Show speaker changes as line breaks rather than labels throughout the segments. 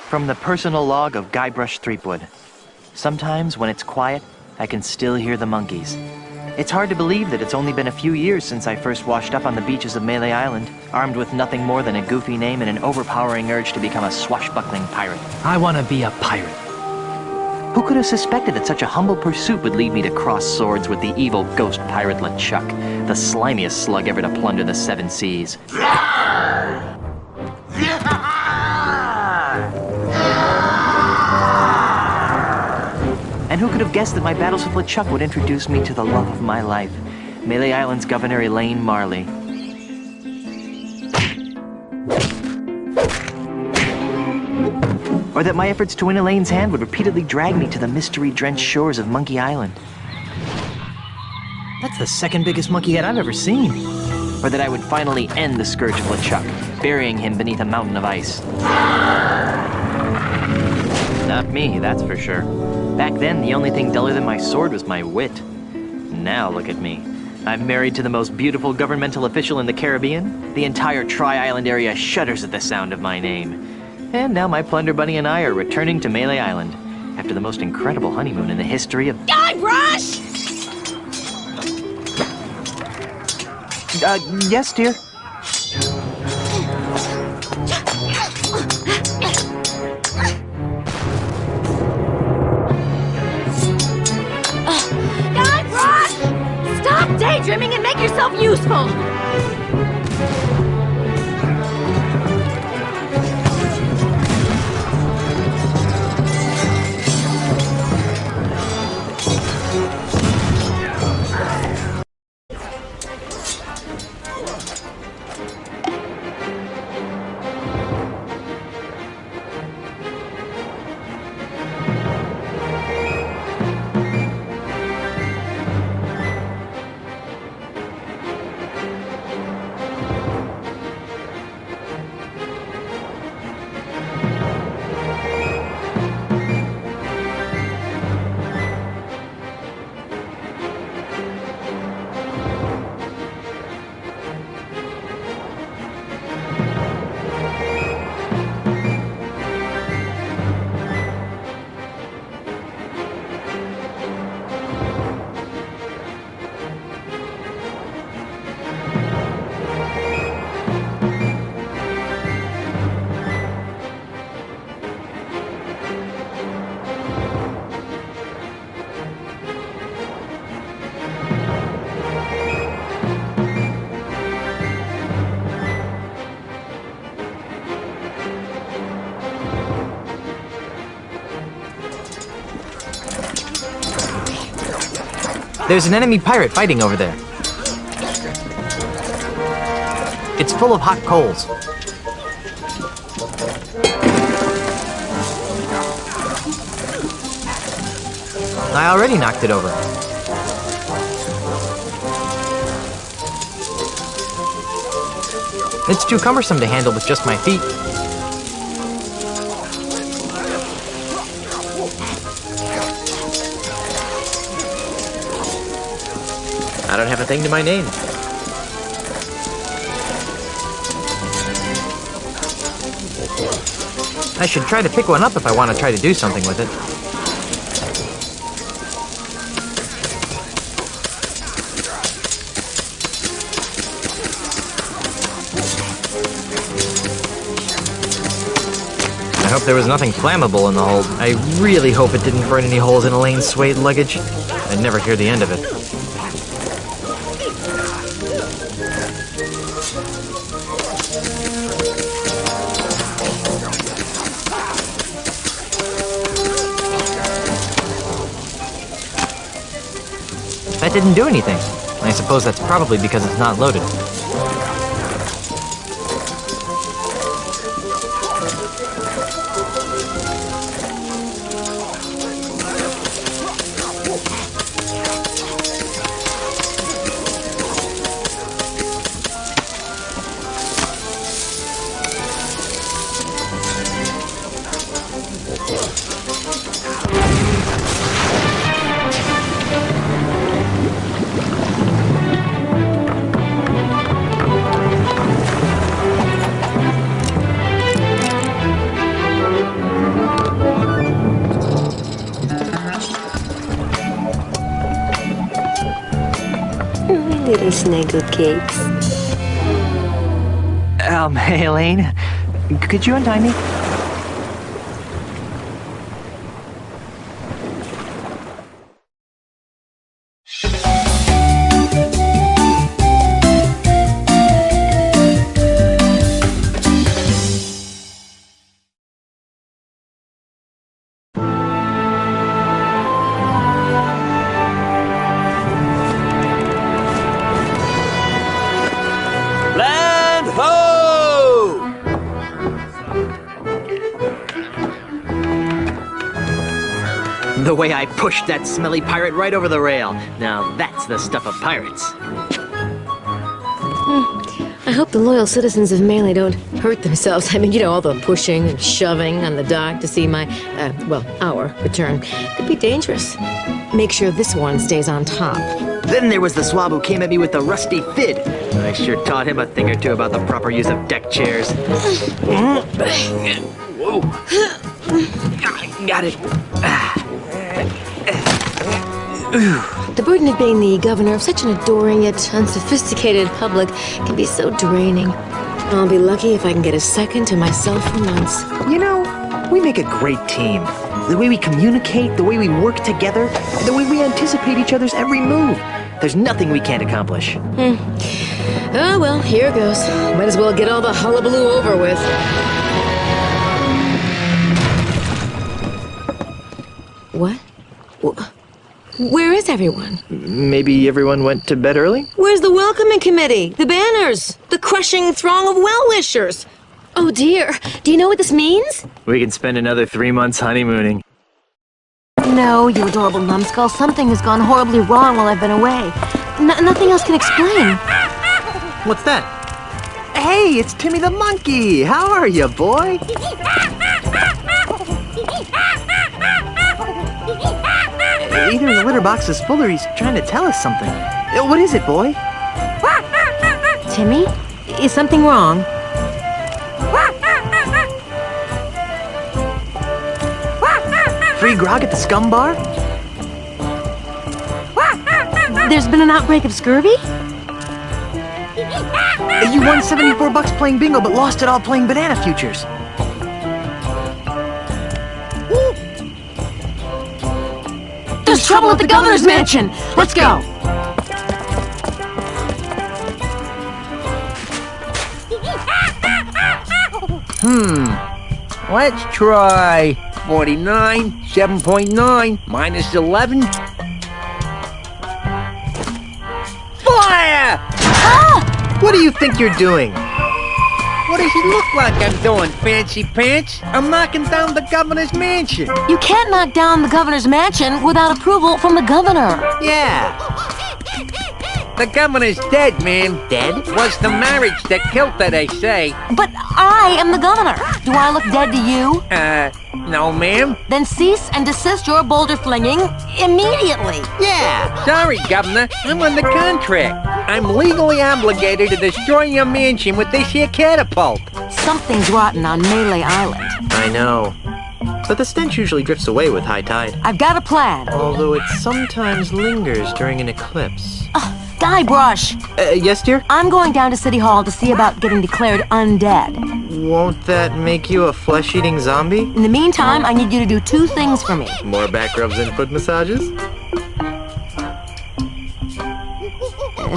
From the personal log of Guybrush Threepwood. Sometimes, when it's quiet, I can still hear the monkeys. It's hard to believe that it's only been a few years since I first washed up on the beaches of Melee Island, armed with nothing more than a goofy name and an overpowering urge to become a swashbuckling pirate.
I want to be a pirate.
Who could have suspected that such a humble pursuit would lead me to cross swords with the evil ghost pirate LeChuck, the slimiest slug ever to plunder the seven seas? And who could have guessed that my battles with LeChuck would introduce me to the love of my life, Melee Island's Governor Elaine Marley. Or that my efforts to win Elaine's hand would repeatedly drag me to the mystery-drenched shores of Monkey Island.
That's the second biggest monkey head I've ever seen.
Or that I would finally end the scourge of LeChuck, burying him beneath a mountain of ice. Not me, that's for sure. Back then, the only thing duller than my sword was my wit. Now look at me. I'm married to the most beautiful governmental official in the Caribbean. The entire Tri-Island area shudders at the sound of my name. And now my Plunder Bunny and I are returning to Melee Island after the most incredible honeymoon in the history of...
Guybrush!
Yes, dear?
Guybrush! Stop daydreaming and make yourself useful!
There's an enemy pirate fighting over there. It's full of hot coals. I already knocked it over. It's too cumbersome to handle with just my feet. I don't have a thing to my name. I should try to pick one up if I want to try to do something with it. I hope there was nothing flammable in the hold. I really hope it didn't burn any holes in Elaine's suede luggage. I'd never hear the end of it. That didn't do anything. I suppose that's probably because it's not loaded.
Little snuggle cakes.
Hey, Elaine. Could you untie me?
Land ho!
The way I pushed that smelly pirate right over the rail. Now that's the stuff of pirates.
I hope the loyal citizens of Melee don't hurt themselves. I mean, you know, all the pushing and shoving on the dock to see my, our return could be dangerous. Make sure this one stays on top.
Then there was the swab who came at me with the rusty fid. I sure taught him a thing or two about the proper use of deck chairs. Whoa. Got it.
The burden of being the governor of such an adoring yet unsophisticated public can be so draining. I'll be lucky if I can get a second to myself for months.
You know, we make a great team. The way we communicate, the way we work together, the way we anticipate each other's every move. There's nothing we can't accomplish.
Oh, well, here goes. Might as well get all the hullabaloo over with. What? Where is everyone?
Maybe everyone went to bed early?
Where's the welcoming committee? The banners? The crushing throng of well-wishers? Oh dear, do you know what this means?
We can spend another 3 months honeymooning.
No, you adorable numbskull. Something has gone horribly wrong while I've been away. Nothing else can explain.
What's that? Hey, it's Timmy the monkey! How are you, boy? Either his litter box is full or he's trying to tell us something. What is it, boy?
Timmy? Is something wrong?
Free grog at the scum bar?
There's been an outbreak of scurvy?
You won $74 playing bingo but lost it all playing banana futures.
There's trouble at the governor's mansion! Let's go!
Let's try 49, 7.9, minus 11. Fire!
What do you think you're doing?
What does it look like I'm doing, Fancy Pants? I'm knocking down the governor's mansion.
You can't knock down the governor's mansion without approval from the governor.
Yeah. The governor's dead, man.
Dead?
Was the marriage that killed her, they say.
But I am the governor. Do I look dead to you?
No, ma'am.
Then cease and desist your boulder flinging immediately.
Yeah. Sorry, Governor. I'm under contract. I'm legally obligated to destroy your mansion with this here catapult.
Something's rotten on Melee Island.
I know. But the stench usually drifts away with high tide.
I've got a plan.
Although it sometimes lingers during an eclipse.
Guybrush,
Yes, dear?
I'm going down to City Hall to see about getting declared undead.
Won't that make you a flesh-eating zombie?
In the meantime, I need you to do two things for me.
More back rubs and foot massages?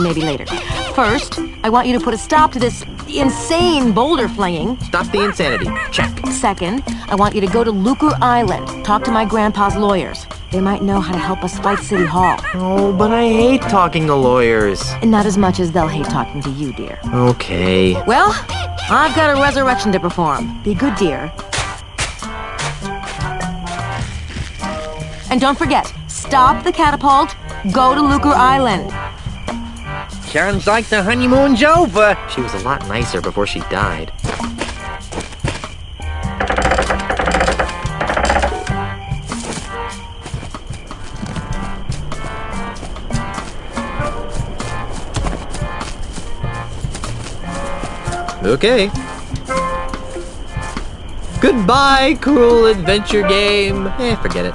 Maybe later. First, I want you to put a stop to this insane boulder flinging.
Stop the insanity. Check.
Second, I want you to go to Lucre Island, talk to my grandpa's lawyers. They might know how to help us fight City Hall.
Oh, but I hate talking to lawyers.
And not as much as they'll hate talking to you, dear.
Okay.
Well, I've got a resurrection to perform. Be good, dear. And don't forget, stop the catapult, go to Lucre Island.
Sounds like the honeymoon's over.
She was a lot nicer before she died. Okay. Goodbye, cruel adventure game. Forget it.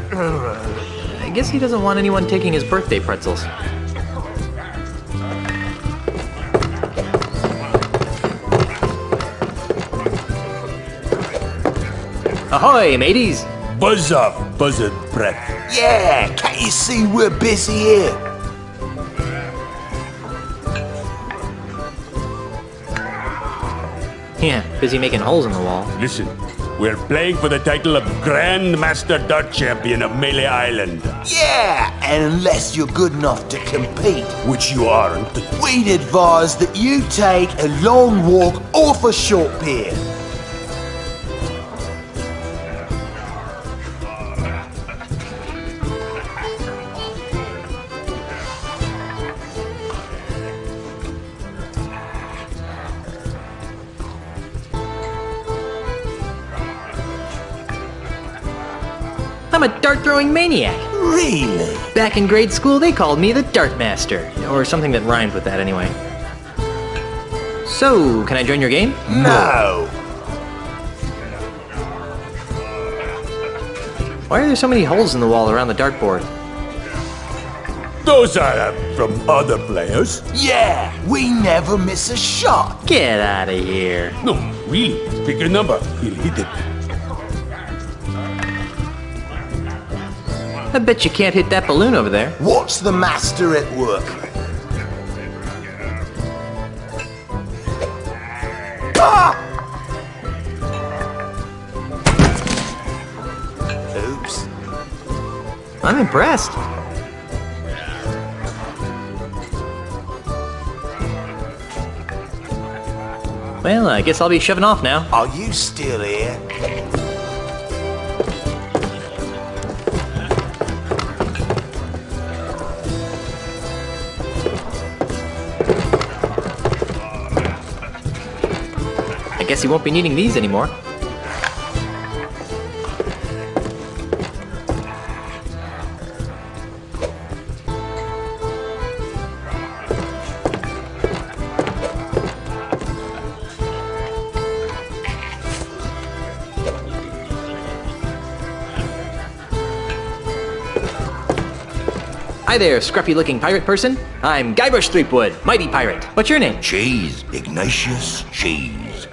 I guess he doesn't want anyone taking his birthday pretzels. Ahoy, mateys!
Buzz up, buzzard breath.
Yeah, can't you see we're busy here?
Yeah, busy making holes in the wall.
Listen, we're playing for the title of Grand Master Dart Champion of Melee Island.
Yeah, and unless you're good enough to compete,
Which you aren't.
we'd advise that you take a long walk off a short pier.
I'm a dart-throwing maniac.
Really?
Back in grade school, they called me the Dart Master. Or something that rhymed with that anyway. So, can I join your game?
No.
Why are there so many holes in the wall around the dartboard?
Those are from other players.
Yeah, we never miss a shot.
Get out of here.
No, really. Pick a number. He'll hit it.
I bet you can't hit that balloon over there.
Watch the master at work. Ah! Oops.
I'm impressed. Well, I guess I'll be shoving off now.
Are you still here?
I guess you won't be needing these anymore.
Hi there, scruffy-looking pirate person. I'm Guybrush Threepwood, mighty pirate. What's your name?
Cheese, Ignatius Cheese.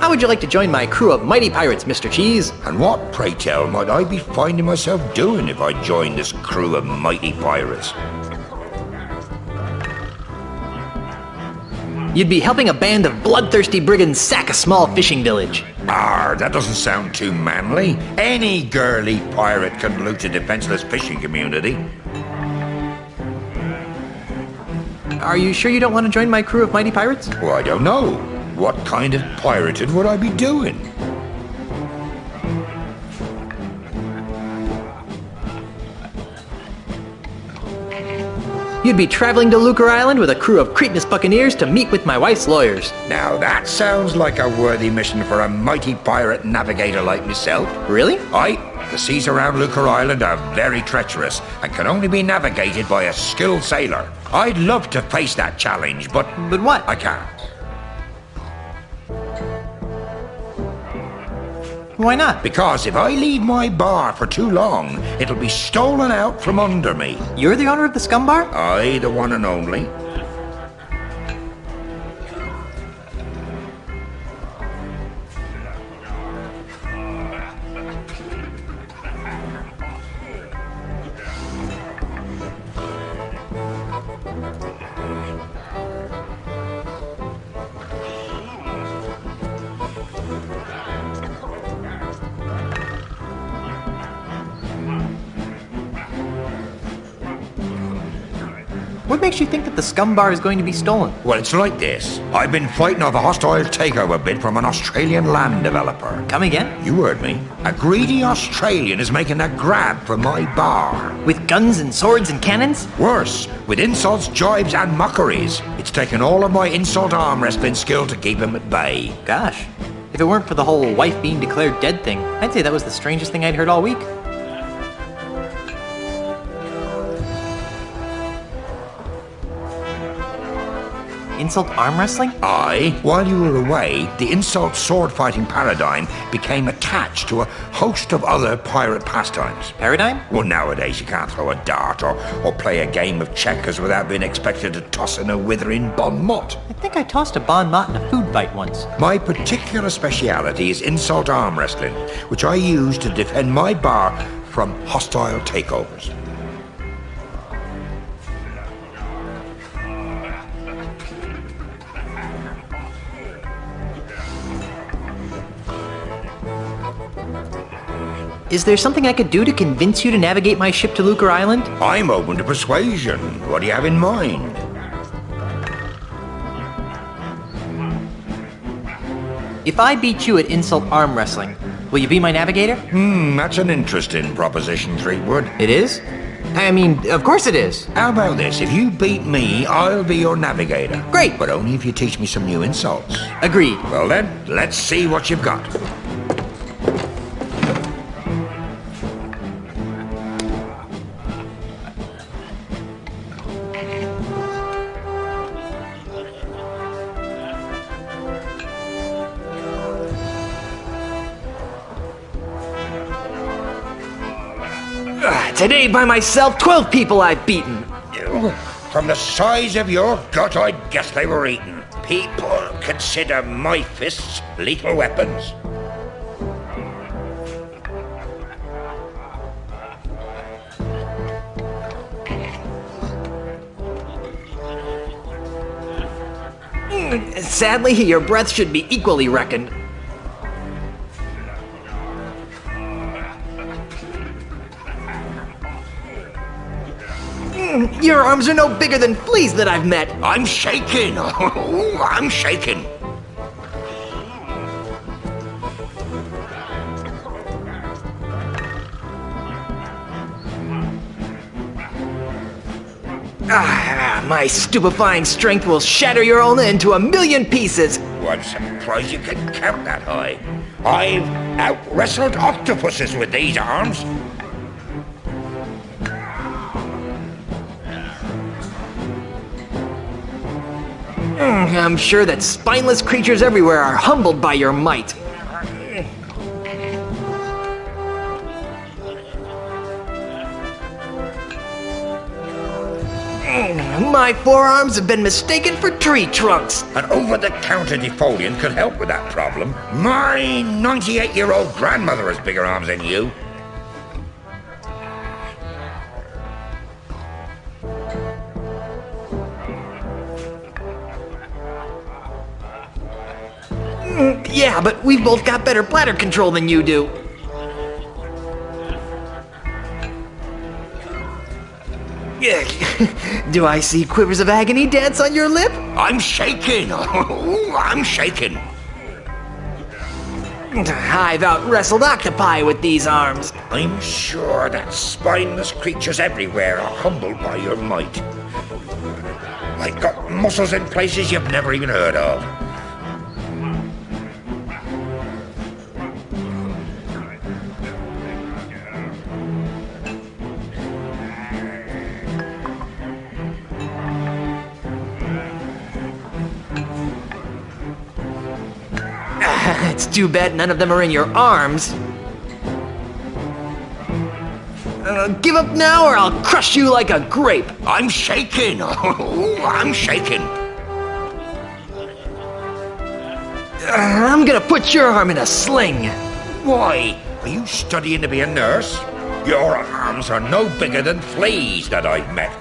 How would you like to join my crew of mighty pirates, Mr. Cheese?
And what, pray tell, might I be finding myself doing if I joined this crew of mighty pirates?
You'd be helping a band of bloodthirsty brigands sack a small fishing village.
That doesn't sound too manly. Any girly pirate can loot a defenseless fishing community.
Are you sure you don't want to join my crew of mighty pirates?
Well, I don't know. What kind of pirated would I be doing?
You'd be traveling to Lucre Island with a crew of cretinous buccaneers to meet with my wife's lawyers.
Now that sounds like a worthy mission for a mighty pirate navigator like myself.
Really?
The seas around Lucre Island are very treacherous and can only be navigated by a skilled sailor. I'd love to face that challenge, but
what?
I can't.
Why not?
Because if I leave my bar for too long, it'll be stolen out from under me.
You're the owner of the Scum Bar?
I, the one and only.
What makes you think that the Scum Bar is going to be stolen?
Well, it's like this. I've been fighting off a hostile takeover bid from an Australian land developer.
Come again?
You heard me. A greedy Australian is making a grab for my bar.
With guns and swords and cannons?
Worse, with insults, jibes, and mockeries. It's taken all of my insult arm wrestling skill to keep him at bay.
Gosh. If it weren't for the whole wife being declared dead thing, I'd say that was the strangest thing I'd heard all week. Insult arm wrestling?
Aye. While you were away, the insult sword fighting paradigm became attached to a host of other pirate pastimes.
Paradigm?
Well, nowadays you can't throw a dart or play a game of checkers without being expected to toss in a withering bon mot.
I think I tossed a bon mot in a food fight once.
My particular speciality is insult arm wrestling, which I use to defend my bar from hostile takeovers.
Is there something I could do to convince you to navigate my ship to Lucre Island?
I'm open to persuasion. What do you have in mind?
If I beat you at insult arm wrestling, will you be my navigator?
That's an interesting proposition, Threepwood.
It is? I mean, of course it is.
How about this? If you beat me, I'll be your navigator.
Great.
But only if you teach me some new insults.
Agreed.
Well then, let's see what you've got.
Today by myself, 12 people I've beaten.
From the size of your gut, I'd guess they were eaten. People consider my fists lethal weapons.
Sadly, your breath should be equally reckoned. Your arms are no bigger than fleas that I've met.
I'm shaking. I'm shaking.
My stupefying strength will shatter your ulna into a million pieces.
I'm surprised you can count that high. I've out-wrestled octopuses with these arms.
I'm sure that spineless creatures everywhere are humbled by your might. My forearms have been mistaken for tree trunks.
An over-the-counter defoliant could help with that problem. My 98-year-old grandmother has bigger arms than you.
Yeah, but we've both got better bladder control than you do. Do I see quivers of agony dance on your lip?
I'm shaking. I'm shaking.
I've out-wrestled octopi with these arms.
I'm sure that spineless creatures everywhere are humbled by your might. I've got muscles in places you've never even heard of.
It's too bad none of them are in your arms. Give up now or I'll crush you like a grape.
I'm shaking. I'm shaking.
I'm gonna put your arm in a sling.
Why? Are you studying to be a nurse? Your arms are no bigger than fleas that I've met.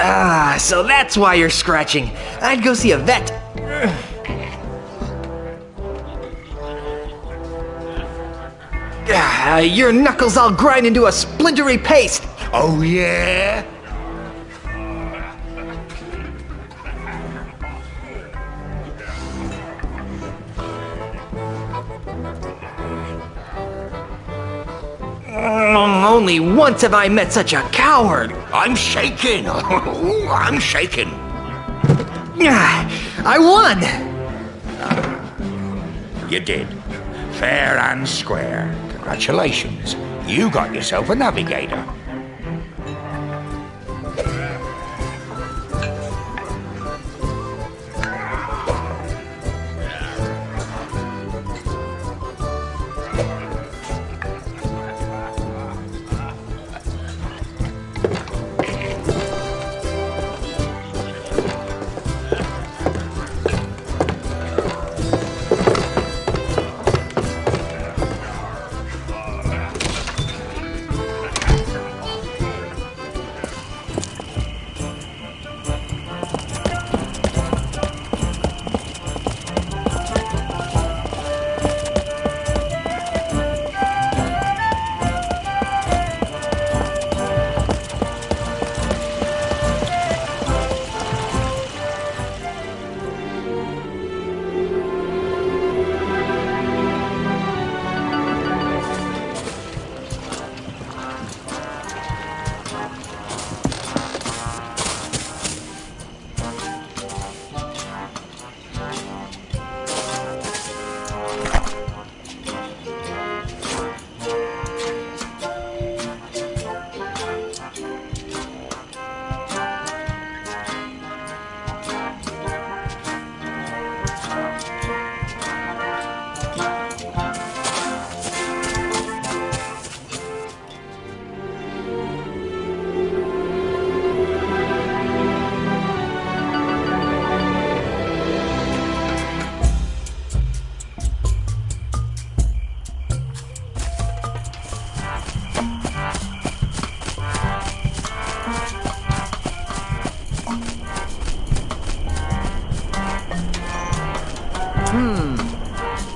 Ah, so that's why you're scratching. I'd go see a vet. Your knuckles all grind into a splintery paste.
Oh, yeah?
Only once have I met such a coward.
I'm shaking. I'm shaking.
I won.
You did. Fair and square. Congratulations. You got yourself a navigator.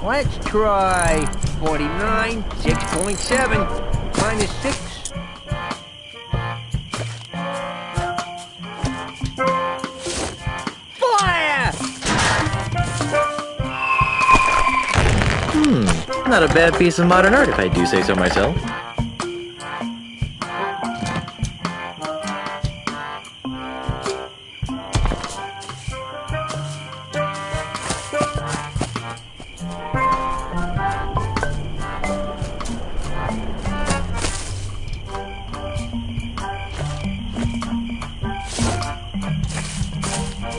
Let's try 49, 6.7, minus 6. Fire!
Not a bad piece of modern art, if I do say so myself.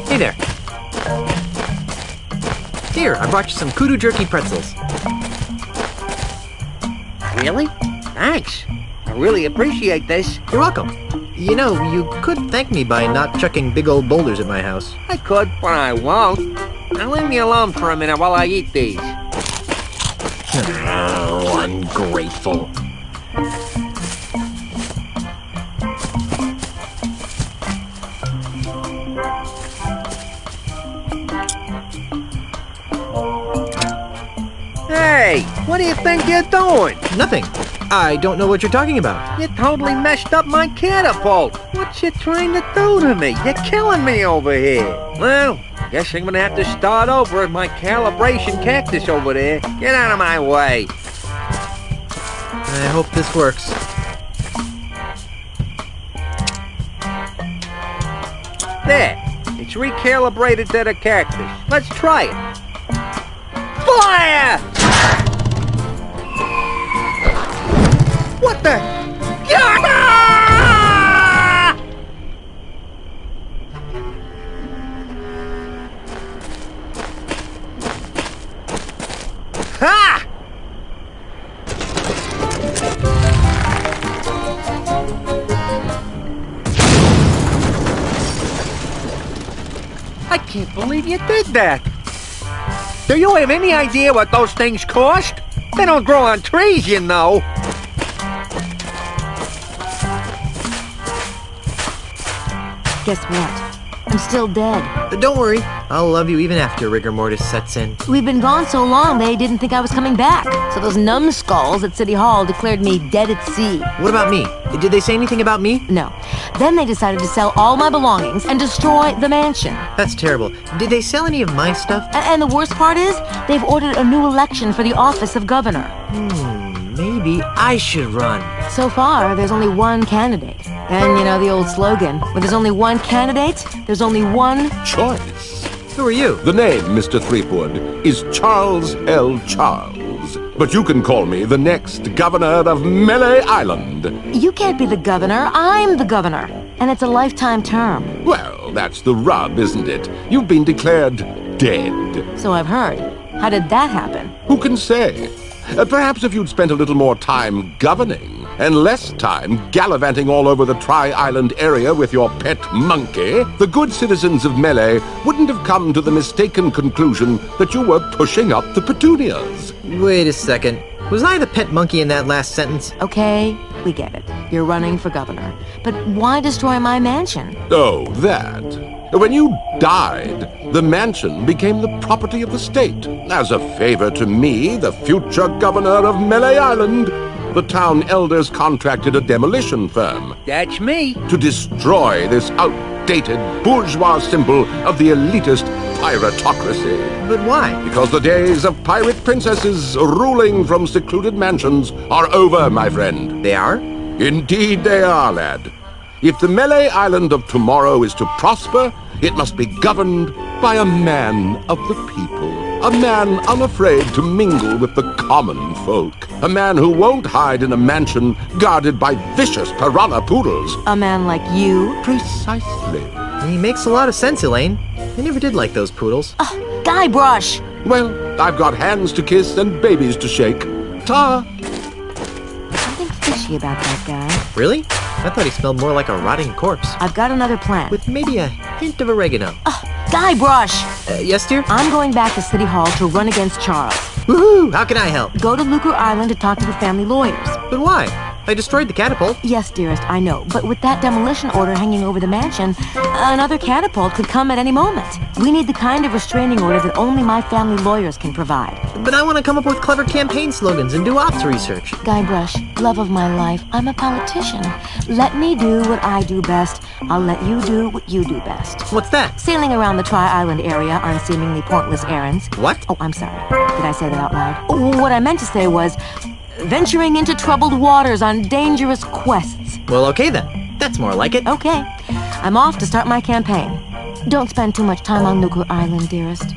Hey there. Here, I brought you some kudu jerky pretzels.
Really? Thanks. I really appreciate this.
You're welcome. You know, you could thank me by not chucking big old boulders at my house.
I could, but I won't. Now leave me alone for a minute while I eat these.
Oh, ungrateful.
Hey, what do you think you're doing?
Nothing. I don't know what you're talking about.
You totally messed up my catapult. What you trying to do to me? You're killing me over here. Well, guess I'm gonna have to start over with my calibration cactus over there. Get out of my way.
I hope this works.
There. It's recalibrated to the cactus. Let's try it. Fire! What the? Yada! Ha! I can't believe you did that. Do you have any idea what those things cost? They don't grow on trees, you know.
Guess what? I'm still dead.
But don't worry, I'll love you even after rigor mortis sets in.
We've been gone so long they didn't think I was coming back. So those numbskulls at City Hall declared me dead at sea.
What about me? Did they say anything about me?
No. Then they decided to sell all my belongings and destroy the mansion.
That's terrible. Did they sell any of my stuff?
And the worst part is, they've ordered a new election for the office of governor.
Maybe I should run.
So far, there's only one candidate. And you know the old slogan, where there's only one candidate, there's only one...
Choice.
Who are you?
The name, Mr. Threepwood, is Charles L. Charles. But you can call me the next governor of Melee Island.
You can't be the governor, I'm the governor. And it's a lifetime term.
Well, that's the rub, isn't it? You've been declared dead.
So I've heard. How did that happen?
Who can say? Perhaps if you'd spent a little more time governing, and less time gallivanting all over the Tri-Island area with your pet monkey, the good citizens of Melee wouldn't have come to the mistaken conclusion that you were pushing up the petunias.
Wait a second. Was I the pet monkey in that last sentence?
Okay, we get it. You're running for governor. But why destroy my mansion?
Oh, that. When you died, the mansion became the property of the state. As a favor to me, the future governor of Melee Island, the town elders contracted a demolition firm
That's me.
to destroy this outdated bourgeois symbol of the elitist piratocracy.
But why?
Because the days of pirate princesses ruling from secluded mansions are over, my friend.
They are?
Indeed they are, lad. If the Melee Island of tomorrow is to prosper, it must be governed by a man of the people. A man unafraid to mingle with the common folk. A man who won't hide in a mansion guarded by vicious piranha poodles.
A man like you?
Precisely.
He makes a lot of sense, Elaine. I never did like those poodles.
Guybrush!
Well, I've got hands to kiss and babies to shake. Ta!
Something fishy about that guy.
Really? I thought he smelled more like a rotting corpse.
I've got another plan.
With maybe a hint of oregano.
Guybrush!
Yes, dear?
I'm going back to City Hall to run against Charles.
Woohoo! How can I help?
Go to Lucre Island to talk to the family lawyers.
But why? I destroyed the catapult.
Yes, dearest, I know. But with that demolition order hanging over the mansion, another catapult could come at any moment. We need the kind of restraining order that only my family lawyers can provide.
But I want to come up with clever campaign slogans and do ops research.
Guybrush, love of my life, I'm a politician. Let me do what I do best. I'll let you do what you do best.
What's that?
Sailing around the Tri-Island area on seemingly pointless errands.
What?
Oh, I'm sorry. Did I say that out loud? Oh, what I meant to say was venturing into troubled waters on dangerous quests.
Well, okay then. That's more like it.
Okay. I'm off to start my campaign. Don't spend too much time on Lucre Island, dearest.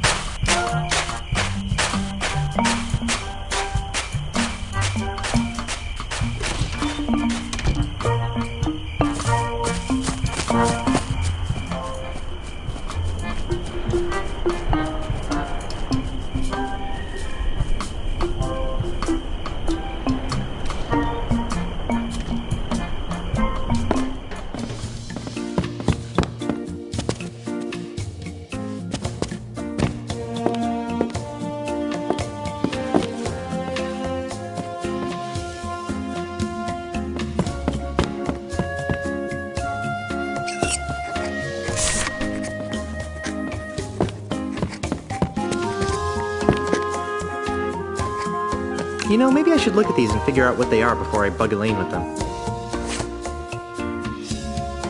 You know, maybe I should look at these and figure out what they are before I bug Elaine with them.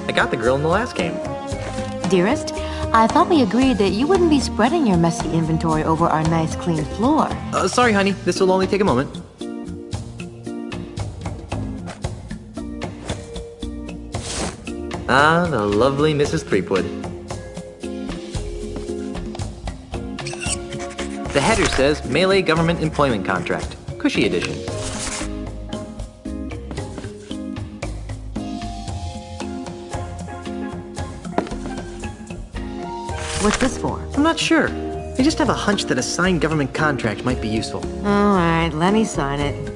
I got the grill in the last game.
Dearest, I thought we agreed that you wouldn't be spreading your messy inventory over our nice clean floor.
Sorry, honey. This will only take a moment. Ah, the lovely Mrs. Threepwood. The header says Melee Government Employment Contract. Cushy edition.
What's this for?
I'm not sure. I just have a hunch that a signed government contract might be useful.
All right, let me sign it.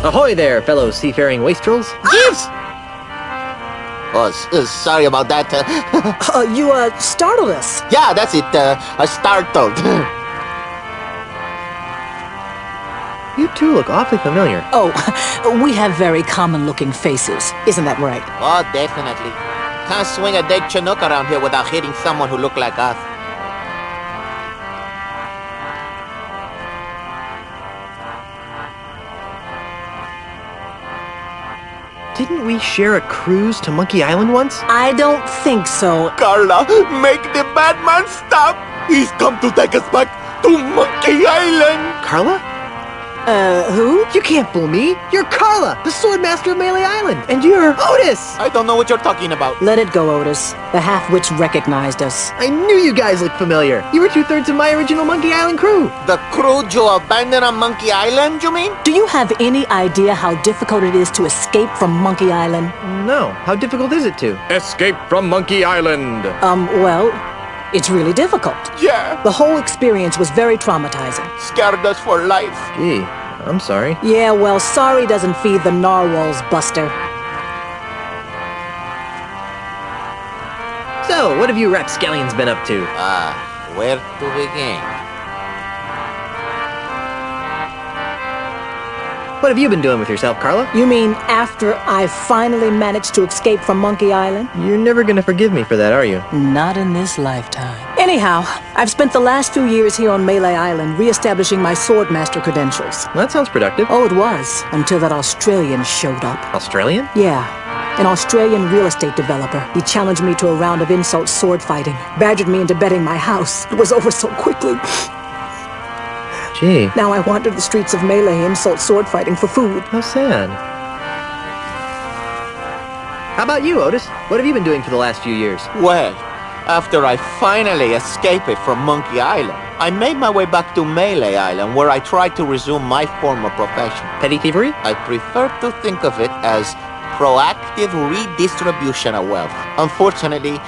Ahoy there, fellow seafaring wastrels.
Yes! Oh, sorry about that.
You startled us.
Yeah, that's it. Startled.
You two look awfully familiar.
Oh, we have very common-looking faces. Isn't that right?
Oh, definitely. Can't swing a dead Chinook around here without hitting someone who look like us.
Didn't we share a cruise to Monkey Island once?
I don't think so.
Carla, make the bad man stop! He's come to take us back to Monkey Island!
Carla?
Who?
You can't fool me. You're Carla, the Swordmaster of Melee Island. And you're Otis.
I don't know what you're talking about.
Let it go, Otis. The half-witch recognized us.
I knew you guys looked familiar. You were 2/3 of my original Monkey Island crew.
The crew you abandoned on Monkey Island, you mean?
Do you have any idea how difficult it is to escape from Monkey Island?
No. How difficult is it to?
Escape from Monkey Island!
Well, it's really difficult.
Yeah,
The whole experience was very traumatizing.
scared us for life.
Gee, I'm sorry.
Yeah, well, sorry doesn't feed the narwhals, Buster.
So, what have you rapscallions been up to?
Where to begin?
What have you been doing with yourself, Carla?
You mean after I finally managed to escape from Monkey Island?
You're never gonna forgive me for that, are you?
Not in this lifetime. Anyhow, I've spent the last few years here on Melee Island re-establishing my Swordmaster credentials.
Well, that sounds productive.
Oh, it was, until that Australian showed up.
Australian?
Yeah, an Australian real estate developer. He challenged me to a round of insult sword fighting, badgered me into betting my house. It was over so quickly.
Gee,
Now I wander the streets of Melee, insult sword fighting for food.
how sad.
How about you, Otis? What have you been doing for the last few years?
Well, after I finally escaped from Monkey Island, I made my way back to Melee Island, where I tried to resume my former profession.
Petty thievery?
I prefer to think of it as proactive redistribution of wealth. Unfortunately,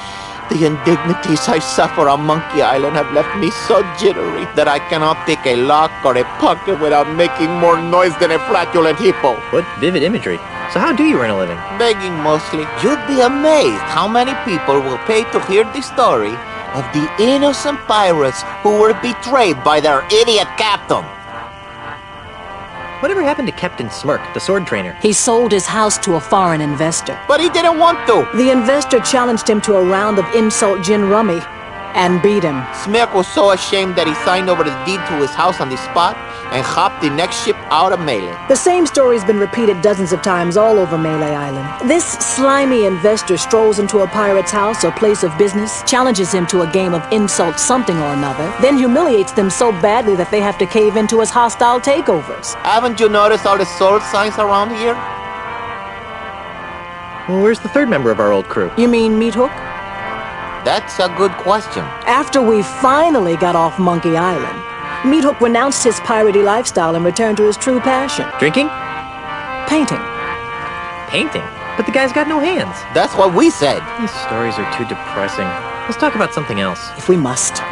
the indignities I suffer on Monkey Island have left me so jittery that I cannot pick a lock or a pocket without making more noise than a flatulent hippo.
What vivid imagery. So how do you earn a living?
Begging mostly. You'd be amazed how many people will pay to hear the story of the innocent pirates who were betrayed by their idiot captain.
Whatever happened to Captain Smirk, the sword trainer?
He sold his house to a foreign investor.
But he didn't want to.
The investor challenged him to a round of insult gin rummy and beat him.
Smirk was so ashamed that he signed over the deed to his house on the spot and hopped the next ship out of Melee.
The same story's been repeated dozens of times all over Melee Island. This slimy investor strolls into a pirate's house or place of business, challenges him to a game of insult something or another, then humiliates them so badly that they have to cave into his hostile takeovers.
Haven't you noticed all the sword signs around here?
Well, where's the third member of our old crew?
You mean Meat Hook?
That's a good question.
After we finally got off Monkey Island, Meat Hook renounced his piratey lifestyle and returned to his true passion.
Drinking?
Painting.
Painting? But the guy's got no hands.
That's what we said.
These stories are too depressing. Let's talk about something else.
If we must.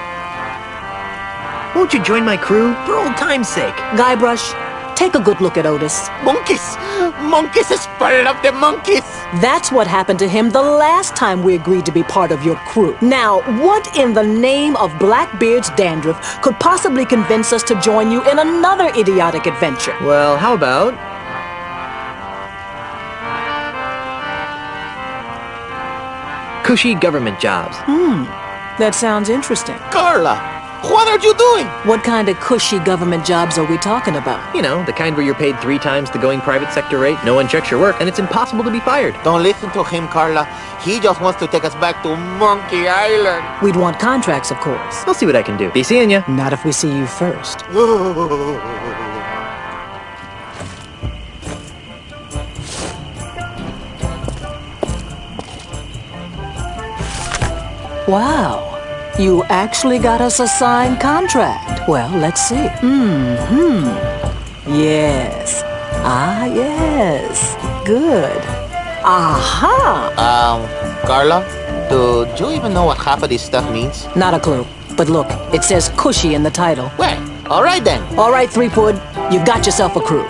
Won't you join my crew? For old time's sake.
Guybrush, take a good look at Otis.
Monkeys! Monkeys is full of the monkeys!
That's what happened to him the last time we agreed to be part of your crew. Now, what in the name of Blackbeard's dandruff could possibly convince us to join you in another idiotic adventure?
Well, how about... cushy government jobs.
That sounds interesting.
Carla, what are you doing?
What kind of cushy government jobs are we talking about?
You know, the kind where you're paid 3 times the going private sector rate, no one checks your work, and it's impossible to be fired.
Don't listen to him, Carla. He just wants to take us back to Monkey Island.
We'd want contracts, of course.
I'll see what I can do. Be seeing ya.
Not if we see you first. Wow. You actually got us a signed contract. Well, let's see. Yes. Ah, yes. Good. Aha!
Carla, do you even know what half of this stuff means?
Not a clue. But look, it says cushy in the title.
Well, all right then.
All right, Threepwood, you've got yourself a crew.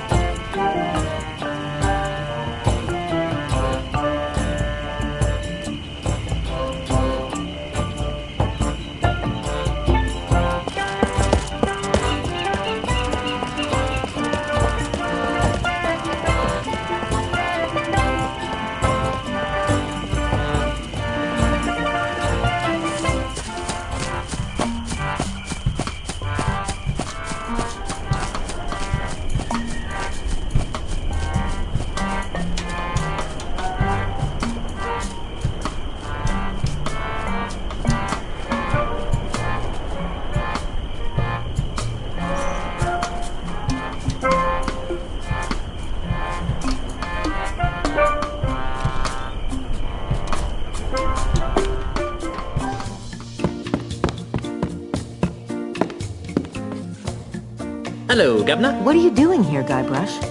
Hello, Governor.
What are you doing here, Guybrush?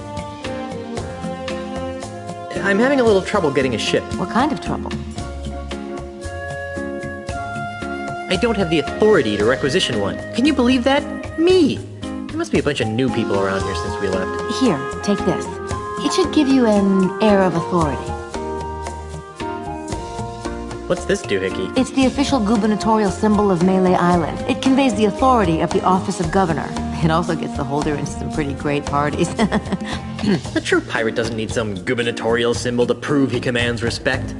I'm having a little trouble getting a ship.
What kind of trouble?
I don't have the authority to requisition one. Can you believe that? Me! There must be a bunch of new people around here since we left.
Here, take this. It should give you an air of authority.
What's this doohickey?
It's the official gubernatorial symbol of Melee Island. It conveys the authority of the office of governor. It also gets the holder into some pretty great parties.
A true pirate doesn't need some gubernatorial symbol to prove he commands respect.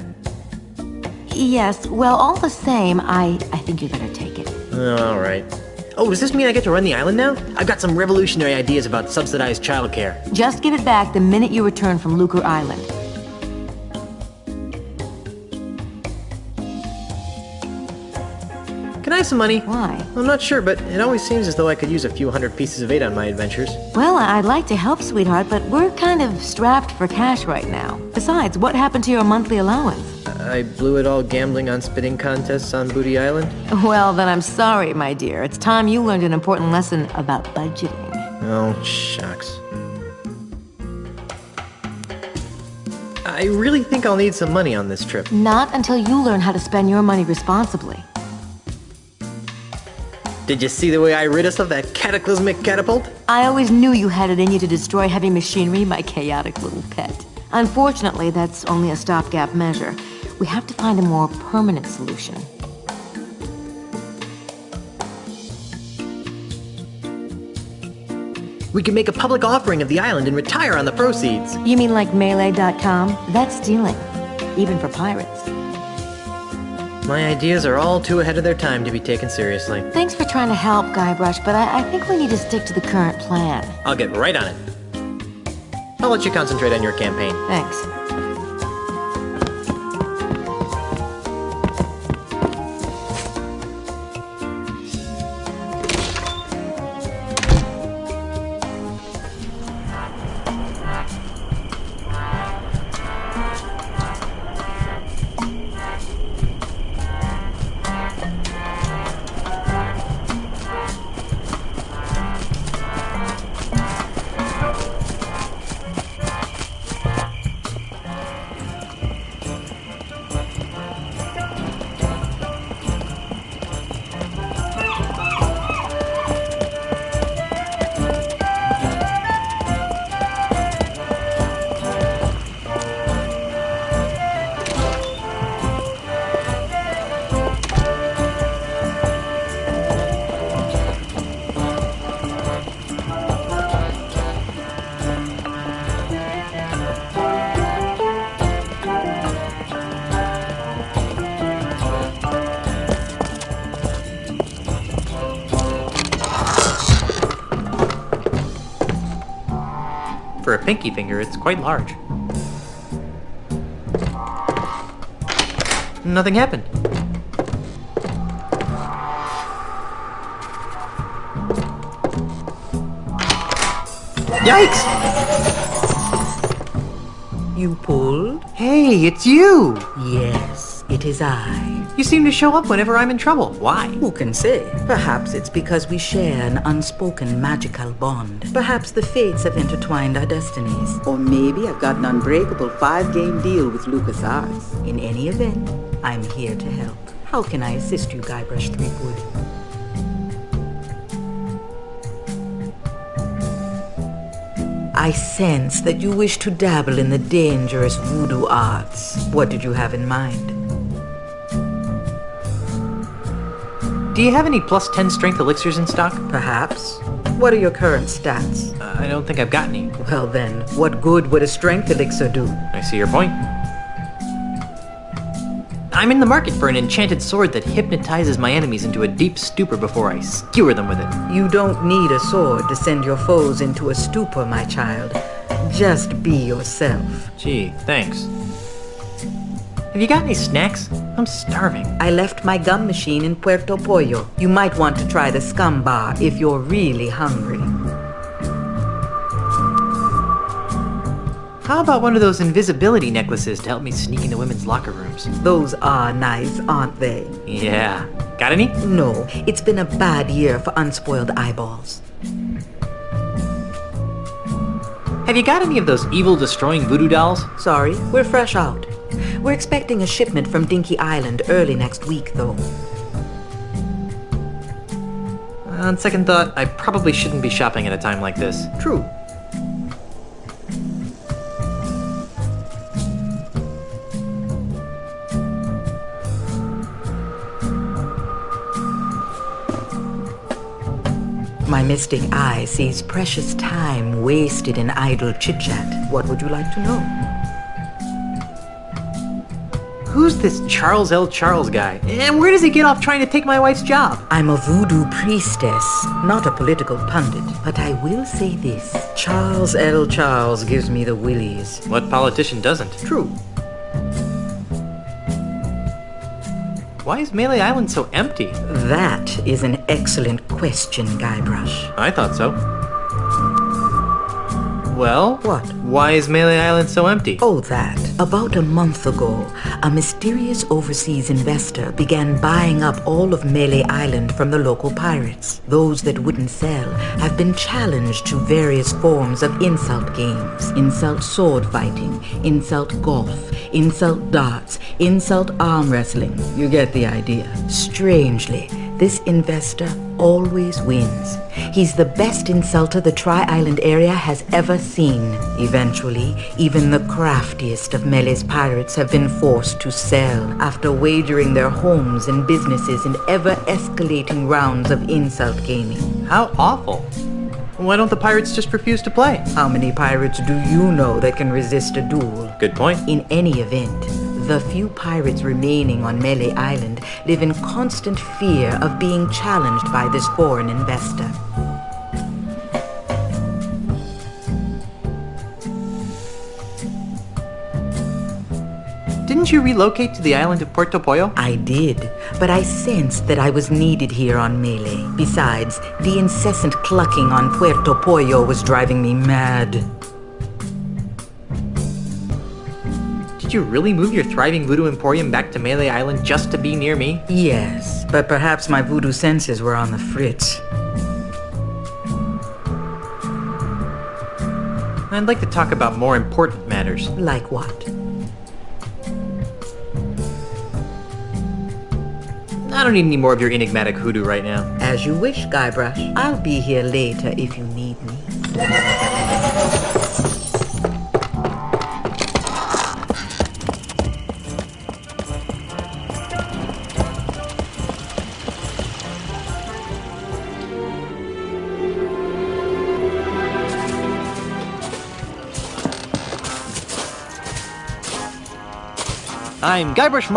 Yes, well, all the same, I think you better take it.
All right. Oh, does this mean I get to run the island now? I've got some revolutionary ideas about subsidized childcare.
Just give it back the minute you return from Lucre Island.
have some money.
Why?
I'm not sure, but it always seems as though I could use a few hundred pieces of 8 on my adventures.
Well, I'd like to help, sweetheart, but we're kind of strapped for cash right now. Besides, what happened to your monthly allowance?
I blew it all gambling on spitting contests on Booty Island.
Well, then I'm sorry, my dear. It's time you learned an important lesson about budgeting.
Oh, shucks. I really think I'll need some money on this trip.
Not until you learn how to spend your money responsibly.
Did you see the way I rid us of that cataclysmic catapult?
I always knew you had it in you to destroy heavy machinery, my chaotic little pet. Unfortunately, that's only a stopgap measure. We have to find a more permanent solution.
We can make a public offering of the island and retire on the proceeds.
You mean like Melee.com? That's stealing, even for pirates.
My ideas are all too ahead of their time to be taken seriously.
Thanks for trying to help, Guybrush, but I think we need to stick to the current plan.
I'll get right on it. I'll let you concentrate on your campaign.
Thanks.
For a pinky finger, it's quite large. Nothing happened. Yikes!
You pulled?
Hey, it's you!
Yes, it is I.
You seem to show up whenever I'm in trouble. Why?
Who can say? Perhaps it's because we share an unspoken magical bond. Perhaps the fates have intertwined our destinies. Or maybe I've got an unbreakable 5-game deal with LucasArts. In any event, I'm here to help. How can I assist you, Guybrush Threepwood? I sense that you wish to dabble in the dangerous voodoo arts. What did you have in mind?
Do you have any plus 10 strength elixirs in stock?
Perhaps. What are your current stats?
I don't think I've got any.
Well then, what good would a strength elixir do?
I see your point. I'm in the market for an enchanted sword that hypnotizes my enemies into a deep stupor before I skewer them with it.
You don't need a sword to send your foes into a stupor, my child. Just be yourself.
Gee, thanks. Have you got any snacks? I'm starving.
I left my gum machine in Puerto Pollo. You might want to try the Scum Bar if you're really hungry.
How about one of those invisibility necklaces to help me sneak into women's locker rooms?
Those are nice, aren't they?
Yeah. Got any?
No, it's been a bad year for unspoiled eyeballs.
Have you got any of those evil-destroying voodoo dolls?
Sorry, we're fresh out. We're expecting a shipment from Dinky Island early next week, though.
On second thought, I probably shouldn't be shopping at a time like this.
True. My mystic eye sees precious time wasted in idle chit-chat. What would you like to know?
Who's this Charles L. Charles guy? And where does he get off trying to take my wife's job?
I'm a voodoo priestess, not a political pundit. But I will say this. Charles L. Charles gives me the willies.
What politician doesn't?
True.
Why is Melee Island so empty?
That is an excellent question, Guybrush.
I thought so. Well?
What?
Why is Melee Island so empty?
Oh, that. About a month ago, a mysterious overseas investor began buying up all of Melee Island from the local pirates. Those that wouldn't sell have been challenged to various forms of insult games. Insult sword fighting, insult golf, insult darts, insult arm wrestling. You get the idea. Strangely, this investor always wins. He's the best insulter the Tri-Island area has ever seen. Eventually, even the craftiest of Melee's pirates have been forced to sell after wagering their homes and businesses in ever-escalating rounds of insult gaming.
How awful. Why don't the pirates just refuse to play?
How many pirates do you know that can resist a duel?
Good point.
In any event, the few pirates remaining on Melee Island live in constant fear of being challenged by this foreign investor.
Didn't you relocate to the island of Puerto Pollo?
I did, but I sensed that I was needed here on Melee. Besides, the incessant clucking on Puerto Pollo was driving me mad.
Did you really move your thriving voodoo emporium back to Melee Island just to be near me?
Yes, but perhaps my voodoo senses were on the fritz.
I'd like to talk about more important matters.
Like what?
I don't need any more of your enigmatic hoodoo right now.
As you wish, Guybrush. I'll be here later if you need me.
I'm Guybrush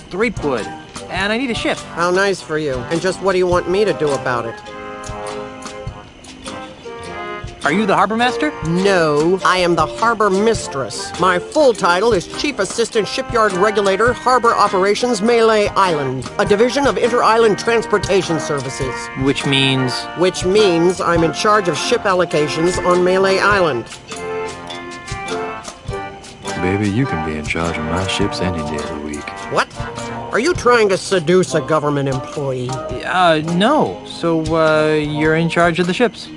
Threepwood, and I need a ship.
How nice for you. And just what do you want me to do about it?
Are you the harbor master?
No, I am the harbor mistress. My full title is Chief Assistant Shipyard Regulator, Harbor Operations, Melee Island, a division of Inter-Island Transportation Services.
Which means?
Which means I'm in charge of ship allocations on Melee Island.
Baby, you can be in charge of my ships any day of the week.
What? Are you trying to seduce a government employee?
No. So, you're in charge of the ships.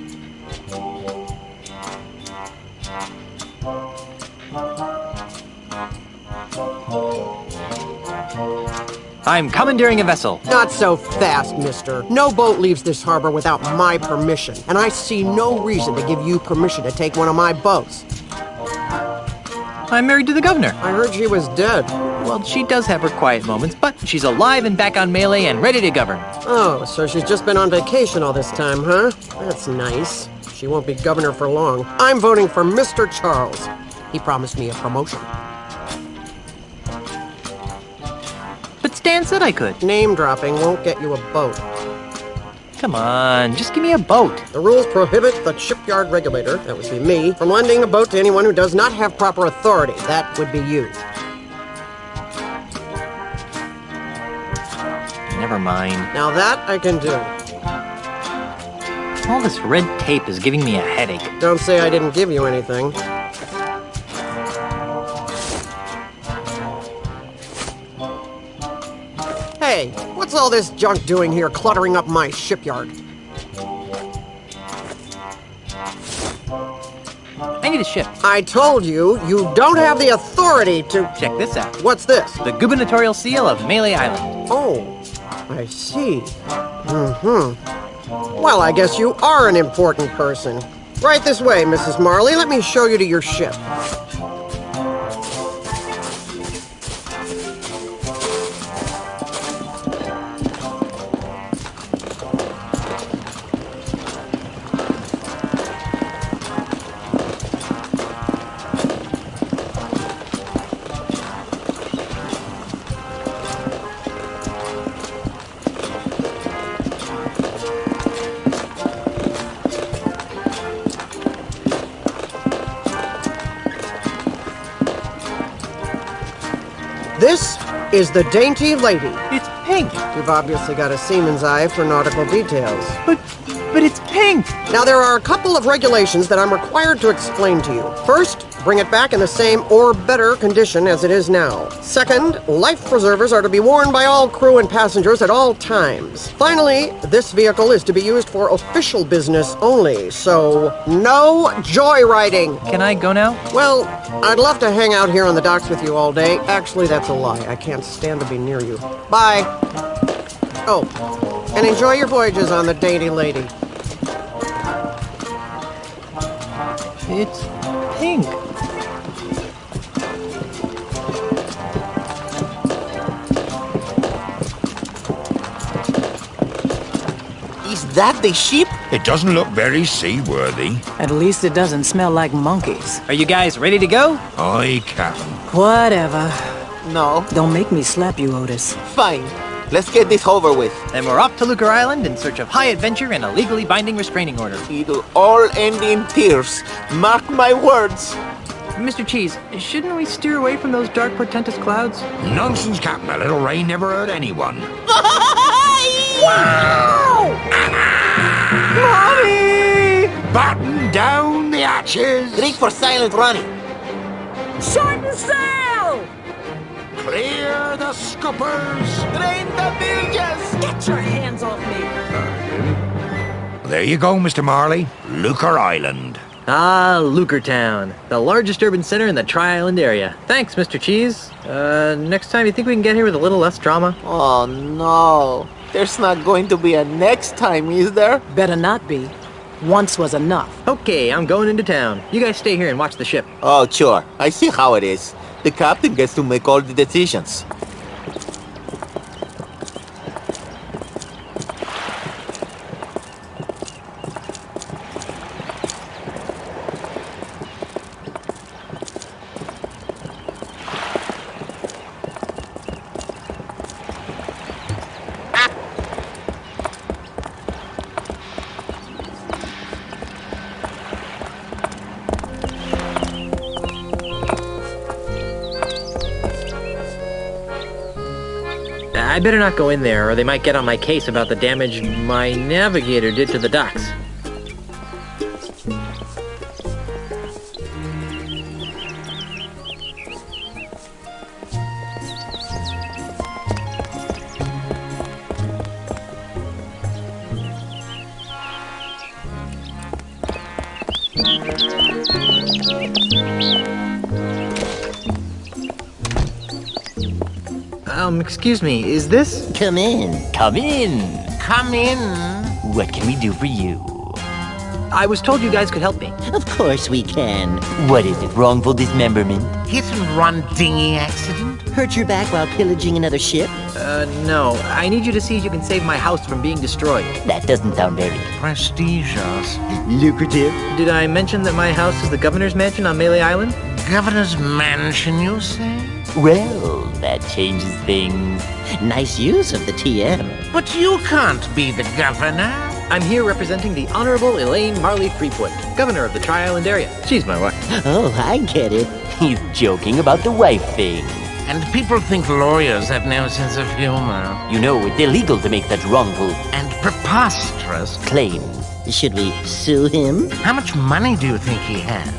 I'm commandeering a vessel.
Not so fast, mister. No boat leaves this harbor without my permission, and I see no reason to give you permission to take one of my boats.
I'm married to the governor.
I heard she was dead.
Well, she does have her quiet moments, but she's alive and back on Melee and ready to govern.
Oh, so she's just been on vacation all this time, huh? That's nice. She won't be governor for long. I'm voting for Mr. Charles. He promised me a promotion.
But Stan said I could.
Name dropping won't get you a boat.
Come on, just give me a boat.
The rules prohibit the shipyard regulator, that would be me, from lending a boat to anyone who does not have proper authority. That would be you.
Never mind.
Now that I can do.
All this red tape is giving me a headache.
Don't say I didn't give you anything. Hey, what's all this junk doing here cluttering up my shipyard?
I need a ship.
I told you, you don't have the authority to...
Check this out.
What's this?
The gubernatorial seal of Melee Island.
Oh, I see. Well, I guess you are an important person. Right this way, Mrs. Marley. Let me show you to your ship. This is the Dainty Lady.
It's
pink. You've obviously got a seaman's eye for nautical details.
But it's pink!
Now, there are a couple of regulations that I'm required to explain to you. First, bring it back in the same or better condition as it is now. Second, life preservers are to be worn by all crew and passengers at all times. Finally, this vehicle is to be used for official business only, so no joyriding.
Can I go now?
Well, I'd love to hang out here on the docks with you all day. Actually, that's a lie. I can't stand to be near you. Bye. Oh, and enjoy your voyages on the Dainty Lady.
It's pink.
Is that the ship?
It doesn't look very seaworthy.
At least it doesn't smell like monkeys.
Are you guys ready to go?
Aye, Captain.
Whatever.
No.
Don't make me slap you, Otis.
Fine. Let's get this over with.
Then we're off to Lucre Island in search of high adventure and a legally binding restraining order.
It'll all end in tears. Mark my words.
Mr. Cheese, shouldn't we steer away from those dark, portentous clouds?
Nonsense, Captain. A little rain never hurt anyone.
Wow!
Mommy! Batten down the hatches!
Drink for silent running.
Shorten sail!
Clear the scuppers!
Drain the bilges!
Get your hands off me!
There you go, Mr. Marley. Lucre Island.
Ah, Lucre Town, the largest urban center in the Tri-Island area. Thanks, Mr. Cheese. Next time, you think we can get here with a little less drama?
Oh, no. There's not going to be a next time, is there?
Better not be. Once was enough.
Okay, I'm going into town. You guys stay here and watch the ship.
Oh, sure. I see how it is. The captain gets to make all the decisions.
I better not go in there, or they might get on my case about the damage my navigator did to the docks. Excuse me, is this?
Come in, come in. Come in. What can we do for you?
I was told you guys could help me.
Of course we can. What is it, wrongful dismemberment?
Hit and run dinghy accident?
Hurt your back while pillaging another ship?
No. I need you to see if you can save my house from being destroyed.
That doesn't sound very
prestigious.
Lucrative.
Did I mention that my house is the governor's mansion on Melee Island?
Governor's mansion, you say?
Well, that changes things. Nice use of the TM.
But you can't be the governor.
I'm here representing the Honorable Elaine Marley Threepwood, governor of the Tri-Island area. She's my wife.
Oh, I get it. He's joking about the wife thing.
And people think lawyers have no sense of humor.
You know, it's illegal to make such wrongful
and preposterous
claims. Should we sue him?
How much money do you think he has?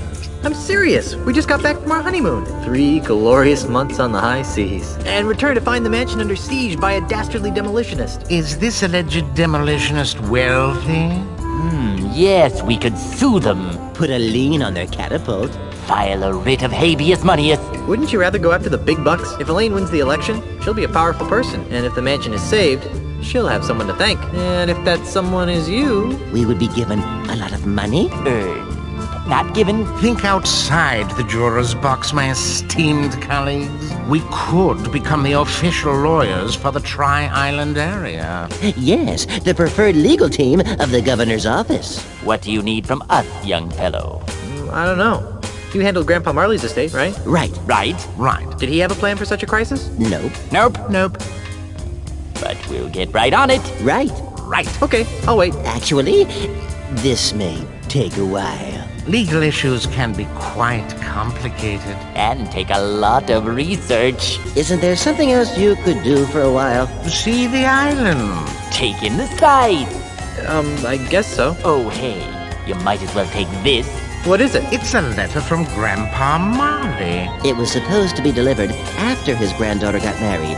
I'm serious. We just got back from our honeymoon. 3 glorious months on the high seas. And returned to find the mansion under siege by a dastardly demolitionist.
Is this alleged demolitionist wealthy?
Yes, we could sue them. Put a lien on their catapult. File a writ of habeas corpus.
Wouldn't you rather go after the big bucks? If Elaine wins the election, she'll be a powerful person. And if the mansion is saved, she'll have someone to thank. And if that someone is you...
We would be given a lot of money. Earned. Not given.
Think outside the juror's box, my esteemed colleagues. We could become the official lawyers for the Tri-Island area.
Yes, the preferred legal team of the governor's office. What do you need from us, young fellow?
I don't know. You handled Grandpa Marley's estate, right?
Right.
Right.
Did he have a plan for such a crisis?
Nope.
Nope.
But we'll get right on it. Right.
Okay, I'll wait.
Actually, this may take a while.
Legal issues can be quite complicated.
And take a lot of research.
Isn't there something else you could do for a while?
See the island.
Take in the sights.
I guess so.
Oh, hey, you might as well take this.
What is it?
It's a letter from Grandpa Marley.
It was supposed to be delivered after his granddaughter got married.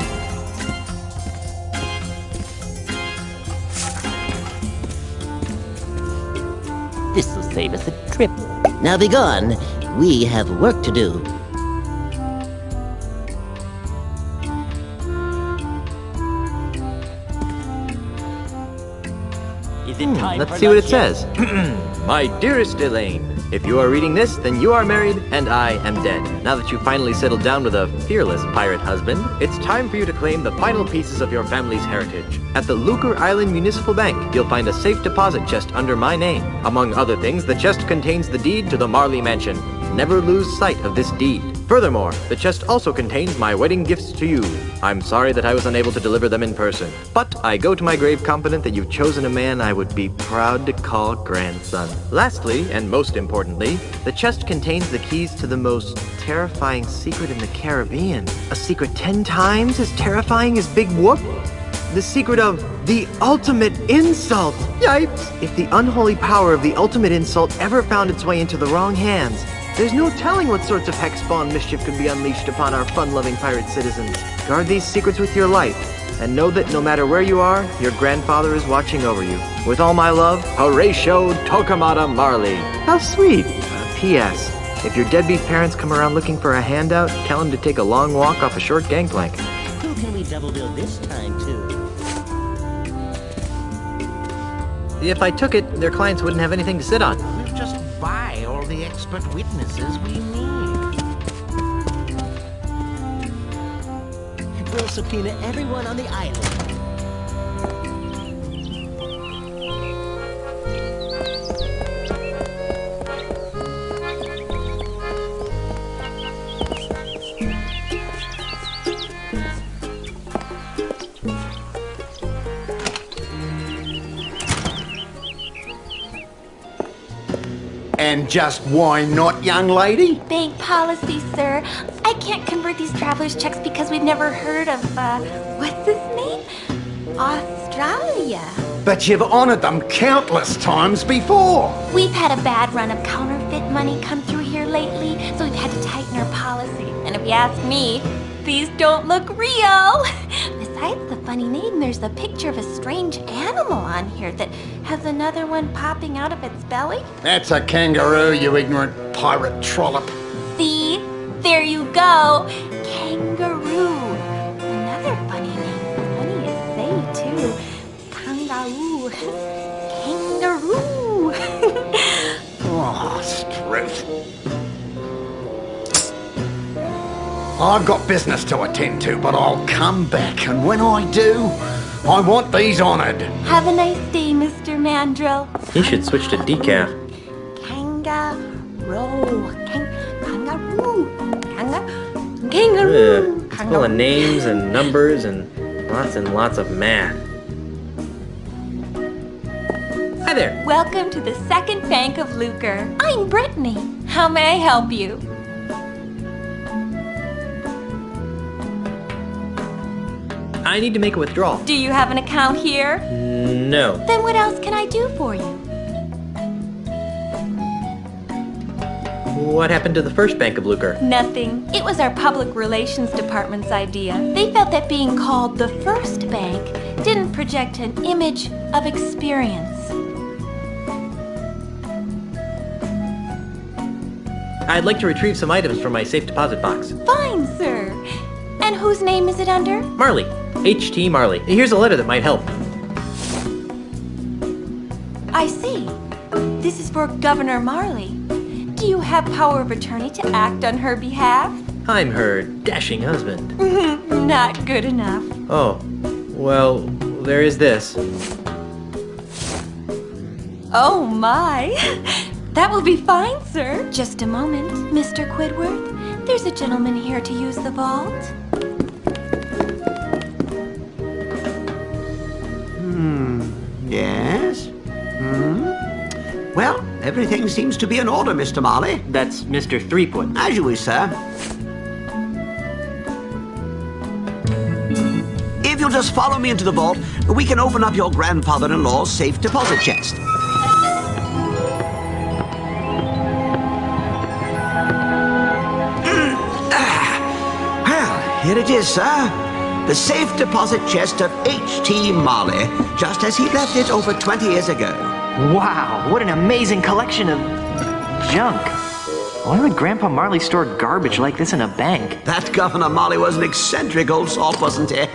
This'll save us a trip.
Now be gone. We have work to do.
Is it time
Let's
for
see what it
lunch yet?
says. My dearest Elaine, if you are reading this, then you are married and I am dead. Now that you've finally settled down with a fearless pirate husband, it's time for you to claim the final pieces of your family's heritage. At the Lucre Island Municipal Bank, you'll find a safe deposit chest under my name. Among other things, the chest contains the deed to the Marley Mansion. Never lose sight of this deed. Furthermore, the chest also contains my wedding gifts to you. I'm sorry that I was unable to deliver them in person, but I go to my grave confident that you've chosen a man I would be proud to call grandson. Lastly, and most importantly, the chest contains the keys to the most terrifying secret in the Caribbean. A secret 10 times as terrifying as Big Whoop? The secret of the ultimate insult! Yipes! If the unholy power of the ultimate insult ever found its way into the wrong hands, there's no telling what sorts of hex-spawn mischief could be unleashed upon our fun-loving pirate citizens. Guard these secrets with your life, and know that no matter where you are, your grandfather is watching over you. With all my love, Horatio Tokamata Marley. How sweet! P.S. If your deadbeat parents come around looking for a handout, tell them to take a long walk off a short gangplank.
Who can we double bill this time, too?
If I took it, their clients wouldn't have anything to sit on.
We'll just buy all the expert witnesses we need.
We'll subpoena everyone on the island.
And just why not, young lady?
Bank policy, sir. I can't convert these traveler's checks because we've never heard of, what's this name? Australia.
But you've honored them countless times before.
We've had a bad run of counterfeit money come through here lately, so we've had to tighten our policy. And if you ask me, these don't look real. Besides the funny name, there's a picture of a strange animal on here that has another one popping out of its belly.
That's a kangaroo, you ignorant pirate trollop.
See? There you go. Kangaroo. Another funny name. Funny as say, too. Kangaroo. Kangaroo.
Oh, Struth. I've got business to attend to, but I'll come back, and when I do, I want these honored.
Have a nice day, Mr. Mandrill.
He should switch to decaf.
Kangaroo. Kangaroo. Kangaroo.
It's full of names and numbers and lots of math. Hi there.
Welcome to the Second Bank of Lucre. I'm Brittany. How may I help you?
I need to make a withdrawal.
Do you have an account here?
No.
Then what else can I do for you?
What happened to the first Bank of Lucre?
Nothing. It was our public relations department's idea. They felt that being called the first bank didn't project an image of experience.
I'd like to retrieve some items from my safe deposit box.
Fine, sir. And whose name is it under?
Marley. H.T. Marley. Here's a letter that might help.
I see. This is for Governor Marley. Do you have power of attorney to act on her behalf?
I'm her dashing husband.
Not good enough.
Oh, well, there is this.
Oh my. That will be fine, sir. Just a moment, Mr. Quidworth. There's a gentleman here to use the vault.
Yes? Well,
Everything seems to be in order, Mr. Marley.
That's Mr. Threepwood.
As you wish, sir. If you'll just follow me into the vault, we can open up your grandfather-in-law's safe deposit chest. Well, here it is, sir. The safe deposit chest of H.T. Marley, just as he left it over 20 years ago.
Wow, what an amazing collection of junk. Why would Grandpa Marley store garbage like this in a bank?
That Governor Marley was an eccentric old salt, wasn't he?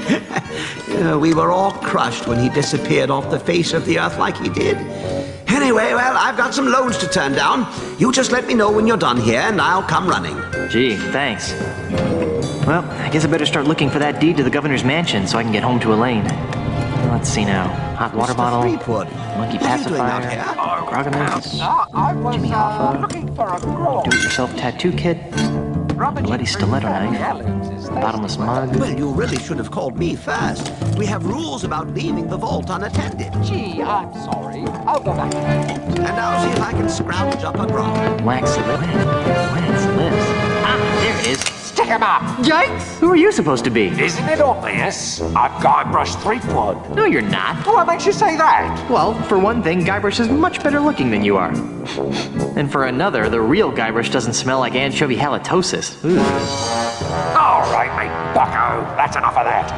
We were all crushed when he disappeared off the face of the earth like he did. Anyway, well, I've got some loans to turn down. You just let me know when you're done here, and I'll come running.
Gee, thanks. Well, I guess I better start looking for that deed to the governor's mansion so I can get home to Elaine. Let's see now. Hot water bottle, monkey pacifier, Grogamins, Jimmy Hoffa, do-it-yourself tattoo kit, bloody stiletto knife, bottomless mug.
Well, you really should have called me first. We have rules about leaving the vault unattended.
Gee, I'm sorry. I'll go back.
And I'll see if I can scrounge up a grog.
Wax lips. Ah, there it is.
Stick him up!
Yikes! Who are you supposed to be?
Isn't it obvious? I'm Guybrush Threepwood.
No, you're not.
What makes you say that?
Well, for one thing, Guybrush is much better looking than you are. And for another, the real Guybrush doesn't smell like anchovy halitosis. Ooh.
All right, mate, bucko. That's enough of that.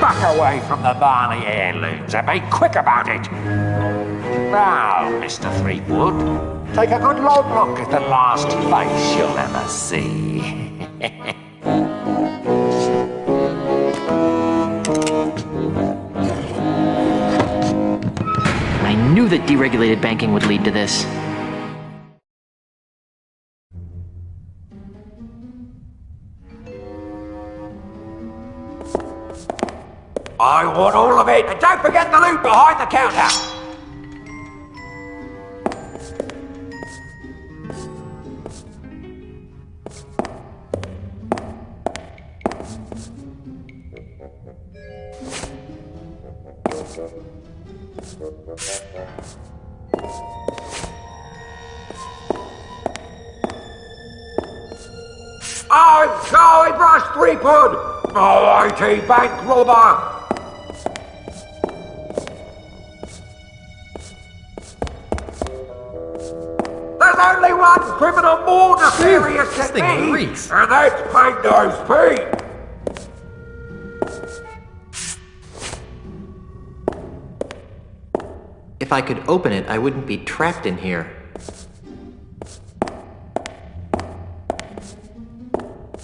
Back away from the Barney heirlooms and be quick about it. Now, Mr. Threepwood, take a good long look at the last face you'll ever see.
I knew that deregulated banking would lead to this.
I want all of it, and don't forget the loot behind the counter. I'm Guybrush Threepwood, mighty bank robber. There's only one criminal more nefarious than me, and that's Pink-Nose Pete.
If I could open it, I wouldn't be trapped in here.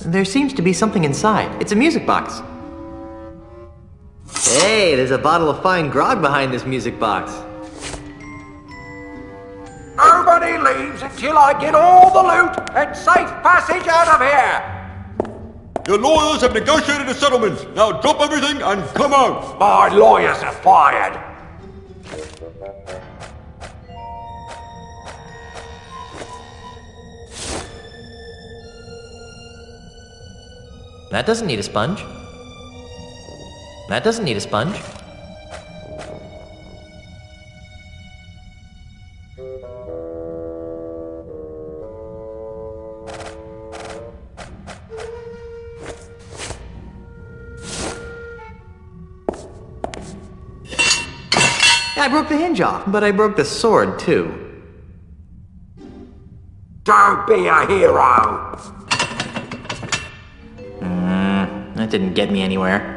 There seems to be something inside. It's a music box. Hey, there's a bottle of fine grog behind this music box.
Nobody leaves until I get all the loot and safe passage out of here.
Your lawyers have negotiated a settlement. Now drop everything and come out.
My lawyers are fired.
That doesn't need a sponge. That doesn't need a sponge. I broke the hinge off, but I broke the sword too.
Don't be a hero.
That didn't get me anywhere.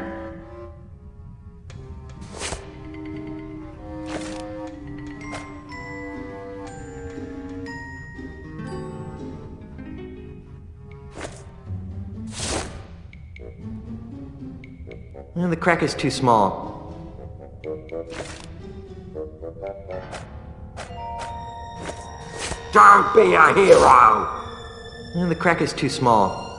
The crack is too small.
Don't be a hero.
The crack is too small.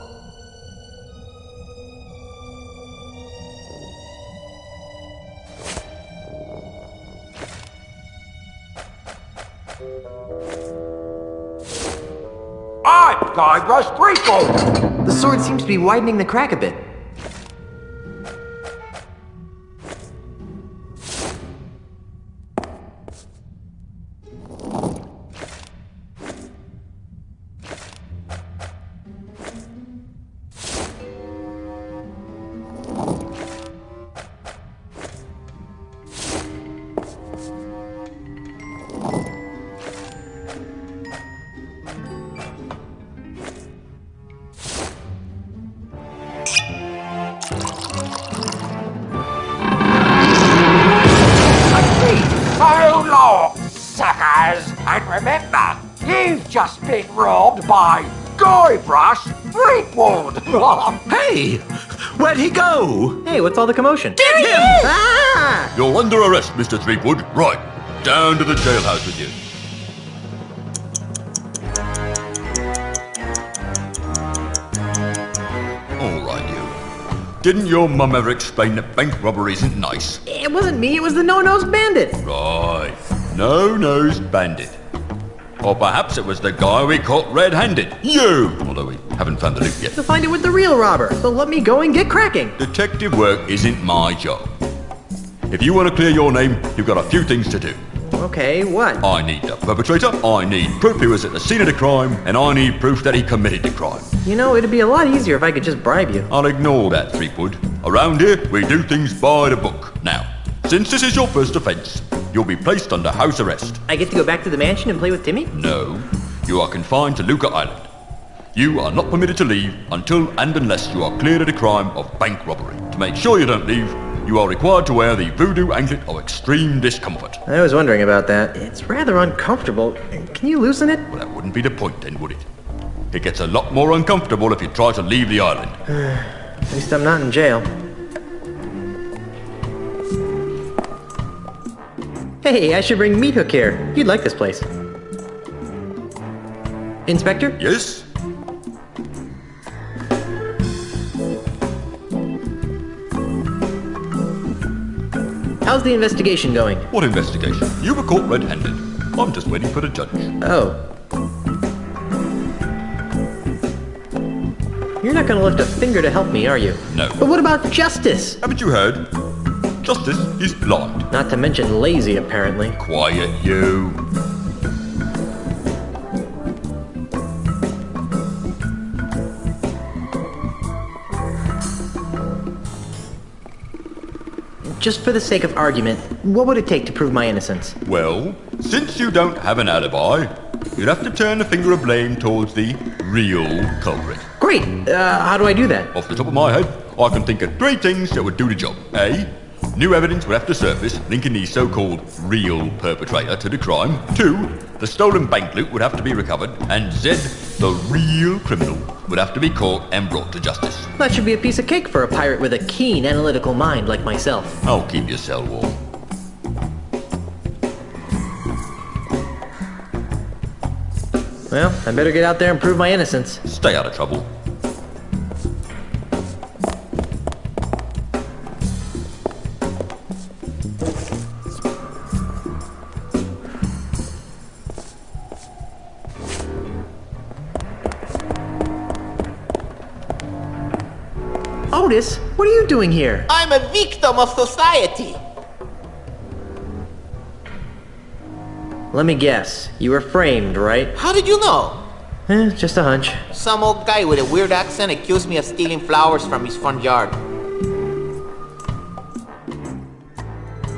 I'm Guybrush Threepwood.
The sword seems to be widening the crack a bit.
Remember, you've just been robbed by Guybrush Threepwood.
Hey! Where'd he go? Hey, what's all the commotion?
There he is!
Ah!
You're under arrest, Mr. Threepwood. Right, down to the jailhouse with you. All right, you. Didn't your mum ever explain that bank robbery isn't nice?
It wasn't me, it was the No-Nosed Bandit.
Right, no-nosed bandit. Or perhaps it was the guy we caught red-handed. You! Although we haven't found the loot yet.
To find it with the real robber, so let me go and get cracking.
Detective work isn't my job. If you want to clear your name, you've got a few things to do.
Okay, what?
I need the perpetrator, I need proof he was at the scene of the crime, and I need proof that he committed the crime.
You know, it'd be a lot easier if I could just bribe you.
I'll ignore that, Threepwood. Around here, we do things by the book. Now, since this is your first offence, you'll be placed under house arrest.
I get to go back to the mansion and play with Timmy?
No, you are confined to Luca Island. You are not permitted to leave until and unless you are cleared of the crime of bank robbery. To make sure you don't leave, you are required to wear the voodoo anklet of extreme discomfort.
I was wondering about that. It's rather uncomfortable. Can you loosen it?
Well, that wouldn't be the point then, would it? It gets a lot more uncomfortable if you try to leave the island.
At least I'm not in jail. Hey, I should bring Meat Hook here. You'd like this place. Inspector?
Yes?
How's the investigation going?
What investigation? You were caught red-handed. I'm just waiting for the judge.
Oh. You're not gonna lift a finger to help me, are you?
No.
But what about justice?
Haven't you heard? Justice is blind.
Not to mention lazy, apparently.
Quiet, you.
Just for the sake of argument, what would it take to prove my innocence?
Well, since you don't have an alibi, you'd have to turn the finger of blame towards the real culprit.
Great! How do I do that?
Off the top of my head, I can think of 3 things that would do the job. A. New evidence would have to surface linking the so-called real perpetrator to the crime. 2. The stolen bank loot would have to be recovered. And Z. The real criminal would have to be caught and brought to justice.
That should be a piece of cake for a pirate with a keen analytical mind like myself.
I'll keep your cell warm.
Well, I better get out there and prove my innocence.
Stay out of trouble.
Otis, what are you doing here?
I'm a victim of society.
Let me guess. You were framed, right?
How did you know?
Just a hunch.
Some old guy with a weird accent accused me of stealing flowers from his front yard.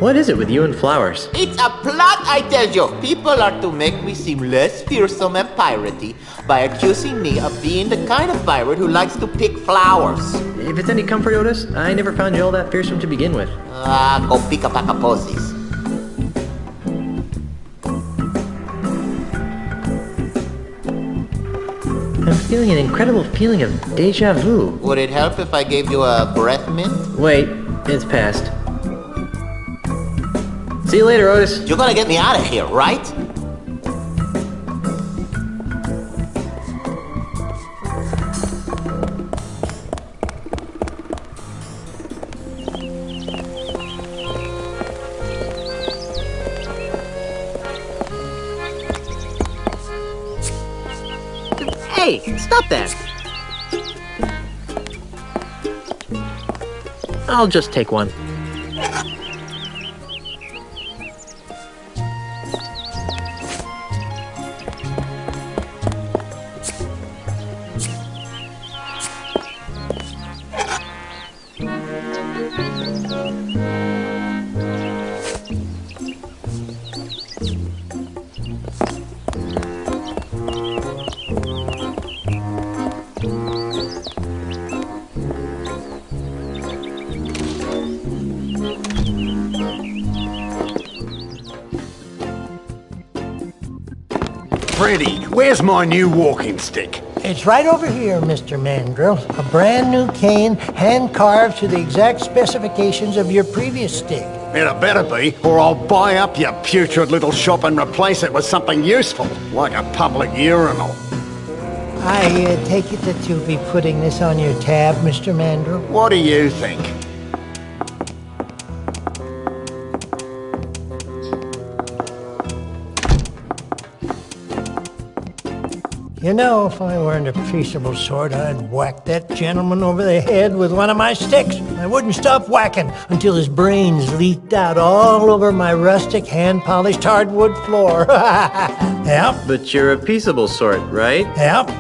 What is it with you and flowers?
It's a plot, I tell you. People are to make me seem less fearsome and piratey by accusing me of being the kind of pirate who likes to pick flowers.
If it's any comfort, Otis, I never found you all that fearsome to begin with.
Go pick a pack of posies.
I'm feeling an incredible feeling of deja vu.
Would it help if I gave you a breath mint?
Wait, it's past. See you later, Otis.
You're gonna get me out of here, right?
Hey, stop that! I'll just take one.
Where's my new walking stick?
It's right over here, Mr. Mandrill. A brand new cane, hand-carved to the exact specifications of your previous stick.
It better be, or I'll buy up your putrid little shop and replace it with something useful, like a public urinal.
I take it that you'll be putting this on your tab, Mr. Mandrill?
What do you think?
You know, if I weren't a peaceable sort, I'd whack that gentleman over the head with one of my sticks. I wouldn't stop whacking until his brains leaked out all over my rustic, hand-polished hardwood floor. Yep.
But you're a peaceable sort, right?
Yep.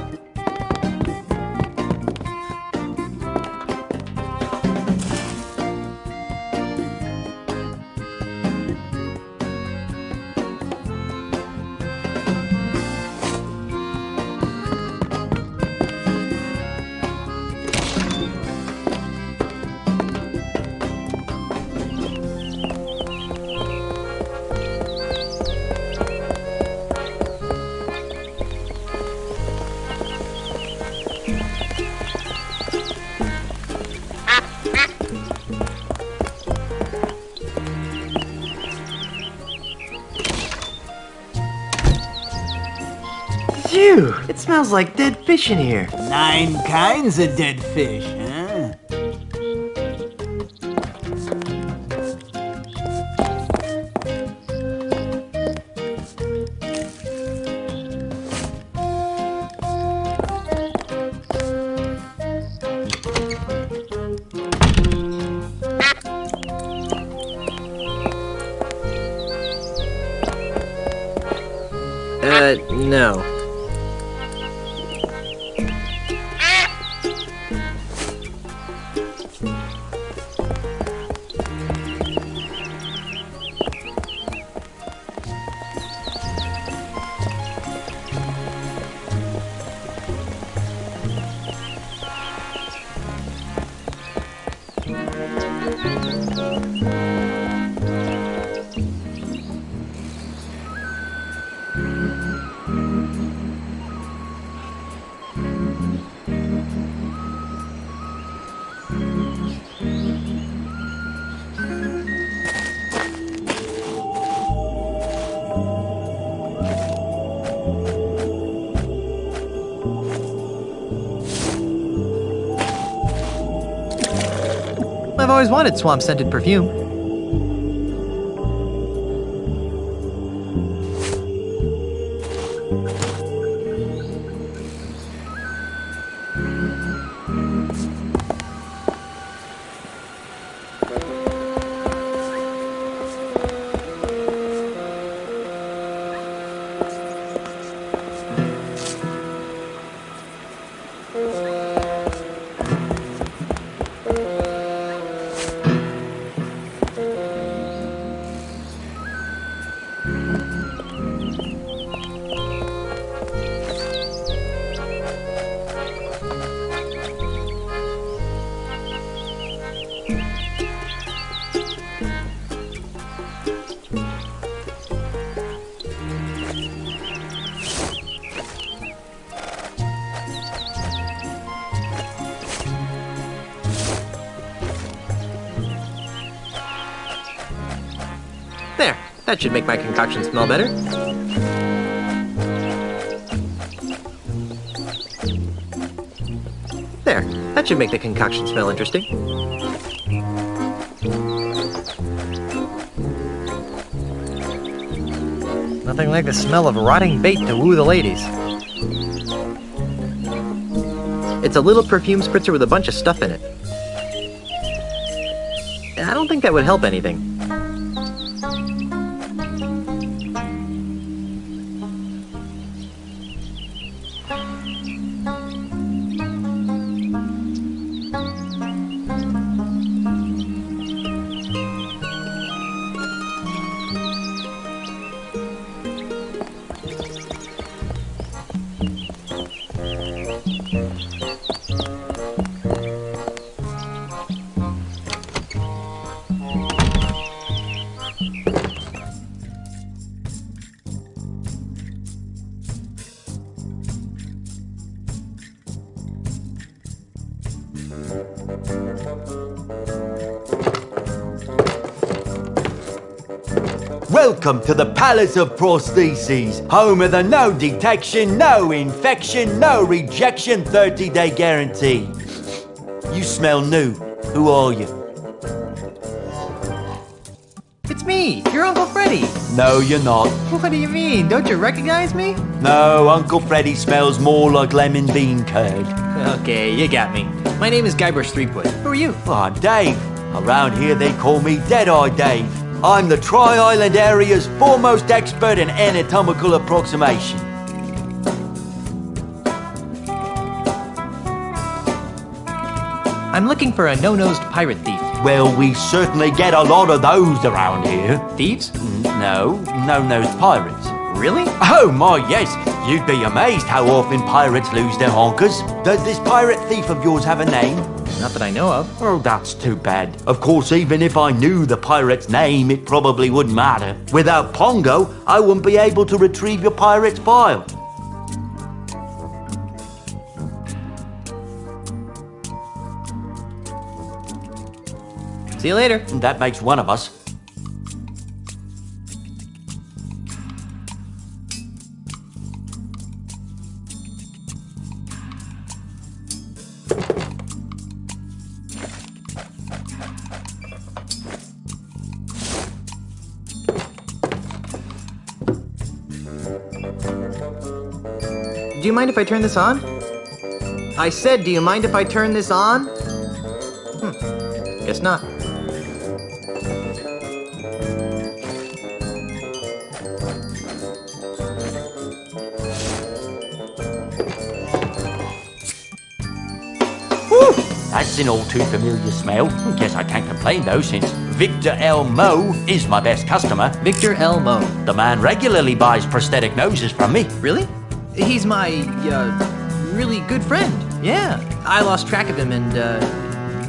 Phew! It smells like dead fish in here.
9 kinds of dead fish, huh?
No. I've always wanted swamp-scented perfume. There, that should make my concoction smell better. There, that should make the concoction smell interesting. Nothing like the smell of rotting bait to woo the ladies. It's a little perfume spritzer with a bunch of stuff in it. I don't think that would help anything.
Welcome to the Palace of Prostheses, home of the no detection, no infection, no rejection 30-day guarantee. You smell new. Who are you?
It's me, your Uncle Freddy.
No, you're not.
What do you mean? Don't you recognize me?
No, Uncle Freddy smells more like lemon bean curd.
Okay, you got me. My name is Guybrush Threepwood. Who are you?
Oh, I'm Dave. Around here they call me Deadeye Dave. I'm the Tri-Island area's foremost expert in anatomical approximation.
I'm looking for a no-nosed pirate thief.
Well, we certainly get a lot of those around here.
Thieves?
No, no-nosed pirates.
Really?
Oh my, yes. You'd be amazed how often pirates lose their honkers. Does this pirate thief of yours have a name?
Not that I know of.
Oh, that's too bad. Of course, even if I knew the pirate's name, it probably wouldn't matter. Without Pongo, I wouldn't be able to retrieve your pirate's file.
See you later.
That makes one of us.
Do you mind if I turn this on? I said, do you mind if I turn this on? Guess not.
That's an all too familiar smell. Guess I can't complain though, since Victor L. Moe is my best customer.
Victor L. Moe.
The man regularly buys prosthetic noses from me.
Really? He's my, really good friend. Yeah. I lost track of him and,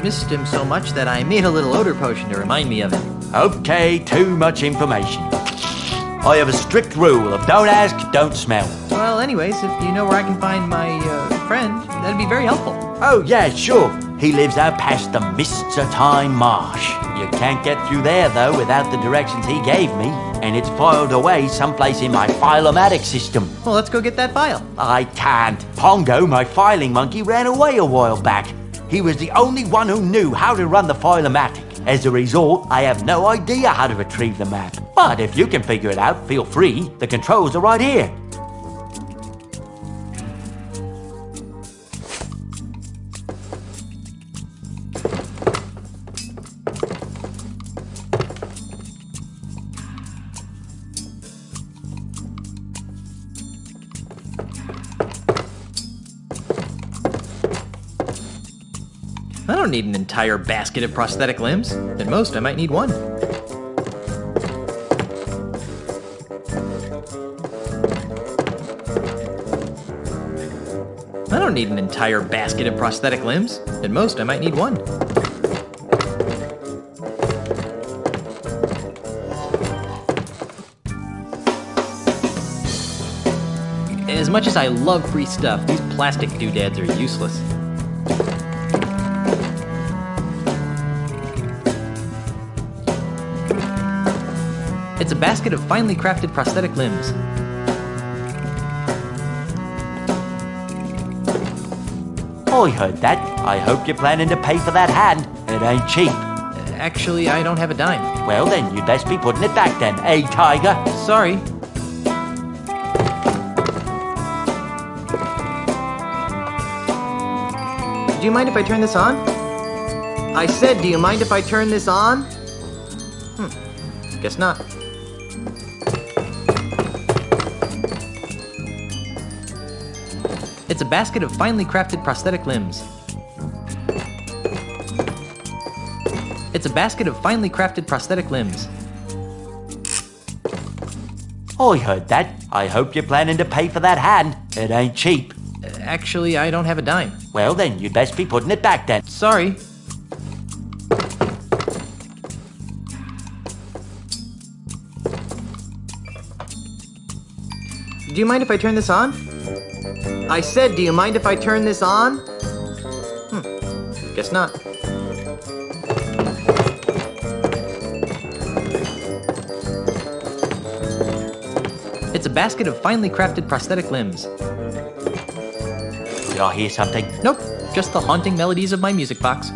missed him so much that I made a little odor potion to remind me of him.
Okay, too much information. I have a strict rule of don't ask, don't smell.
Well, anyways, if you know where I can find my, friend, that'd be very helpful.
Oh, yeah, sure. He lives out past the Mists of Time Marsh. You can't get through there, though, without the directions he gave me, and it's filed away someplace in my File-O-Matic system.
Well, let's go get that file.
I can't. Pongo, my filing monkey, ran away a while back. He was the only one who knew how to run the File-O-Matic. As a result, I have no idea how to retrieve the map. But if you can figure it out, feel free. The controls are right here.
I don't need an entire basket of prosthetic limbs. At most, I might need one. I don't need an entire basket of prosthetic limbs. At most, I might need one. As much as I love free stuff, these plastic doodads are useless. It's a basket of finely crafted prosthetic limbs.
I heard that. I hope you're planning to pay for that hand. It ain't cheap.
Actually, I don't have a dime.
Well, then you'd best be putting it back then, eh, Tiger?
Sorry. Do you mind if I turn this on? I said, do you mind if I turn this on? Guess not. It's a basket of finely crafted prosthetic limbs. It's a basket of finely crafted prosthetic limbs.
I heard that. I hope you're planning to pay for that hand. It ain't cheap.
Actually, I don't have a dime.
Well, then you'd best be putting it back then.
Sorry. Do you mind if I turn this on? I said, do you mind if I turn this on? Guess not. It's a basket of finely crafted prosthetic limbs.
Did I hear something?
Nope, just the haunting melodies of my music box.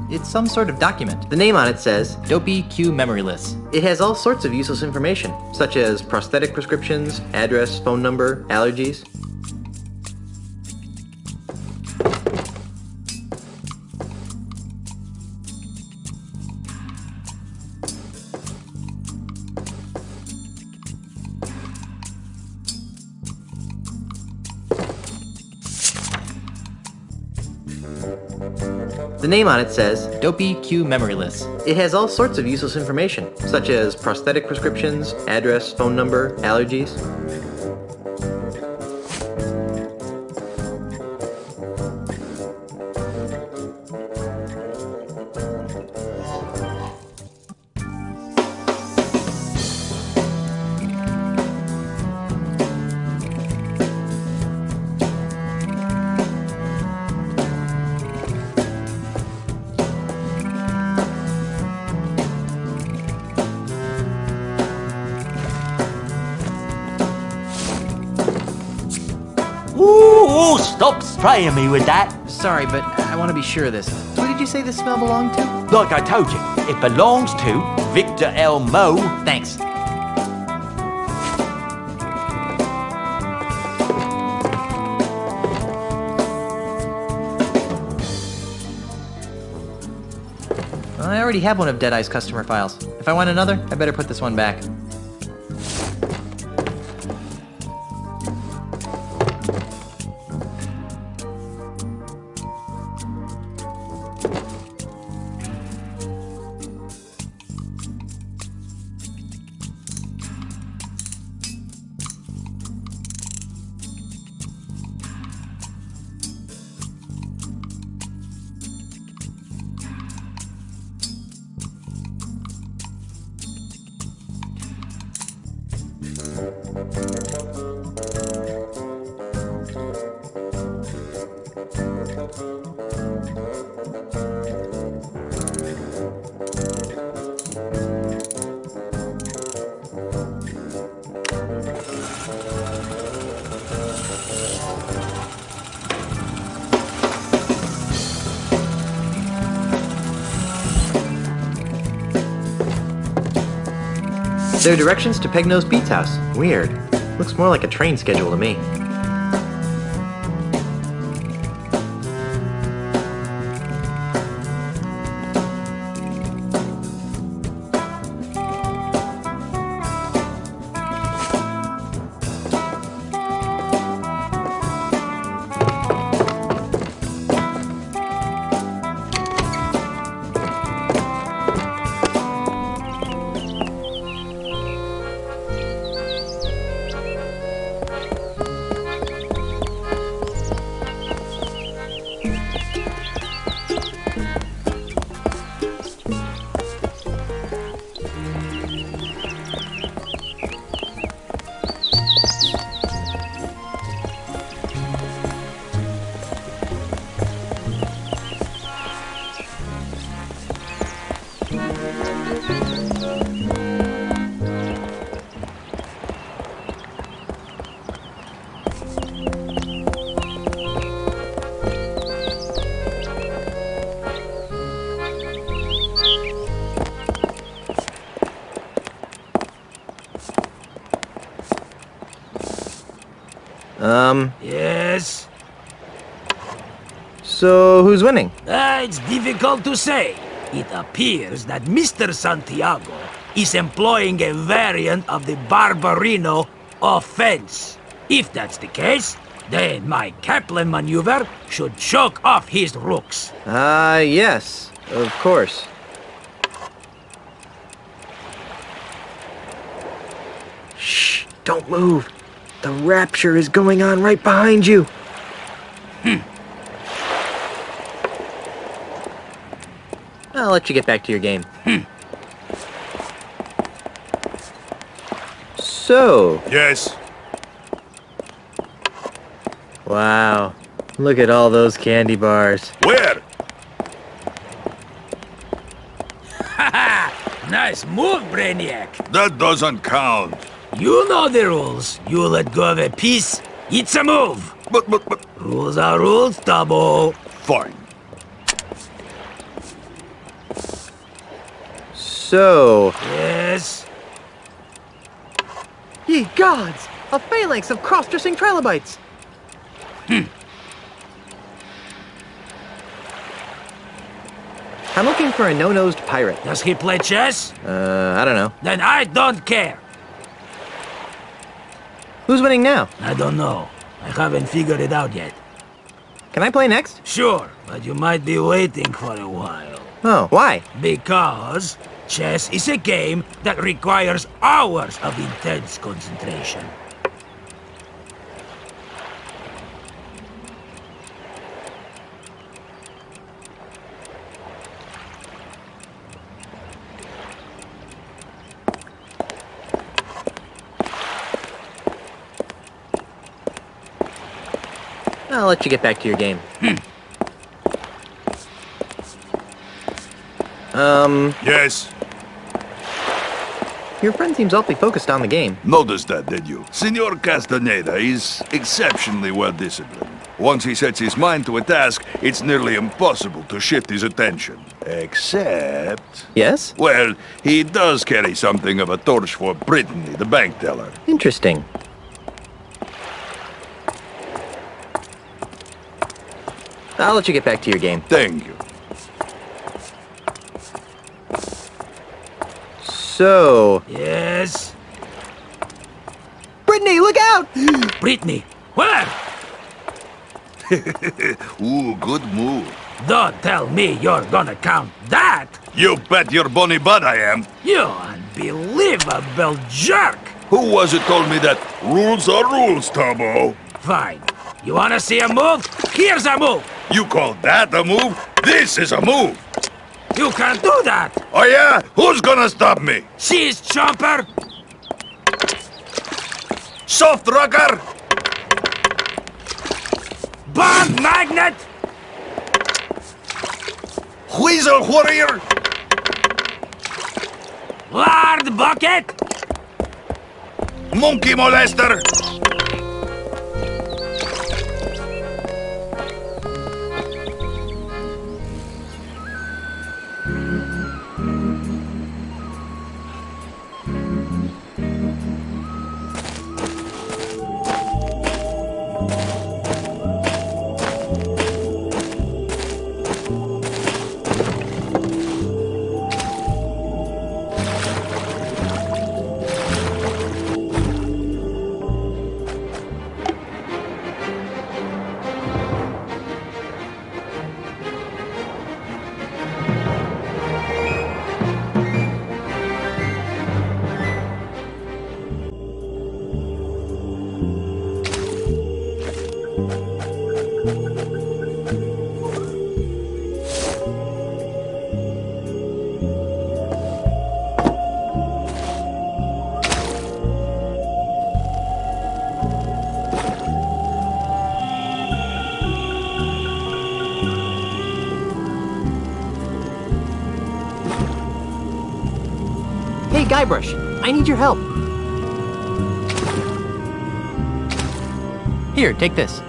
It's some sort of document.
The name on it says
Dopey Q Memoryless.
It has all sorts of useless information, such as prosthetic prescriptions, address, phone number, allergies. The name on it says
Dopey Q Memoryless.
It has all sorts of useless information, such as prosthetic prescriptions, address, phone number, allergies.
Ooh, stop spraying me with that.
Sorry, but I want to be sure of this. Who did you say this smell belonged to?
Like I told you, it belongs to Victor L. Moe.
Thanks. I already have one of Deadeye's customer files. If I want another, I better put this one back.
There are directions to Pegnose Pete's house. Weird. Looks more like a train schedule to me.
Yes?
So, who's winning?
It's difficult to say. It appears that Mr. Santiago is employing a variant of the Barbarino offense. If that's the case, then my Kaplan maneuver should choke off his rooks.
Yes, of course. Shh, don't move. The rapture is going on right behind you. I'll let you get back to your game. So...
Yes?
Wow. Look at all those candy bars.
Where?
Nice move, Brainiac.
That doesn't count.
You know the rules. You let go of a piece, it's a move.
But...
Rules are rules, Tabo.
Fine.
So...
Yes?
Ye gods! A phalanx of cross-dressing trilobites! I'm looking for a no-nosed pirate.
Does he play chess?
I don't know.
Then I don't care.
Who's winning now?
I don't know. I haven't figured it out yet.
Can I play next?
Sure, but you might be waiting for a while.
Oh, why?
Because chess is a game that requires hours of intense concentration.
I'll let you get back to your game.
Yes?
Your friend seems awfully focused on the game.
Noticed that, did you? Senor Castaneda is exceptionally well-disciplined. Once he sets his mind to a task, it's nearly impossible to shift his attention. Except...
Yes?
Well, he does carry something of a torch for Brittany, the bank teller.
Interesting. I'll let you get back to your game.
Thank you.
So...
Yes?
Brittany, look out!
Brittany, where?
Ooh, good move.
Don't tell me you're gonna count that!
You bet your bonny butt I am.
You unbelievable jerk!
Who was it told me that rules are rules, Tabo?
Fine. You wanna see a move? Here's a move!
You call that a move? This is a move!
You can't do that!
Oh yeah? Who's gonna stop me?
Cheese chomper!
Soft rocker!
Bomb magnet!
Weasel warrior!
Lard bucket!
Monkey molester!
Hey, Guybrush, I need your help. Here, take this.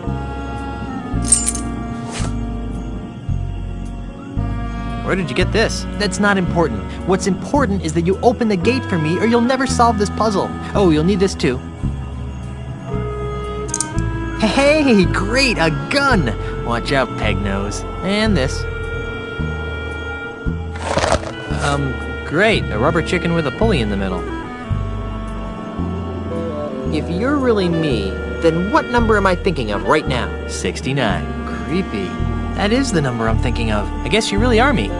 Where did you get this?
That's not important. What's important is that you open the gate for me or you'll never solve this puzzle. Oh, you'll need this too. Hey, great, a gun! Watch out, peg nose. And this. Great. A rubber chicken with a pulley in the middle.
If you're really me, then what number am I thinking of right now?
69. Creepy. That is the number I'm thinking of. I guess you really are me.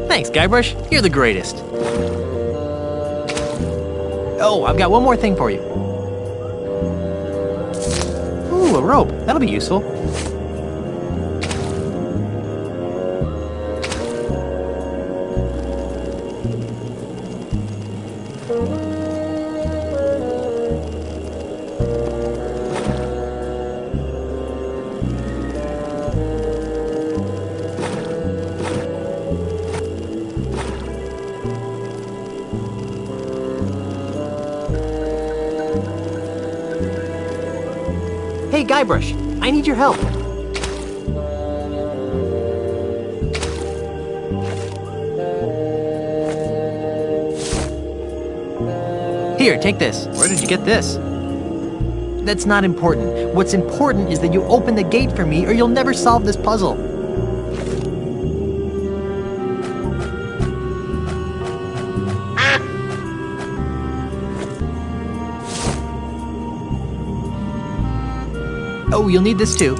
Thanks, Guybrush. You're the greatest. Oh, I've got one more thing for you. Ooh, a rope. That'll be useful.
Hey, Guybrush, I need your help.
Here, take this. Where did you get this? That's not important. What's important is that you open the gate for me or you'll never solve this puzzle. Oh, you'll need this too.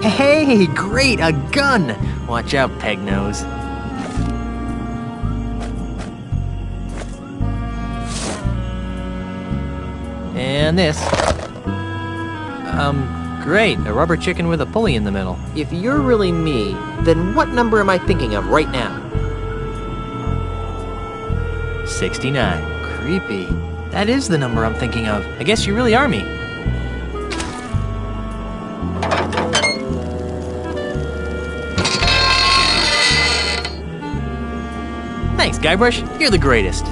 Hey, great, a gun! Watch out, peg nose. And this. Great, a rubber chicken with a pulley in the middle.
If you're really me, then what number am I thinking of right now?
69. Creepy. That is the number I'm thinking of. I guess you really are me. Thanks, Guybrush. You're the greatest.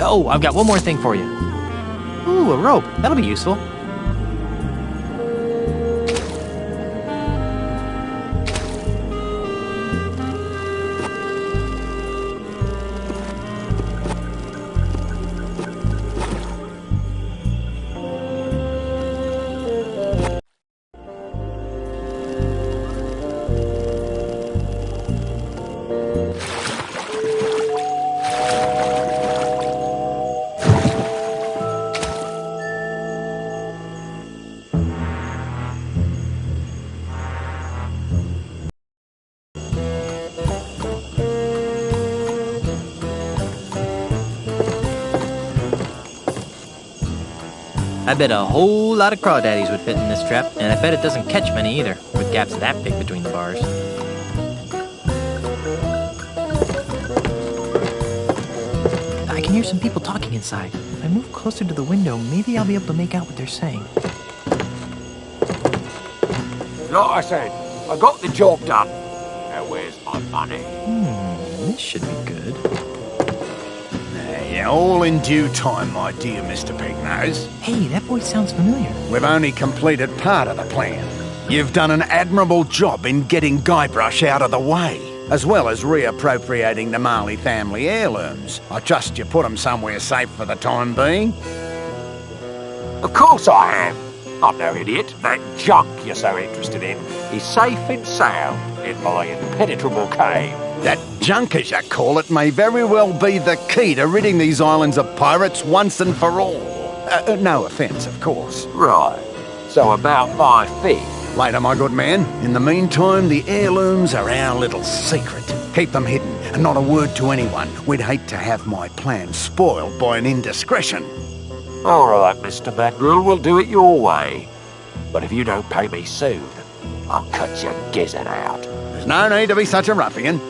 Oh, I've got one more thing for you. Ooh, a rope. That'll be useful. I bet a whole lot of crawdaddies would fit in this trap, and I bet it doesn't catch many either, with gaps that big between the bars. I can hear some people talking inside. If I move closer to the window, maybe I'll be able to make out what they're saying.
Like I said, I got the job done. Now where's my money?
This should be good.
All in due time, my dear Mr. Pignose.
Hey, that voice sounds familiar.
We've only completed part of the plan. You've done an admirable job in getting Guybrush out of the way, as well as reappropriating the Marley family heirlooms. I trust you put them somewhere safe for the time being.
Of course I am. I'm no idiot. That junk you're so interested in is safe and sound in my impenetrable cave.
That junk, as you call it, may very well be the key to ridding these islands of pirates once and for all. No offence, of course.
Right. So about my fee.
Later, my good man. In the meantime, the heirlooms are our little secret. Keep them hidden, and not a word to anyone. We'd hate to have my plan spoiled by an indiscretion.
All right, Mr. Mandrill, we'll do it your way. But if you don't pay me soon, I'll cut your gizzard out.
There's no need to be such a ruffian.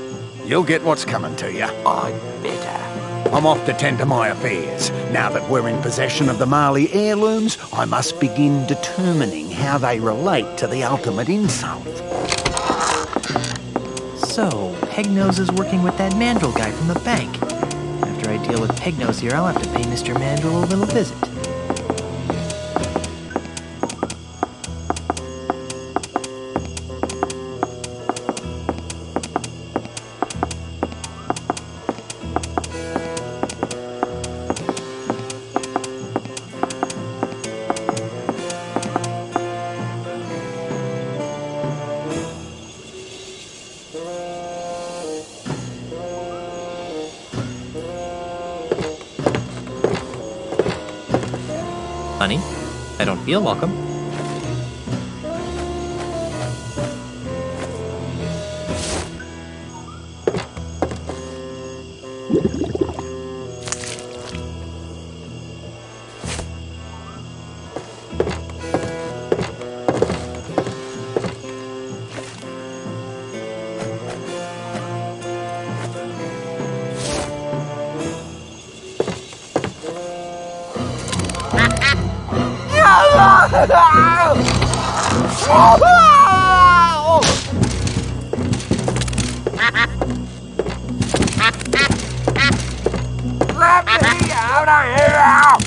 You'll get what's coming to you.
I better.
I'm off to tend to my affairs. Now that we're in possession of the Marley heirlooms, I must begin determining how they relate to the ultimate insult.
So, Pegnose is working with that Mandrill guy from the bank. After I deal with Pegnose here, I'll have to pay Mr. Mandrill a little visit. Honey, I don't feel welcome.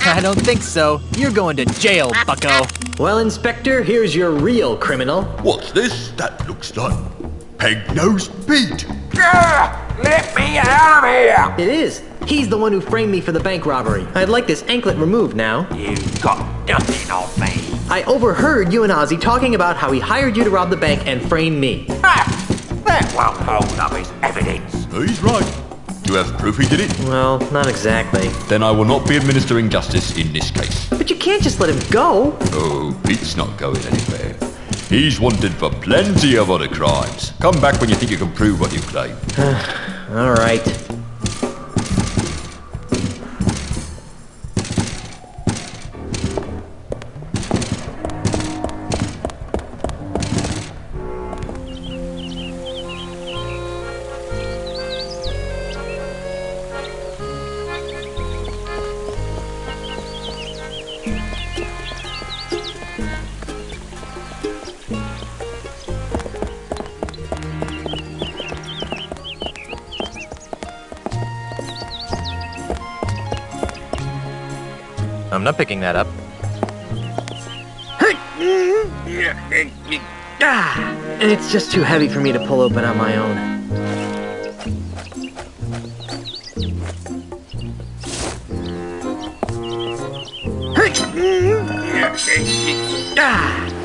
I don't think so. You're going to jail, bucko.
Well, Inspector, here's your real criminal.
What's this? That looks like Pegnose Pete.
Let me out of here!
It is. He's the one who framed me for the bank robbery. I'd like this anklet removed now.
You've got nothing on me.
I overheard you and Ozzy talking about how he hired you to rob the bank and frame me.
That won't hold up as evidence.
He's right. Do you have proof he did it?
Well, not exactly.
Then I will not be administering justice in this case.
But you can't just let him go.
Oh, Pete's not going anywhere. He's wanted for plenty of other crimes. Come back when you think you can prove what you claim.
All right.
I'm not picking that up.
It's just too heavy for me to pull open on my own.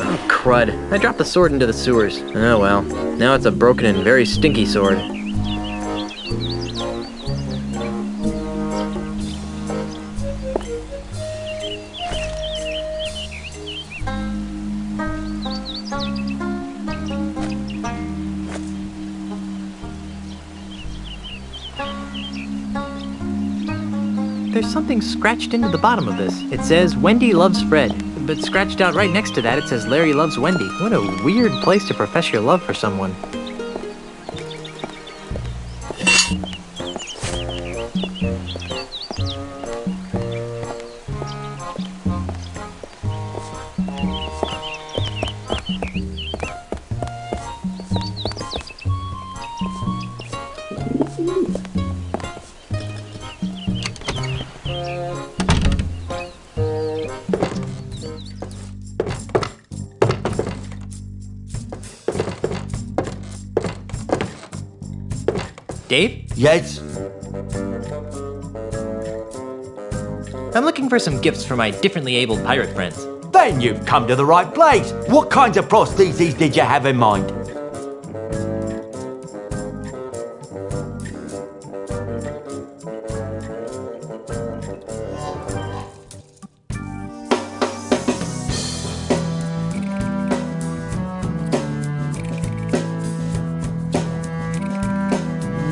Oh, crud. I dropped the sword into the sewers. Oh well. Now it's a broken and very stinky sword.
There's something scratched into the bottom of this. It says, Wendy loves Fred. But scratched out right next to that, it says, Larry loves Wendy. What a weird place to profess your love for someone. Dave?
Yes?
I'm looking for some gifts for my differently abled pirate friends.
Then you've come to the right place. What kinds of prostheses did you have in mind?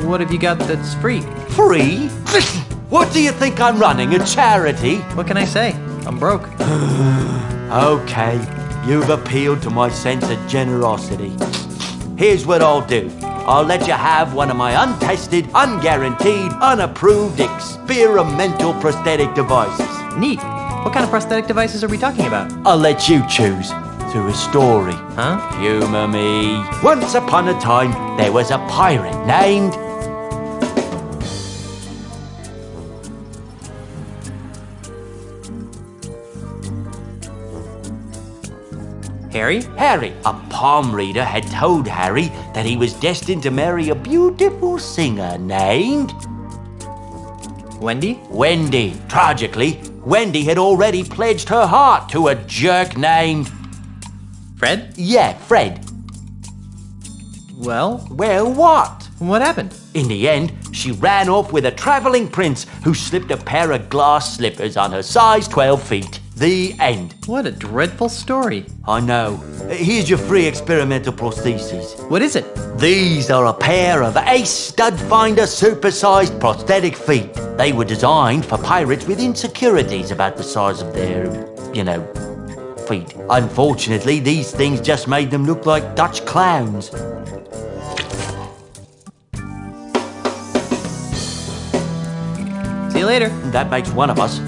What have you got that's free?
Free? What do you think I'm running, a charity?
What can I say? I'm broke.
Okay, you've appealed to my sense of generosity. Here's what I'll do. I'll let you have one of my untested, unguaranteed, unapproved experimental prosthetic devices.
Neat. What kind of prosthetic devices are we talking about?
I'll let you choose. through a story.
Huh?
Humour me. Once upon a time, there was a pirate named...
Harry?
Harry. A palm reader had told Harry that he was destined to marry a beautiful singer named...
Wendy?
Wendy. Tragically, Wendy had already pledged her heart to a jerk named...
Fred?
Yeah, Fred.
Well?
Well, what?
What happened?
In the end, she ran off with a travelling prince who slipped a pair of glass slippers on her size 12 feet. The end.
What a dreadful story.
I know. Here's your free experimental prostheses.
What is it?
These are a pair of Ace Stud Finder supersized prosthetic feet. They were designed for pirates with insecurities about the size of their, feet. Unfortunately, these things just made them look like Dutch clowns.
See you later.
That makes one of us.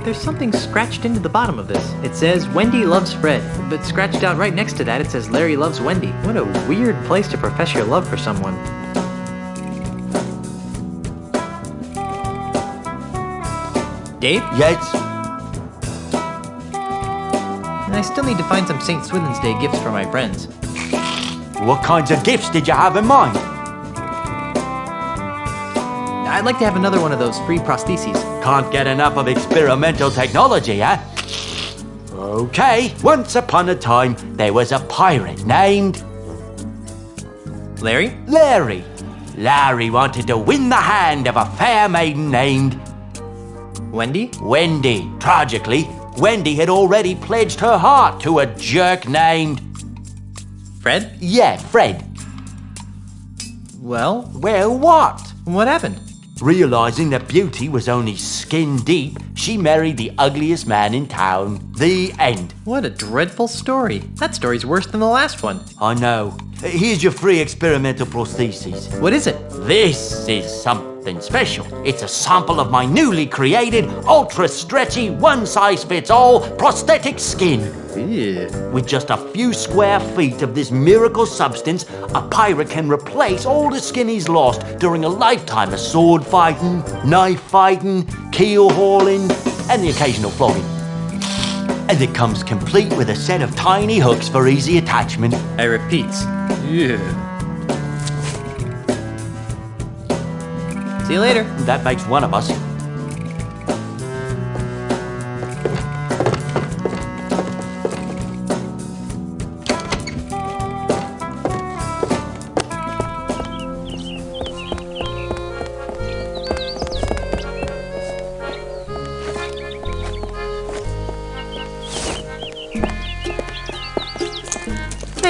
There's something scratched into the bottom of this. It says, Wendy loves Fred, but scratched out right next to that it says, Larry loves Wendy. What a weird place to profess your love for someone. Dave?
Yes?
I still need to find some St. Swithin's Day gifts for my friends.
What kinds of gifts did you have in mind?
I'd like to have another one of those free prostheses.
Can't get enough of experimental technology, huh? Okay, once upon a time, there was a pirate named...
Larry?
Larry. Larry wanted to win the hand of a fair maiden named...
Wendy?
Wendy. Tragically, Wendy had already pledged her heart to a jerk named...
Fred?
Yeah, Fred.
Well?
Well, what?
What happened?
Realizing that beauty was only skin deep, she married the ugliest man in town. The end.
What a dreadful story. That story's worse than the last one.
I know. Here's your free experimental prostheses.
What is it?
This is something special. It's a sample of my newly created, ultra-stretchy, one-size-fits-all prosthetic skin.
Ew.
With just a few square feet of this miracle substance, a pirate can replace all the skin he's lost during a lifetime of sword fighting, knife fighting, keel hauling, and the occasional flogging. And it comes complete with a set of tiny hooks for easy attachment.
I repeat. Yeah. See you later.
That makes one of us.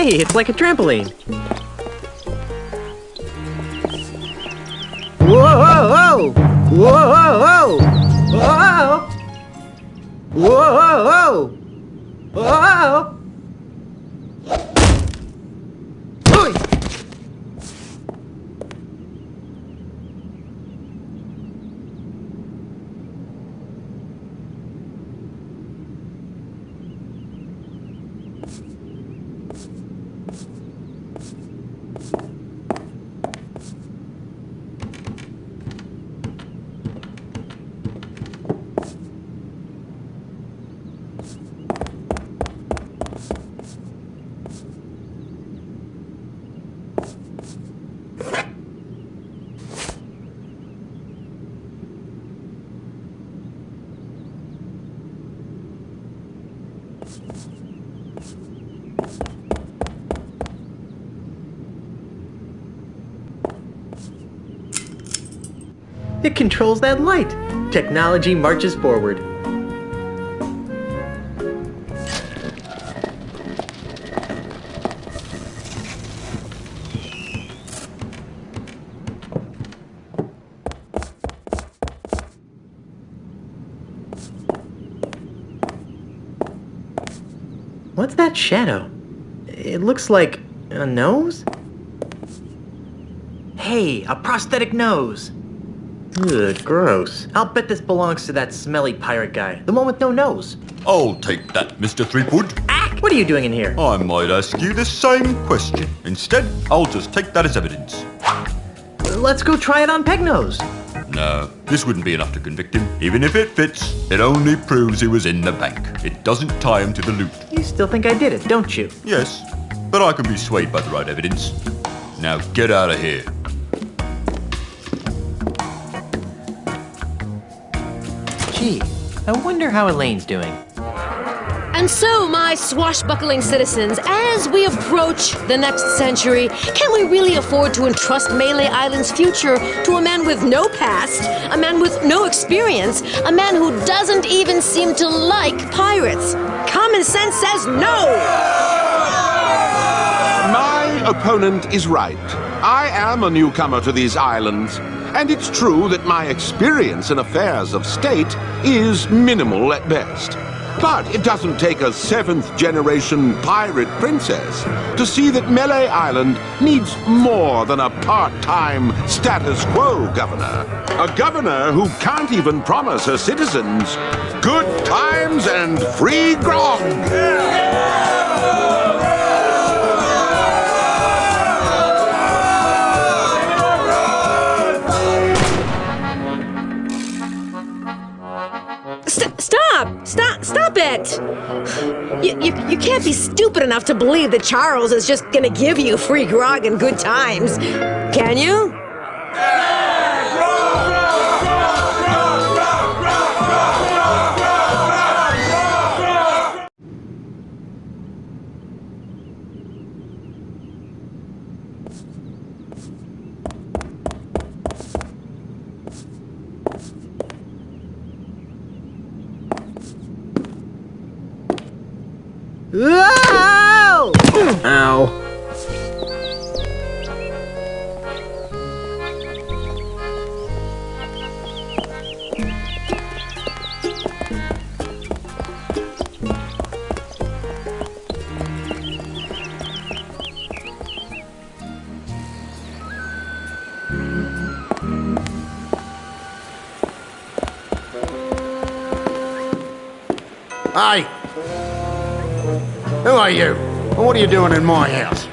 Hey, it's like a trampoline.
Whoa! Whoa! Whoa! Whoa! Whoa!
It controls that light. Technology marches forward. What's that shadow? It looks like a nose? Hey, a prosthetic nose.
Ugh, gross. I'll bet this belongs to that smelly pirate guy. The one with no nose.
I'll take that, Mr. Threepwood.
What are you doing in here?
I might ask you the same question. Instead, I'll just take that as evidence.
Let's go try it on Pegnose.
No, this wouldn't be enough to convict him. Even if it fits, it only proves he was in the bank. It doesn't tie him to the loot.
You still think I did it, don't you?
Yes, but I can be swayed by the right evidence. Now get out of here.
Gee, I wonder how Elaine's doing.
And so, my swashbuckling citizens, as we approach the next century, can we really afford to entrust Melee Island's future to a man with no past, a man with no experience, a man who doesn't even seem to like pirates? Common sense says no!
My opponent is right. I am a newcomer to these islands, and it's true that my experience in affairs of state is minimal at best. But it doesn't take a 7th-generation pirate princess to see that Melee Island needs more than a part-time status quo governor. A governor who can't even promise her citizens good times and free grog.
Stop it! You can't be stupid enough to believe that Charles is just gonna give you free grog and good times, can you?
Ow! Ow.
Hey! Who are you? And what are you doing in my house?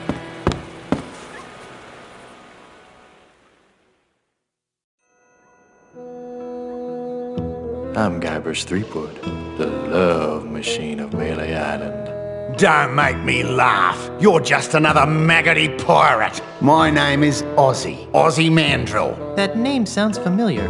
I'm Guybrush Threepwood, the love machine of Melee Island.
Don't make me laugh. You're just another maggoty pirate. My name is Ozzy. Ozzy Mandrill.
That name sounds familiar.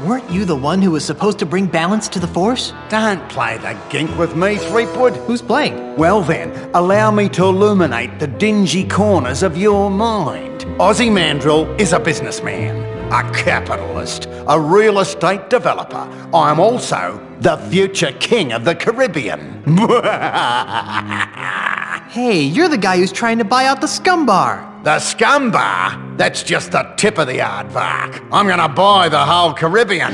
Weren't you the one who was supposed to bring balance to the Force?
Don't play the gink with me, Threepwood.
Who's playing?
Well then, allow me to illuminate the dingy corners of your mind. Ozzy Mandrill is a businessman, a capitalist, a real estate developer. I'm also the future king of the Caribbean.
Hey, you're the guy who's trying to buy out the Scum Bar.
The Scum Bar? That's just the tip of the aardvark. I'm gonna buy the whole Caribbean.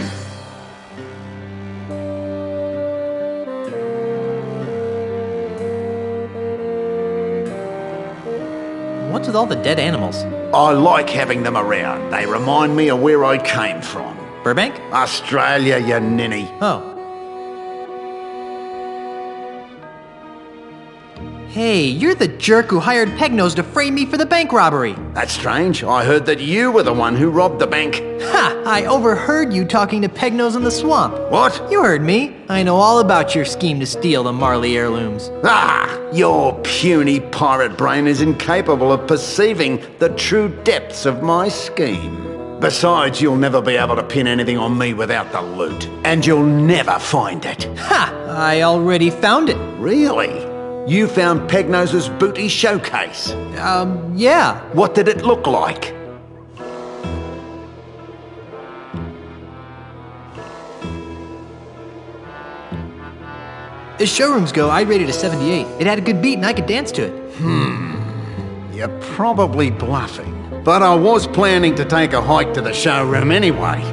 What's with all the dead animals?
I like having them around. They remind me of where I came from.
Burbank?
Australia, you ninny.
Oh. Hey, you're the jerk who hired Pegnose to frame me for the bank robbery.
That's strange. I heard that you were the one who robbed the bank.
Ha! I overheard you talking to Pegnose in the swamp.
What?
You heard me. I know all about your scheme to steal the Marley heirlooms.
Ah! Your puny pirate brain is incapable of perceiving the true depths of my scheme. Besides, you'll never be able to pin anything on me without the loot. And you'll never find it.
Ha! I already found it.
Really? You found Pegnose's booty showcase?
Yeah.
What did it look like?
As showrooms go, I rated a 78. It had a good beat and I could dance to it.
You're probably bluffing. But I was planning to take a hike to the showroom anyway.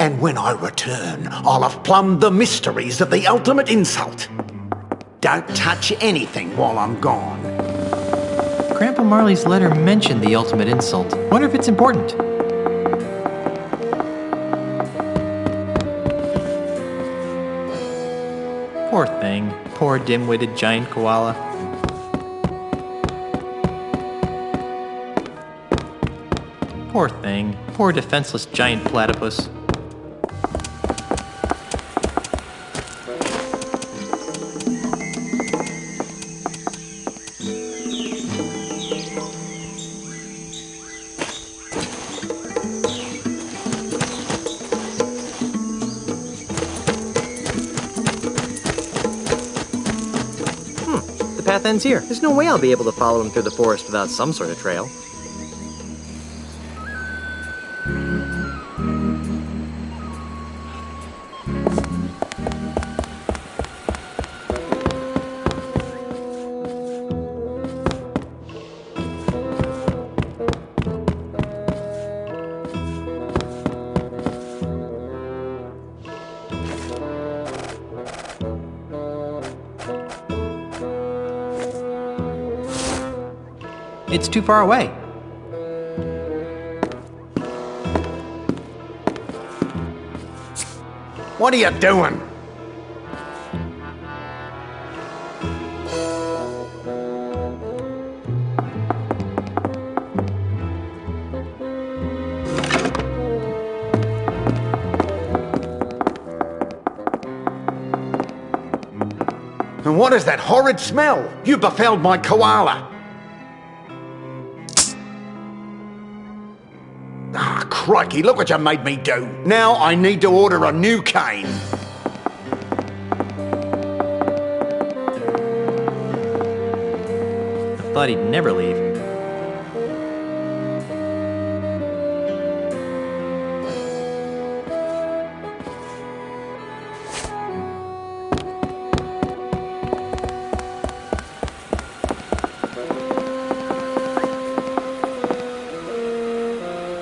And when I return, I'll have plumbed the mysteries of the ultimate insult. Don't touch anything while I'm gone.
Grandpa Marley's letter mentioned the ultimate insult. Wonder if it's important. Poor thing. Poor dim-witted giant koala. Poor thing. Poor defenseless giant platypus.
The path ends here. There's no way I'll be able to follow him through the forest without some sort of trail.
It's too far away.
What are you doing? And what is that horrid smell? You befouled my koala. Ah, crikey, look what you made me do. Now I need to order a new cane.
I thought he'd never leave.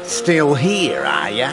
Still here, are ya?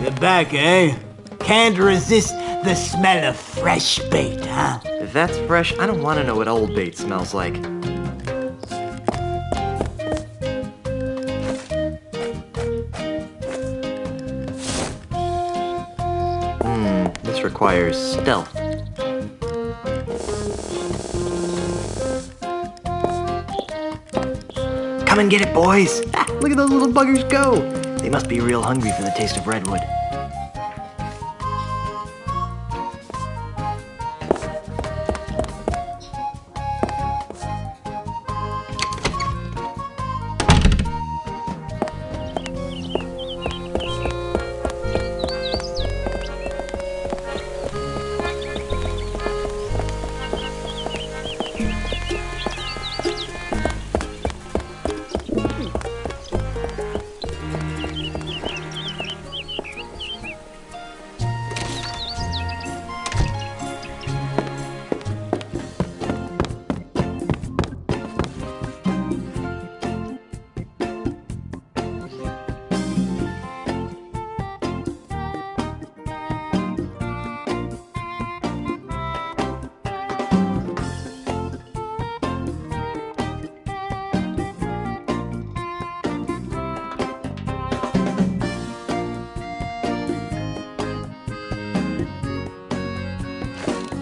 You're back, eh? Can't resist the smell of fresh bait, huh?
If that's fresh, I don't want to know what old bait smells like. This requires stealth. Come and get it, boys! Ah, look at those little buggers go! They must be real hungry for the taste of redwood.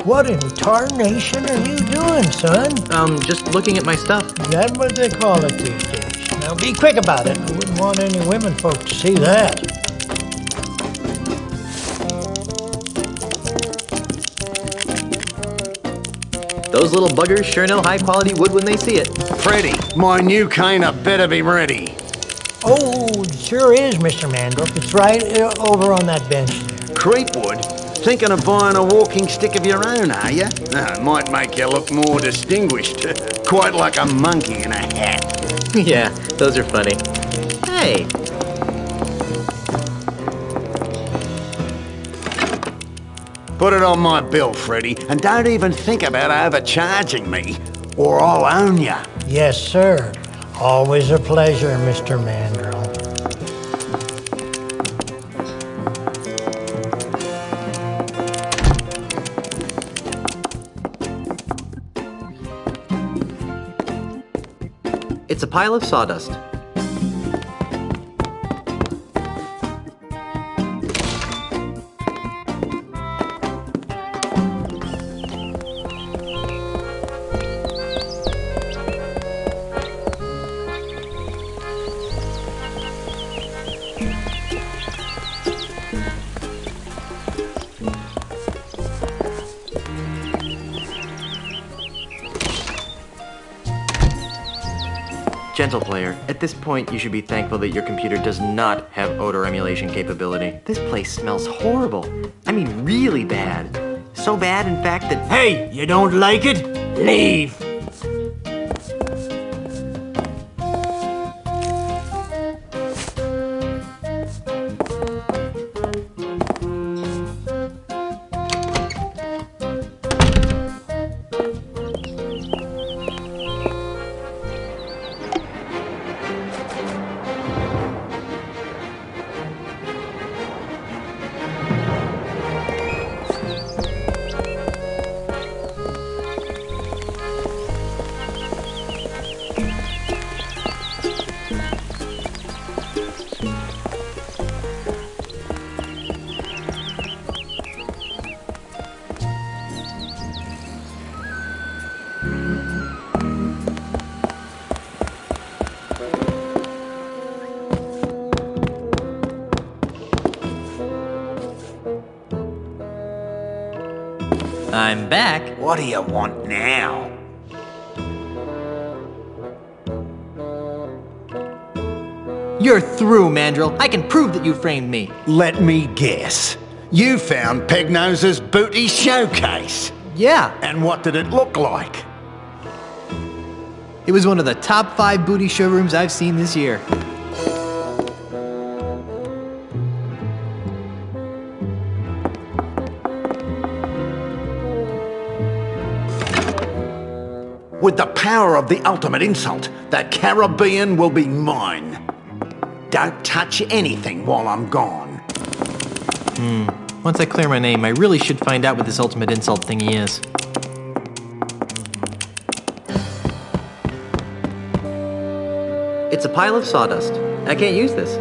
What in tarnation are you doing, son?
Just looking at my stuff.
Is that what they call it these days? Now be quick about it. I wouldn't want any women folk to see that.
Those little buggers sure know high-quality wood when they see it.
Freddy, my new cane had better be ready.
Oh, it sure is, Mr. Mandrel. It's right over on that bench there.
Creepwood? Thinking of buying a walking stick of your own, are you? It might make you look more distinguished. Quite like a monkey in a hat.
Yeah, those are funny. Hey.
Put it on my bill, Freddy, and don't even think about overcharging me, or I'll own you.
Yes, sir. Always a pleasure, Mr. Mandrel.
It's a pile of sawdust. Gentle player, at this point you should be thankful that your computer does not have odor emulation capability. This place smells horrible. I mean, really bad. So bad, in fact, that—
Hey, you don't like it? Leave!
I'm back.
What do you want now?
You're through, Mandrel. I can prove that you framed me.
Let me guess. You found Pegnose's booty showcase.
Yeah.
And what did it look like?
It was one of the top 5 booty showrooms I've seen this year.
With the power of the ultimate insult, that Caribbean will be mine. Don't touch anything while I'm gone.
Once I clear my name, I really should find out what this ultimate insult thingy is.
It's a pile of sawdust. I can't use this.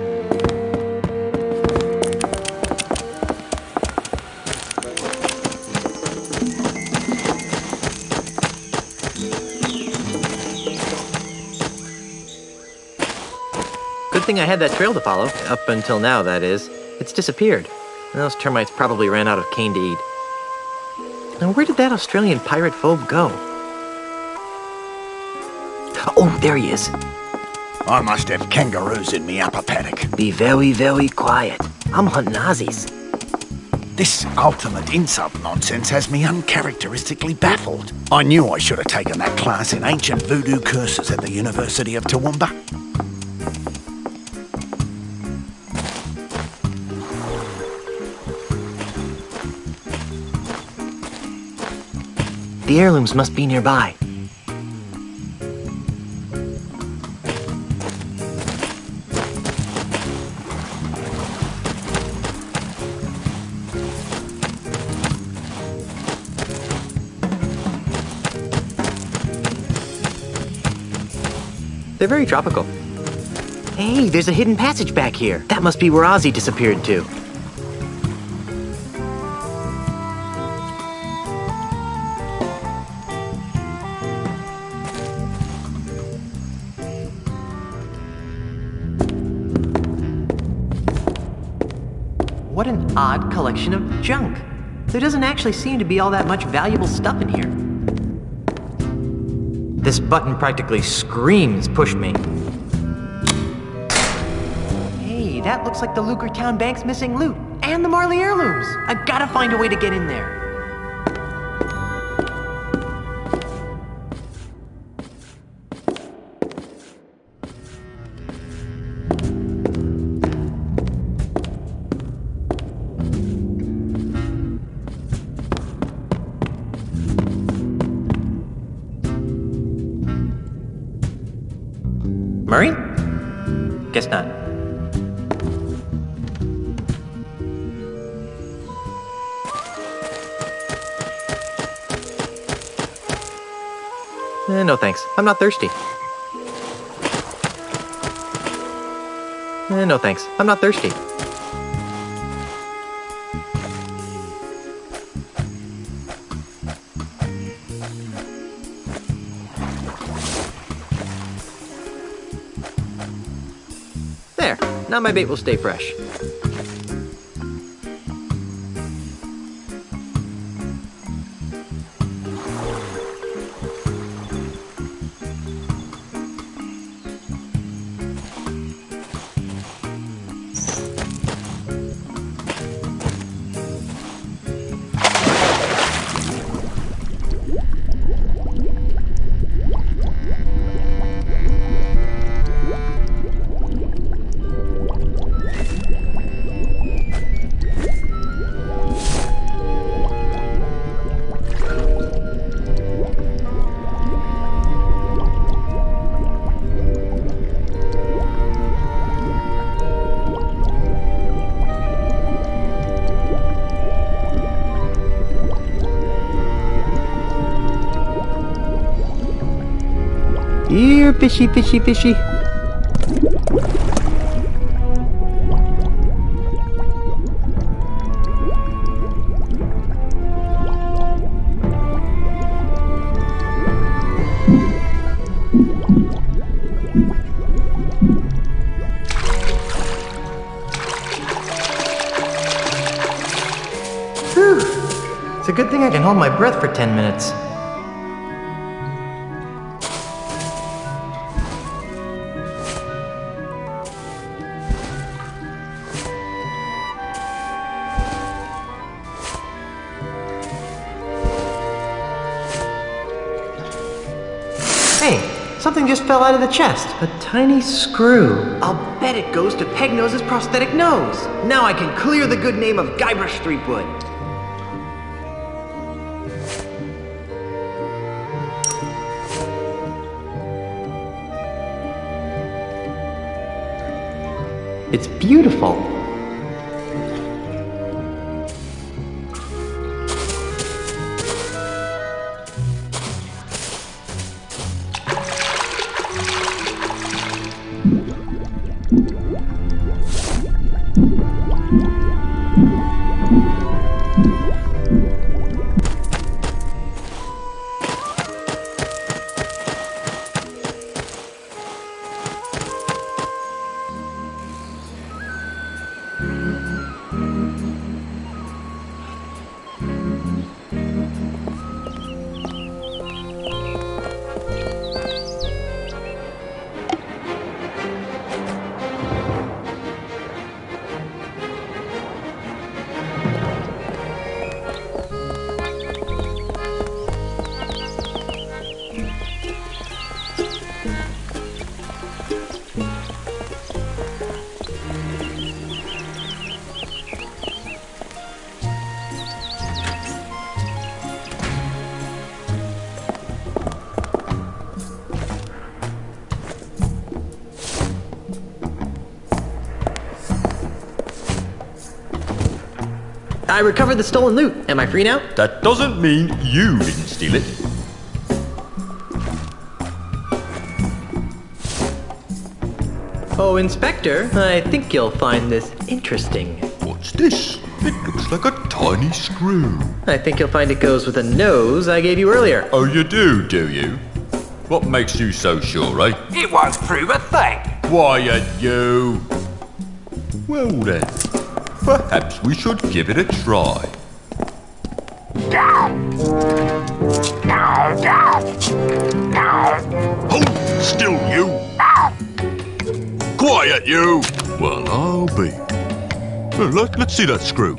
Good thing I had that trail to follow. Up until now, that is. It's disappeared. Those termites probably ran out of cane to eat. Now, where did that Australian pirate phobe go? Oh, there he is.
I must have kangaroos in me upper paddock.
Be very, very quiet. I'm hunting Aussies.
This ultimate insult nonsense has me uncharacteristically baffled. I knew I should have taken that class in ancient voodoo curses at the University of Toowoomba.
The heirlooms must be nearby. They're very tropical. Hey, there's a hidden passage back here. That must be where Ozzy disappeared to.
What an odd collection of junk. There doesn't actually seem to be all that much valuable stuff in here. This button practically screams push me. Hey, that looks like the Lucre Town Bank's missing loot. And the Marley heirlooms. I've got to find a way to get in there. Murray? Guess not. No thanks. I'm not thirsty. No thanks. I'm not thirsty. There. Now my bait will stay fresh. Here, fishy, fishy, fishy. Whew. It's a good thing I can hold my breath for 10 minutes. Hey, something just fell out of the chest. A tiny screw. I'll bet it goes to Pegnose's prosthetic nose. Now I can clear the good name of Guybrush Threepwood. It's beautiful. I recovered the stolen loot. Am I free now?
That doesn't mean you didn't steal it.
Oh, Inspector, I think you'll find this interesting.
What's this? It looks like a tiny screw.
I think you'll find it goes with the nose I gave you earlier.
Oh, you do you? What makes you so sure, eh?
It won't prove a thing.
Why, you... Well then. perhaps we should give it a try.
Hold still, you! Quiet, you!
Well, I'll be. Let's see that screw.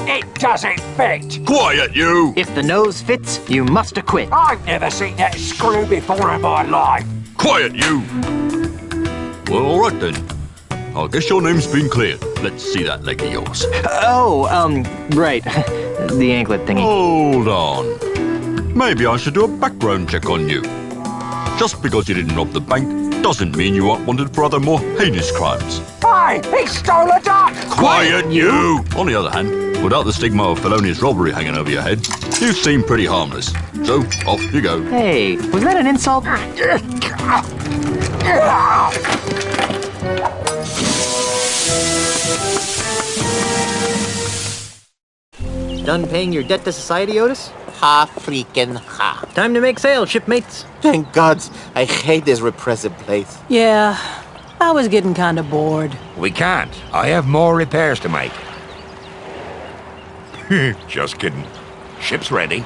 It doesn't fit.
Quiet, you!
If the nose fits, you must acquit.
I've never seen that screw before in my life.
Quiet, you!
Well, all right then. I guess your name's been cleared. Let's see that leg of yours.
Right. The anklet thingy.
Hold on. Maybe I should do a background check on you. Just because you didn't rob the bank doesn't mean you aren't wanted for other more heinous crimes.
Hey, he stole a duck!
Quiet, you!
On the other hand, without the stigma of felonious robbery hanging over your head, you seem pretty harmless. So, off you go.
Hey, was that an insult?
Done paying your debt to society, Otis?
Ha freaking ha.
Time to make sail, shipmates.
Thank gods, I hate this repressive place.
Yeah, I was getting kind of bored.
We can't. I have more repairs to make. Just kidding. Ship's ready.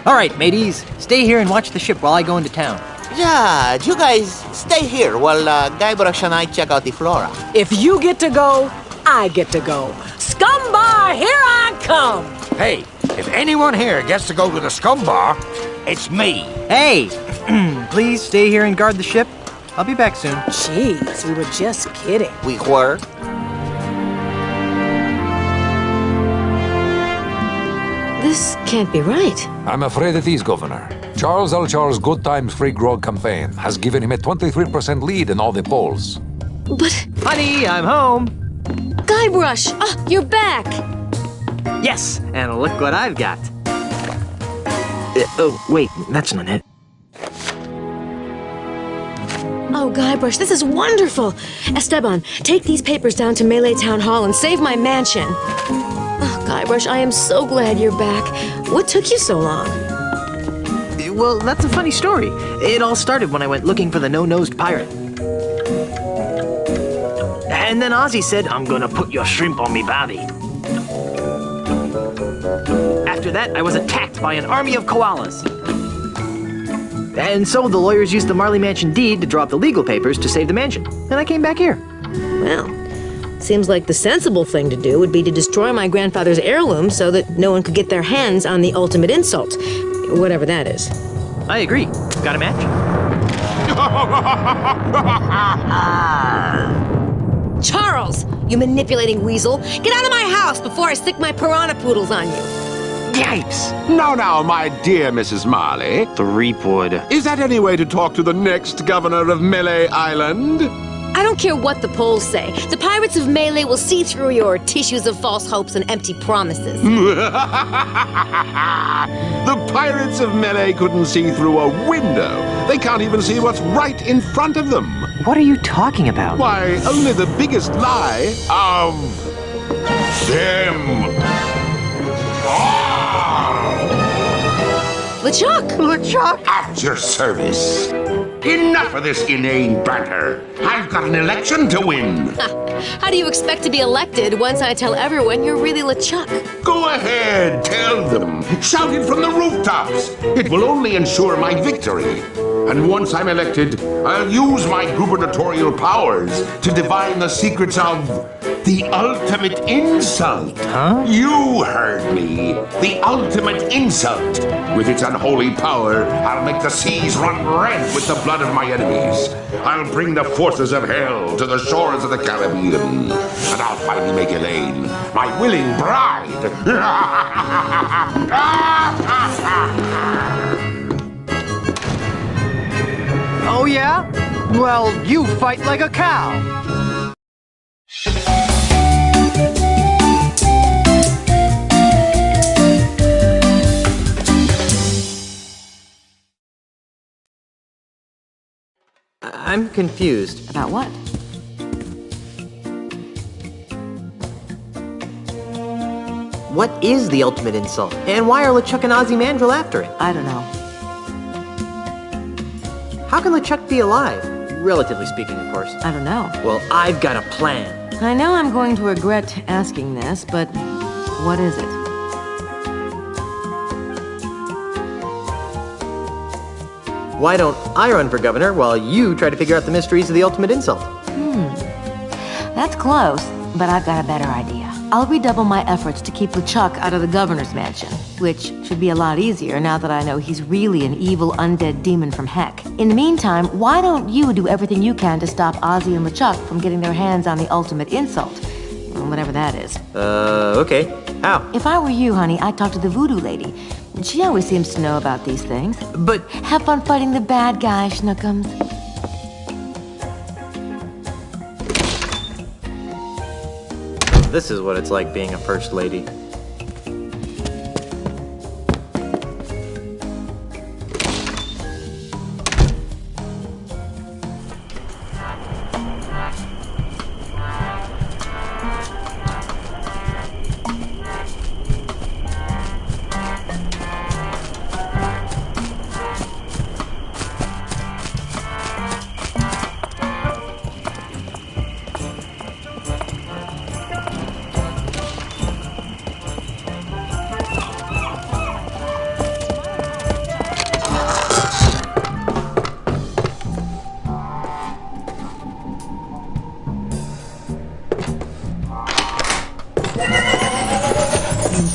All right, mateys. Stay here and watch the ship while I go into town.
Yeah, you guys stay here while Guybrush and I check out the flora.
If you get to go, I get to go. Scumbar, here I come!
Hey, if anyone here gets to go to the scum bar, it's me.
Hey! Please stay here and guard the ship. I'll be back soon.
Jeez, we were just kidding.
We were?
This can't be right.
I'm afraid it is, Governor. Charles L. Charles Good Times Free Grog campaign has given him a 23% lead in all the polls.
But...
Honey, I'm home.
Guybrush! You're back!
Yes, and look what I've got. Oh, wait, that's not it.
Oh, Guybrush, this is wonderful! Esteban, take these papers down to Melee Town Hall and save my mansion. Oh, Guybrush, I am so glad you're back. What took you so long?
Well, that's a funny story. It all started when I went looking for the no-nosed pirate. And then Ozzy said, I'm gonna put your shrimp on me bobby. After that, I was attacked by an army of koalas. And so the lawyers used the Marley Mansion deed to draw up the legal papers to save the mansion. And I came back here.
Well, seems like the sensible thing to do would be to destroy my grandfather's heirloom so that no one could get their hands on the ultimate insult. Whatever that is.
I agree. Got a match?
Charles, you manipulating weasel! Get out of my house before I stick my piranha poodles on you!
Yipes! Now, my dear Mrs. Marley.
Threepwood.
Is that any way to talk to the next governor of Melee Island?
I don't care what the polls say. The pirates of Melee will see through your tissues of false hopes and empty promises.
The pirates of Melee couldn't see through a window. They can't even see what's right in front of them.
What are you talking about?
Why, only the biggest lie of them.
LeChuck!
LeChuck! At your service. Enough of this inane banter. I've got an election to win.
How do you expect to be elected once I tell everyone you're really LeChuck?
Go ahead, tell them. Shout it from the rooftops. It will only ensure my victory. And once I'm elected, I'll use my gubernatorial powers to divine the secrets of the ultimate insult.
Huh?
You heard me. The ultimate insult. With its unholy power, I'll make the seas run red with the blood of my enemies. I'll bring the forces of hell to the shores of the Caribbean. And I'll finally make Elaine my willing bride.
Oh, yeah? Well, you fight like a cow. I'm confused.
About what?
What is the ultimate insult? And why are LeChuck and Ozymandial after it?
I don't know.
How can LeChuck be alive? Relatively speaking, of course.
I don't know.
Well, I've got a plan.
I know I'm going to regret asking this, but what is it?
Why don't I run for governor while you try to figure out the mysteries of the ultimate insult?
That's close, but I've got a better idea. I'll redouble my efforts to keep LeChuck out of the governor's mansion, which should be a lot easier now that I know he's really an evil undead demon from heck. In the meantime, why don't you do everything you can to stop Ozzy and LeChuck from getting their hands on the ultimate insult? Whatever that is.
Okay. How?
If I were you, honey, I'd talk to the voodoo lady. She always seems to know about these things.
But...
Have fun fighting the bad guy, Schnookums.
This is what it's like being a first lady.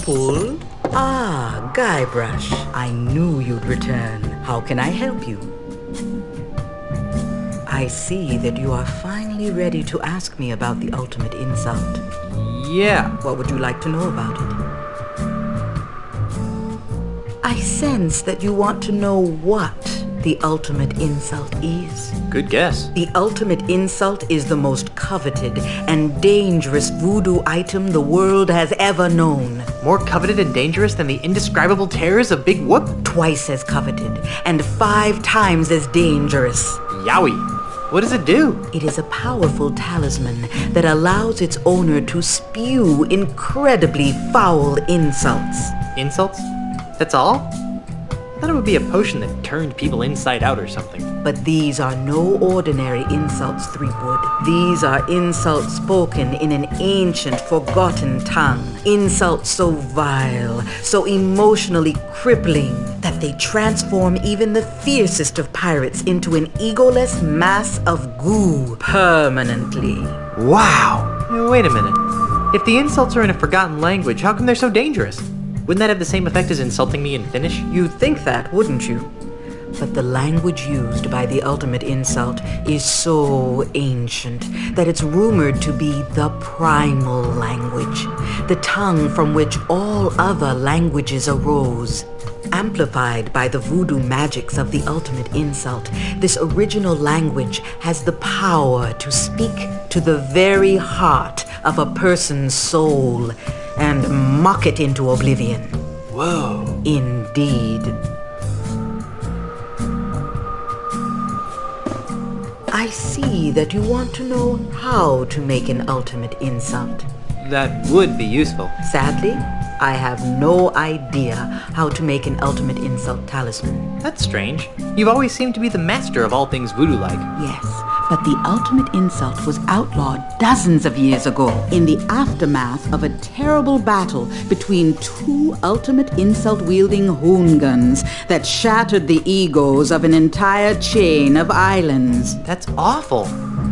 Pull? Ah, Guybrush. I knew you'd return. How can I help you? I see that you are finally ready to ask me about the ultimate insult.
Yeah.
What would you like to know about it? I sense that you want to know what the ultimate insult is.
Good guess.
The ultimate insult is the most coveted and dangerous voodoo item the world has ever known.
More coveted and dangerous than the indescribable terrors of Big Whoop?
Twice as coveted and 5 times as dangerous.
Yowie. What does it do?
It is a powerful talisman that allows its owner to spew incredibly foul insults.
Insults? That's all? I thought it would be a potion that turned people inside out or something.
But these are no ordinary insults, Threepwood. These are insults spoken in an ancient, forgotten tongue. Insults so vile, so emotionally crippling, that they transform even the fiercest of pirates into an egoless mass of goo permanently.
Wow! Wait a minute. If the insults are in a forgotten language, how come they're so dangerous? Wouldn't that have the same effect as insulting me in Finnish?
You'd think that, wouldn't you? But the language used by the ultimate insult is so ancient that it's rumored to be the primal language, the tongue from which all other languages arose. Amplified by the voodoo magics of the ultimate insult, this original language has the power to speak to the very heart of a person's soul and mock it into oblivion.
Whoa.
Indeed. I see that you want to know how to make an ultimate insult.
That would be useful.
Sadly, I have no idea how to make an ultimate insult talisman.
That's strange. You've always seemed to be the master of all things voodoo-like.
Yes, but the ultimate insult was outlawed dozens of years ago in the aftermath of a terrible battle between 2 ultimate insult-wielding hoongans that shattered the egos of an entire chain of islands.
That's awful.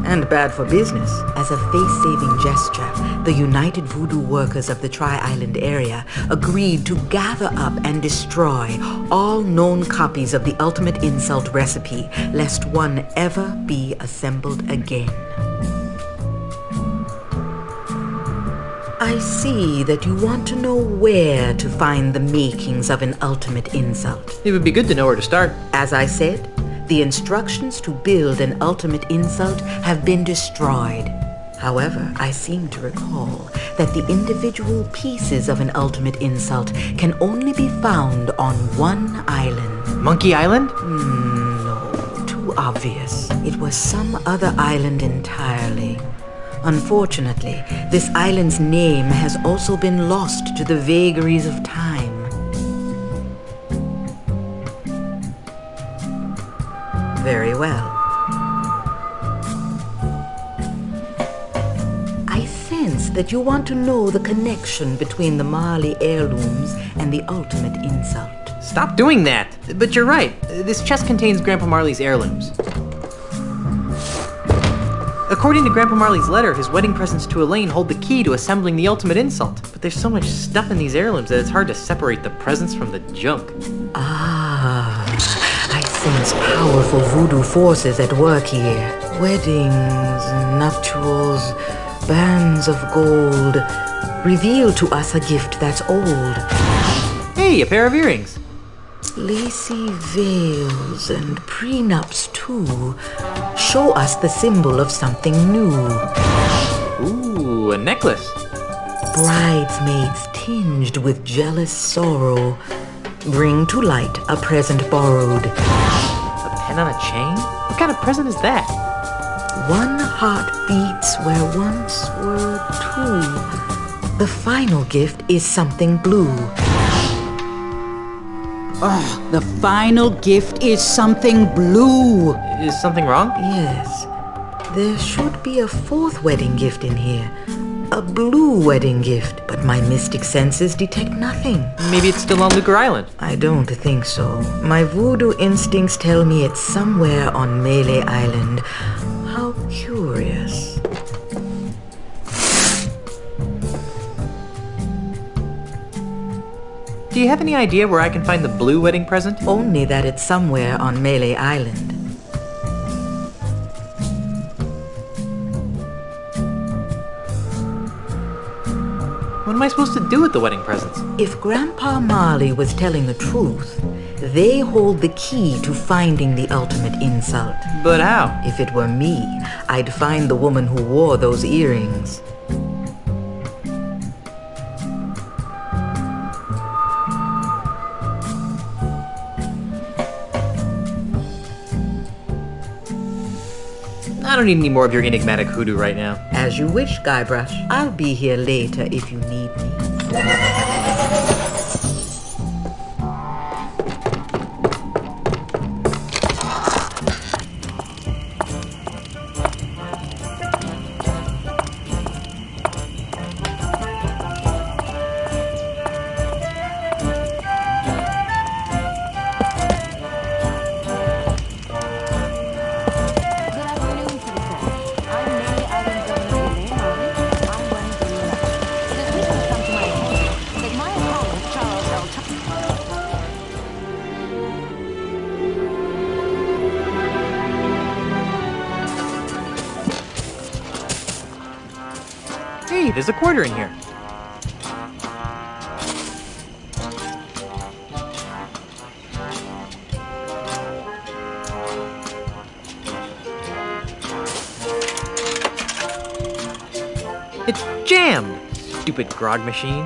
And bad for business. As a face-saving gesture, the United Voodoo Workers of the Tri-Island area agreed to gather up and destroy all known copies of the ultimate insult recipe, lest one ever be assembled again. I see that you want to know where to find the makings of an ultimate insult.
It would be good to know where to start.
As I said, the instructions to build an ultimate insult have been destroyed. However, I seem to recall that the individual pieces of an ultimate insult can only be found on one island.
Monkey Island?
No, too obvious. It was some other island entirely. Unfortunately, this island's name has also been lost to the vagaries of time. Very well. I sense that you want to know the connection between the Marley heirlooms and the ultimate insult.
Stop doing that! But you're right. This chest contains Grandpa Marley's heirlooms. According to Grandpa Marley's letter, his wedding presents to Elaine hold the key to assembling the ultimate insult. But there's so much stuff in these heirlooms that it's hard to separate the presents from the junk.
Ah, I sense powerful voodoo forces at work here. Weddings, nuptials, bands of gold reveal to us a gift that's old.
Hey, a pair of earrings.
Lacy veils and prenups, too, show us the symbol of something new.
Ooh, a necklace.
Bridesmaids tinged with jealous sorrow bring to light a present borrowed.
A pen on a chain? What kind of present is that?
One heart beats where once were two. The final gift is something blue.
Oh, the final gift is something blue.
Is something wrong?
Yes. There should be a fourth wedding gift in here. A blue wedding gift. But my mystic senses detect nothing.
Maybe it's still on Lucre Island.
I don't think so. My voodoo instincts tell me it's somewhere on Melee Island. How curious.
Do you have any idea where I can find the blue wedding present?
Only that it's somewhere on Melee Island.
What am I supposed to do with the wedding presents?
If Grandpa Marley was telling the truth, they hold the key to finding the ultimate insult.
But how?
If it were me, I'd find the woman who wore those earrings.
I don't need any more of your enigmatic hoodoo right now.
As you wish, Guybrush. I'll be here later if you need me.
Hey, there's a quarter in here. It's jammed! Stupid grog machine.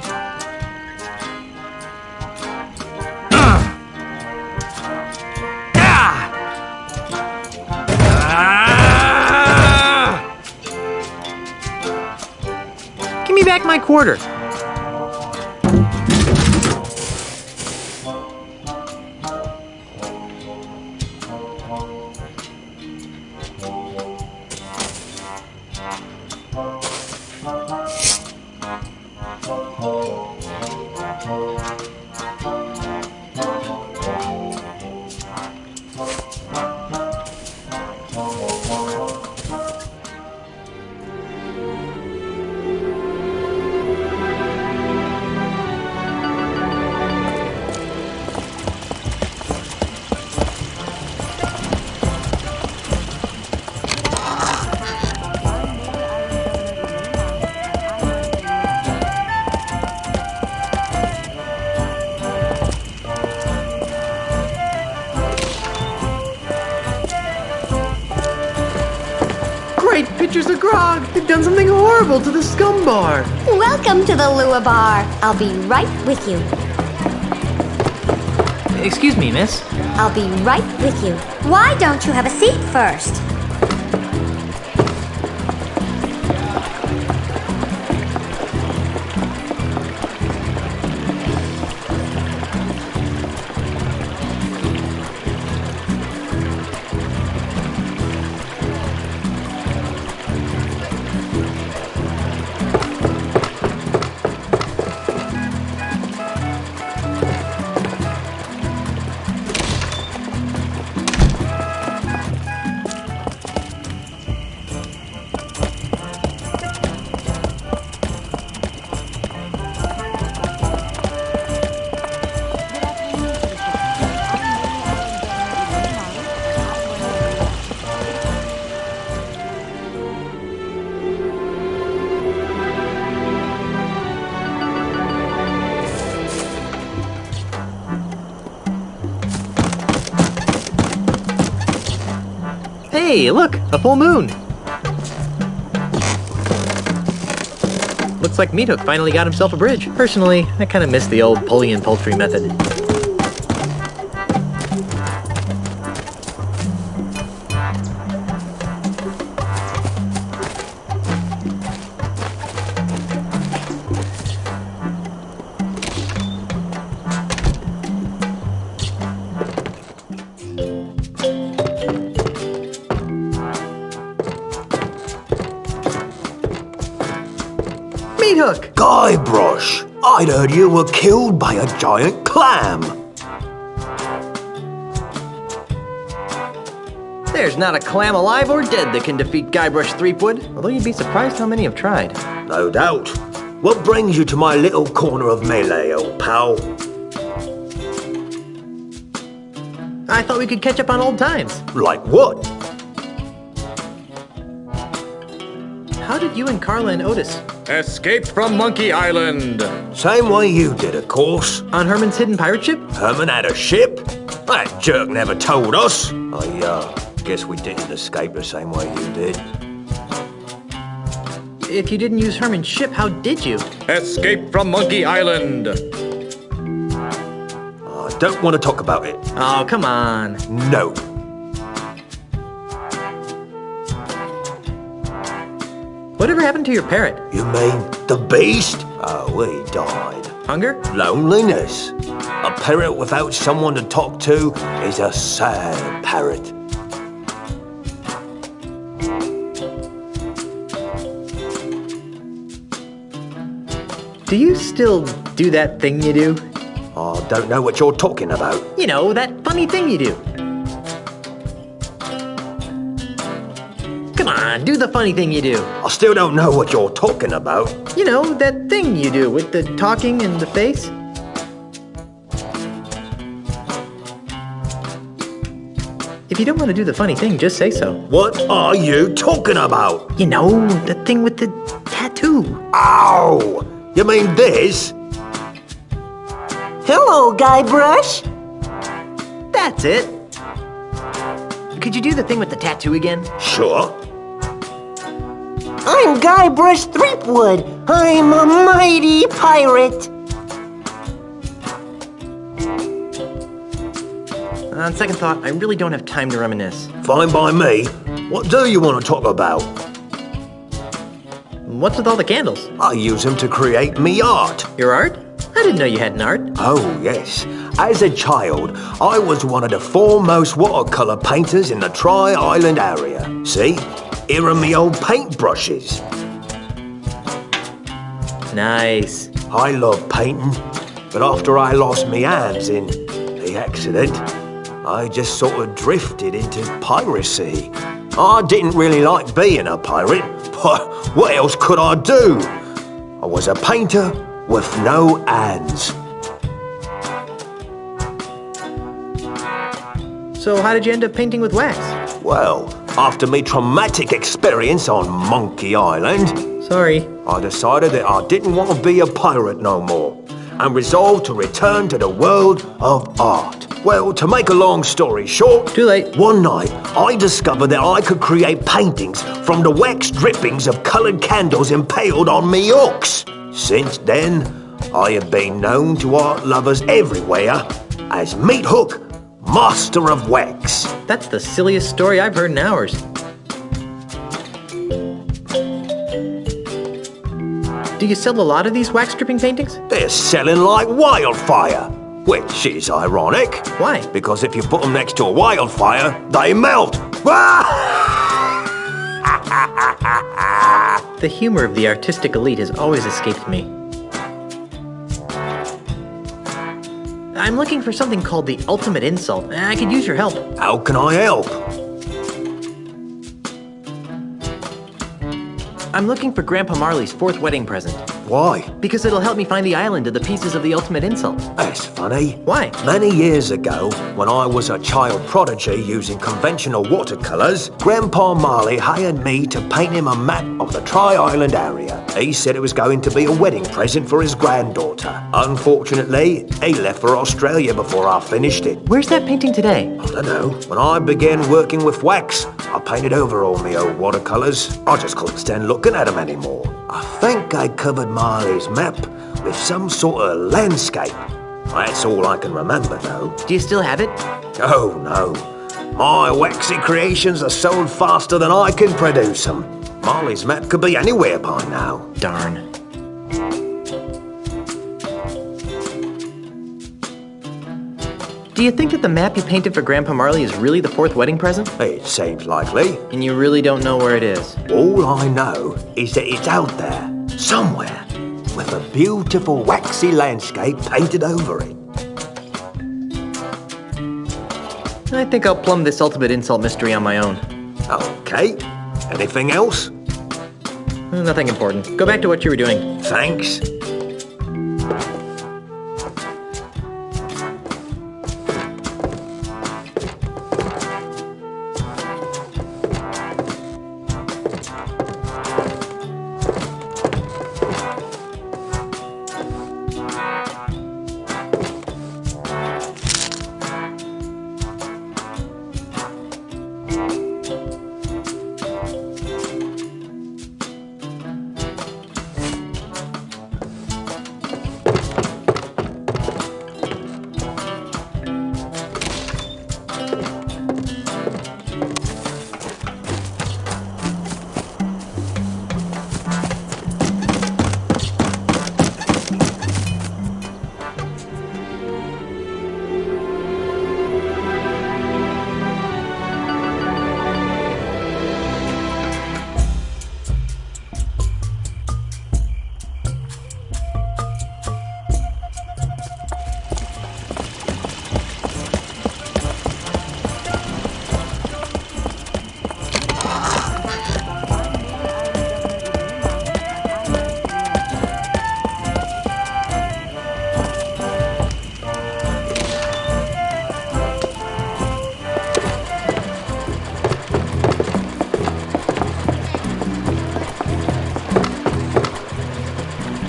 Give me back my quarter. Great pictures of grog! They've done something horrible to the scum bar!
Welcome to the Lua Bar. I'll be right with you.
Excuse me, miss.
I'll be right with you. Why don't you have a seat first?
Hey, look, a full moon. Looks like Meat Hook finally got himself a bridge. Personally, I kind of miss the old pulley and poultry method. Meat Hook!
Guybrush, I'd heard you were killed by a giant clam.
There's not a clam alive or dead that can defeat Guybrush Threepwood, although you'd be surprised how many have tried.
No doubt. What brings you to my little corner of melee, old pal?
I thought we could catch up on old times.
Like what?
How did you and Carla and Otis
escape from Monkey Island?
Same way you did, of course.
On Herman's hidden pirate ship?
Herman had a ship? That jerk never told us. I guess we didn't escape the same way you did.
If you didn't use Herman's ship, how did you?
Escape from Monkey Island.
I don't want to talk about it.
Oh, come on.
No.
Whatever happened to your parrot?
You mean the beast? Oh, he died.
Hunger?
Loneliness. A parrot without someone to talk to is a sad parrot.
Do you still do that thing you do?
I don't know what you're talking about.
You know, that funny thing you do. Come on, do the funny thing you do.
I still don't know what you're talking about.
You know, that thing you do with the talking and the face. If you don't want to do the funny thing, just say so.
What are you talking about?
You know, the thing with the tattoo.
Ow! You mean this?
Hello, Guybrush.
That's it. Could you do the thing with the tattoo again?
Sure.
I'm Guybrush Threepwood. I'm a mighty pirate.
On second thought, I really don't have time to reminisce.
Fine by me. What do you want to talk about?
What's with all the candles?
I use them to create me art.
Your art? I didn't know you had an art.
Oh, yes. As a child, I was one of the foremost watercolor painters in the Tri-Island area. See? Here are me old paintbrushes.
Nice.
I love painting, but after I lost me hands in the accident, I just sort of drifted into piracy. I didn't really like being a pirate, but what else could I do? I was a painter with no hands.
So how did you end up painting with wax?
Well, after me traumatic experience on Monkey Island,
sorry,
I decided that I didn't want to be a pirate no more, and resolved to return to the world of art. Well, to make a long story short,
too late.
One night, I discovered that I could create paintings from the wax drippings of coloured candles impaled on me hooks. Since then, I have been known to art lovers everywhere as Meat Hook, Master of Wax.
That's the silliest story I've heard in hours. Do you sell a lot of these wax dripping paintings?
They're selling like wildfire, which is ironic.
Why?
Because if you put them next to a wildfire, they melt.
The humor of the artistic elite has always escaped me. I'm looking for something called the ultimate insult. I could use your help.
How can I help?
I'm looking for Grandpa Marley's 4th wedding present.
Why?
Because it'll help me find the island of the pieces of the ultimate insult.
That's funny.
Why?
Many years ago, when I was a child prodigy using conventional watercolours, Grandpa Marley hired me to paint him a map of the Tri-Island area. He said it was going to be a wedding present for his granddaughter. Unfortunately, he left for Australia before I finished it.
Where's that painting today?
I don't know. When I began working with wax, I painted over all my old watercolours. I just couldn't stand looking at them anymore. I think I covered Marley's map with some sort of landscape. That's all I can remember, though.
Do you still have it?
Oh, no. My waxy creations are sold faster than I can produce them. Marley's map could be anywhere by now.
Darn. Do you think that the map you painted for Grandpa Marley is really the fourth wedding present?
It seems likely.
And you really don't know where it is?
All I know is that it's out there, somewhere, with a beautiful waxy landscape painted over it.
I think I'll plumb this ultimate insult mystery on my own.
Okay. Anything else?
Nothing important. Go back to what you were doing.
Thanks.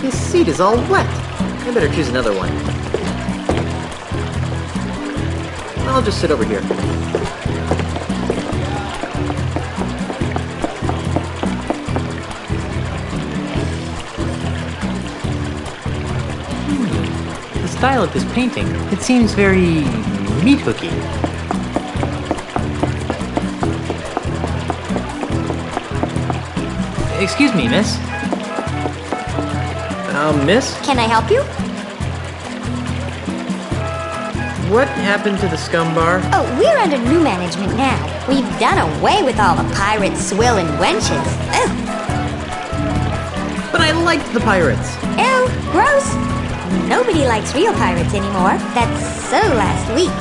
His seat is all wet. I better choose another one. I'll just sit over here. The style of this painting, it seems very meat hooky. Excuse me, miss. Miss?
Can I help you?
What happened to the scum bar?
Oh, we're under new management now. We've done away with all the pirates, swill, and wenches. Ugh.
But I liked the pirates.
Ew, gross. Nobody likes real pirates anymore. That's so last week.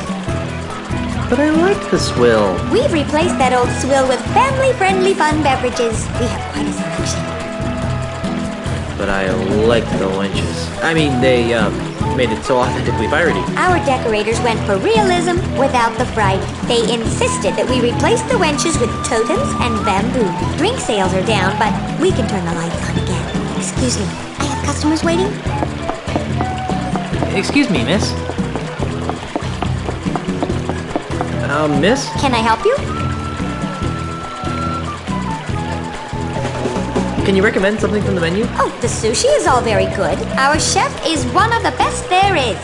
But I liked the swill.
We've replaced that old swill with family-friendly fun beverages. We have quite a selection.
But I liked the wenches. I mean, they, made it so authentically piratey.
Our decorators went for realism without the fright. They insisted that we replace the wenches with totems and bamboo. Drink sales are down, but we can turn the lights on again. Excuse me, I have customers waiting.
Excuse me, miss. Miss?
Can I help you?
Can you recommend something from the menu?
Oh, the sushi is all very good. Our chef is one of the best there is.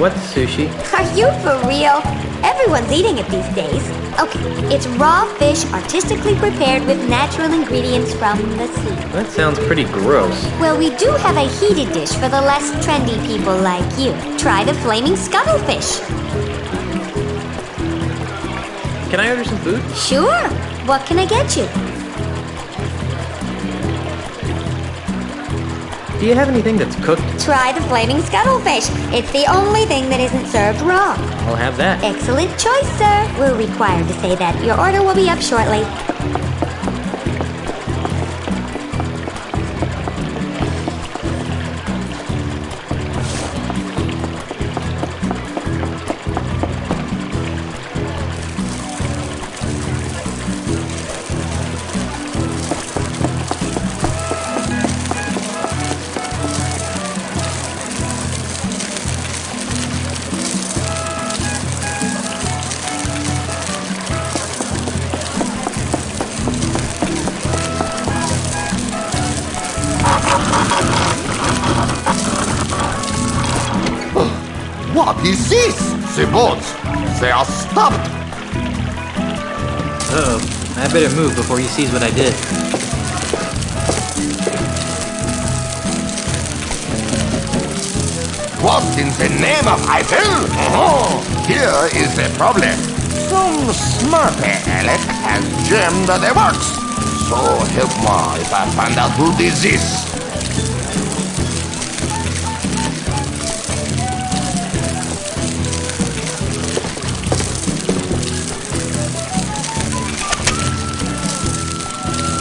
What sushi?
Are you for real? Everyone's eating it these days. Okay, it's raw fish artistically prepared with natural ingredients from the sea.
That sounds pretty gross.
Well, we do have a heated dish for the less trendy people like you. Try the flaming scuttlefish.
Can I order some food?
Sure. What can I get you?
Do you have anything that's cooked?
Try the flaming scuttlefish. It's the only thing that isn't served raw.
I'll have that.
Excellent choice, sir. We're required to say that. Your order will be up shortly.
Desist! The boats! They are stopped!
Uh-oh. I better move before he sees what I did.
What in the name of Eiffel? Oh, here is the problem. Some smart Alec has jammed the works. So help me if I find out who did this.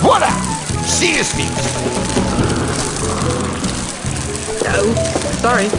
Voila! See you, Steve.
Oh, sorry.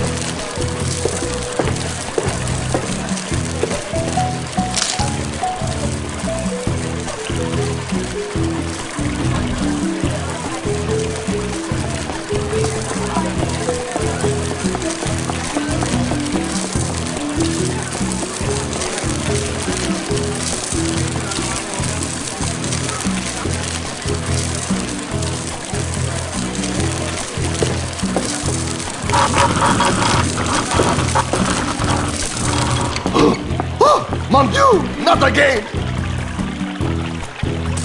Mon Dieu, not again!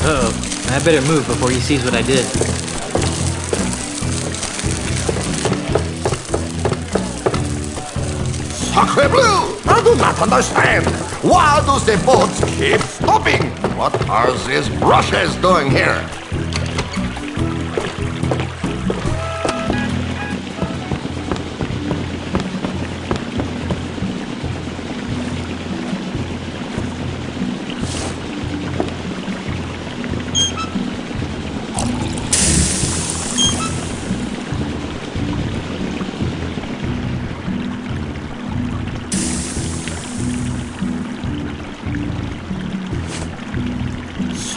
Uh-oh. I better move before he sees what I did.
Sacre bleu! I do not understand. Why do the boats keep stopping? What are these brushes doing here?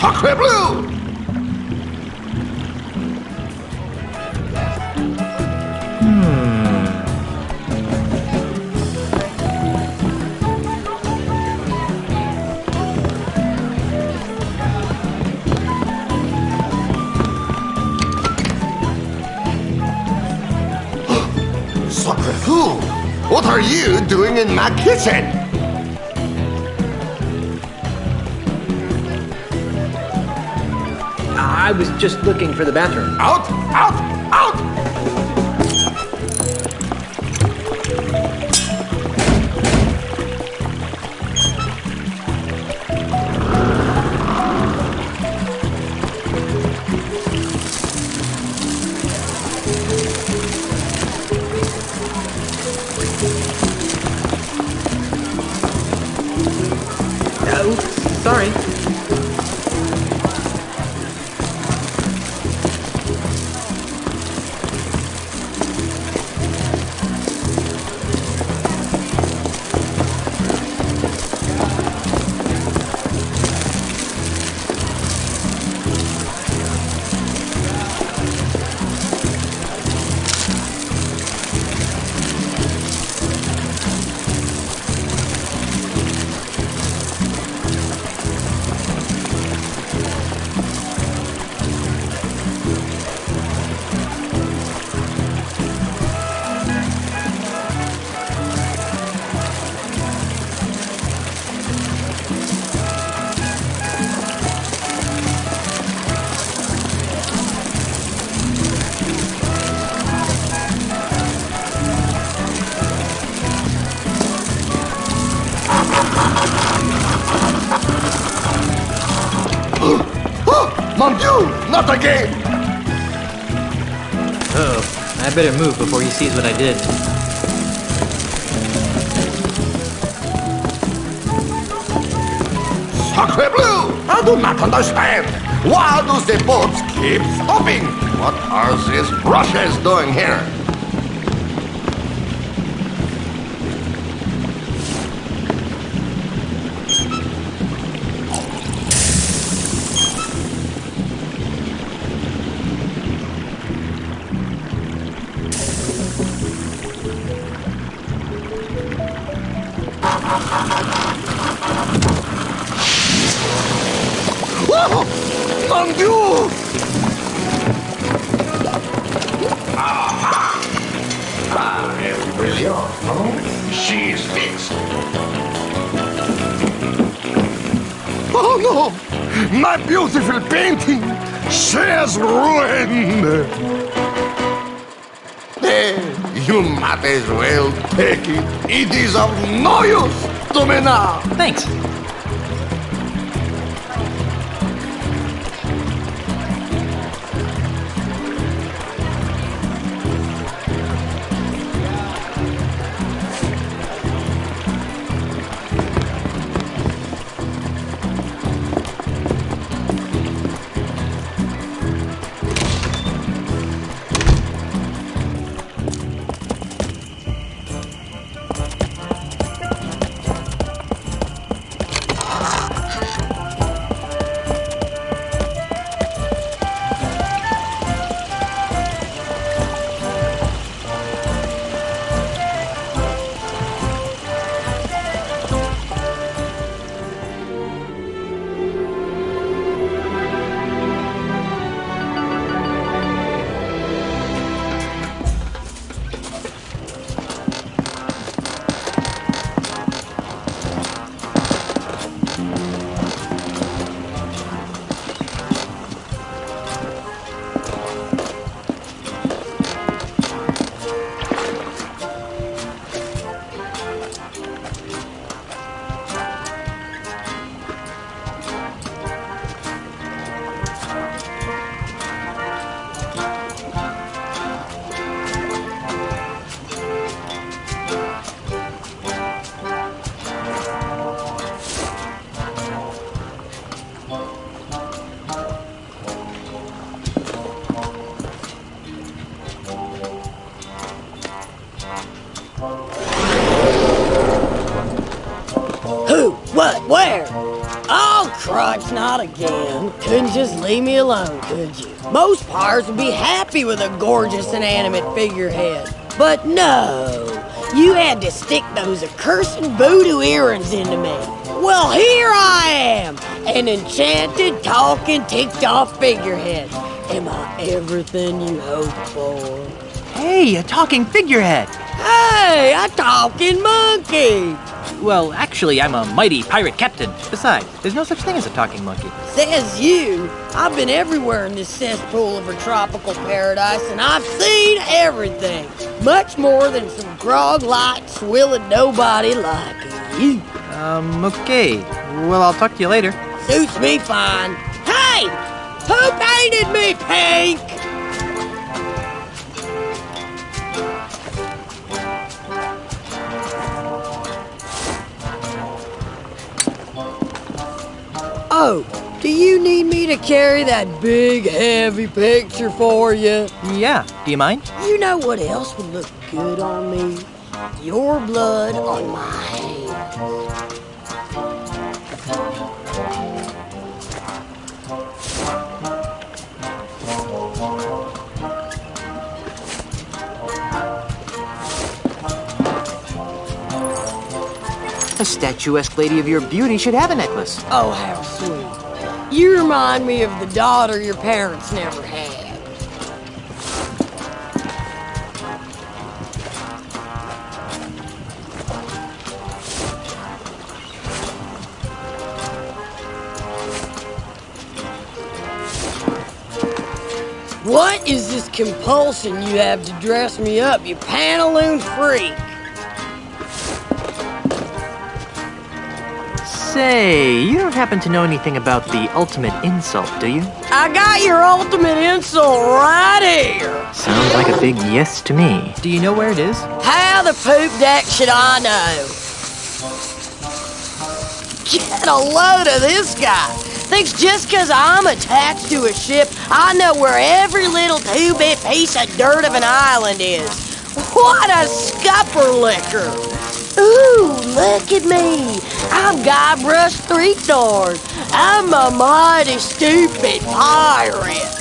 Sacre bleu! Sacre bleu! What are you doing in my kitchen?
I was just looking for the bathroom.
Out! Out! Out!
Oh, sorry.
Mon Dieu, not again!
Uh-oh. I better move before he sees what I did.
Sacre bleu! I do not understand. Why do the boats keep stopping? What are these brushes doing here? Oh, mon Dieu! Celia, huh? She's fixed. Oh no! My beautiful painting! She is ruined! You might as well take it. It is of no use to me now.
Thanks.
Who? What? Where? Oh, crotch, not again. Couldn't just leave me alone, could you? Most pirates would be happy with a gorgeous inanimate figurehead. But no, you had to stick those accursed voodoo earrings into me. Well, here I am, an enchanted, talking, ticked-off figurehead. Am I everything you hoped for?
Hey, a talking figurehead.
Hey, a talking monkey.
Well, actually, I'm a mighty pirate captain. Besides, there's no such thing as a talking monkey.
Says you. I've been everywhere in this cesspool of a tropical paradise, and I've seen everything. Much more than some grog-light, swilling nobody like you.
Okay. Well, I'll talk to you later.
Suits me fine. Hey! Who painted me pink? Oh, do you need me to carry that big, heavy picture for you?
Yeah, do you mind?
You know what else would look good on me? Your blood on my hands.
A statuesque lady of your beauty should have a necklace.
Oh, how sweet. You remind me of the daughter your parents never had. What is this compulsion you have to dress me up, you pantaloon freak?
Say, you don't happen to know anything about the ultimate insult, do you?
I got your ultimate insult right here.
Sounds like a big yes to me. Do you know where it is?
How the poop deck should I know? Get a load of this guy. Thinks just because I'm attached to a ship, I know where every little two-bit piece of dirt of an island is. What a scupper liquor. Ooh, look at me. I'm Guybrush Threepnard. I'm a mighty stupid pirate.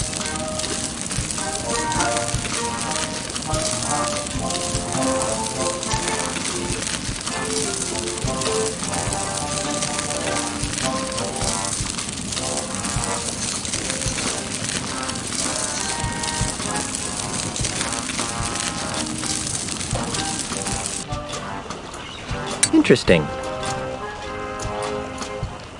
Interesting.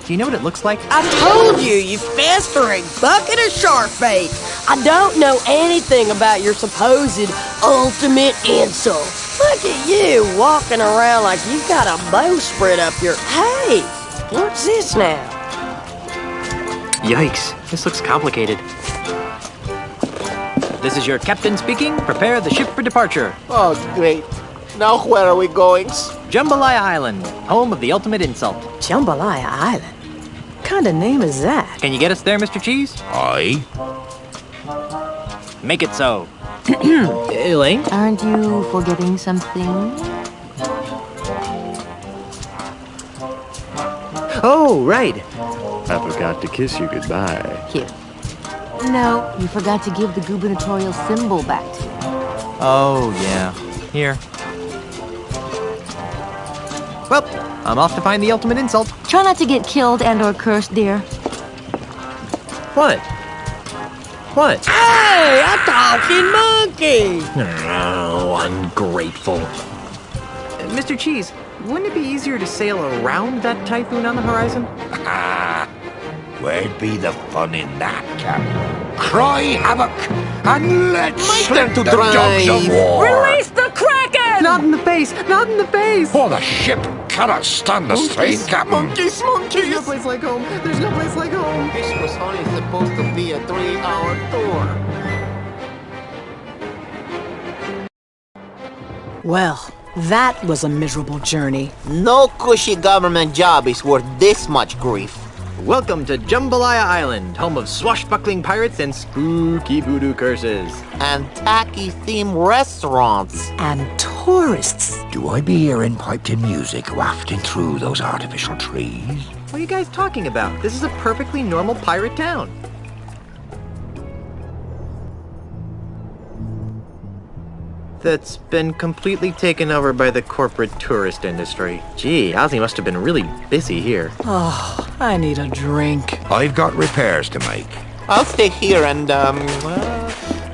Do you know what it looks like?
I told you, you festering bucket of shark bait. I don't know anything about your supposed ultimate insult. Look at you walking around like you got a bowsprit up your... Hey, what's this now?
Yikes, this looks complicated. This is your captain speaking. Prepare the ship for departure.
Oh, great. Now where are we going?
Jambalaya Island, home of the ultimate insult.
Jambalaya Island? What kind of name is that?
Can you get us there, Mr. Cheese?
Aye.
Make it so. Elaine?
Aren't you forgetting something?
Oh, right. I forgot to kiss you goodbye.
Here. No, you forgot to give the gubernatorial symbol back to me.
Oh, yeah. Here. Well, I'm off to find the ultimate insult.
Try not to get killed and or cursed, dear.
What? What?
Hey, a talking monkey!
Oh, ungrateful.
Mr. Cheese, wouldn't it be easier to sail around that typhoon on the horizon?
Where'd be the fun in that, Cap? Cry havoc and let's slit the dogs of war!
Release the Kraken!
Not in the face! Not in the face!
For the ship cannot stand the strain, Captain.
Monkeys!
There's no place like home! There's no place like home!
This was only supposed to be a 3-hour tour.
Well, that was a miserable journey.
No cushy government job is worth this much grief.
Welcome to Jambalaya Island, home of swashbuckling pirates and spooky voodoo curses.
And tacky-themed restaurants.
And tourists.
Do I be hearing piped-in music wafting through those artificial trees?
What are you guys talking about? This is a perfectly normal pirate town. That's been completely taken over by the corporate tourist industry. Gee, Ozzy must have been really busy here.
Oh, I need a drink.
I've got repairs to make.
I'll stay here and,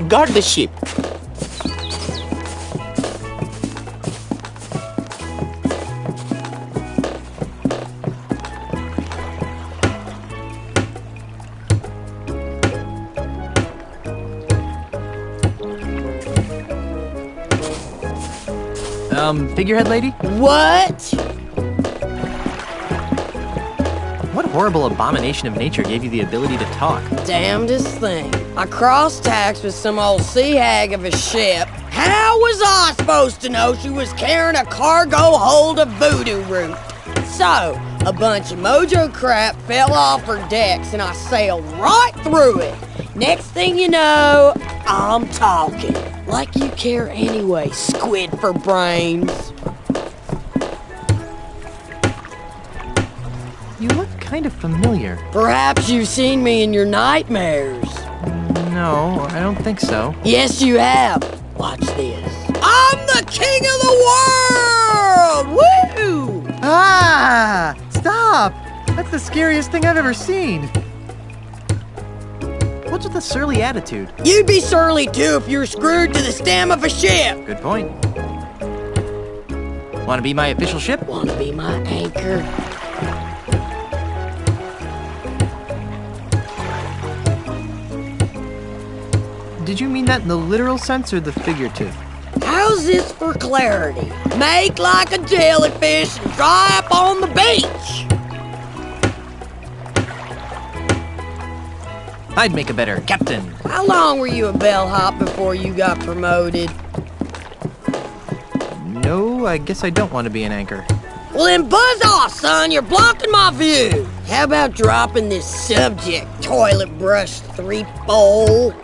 guard the ship.
Figurehead lady?
What?
What horrible abomination of nature gave you the ability to talk?
Damnedest thing. I cross-taxed with some old sea hag of a ship. How was I supposed to know she was carrying a cargo hold of voodoo root? So, a bunch of mojo crap fell off her decks and I sailed right through it. Next thing you know, I'm talking. Like you care anyway, squid for brains.
You look kind of familiar.
Perhaps you've seen me in your nightmares.
No, I don't think so.
Yes, you have. Watch this. I'm the king of the world! Woo!
Ah! Stop! That's the scariest thing I've ever seen. What's with the surly attitude?
You'd be surly too if you were screwed to the stem of a ship.
Good point. Want to be my official ship?
Want to be my anchor?
Did you mean that in the literal sense or the figurative?
How's this for clarity? Make like a jellyfish and dry up on the beach.
I'd make a better captain.
How long were you a bellhop before you got promoted?
No, I guess I don't want to be an anchor.
Well then buzz off, son. You're blocking my view. How about dropping this subject, toilet brush threefold?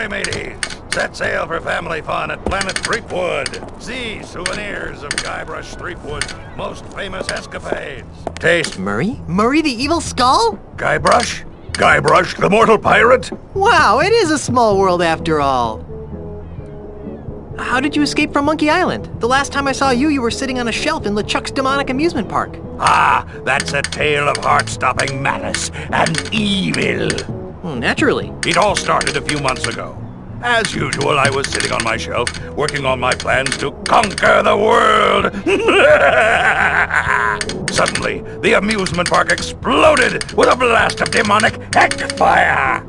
Ahoy, mateys! Set sail for family fun at Planet Threepwood. See souvenirs of Guybrush Threepwood's most famous escapades. Taste
Murray? Murray the Evil Skull?
Guybrush? Guybrush the mortal pirate?
Wow, it is a small world after all. How did you escape from Monkey Island? The last time I saw you, you were sitting on a shelf in LeChuck's demonic amusement park.
Ah, that's a tale of heart-stopping malice and evil.
Naturally.
It all started a few months ago. As usual, I was sitting on my shelf, working on my plans to conquer the world. Suddenly, the amusement park exploded with a blast of demonic heck fire.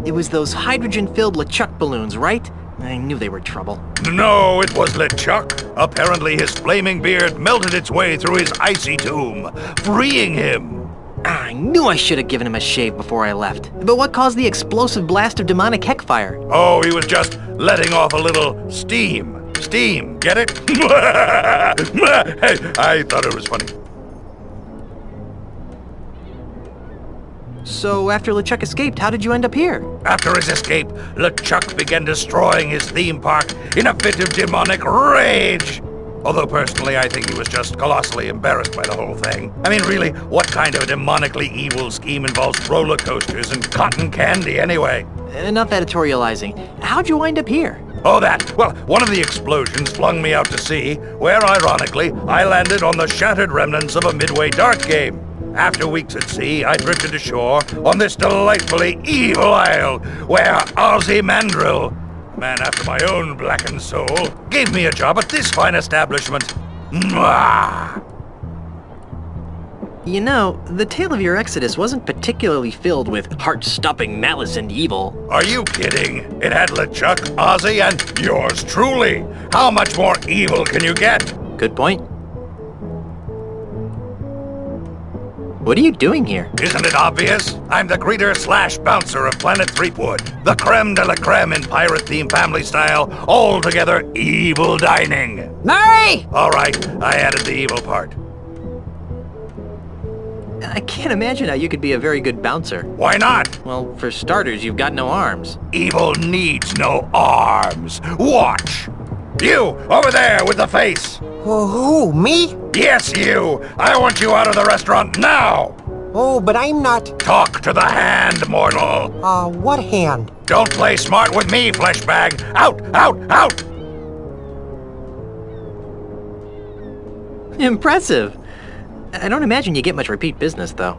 It was those hydrogen-filled LeChuck balloons, right? I knew they were trouble.
No, it was LeChuck. Apparently, his flaming beard melted its way through his icy tomb, freeing him.
I knew I should have given him a shave before I left. But what caused the explosive blast of demonic heckfire?
Oh, he was just letting off a little steam. Steam, get it? Hey, I thought it was funny.
So after LeChuck escaped, how did you end up here?
After his escape, LeChuck began destroying his theme park in a fit of demonic rage. Although personally, I think he was just colossally embarrassed by the whole thing. I mean, really, what kind of a demonically evil scheme involves roller coasters and cotton candy anyway?
Enough editorializing. How'd you wind up here?
Oh, that. Well, one of the explosions flung me out to sea, where, ironically, I landed on the shattered remnants of a Midway dart game. After weeks at sea, I drifted ashore on this delightfully evil isle, where Ozzy Mandrill, man after my own blackened soul, gave me a job at this fine establishment. Mwah!
You know, the tale of your exodus wasn't particularly filled with heart-stopping malice and evil.
Are you kidding? It had LeChuck, Ozzy, and yours truly. How much more evil can you get?
Good point. What are you doing here?
Isn't it obvious? I'm the greeter/bouncer of Planet Threepwood. The creme de la creme in pirate-themed family style, all-together evil dining.
Murray!
All right, I added the evil part.
I can't imagine how you could be a very good bouncer.
Why not?
Well, for starters, you've got no arms.
Evil needs no arms. Watch. You, over there with the face.
Who, me?
Yes, you. I want you out of the restaurant now.
Oh, but I'm not...
Talk to the hand, mortal.
What hand?
Don't play smart with me, fleshbag. Out, out, out!
Impressive. I don't imagine you get much repeat business, though.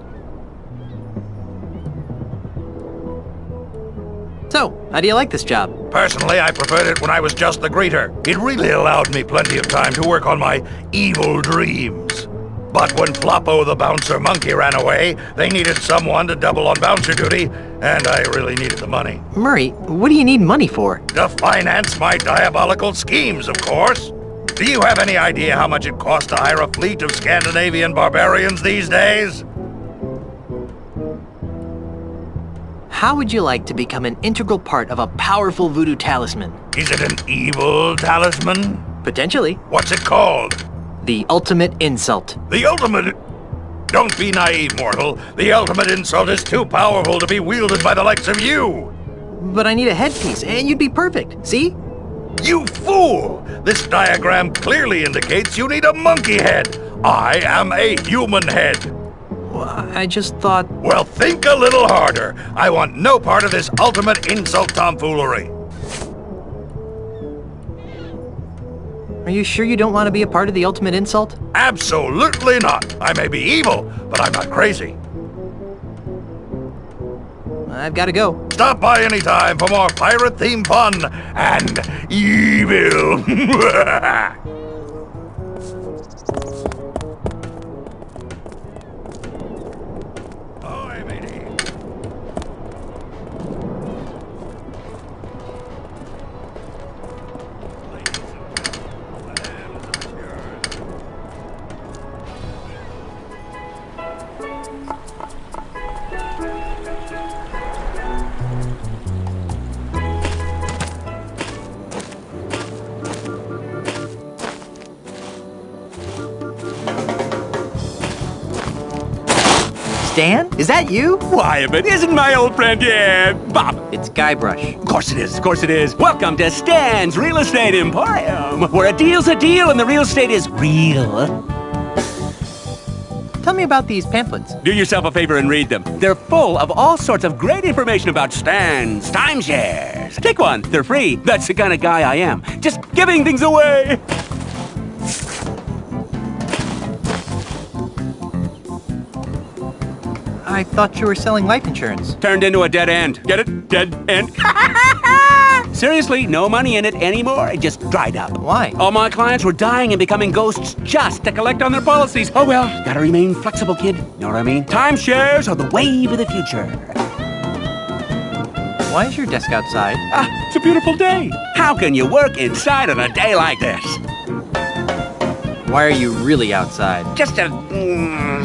So, how do you like this job?
Personally, I preferred it when I was just the greeter. It really allowed me plenty of time to work on my evil dreams. But when Floppo the bouncer monkey ran away, they needed someone to double on bouncer duty, and I really needed the money.
Murray, what do you need money for?
To finance my diabolical schemes, of course. Do you have any idea how much it costs to hire a fleet of Scandinavian barbarians these days?
How would you like to become an integral part of a powerful voodoo talisman?
Is it an evil talisman?
Potentially.
What's it called?
The ultimate insult.
The ultimate... Don't be naive, mortal. The ultimate insult is too powerful to be wielded by the likes of you.
But I need a headpiece, and you'd be perfect. See?
You fool! This diagram clearly indicates you need a monkey head. I am a human head.
I just thought...
Well, think a little harder. I want no part of this ultimate insult tomfoolery.
Are you sure you don't want to be a part of the ultimate insult?
Absolutely not. I may be evil, but I'm not crazy.
I've got to go.
Stop by anytime for more pirate-themed fun and evil.
Stan? Is that you?
Why, if it isn't my old friend, yeah, Bob.
It's Guybrush.
Of course it is, of course it is. Welcome to Stan's Real Estate Emporium, where a deal's a deal and the real estate is real.
Tell me about these pamphlets.
Do yourself a favor and read them. They're full of all sorts of great information about Stan's timeshares. Take one, they're free. That's the kind of guy I am. Just giving things away.
I thought you were selling life insurance.
Turned into a dead end. Get it? Dead end. Seriously, no money in it anymore. It just dried up.
Why?
All my clients were dying and becoming ghosts just to collect on their policies. Oh well, gotta remain flexible, kid. Know what I mean? Timeshares are the wave of the future.
Why is your desk outside?
It's a beautiful day. How can you work inside on a day like this?
Why are you really outside?
Just a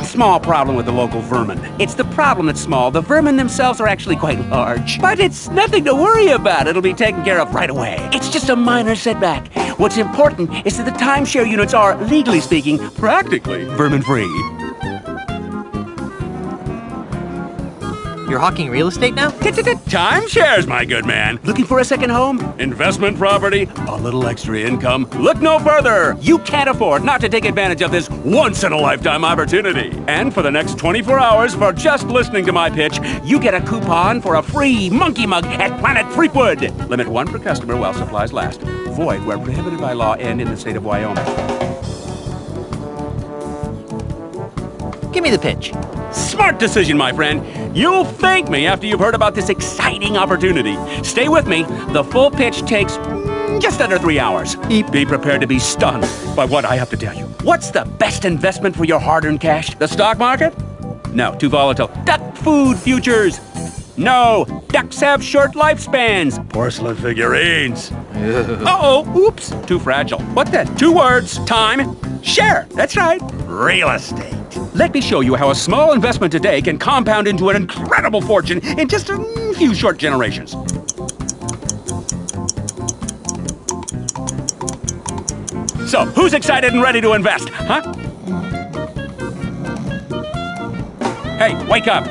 small problem with the local vermin. It's the problem that's small. The vermin themselves are actually quite large. But it's nothing to worry about. It'll be taken care of right away. It's just a minor setback. What's important is that the timeshare units are, legally speaking, practically vermin-free.
You're hawking real estate now?
Timeshares, my good man. Looking for a second home? Investment property? A little extra income? Look no further. You can't afford not to take advantage of this once-in-a-lifetime opportunity. And for the next 24 hours, for just listening to my pitch, you get a coupon for a free monkey mug at Planet Freakwood. Limit one per customer while supplies last. Void where prohibited by law and in the state of Wyoming.
Give me the pitch.
Smart decision, my friend. You'll thank me after you've heard about this exciting opportunity. Stay with me. The full pitch takes just under 3 hours. Be prepared to be stunned by what I have to tell you. What's the best investment for your hard-earned cash? The stock market? No, too volatile. Duck food futures. No, ducks have short lifespans. Porcelain figurines. Uh-oh, oops, too fragile. What then? 2 words, time, share. That's right, real estate. Let me show you how a small investment today can compound into an incredible fortune in just a few short generations. So, who's excited and ready to invest, huh? Hey, wake up.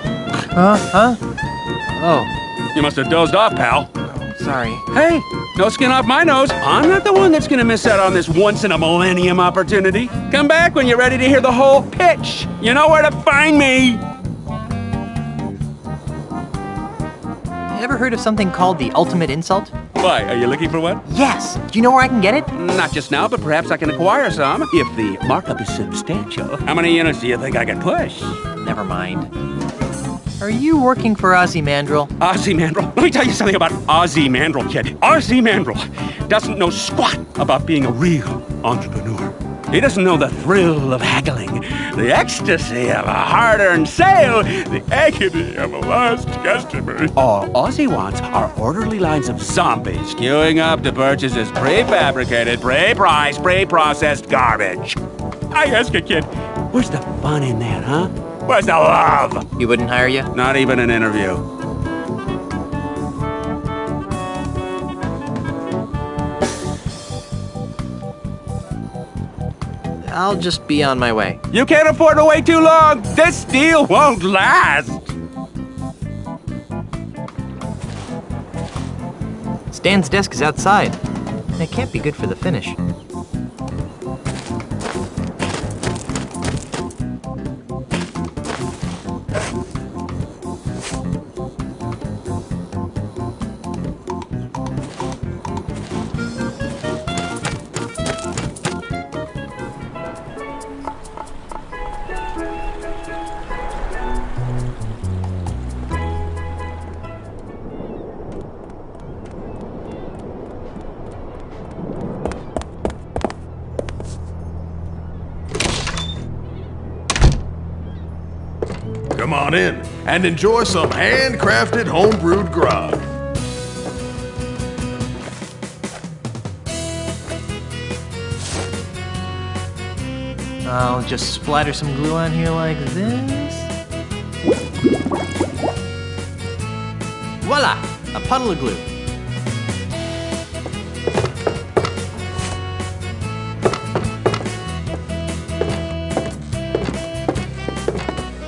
Huh? Oh.
You must have dozed off, pal.
Sorry.
Hey, no skin off my nose. I'm not the one that's gonna miss out on this once-in-a-millennium opportunity. Come back when you're ready to hear the whole pitch. You know where to find me.
Ever heard of something called the ultimate insult?
Why, are you looking for one?
Yes. Do you know where I can get it?
Not just now, but perhaps I can acquire some if the markup is substantial. How many units do you think I can push?
Never mind. Are you working for Ozymandial?
Ozymandial? Let me tell you something about Ozymandial, kid. Ozymandial doesn't know squat about being a real entrepreneur. He doesn't know the thrill of haggling, the ecstasy of a hard-earned sale, the agony of a lost customer. All Ozzy wants are orderly lines of zombies queuing up to purchase his prefabricated, pre-priced, pre-processed garbage. I ask you, kid, where's the fun in that, huh? Where's the love?
He wouldn't hire you?
Not even an interview.
I'll just be on my way.
You can't afford to wait too long. This deal won't last.
Stan's desk is outside. It can't be good for the finish.
Come on in and enjoy some handcrafted homebrewed grog.
I'll just splatter some glue on here like this. Voila! A puddle of glue.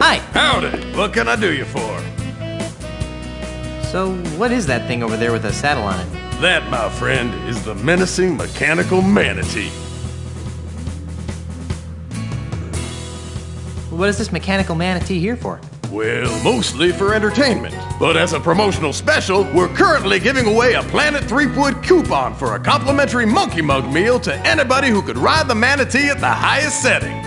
Hi.
Howdy. What can I do you for?
So, what is that thing over there with a saddle on it?
That, my friend, is the menacing mechanical manatee.
What is this mechanical manatee here for?
Well, mostly for entertainment. But as a promotional special, we're currently giving away a Planet Threepwood coupon for a complimentary monkey mug meal to anybody who could ride the manatee at the highest setting.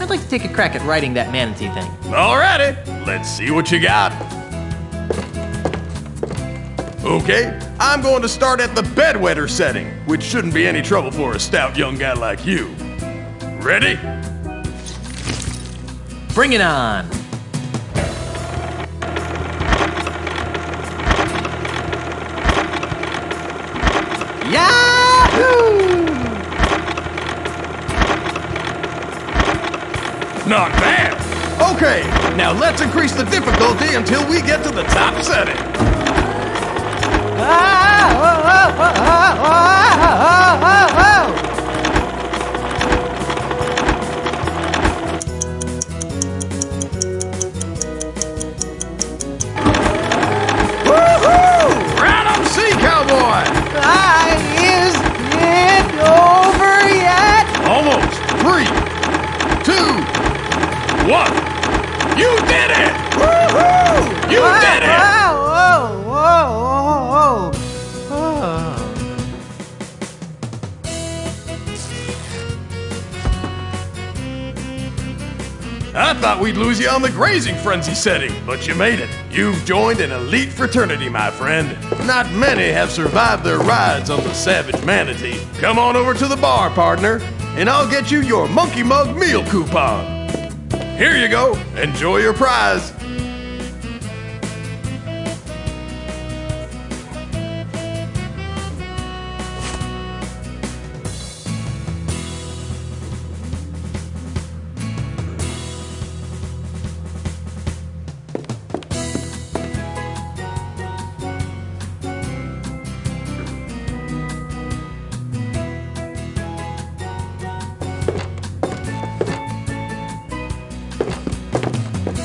I'd like to take a crack at riding that manatee thing.
Alrighty, let's see what you got. Okay, I'm going to start at the bedwetter setting, which shouldn't be any trouble for a stout young guy like you. Ready?
Bring it on! Yahoo!
Not bad! Okay, now let's increase the difficulty until we get to the top setting. Woohoo! Round sea cowboy!
Is it over yet?
Almost. 3, 2, 1. You did it! Woohoo! You did it! I thought we'd lose you on the grazing frenzy setting, but you made it. You've joined an elite fraternity, my friend. Not many have survived their rides on the Savage Manatee. Come on over to the bar, partner, and I'll get you your Monkey Mug meal coupon. Here you go. Enjoy your prize.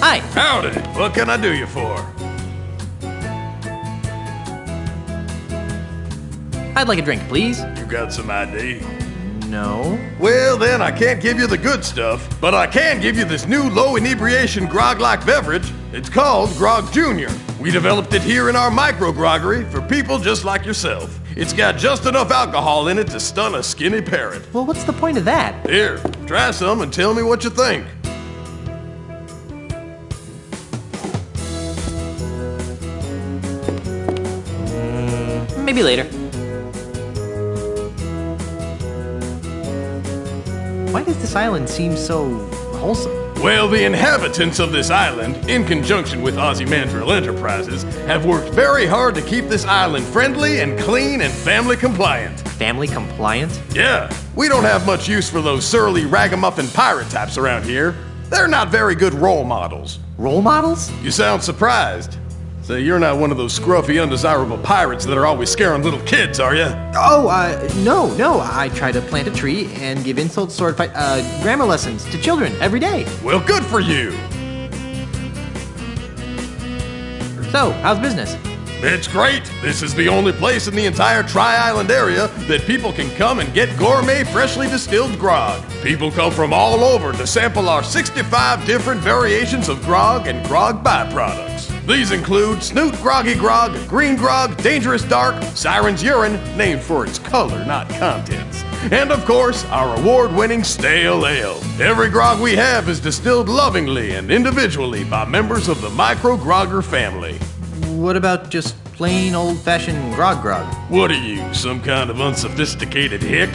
Hi.
Howdy. What can I do you for?
I'd like a drink, please.
You got some ID?
No.
Well, then I can't give you the good stuff, but I can give you this new low inebriation grog-like beverage. It's called Grog Jr. We developed it here in our micro groggery for people just like yourself. It's got just enough alcohol in it to stun a skinny parrot.
Well, what's the point of that?
Here, try some and tell me what you think.
Maybe later. Why does this island seem so wholesome?
Well, the inhabitants of this island, in conjunction with Ozymandial Enterprises, have worked very hard to keep this island friendly and clean and family compliant.
Family compliant?
Yeah, we don't have much use for those surly ragamuffin pirate types around here. They're not very good role models.
Role models?
You sound surprised. So you're not one of those scruffy, undesirable pirates that are always scaring little kids, are you?
Oh, no. I try to plant a tree and give insult sword fight, grammar lessons to children every day.
Well, good for you.
So, how's business?
It's great. This is the only place in the entire Tri-Island area that people can come and get gourmet, freshly distilled grog. People come from all over to sample our 65 different variations of grog and grog byproducts. These include Snoot Groggy Grog, Green Grog, Dangerous Dark, Siren's Urine, named for its color, not contents. And of course, our award-winning Stale Ale. Every grog we have is distilled lovingly and individually by members of the Micro Grogger family.
What about just plain old-fashioned grog?
What are you, some kind of unsophisticated hick?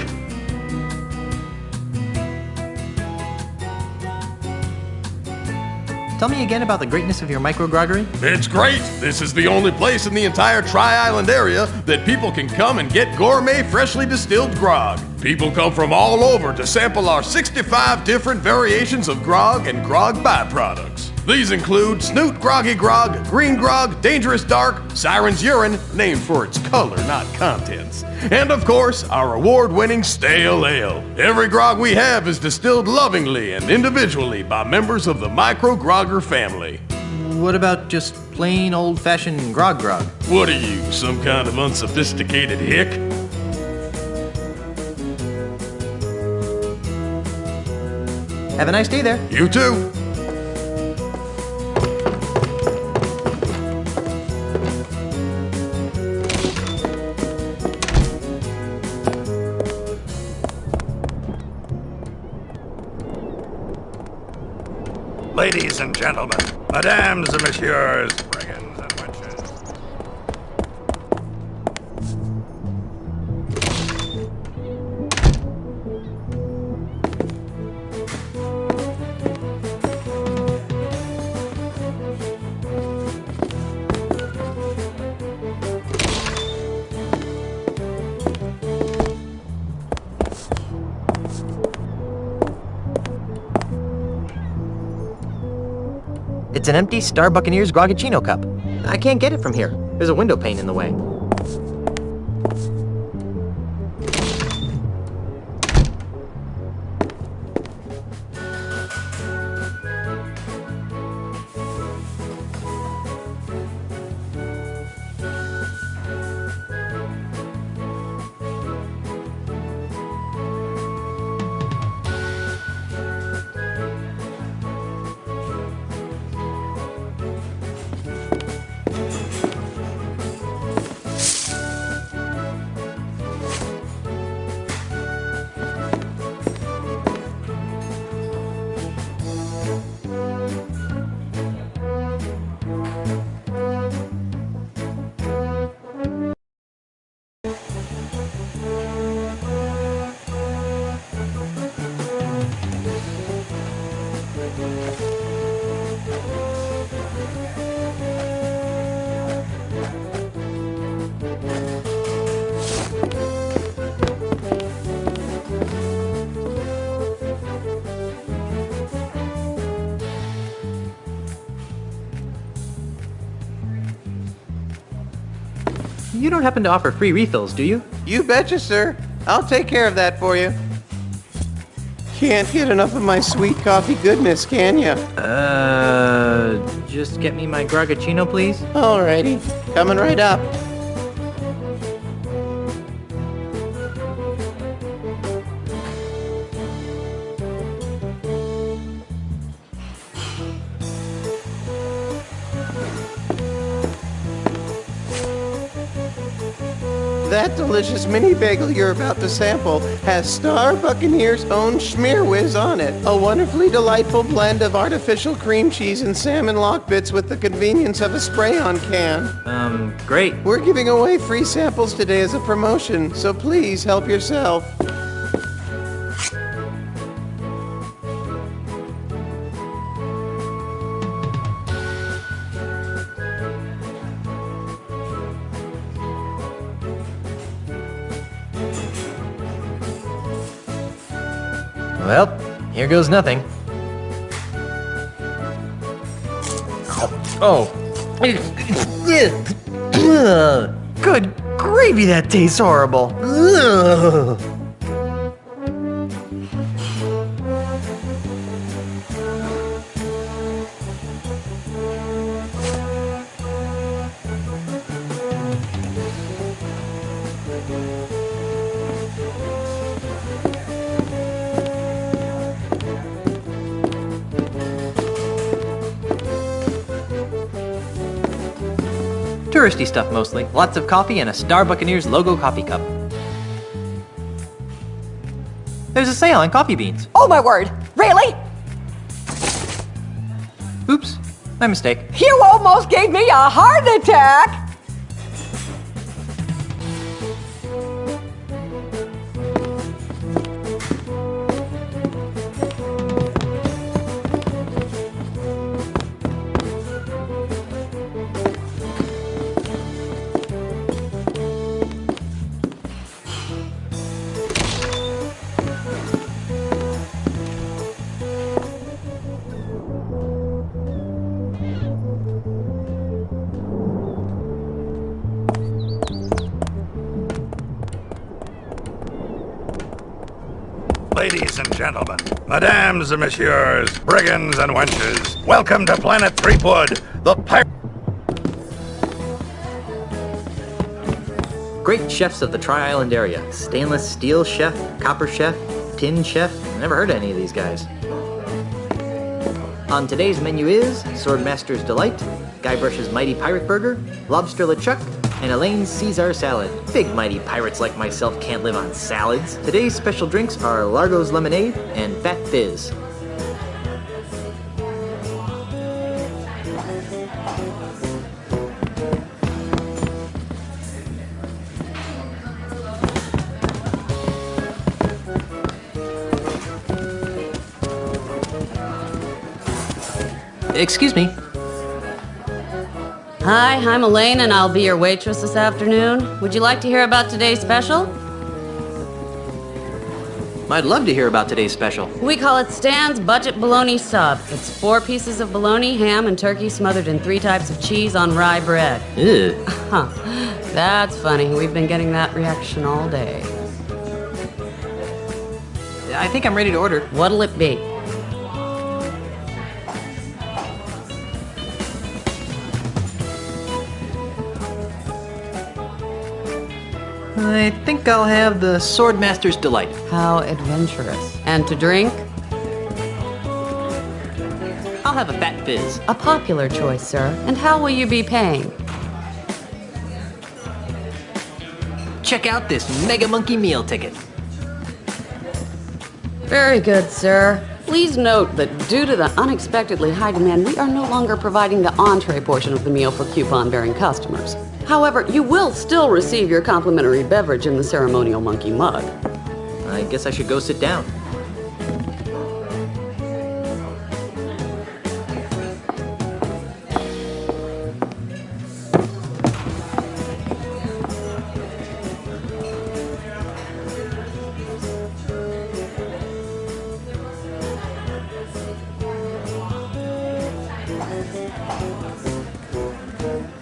Tell me again about the greatness of your micro-groggery.
It's great. This is the only place in the entire Tri-Island area that people can come and get gourmet, freshly distilled grog. People come from all over to sample our 65 different variations of grog and grog byproducts.
These include Snoot Groggy Grog, Green Grog, Dangerous Dark, Siren's Urine, named for its color, not contents. And of course, our award-winning Stale Ale. Every grog we have is distilled lovingly and individually by members of the Micro Grogger family.
What about just plain old-fashioned grog?
What are you, some kind of unsophisticated hick?
Have a nice day there.
You too.
Ladies and gentlemen, madames and messieurs, brigands and witches.
It's an empty Star Buccaneers Grogachino cup. I can't get it from here. There's a window pane in the way. You don't happen to offer free refills, do you?
You betcha, sir. I'll take care of that for you. Can't get enough of my sweet coffee goodness, can ya?
Just get me my Grogachino, please?
Alrighty. Coming right up. That delicious mini bagel you're about to sample has Star Buccaneers' own Schmearwiz on it. A wonderfully delightful blend of artificial cream cheese and salmon lock bits with the convenience of a spray-on can.
Great.
We're giving away free samples today as a promotion, so please help yourself.
Well, here goes nothing. Oh. Good gravy, that tastes horrible. Touristy stuff mostly. Lots of coffee and a Star Buccaneers logo coffee cup. There's a sale on coffee beans.
Oh my word! Really?
Oops, my mistake.
You almost gave me a heart attack!
gentlemen, madames and messieurs, brigands and wenches, welcome to Planet Threepwood, the pirate.
Great chefs of the Tri-Island area. Stainless steel chef, copper chef, tin chef. Never heard of any of these guys. On today's menu is Swordmaster's Delight, Guybrush's Mighty Pirate Burger, Lobster LeChuck, and Elaine's Caesar Salad. Big mighty pirates like myself can't live on salads. Today's special drinks are Largo's Lemonade and Fat Fizz. Excuse me.
Hi, I'm Elaine, and I'll be your waitress this afternoon. Would you like to hear about today's special?
I'd love to hear about today's special.
We call it Stan's Budget Bologna Sub. It's 4 pieces of bologna, ham, and turkey smothered in 3 types of cheese on rye bread.
Ew.
Huh. That's funny. We've been getting that reaction all day.
I think I'm ready to order.
What'll it be?
I think I'll have the Swordmaster's Delight.
How adventurous. And to drink?
I'll have a Fat Fizz.
A popular choice, sir. And how will you be paying?
Check out this Mega Monkey meal ticket.
Very good, sir. Please note that due to the unexpectedly high demand, we are no longer providing the entree portion of the meal for coupon-bearing customers. However, you will still receive your complimentary beverage in the ceremonial monkey mug.
I guess I should go sit down.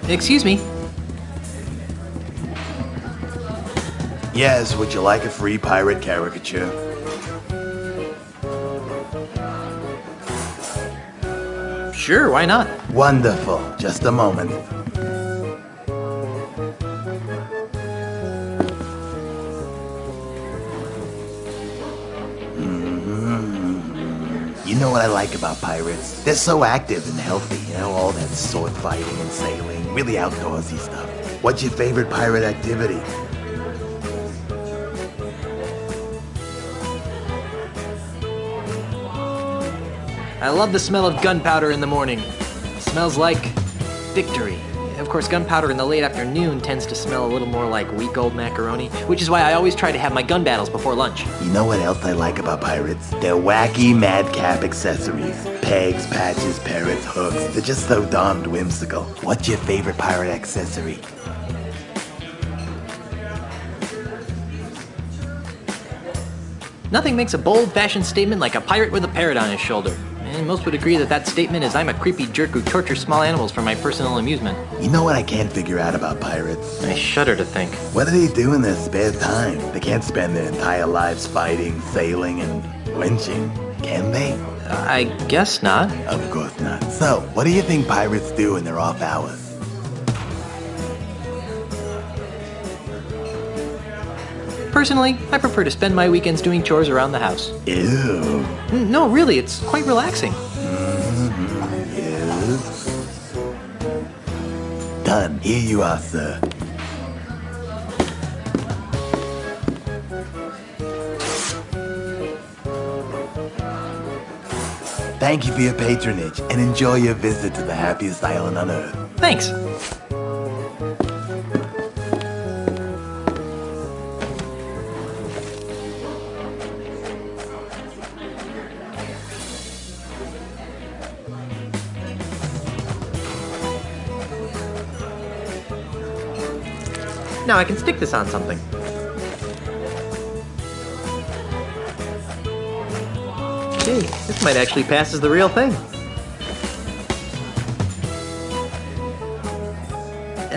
Excuse me.
Yes, would you like a free pirate caricature?
Sure, why not?
Wonderful. Just a moment. You know what I like about pirates? They're so active and healthy, you know, all that sword fighting and sailing, really outdoorsy stuff. What's your favorite pirate activity?
I love the smell of gunpowder in the morning. It smells like victory. Of course, gunpowder in the late afternoon tends to smell a little more like week old macaroni, which is why I always try to have my gun battles before lunch.
You know what else I like about pirates? Their wacky madcap accessories. Pegs, patches, parrots, hooks. They're just so darned whimsical. What's your favorite pirate accessory?
Nothing makes a bold-fashioned statement like a pirate with a parrot on his shoulder. And most would agree that that statement is I'm a creepy jerk who tortures small animals for my personal amusement.
You know what I can't figure out about pirates?
I shudder to think.
What do they do in their spare time? They can't spend their entire lives fighting, sailing, and lynching, can they?
I guess not.
Of course not. So, what do you think pirates do in their off hours?
Personally, I prefer to spend my weekends doing chores around the house.
Ew.
No, really, it's quite relaxing.
Yes. Done. Here you are, sir. Thank you for your patronage, and enjoy your visit to the happiest island on Earth.
Thanks. Now I can stick this on something. Gee, this might actually pass as the real thing.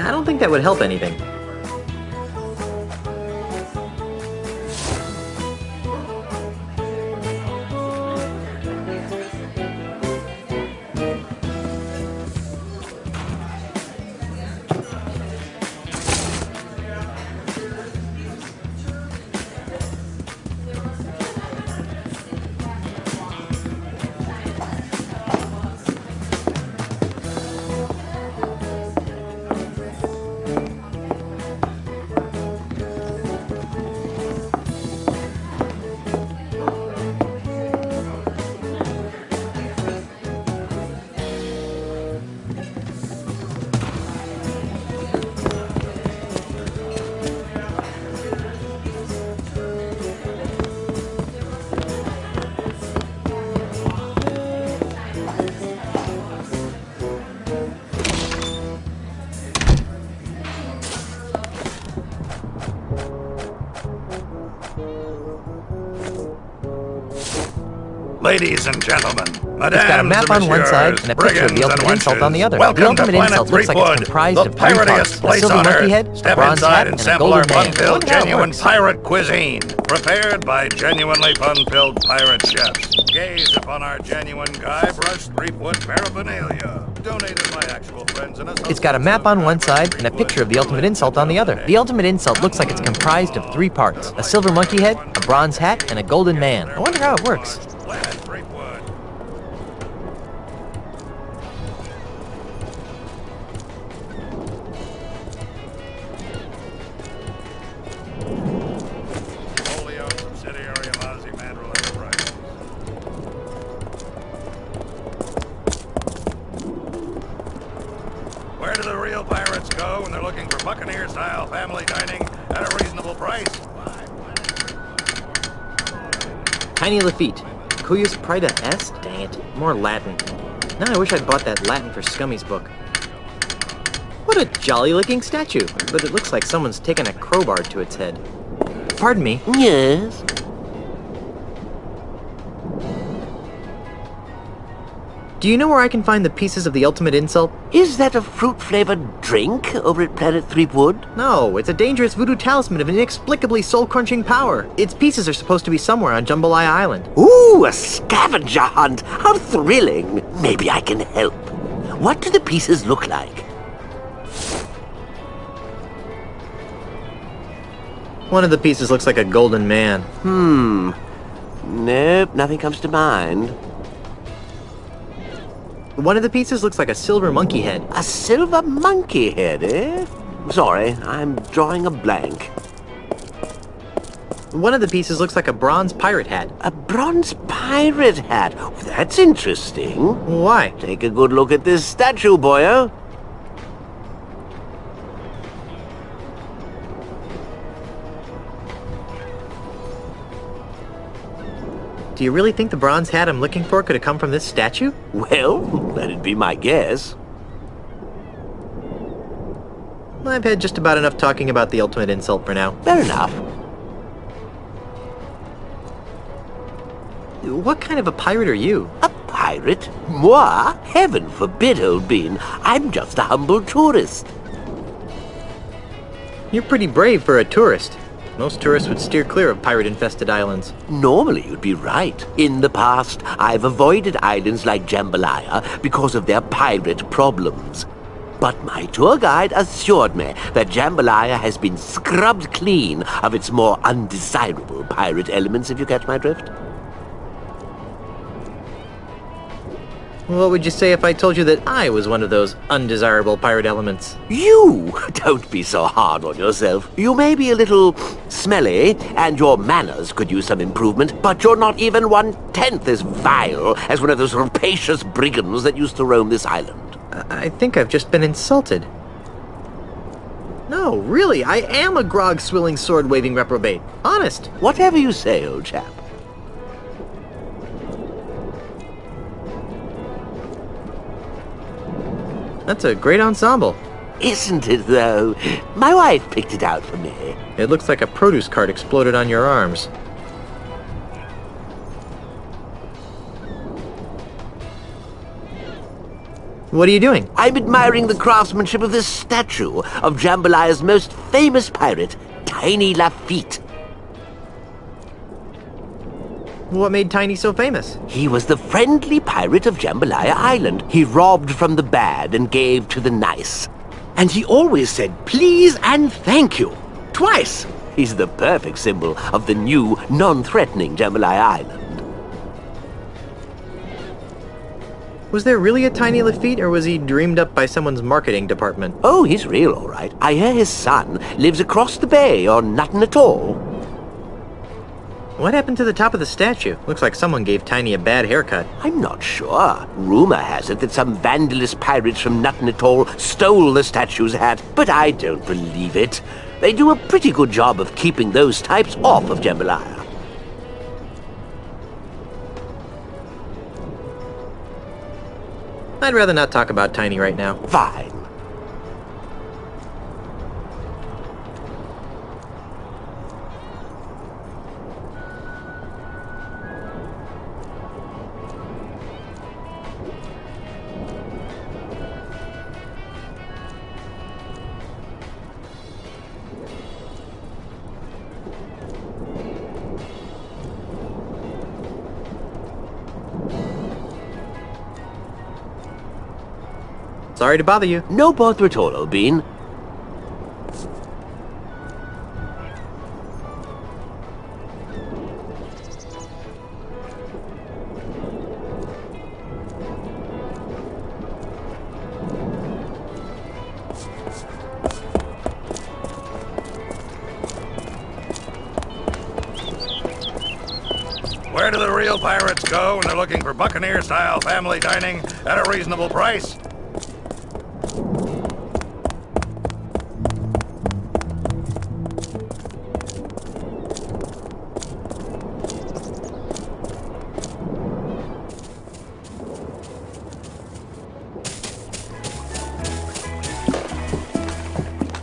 I don't think that would help anything.
Ladies and gentlemen,
It's got a map on one side and a picture of the ultimate insult on the other. The ultimate insult looks like it's comprised of three parts: a silver monkey head, a
Step
bronze
inside
hat,
and
and a
sample our
golden man. I
fun-filled,
wonder how it
genuine
works.
pirate cuisine, prepared by genuinely fun-filled pirate chefs. Gaze upon our genuine Guybrush Threepwood paraphernalia, donated by actual friends and associates.
It's got a map on one side and a picture of the ultimate insult on the other. The ultimate insult looks like it's comprised of three parts: a silver monkey head, a bronze hat, and a golden man. I wonder how it works.
Where do the real pirates go when they're looking for Buccaneer-style family dining at a reasonable price?
Tiny Lafitte. Cuyus Prida S? Dang it. More Latin. Now I wish I'd bought that Latin for Scummy's book. What a jolly-looking statue, but it looks like someone's taken a crowbar to its head. Pardon me.
Yes?
Do you know where I can find the pieces of the ultimate insult?
Is that a fruit-flavored drink over at Planet Threepwood?
No, it's a dangerous voodoo talisman of inexplicably soul-crunching power. Its pieces are supposed to be somewhere on Jambalaya Island.
Ooh, a scavenger hunt! How thrilling! Maybe I can help. What do the pieces look like?
One of the pieces looks like a golden man.
Nope, nothing comes to mind.
One of the pieces looks like a silver monkey head.
A silver monkey head, eh? Sorry, I'm drawing a blank.
One of the pieces looks like a bronze pirate hat.
A bronze pirate hat? That's interesting.
Why?
Take a good look at this statue, boyo.
Do you really think the bronze hat I'm looking for could have come from this statue?
Well, that'd be my guess.
I've had just about enough talking about the ultimate insult for now.
Fair enough.
What kind of a pirate are you?
A pirate? Moi? Heaven forbid, old bean. I'm just a humble tourist.
You're pretty brave for a tourist. Most tourists would steer clear of pirate-infested islands.
Normally, you'd be right. In the past, I've avoided islands like Jambalaya because of their pirate problems. But my tour guide assured me that Jambalaya has been scrubbed clean of its more undesirable pirate elements, if you catch my drift.
What would you say if I told you that I was one of those undesirable pirate elements?
You? Don't be so hard on yourself. You may be a little smelly, and your manners could use some improvement, but you're not even 1/10 as vile as one of those rapacious brigands that used to roam this island.
I think I've just been insulted. No, really, I am a grog-swilling, sword-waving reprobate. Honest.
Whatever you say, old chap.
That's a great ensemble.
Isn't it, though? My wife picked it out for me.
It looks like a produce cart exploded on your arms. What are you doing?
I'm admiring the craftsmanship of this statue of Jambalaya's most famous pirate, Tiny Lafitte.
What made Tiny so famous?
He was the friendly pirate of Jambalaya Island. He robbed from the bad and gave to the nice. And he always said please and thank you. Twice. He's the perfect symbol of the new, non-threatening Jambalaya Island.
Was there really a Tiny Lafitte, or was he dreamed up by someone's marketing department?
Oh, he's real, all right. I hear his son lives across the bay on Nothing at All.
What happened to the top of the statue? Looks like someone gave Tiny a bad haircut.
I'm not sure. Rumor has it that some vandalous pirates from Nothing at All stole the statue's hat, but I don't believe it. They do a pretty good job of keeping those types off of Jambalaya.
I'd rather not talk about Tiny right now.
Fine.
Sorry to bother you.
No bother at all, Bean.
Where do the real pirates go when they're looking for Buccaneer-style family dining at a reasonable price?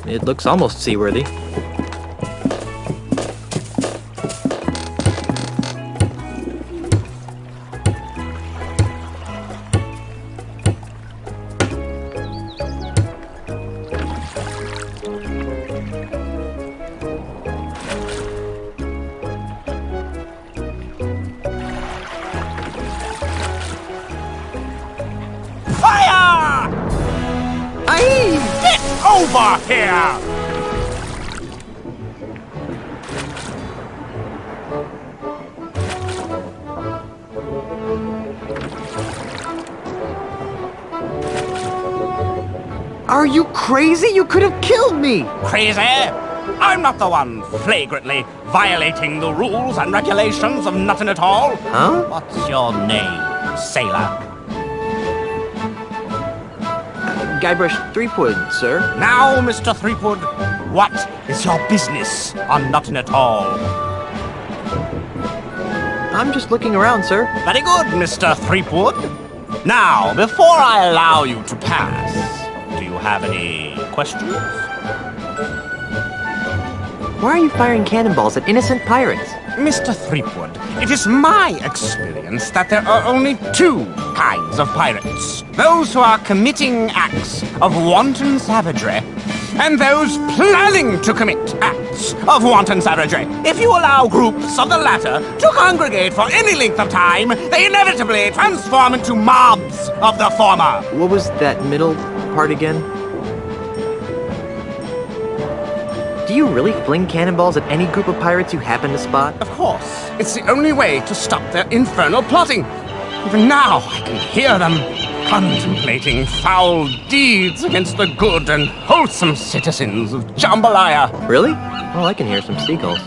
It looks almost seaworthy.
Fire! Get over here!
Are you crazy? You could have killed me!
Crazy? I'm not the one flagrantly violating the rules and regulations of nothing at all.
Huh?
What's your name, sailor?
Guybrush Threepwood, sir.
Now, Mr. Threepwood, what is your business on nothing at all?
I'm just looking around, sir.
Very good, Mr. Threepwood. Now, before I allow you to pass, do you have any questions?
Why are you firing cannonballs at innocent pirates?
Mr. Threepwood, it is my experience that there are only two kinds of pirates. Those who are committing acts of wanton savagery, and those planning to commit acts of wanton savagery. If you allow groups of the latter to congregate for any length of time, they inevitably transform into mobs of the former.
What was that middle part again? Do you really fling cannonballs at any group of pirates you happen to spot?
Of course. It's the only way to stop their infernal plotting. Even now, I can hear them contemplating foul deeds against the good and wholesome citizens of Jambalaya.
Really? Oh, I can hear some seagulls.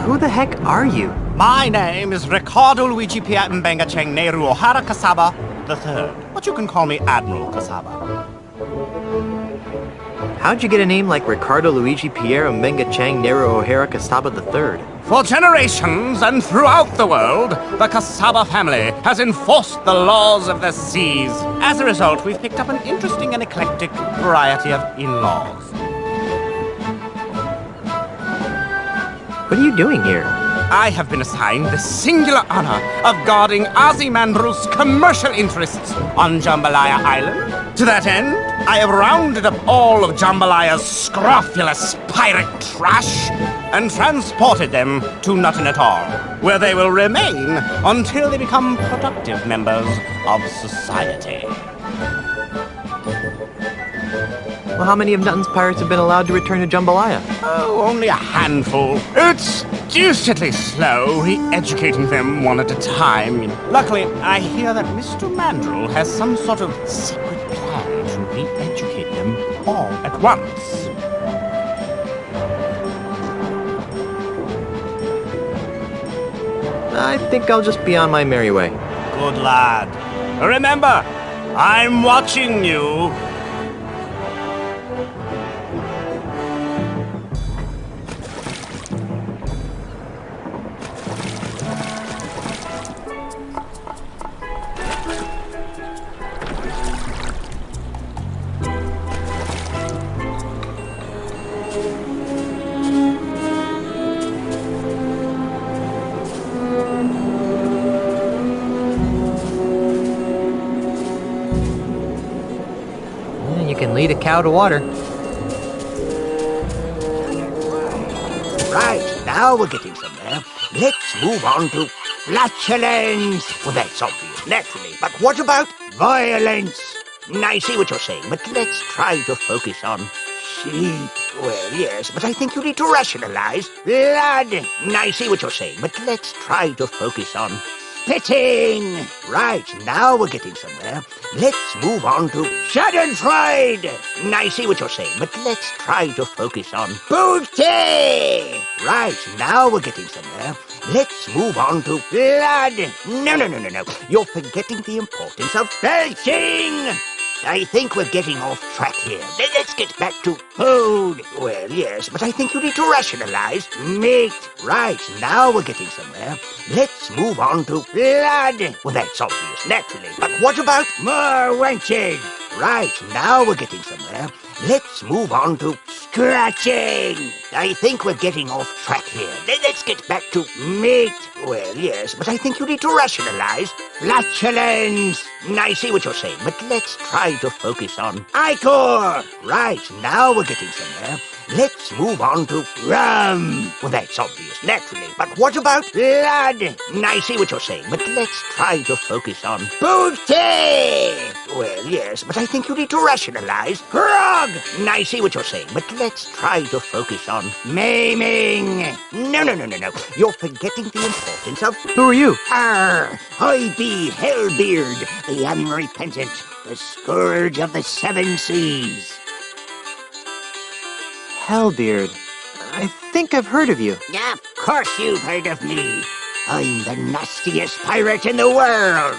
Who the heck are you?
My name is Ricardo Luigi Pia Mbenga Cheng Nehru O'Hara Kasaba III, but you can call me Admiral Kasaba.
How'd you get a name like Ricardo Luigi Pierre Mbenga Chang Nehru O'Hara Kasaba III?
For generations and throughout the world, the Kasaba family has enforced the laws of the seas. As a result, we've picked up an interesting and eclectic variety of in-laws.
What are you doing here?
I have been assigned the singular honor of guarding Ozymandias' commercial interests on Jambalaya Island. To that end, I have rounded up all of Jambalaya's scrofulous pirate trash and transported them to Nothing at All, where they will remain until they become productive members of society.
Well, how many of Nutton's pirates have been allowed to return to Jambalaya?
Oh, only a handful. It's deucedly slow, re-educating them one at a time. Luckily, I hear that Mr. Mandrill has some sort of secret plan to re-educate them all at once.
I think I'll just be on my merry way.
Good lad. Remember, I'm watching you.
Lead a cow to water.
Right, now we're getting somewhere. Let's move on to... Flatulence! Well, that's obvious, naturally. But what about violence? I see what you're saying, but let's try to focus on sheep. Well, yes, but I think you need to rationalize. Blood! I see what you're saying, but let's try to focus on spitting. Right, now we're getting somewhere. Let's move on to schadenfreude. I see what you're saying, but let's try to focus on booty. Right, now we're getting somewhere. Let's move on to blood. No. You're forgetting the importance of belching. I think we're getting off track here. Let's get back to food. Well, yes, but I think you need to rationalize. Meat. Right, now we're getting somewhere. Let's move on to blood. Well, that's obvious, naturally. But what about more wenches? Right, now we're getting somewhere. Let's move on to scratching. I think we're getting off track here. Let's get back to meat. Well, yes, but I think you need to rationalize. Flatulence. I see what you're saying, but let's try to focus on ichor. Right, now we're getting somewhere. Let's move on to rum. Well, that's obvious, naturally. But what about blood? I see what you're saying, but let's try to focus on booty. Well, yes, but I think you need to rationalize. Grog! I see what you're saying, but let's try to focus on maiming. No. You're forgetting the importance of...
Who are you?
I be Hellbeard, the unrepentant, the scourge of the seven seas.
Hellbeard. I think I've heard of you.
Of course you've heard of me. I'm the nastiest pirate in the world.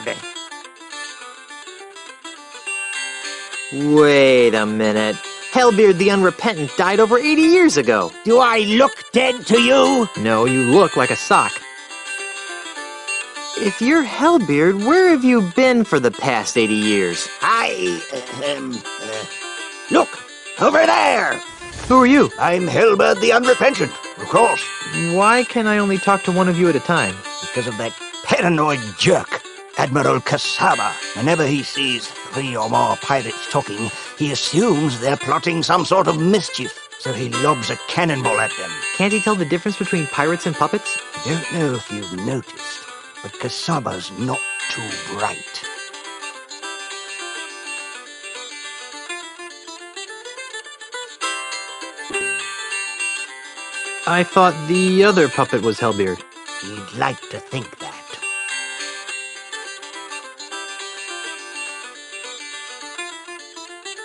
Wait a minute. Hellbeard the Unrepentant died over 80 years ago.
Do I look dead to you?
No, you look like a sock. If you're Hellbeard, where have you been for the past 80 years?
Look, over there.
Who are you?
I'm Hellbeard the Unrepentant, of course.
Why can I only talk to one of you at a time?
Because of that paranoid jerk, Admiral Kasaba. Whenever he sees 3 or more pirates talking, he assumes they're plotting some sort of mischief, so he lobs a cannonball at them.
Can't he tell the difference between pirates and puppets?
I don't know if you've noticed, but Kasaba's not too bright.
I thought the other puppet was Hellbeard.
You'd like to think that.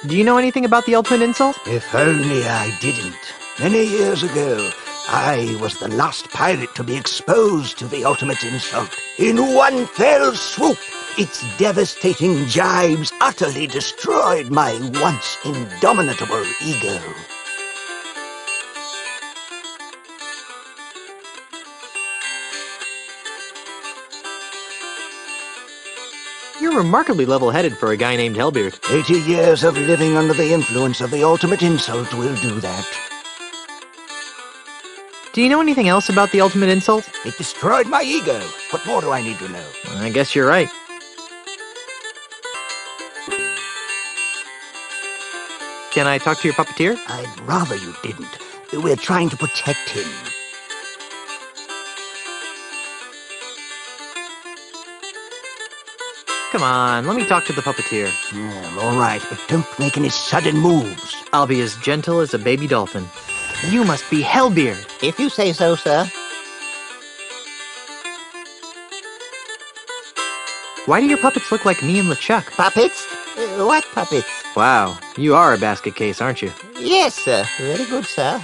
Do you know anything about the ultimate insult?
If only I didn't. Many years ago, I was the last pirate to be exposed to the ultimate insult. In one fell swoop, its devastating jibes utterly destroyed my once indomitable ego.
You're remarkably level-headed for a guy named Hellbeard.
80 years of living under the influence of the ultimate insult will do that.
Do you know anything else about the ultimate insult?
It destroyed my ego. What more do I need to know?
I guess you're right. Can I talk to your puppeteer?
I'd rather you didn't. We're trying to protect him.
Come on, let me talk to the puppeteer.
All right, but don't make any sudden moves.
I'll be as gentle as a baby dolphin. You must be Hellbeard.
If you say so, sir.
Why do your puppets look like me and LeChuck?
Puppets? What puppets?
Wow, you are a basket case, aren't you?
Yes, sir. Very good, sir.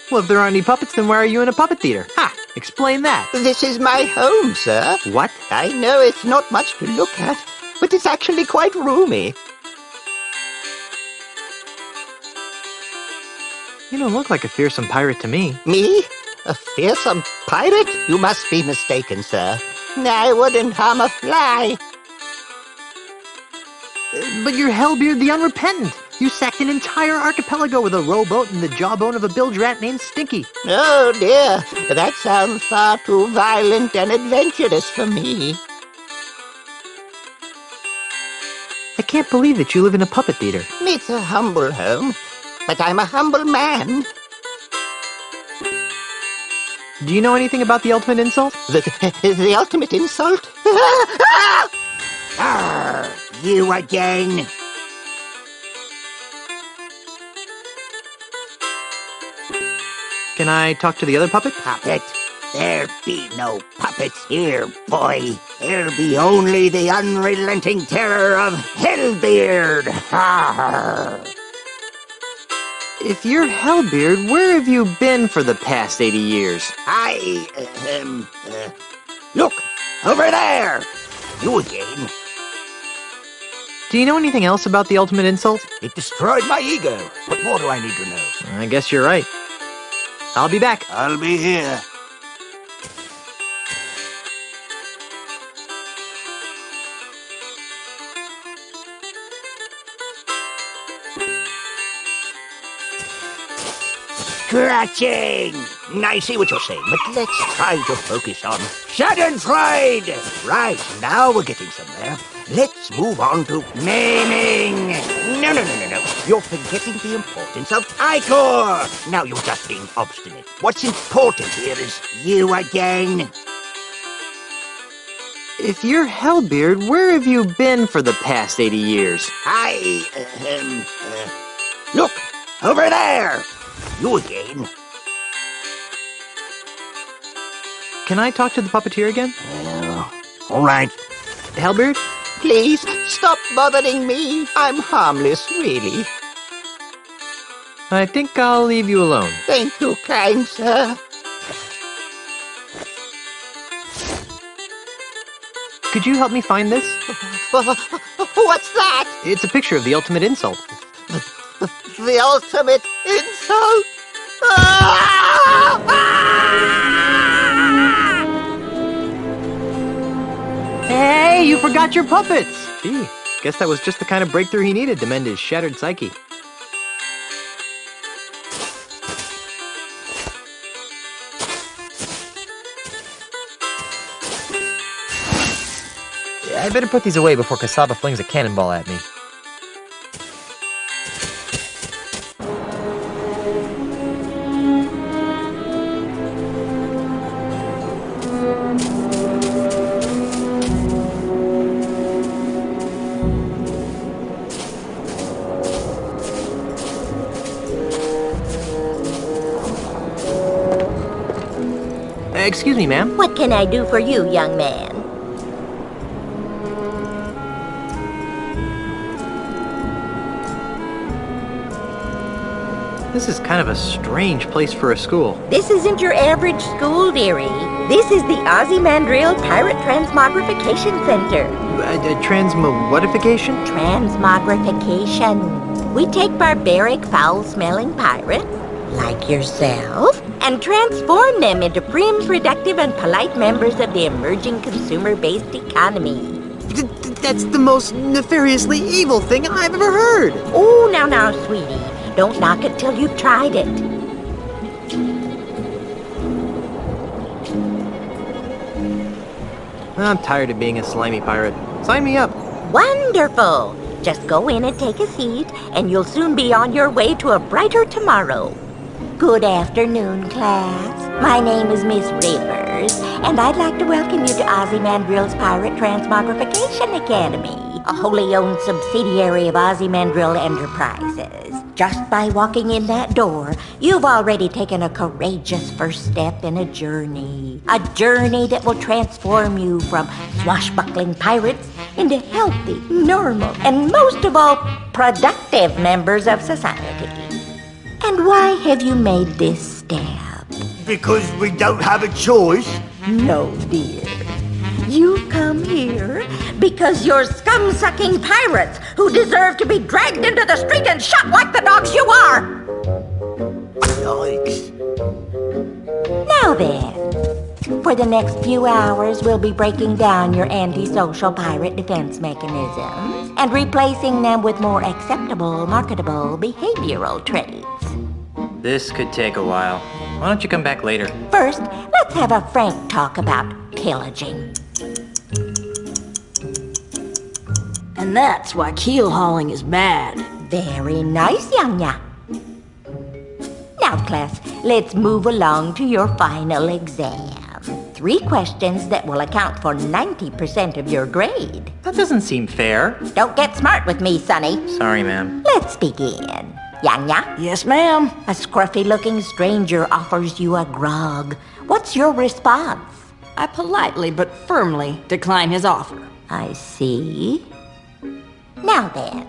Well, if there aren't any puppets, then why are you in a puppet theater? Ha! Explain that.
This is my home, sir.
What?
I know it's not much to look at, but it's actually quite roomy.
You don't look like a fearsome pirate to me.
Me? A fearsome pirate? You must be mistaken, sir. I wouldn't harm a fly.
But you're Hellbeard the Unrepentant. You sacked an entire archipelago with a rowboat and the jawbone of a bilge rat named Stinky.
Oh, dear. That sounds far too violent and adventurous for me.
I can't believe that you live in a puppet theater.
It's a humble home, but I'm a humble man.
Do you know anything about the ultimate insult?
The ultimate insult?
Arr, you again.
Can I talk to the other puppet?
Puppet? There be no puppets here, boy. There be only the unrelenting terror of Hellbeard. Arr.
If you're Hellbeard, where have you been for the past 80 years?
Look, over there. You again.
Do you know anything else about the ultimate insult?
It destroyed my ego. What more do I need to know?
I guess you're right. I'll be back.
I'll be here. Scratching! I see what you're saying, but let's try to focus on Schadenfreude! Right, now we're getting somewhere. Let's move on to maiming! No. You're forgetting the importance of Icor! Now you're just being obstinate. What's important here is you again.
If you're Hellbeard, where have you been for the past 80 years?
Look, over there! You again.
Can I talk to the puppeteer again?
All right.
Hellbeard?
Please, stop bothering me. I'm harmless, really.
I think I'll leave you alone.
Thank you, kind sir.
Could you help me find this?
What's that?
It's a picture of the ultimate insult.
The ultimate insult?
Hey, you forgot your puppets! Gee, guess that was just the kind of breakthrough he needed to mend his shattered psyche. I better put these away before Kasaba flings a cannonball at me. Excuse me, ma'am.
What can I do for you, young man?
This is kind of a strange place for a school.
This isn't your average school, dearie. This is the Ozymandias Pirate Transmogrification Center.
Transmogrification?
Transmogrification. We take barbaric, foul-smelling pirates, like yourself, and transform them into prim, productive, and polite members of the emerging consumer-based economy.
That's the most nefariously evil thing I've ever heard.
Oh, now, sweetie. Don't knock it till you've tried it.
I'm tired of being a slimy pirate. Sign me up.
Wonderful. Just go in and take a seat, and you'll soon be on your way to a brighter tomorrow. Good afternoon, class. My name is Miss Rivers, and I'd like to welcome you to Ozymandias Pirate Transmogrification Academy, a wholly owned subsidiary of Ozymandias Enterprises. Just by walking in that door, you've already taken a courageous first step in a journey that will transform you from swashbuckling pirates into healthy, normal, and most of all, productive members of society. And why have you made this step?
Because we don't have a choice.
No, dear. You come here because you're scum-sucking pirates who deserve to be dragged into the street and shot like the dogs you are!
Yikes.
Now then, for the next few hours, we'll be breaking down your antisocial pirate defense mechanisms and replacing them with more acceptable, marketable behavioral traits.
This could take a while. Why don't you come back later?
First, let's have a frank talk about pillaging.
And that's why keel hauling is bad.
Very nice, young ya. Now Now, class, let's move along to your final exam. 3 questions that will account for 90% of your grade.
That doesn't seem fair.
Don't get smart with me, Sonny.
Sorry, ma'am.
Let's begin. Yanya?
Yes, ma'am.
A scruffy-looking stranger offers you a grog. What's your response?
I politely but firmly decline his offer.
I see. Now then,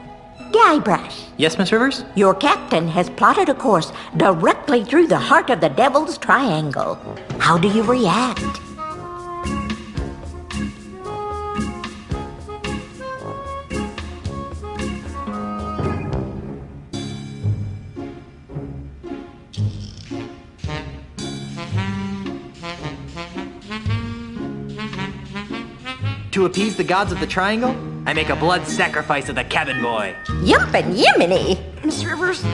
Guybrush.
Yes, Miss Rivers?
Your captain has plotted a course directly through the heart of the Devil's Triangle. How do you react?
To appease the gods of the Triangle, I make a blood sacrifice of the cabin boy.
Yumpin' Yiminy!
Miss Rivers,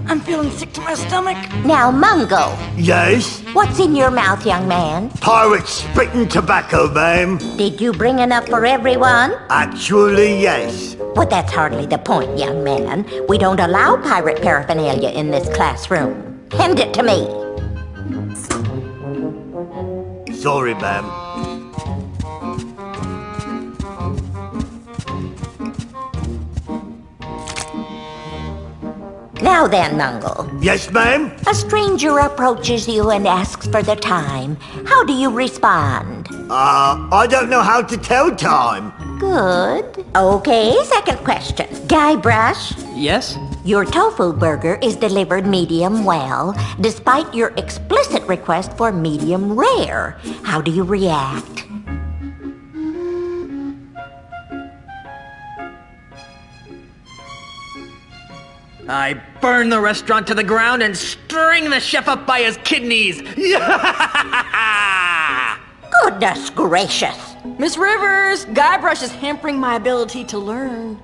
I'm feeling sick to my stomach.
Now, Mungo.
Yes?
What's in your mouth, young man?
Pirate spitting tobacco, ma'am.
Did you bring enough for everyone?
Actually, yes.
Well, that's hardly the point, young man. We don't allow pirate paraphernalia in this classroom. Hand it to me.
Sorry, ma'am.
Now then, Mungo.
Yes, ma'am?
A stranger approaches you and asks for the time. How do you respond?
I don't know how to tell time.
Good. Okay, second question. Guybrush?
Yes?
Your tofu burger is delivered medium well, despite your explicit request for medium rare. How do you react?
I burn the restaurant to the ground and string the chef up by his kidneys.
Goodness gracious.
Miss Rivers, Guybrush is hampering my ability to learn.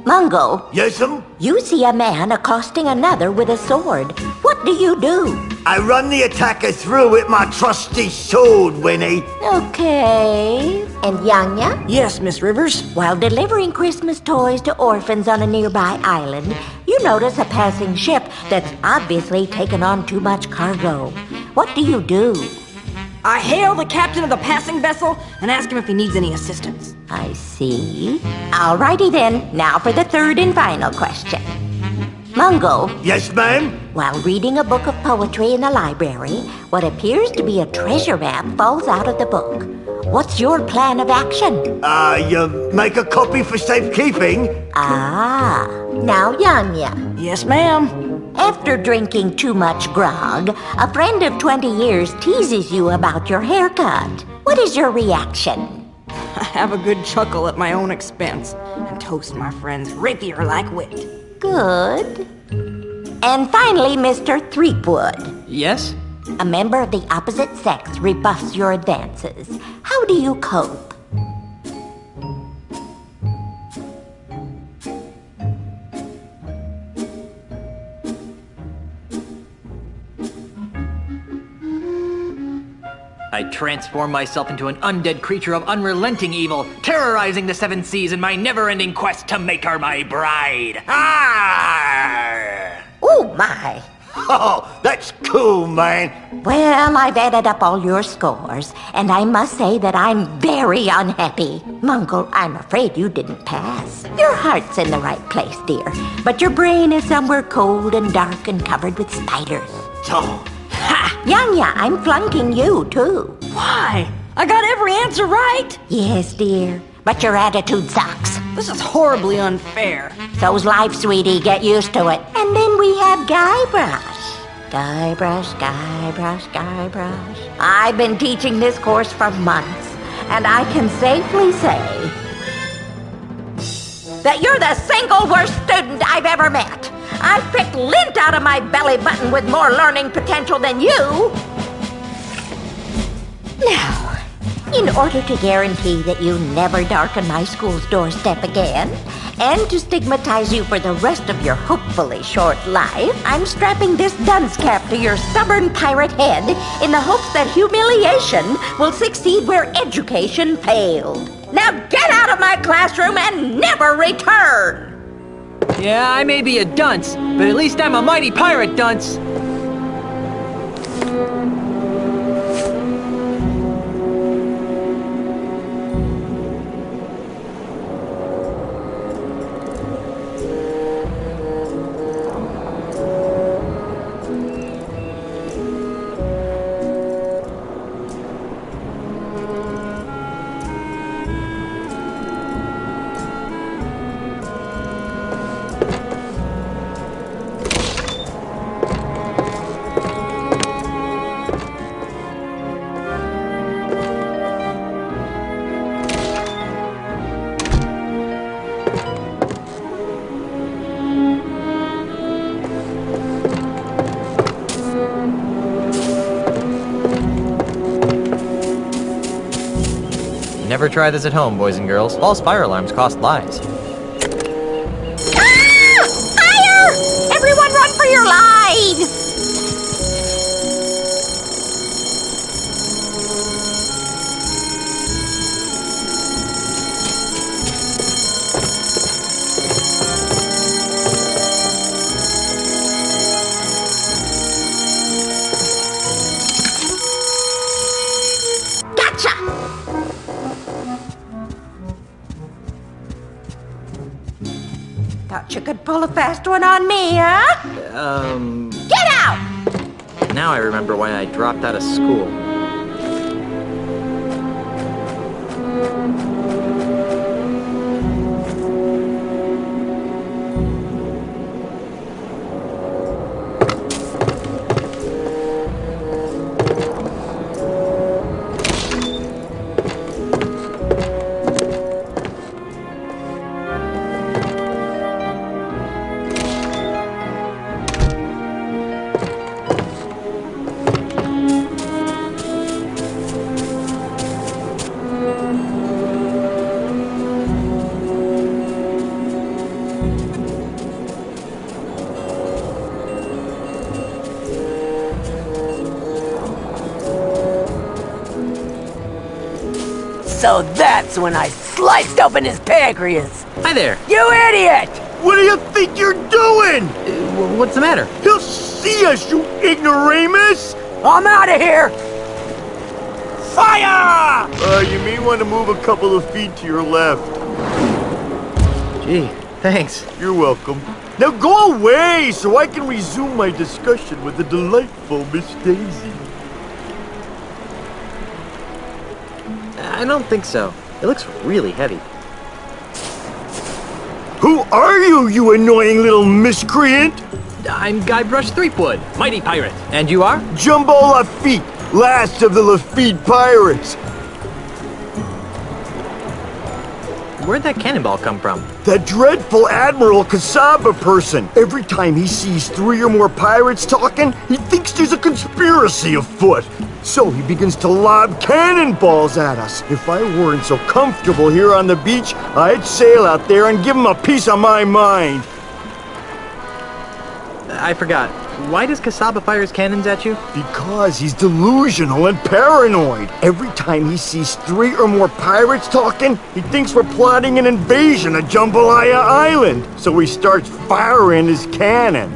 Mungo.
Yes'm?
You see a man accosting another with a sword. What do you do?
I run the attacker through with my trusty sword, Winnie.
Okay. And Yanya?
Yes, Miss Rivers.
While delivering Christmas toys to orphans on a nearby island, you notice a passing ship that's obviously taken on too much cargo. What do you do?
I hail the captain of the passing vessel and ask him if he needs any assistance.
I see. Alrighty then, now for the third and final question. Mungo.
Yes, ma'am?
While reading a book of poetry in the library, what appears to be a treasure map falls out of the book. What's your plan of action?
You make a copy for safekeeping?
Ah. Now, Yanya.
Yes, ma'am.
After drinking too much grog, a friend of 20 years teases you about your haircut. What is your reaction?
I have a good chuckle at my own expense and toast my friend's rapier-like wit.
Good. And finally, Mr. Threepwood.
Yes?
A member of the opposite sex rebuffs your advances. How do you cope?
I transform myself into an undead creature of unrelenting evil, terrorizing the 7 seas in my never-ending quest to make her my bride.
Ah!
Oh, my.
Oh, that's cool, man.
Well, I've added up all your scores, and I must say that I'm very unhappy. Mungo, I'm afraid you didn't pass. Your heart's in the right place, dear, but your brain is somewhere cold and dark and covered with spiders.
Oh.
Ha! Yanya, I'm flunking you, too.
Why? I got every answer right.
Yes, dear, but your attitude sucks.
This is horribly unfair.
So's life, sweetie. Get used to it. And then we have Guybrush. Guybrush, Guybrush, Guybrush. I've been teaching this course for months, and I can safely say that you're the single worst student I've ever met. I've picked lint out of my belly button with more learning potential than you. Now, in order to guarantee that you never darken my school's doorstep again, and to stigmatize you for the rest of your hopefully short life, I'm strapping this dunce cap to your stubborn pirate head in the hopes that humiliation will succeed where education failed. Now get out of my classroom and never return!
Yeah, I may be a dunce, but at least I'm a mighty pirate dunce. Never try this at home, boys and girls. False fire alarms cost lives.
Fire! Everyone run for your lives! Thought you could pull a fast one on me, huh? Get out!
Now I remember why I dropped out of school.
So that's when I sliced open his pancreas.
Hi there.
You idiot!
What do you think you're doing?
What's the matter?
He'll see us, you ignoramus!
I'm out of here!
Fire! You may want to move a couple of feet to your left.
Gee, thanks.
You're welcome. Now go away so I can resume my discussion with the delightful Miss Daisy.
I don't think so. It looks really heavy.
Who are you, you annoying little miscreant?
I'm Guybrush Threepwood, mighty pirate. And you are?
Jumbo Lafitte, last of the Lafitte pirates.
Where'd that cannonball come from?
That dreadful Admiral Kasaba person. Every time he sees 3 or more pirates talking, he thinks there's a conspiracy afoot. So he begins to lob cannonballs at us. If I weren't so comfortable here on the beach, I'd sail out there and give him a piece of my mind.
I forgot. Why does Kasaba fire his cannons at you?
Because he's delusional and paranoid. Every time he sees 3 or more pirates talking, he thinks we're plotting an invasion of Jambalaya Island. So he starts firing his cannon.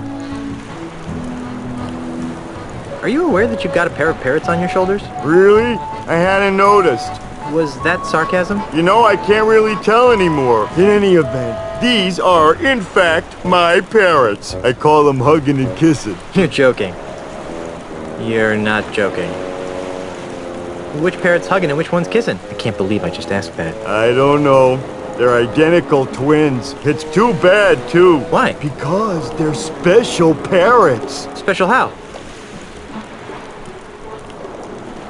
Are you aware that you've got a pair of parrots on your shoulders?
Really? I hadn't noticed.
Was that sarcasm?
You know, I can't really tell anymore. In any event, these are, in fact, my parrots. I call them hugging and kissing.
You're joking. You're not joking. Which parrot's hugging and which one's kissing? I can't believe I just asked that.
I don't know. They're identical twins. It's too bad, too.
Why?
Because they're special parrots.
Special how?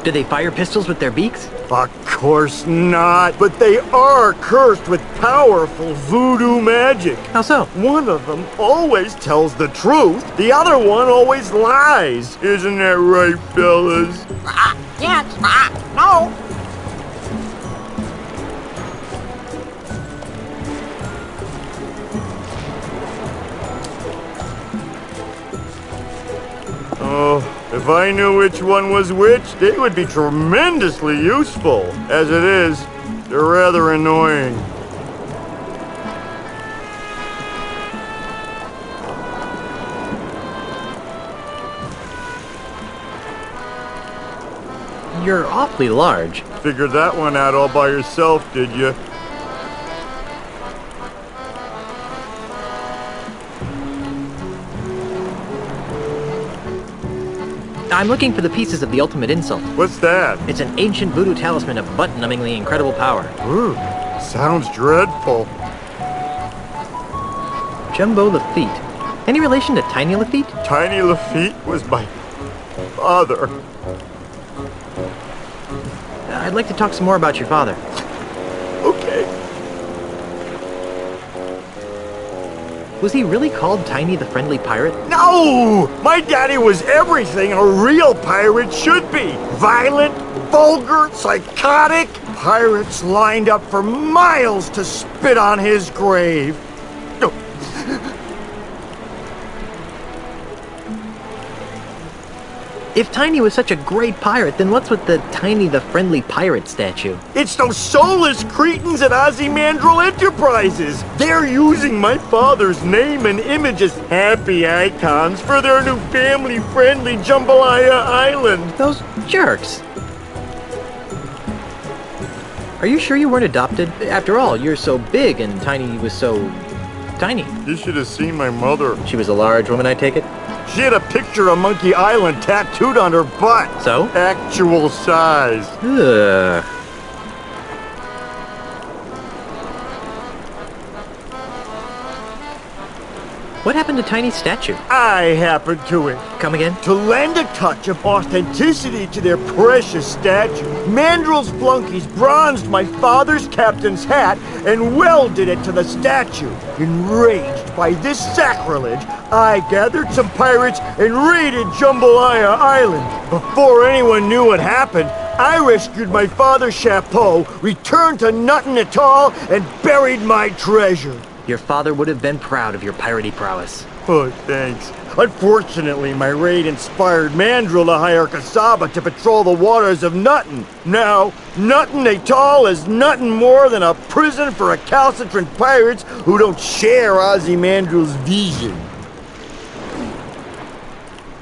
Do they fire pistols with their beaks?
Of course not. But they are cursed with powerful voodoo magic.
How so?
One of them always tells the truth. The other one always lies. Isn't that right, fellas?
Yes, no.
Oh, if I knew which one was which, they would be tremendously useful. As it is, they're rather annoying.
You're awfully large.
Figured that one out all by yourself, did you?
I'm looking for the pieces of the ultimate insult.
What's that?
It's an ancient voodoo talisman of butt-numbingly incredible power.
Ooh, sounds dreadful.
Jumbo Lafitte. Any relation to Tiny Lafitte?
Tiny Lafitte was my father.
I'd like to talk some more about your father.
Okay.
Was he really called Tiny the Friendly Pirate?
No! My daddy was everything a real pirate should be. Violent, vulgar, psychotic, pirates lined up for miles to spit on his grave.
If Tiny was such a great pirate, then what's with the Tiny the Friendly Pirate statue?
It's those soulless cretins at Ozymandial Enterprises. They're using my father's name and image as happy icons for their new family-friendly Jambalaya Island.
Those jerks. Are you sure you weren't adopted? After all, you're so big and Tiny was so tiny.
You should have seen my mother.
She was a large woman, I take it?
She had a picture of Monkey Island tattooed on her butt.
So?
Actual size.
Ugh. What happened to Tiny's statue?
I happened to it.
Come again?
To lend a touch of authenticity to their precious statue, Mandrill's flunkies bronzed my father's captain's hat and welded it to the statue. Enraged by this sacrilege, I gathered some pirates and raided Jambalaya Island. Before anyone knew what happened, I rescued my father's chapeau, returned to Nuttin Atoll, and buried my treasure.
Your father would have been proud of your piratey prowess.
Oh, thanks. Unfortunately, my raid inspired Mandrill to hire Kasaba to patrol the waters of Nuttin. Now, Nuttin Atoll is nothing more than a prison for recalcitrant pirates who don't share Ozymandial's vision.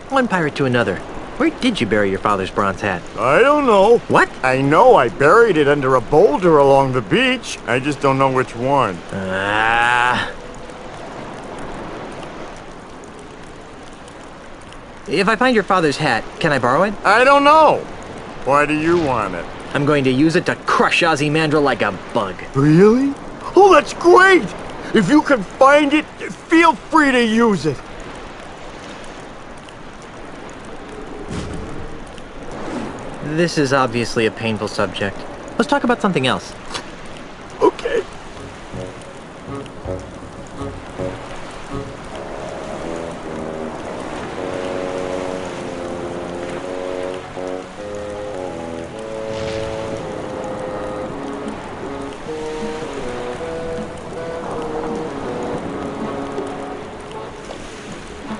One pirate to another. Where did you bury your father's bronze hat?
I don't know.
What?
I know I buried it under a boulder along the beach. I just don't know which one.
If I find your father's hat, can I borrow it?
I don't know. Why do you want it?
I'm going to use it to crush Ozymandial like a bug.
Really? Oh, that's great! If you can find it, feel free to use it.
This is obviously a painful subject. Let's talk about something else.
Okay.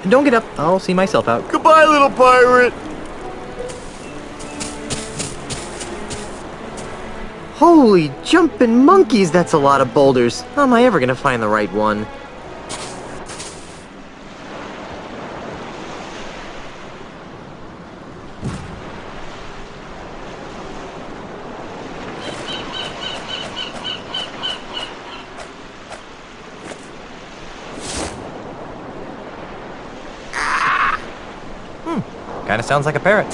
Don't get up. I'll see myself out.
Goodbye, little pirate.
Holy jumping monkeys, that's a lot of boulders. How am I ever gonna find the right one?
Kinda sounds like a parrot.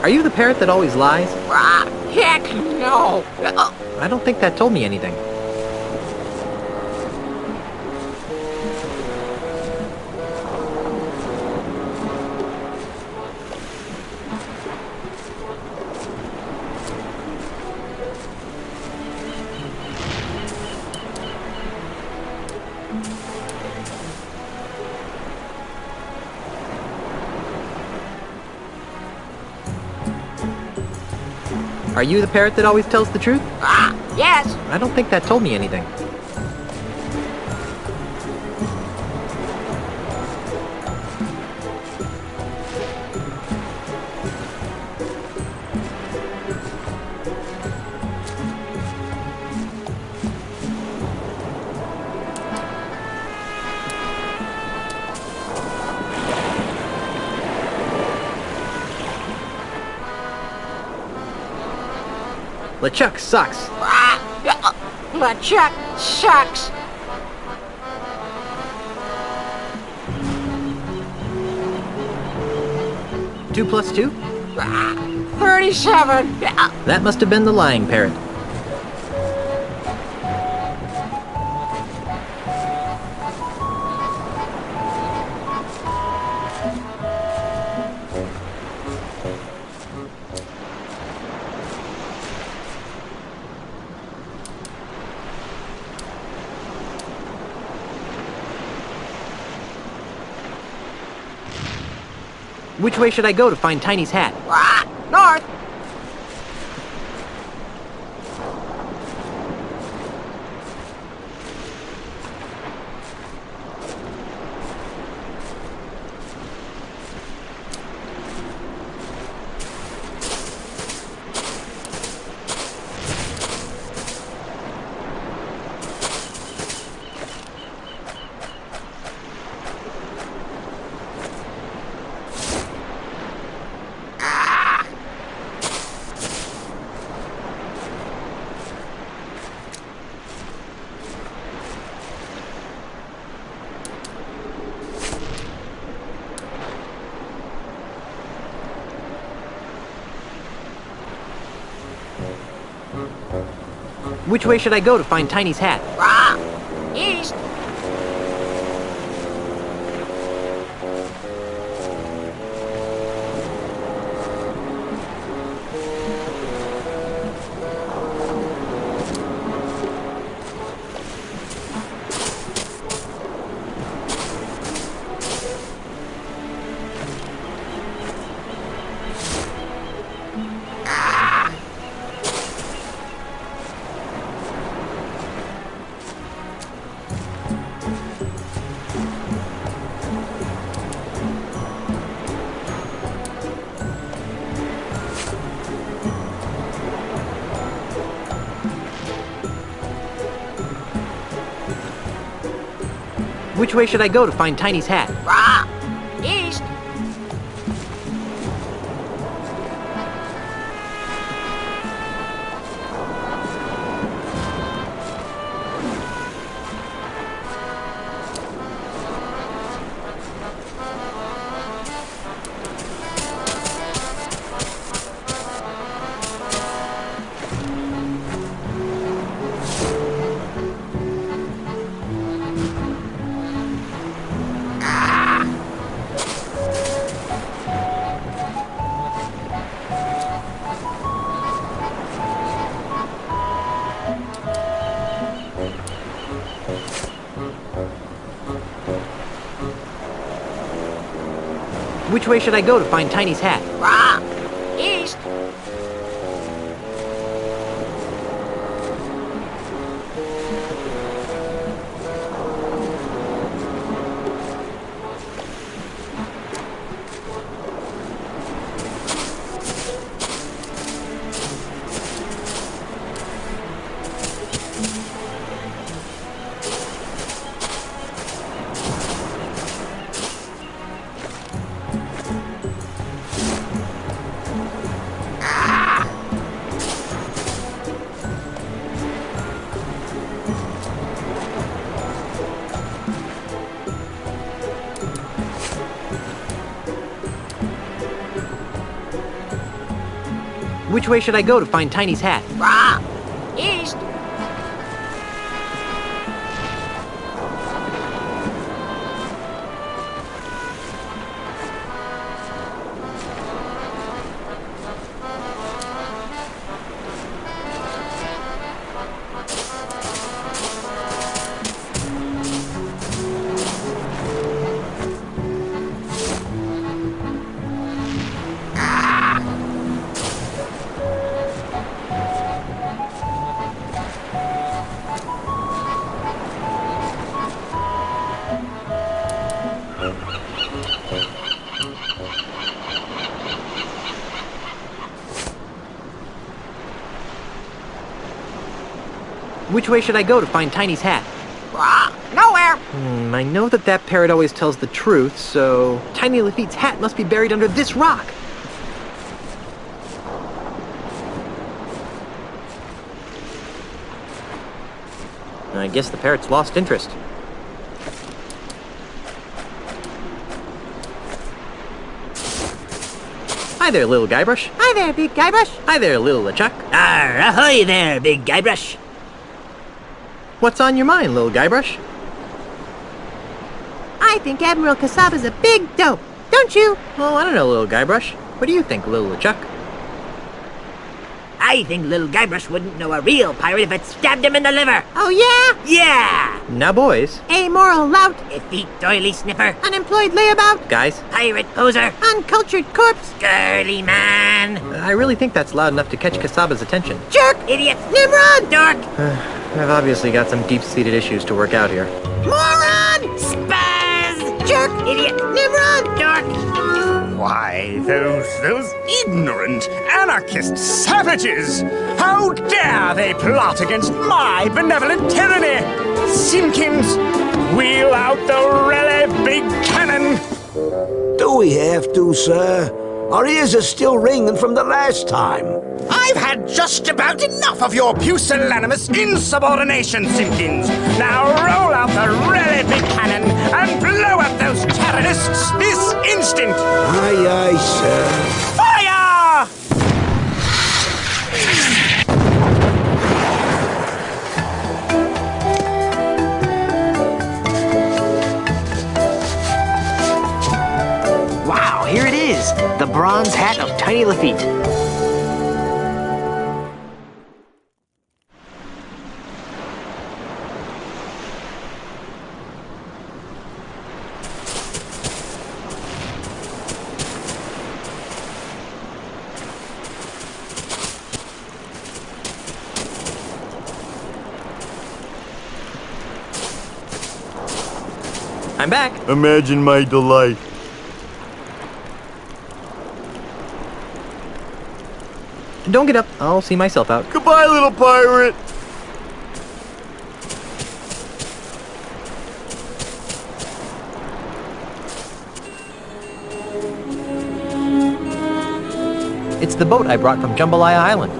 Are you the parrot that always lies?
Heck no!
I don't think that told me anything. Are you the parrot that always tells the truth?
Yes.
I don't think that told me anything. LeChuck sucks.
LeChuck sucks.
Two plus 2?
37.
That must have been the lying parrot. Which way should I go to find Tiny's hat?
North.
Which way should I go to find Tiny's hat?
East.
Which way should I go to find Tiny's hat?
East.
Which way should I go to find Tiny's hat?
East.
Which way should I go to find Tiny's hat?
East.
Which way should I go to find Tiny's hat?
Nowhere.
I know that parrot always tells the truth, so Tiny Lafitte's hat must be buried under this rock. I guess the parrot's lost interest. Hi there, little Guybrush.
Hi there, Big Guybrush.
Hi there, little LeChuck.
Ahoy there, big Guybrush.
What's on your mind, little Guybrush?
I think Admiral Kasaba's a big dope, don't you?
Well, I don't know, little Guybrush. What do you think, little LeChuck?
I think little Guybrush wouldn't know a real pirate if it stabbed him in the liver.
Oh, yeah?
Yeah!
Now, boys.
Amoral lout.
Effete doily sniffer.
Unemployed layabout.
Guys.
Pirate poser.
Uncultured corpse.
Girly man.
I really think that's loud enough to catch Kasaba's attention.
Jerk.
Idiot.
Nimrod.
Dork.
I've obviously got some deep-seated issues to work out here.
Moron.
Spaz.
Jerk.
Idiot.
Nimrod.
Dork.
Why, those ignorant anarchist savages! How dare they plot against my benevolent tyranny! Simpkins, wheel out the really big cannon!
Do we have to, sir? Our ears are still ringing from the last time.
I've had just about enough of your pusillanimous insubordination, Simpkins! Now roll out the really big cannon and blow up those terrorists this instant!
Aye, aye, sir.
Fire!
Wow, here it is! The bronze hat of Tiny Lafitte.
I'm back.
Imagine my delight.
Don't get up. I'll see myself out.
Goodbye, little pirate.
It's the boat I brought from Jambalaya Island.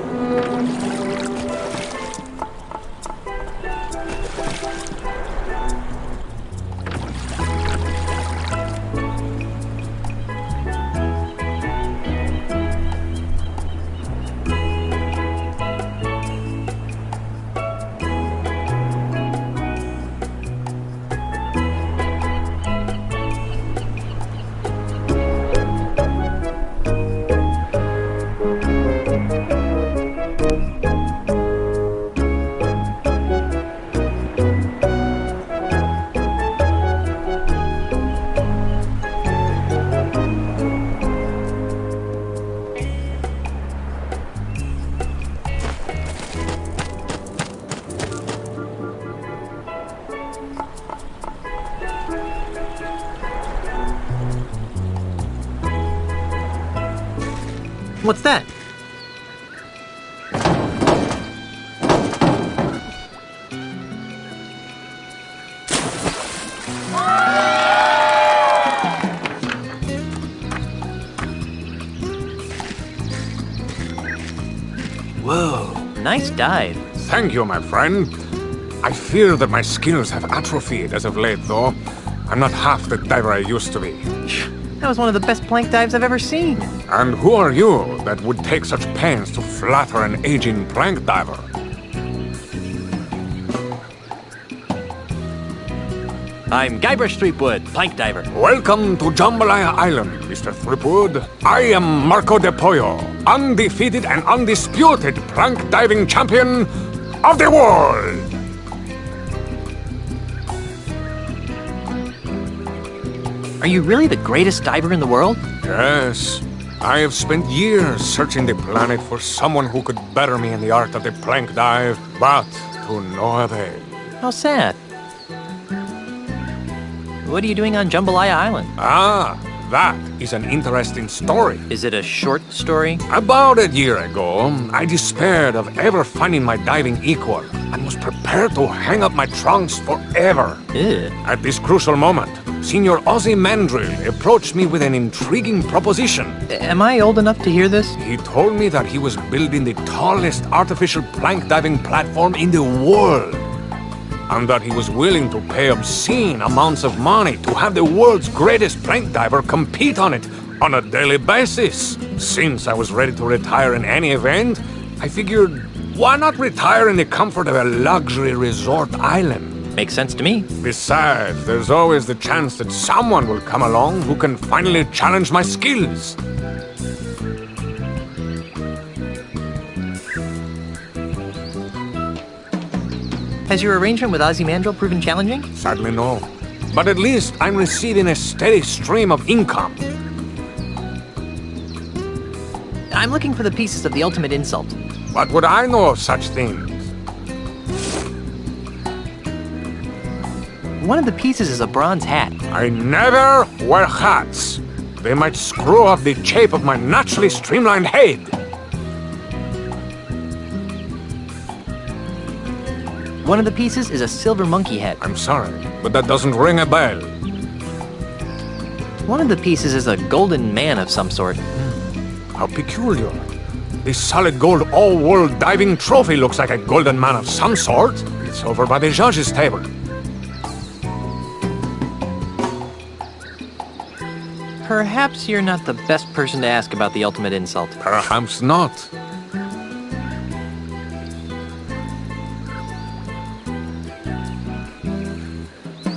What's that? Whoa, nice dive.
Thank you, my friend. I fear that my skills have atrophied as of late, though. I'm not half the diver I used to be.
That was one of the best plank dives I've ever seen.
And who are you that would take such pains to flatter an aging plank diver?
I'm Guybrush Threepwood, plank diver.
Welcome to Jambalaya Island, Mr. Threepwood. I am Marco De Pollo, undefeated and undisputed plank diving champion of the world!
Are you really the greatest diver in the world?
Yes. I have spent years searching the planet for someone who could better me in the art of the plank dive, but to no avail.
How sad. What are you doing on Jambalaya Island?
Ah, that is an interesting story.
Is it a short story?
About a year ago, I despaired of ever finding my diving equal and was prepared to hang up my trunks forever.
Ew.
At this crucial moment, Senior Ozzy Mandrill approached me with an intriguing proposition.
Am I old enough to hear this?
He told me that he was building the tallest artificial plank diving platform in the world. and that he was willing to pay obscene amounts of money to have the world's greatest plank diver compete on it on a daily basis. Since I was ready to retire in any event, I figured, why not retire in the comfort of a luxury resort island?
Makes sense to me.
Besides, there's always the chance that someone will come along who can finally challenge my skills.
Has your arrangement with Ozymandias proven challenging?
Sadly, no. But at least I'm receiving a steady stream of income.
I'm looking for the pieces of the ultimate insult.
What would I know of such things?
One of the pieces is a bronze hat.
I never wear hats. They might screw up the shape of my naturally streamlined head.
One of the pieces is a silver monkey head.
I'm sorry, but that doesn't ring a bell.
One of the pieces is a golden man of some sort.
How peculiar. This solid gold all-world diving trophy looks like a golden man of some sort. It's over by the judge's table.
Perhaps you're not the best person to ask about the ultimate insult.
Perhaps not.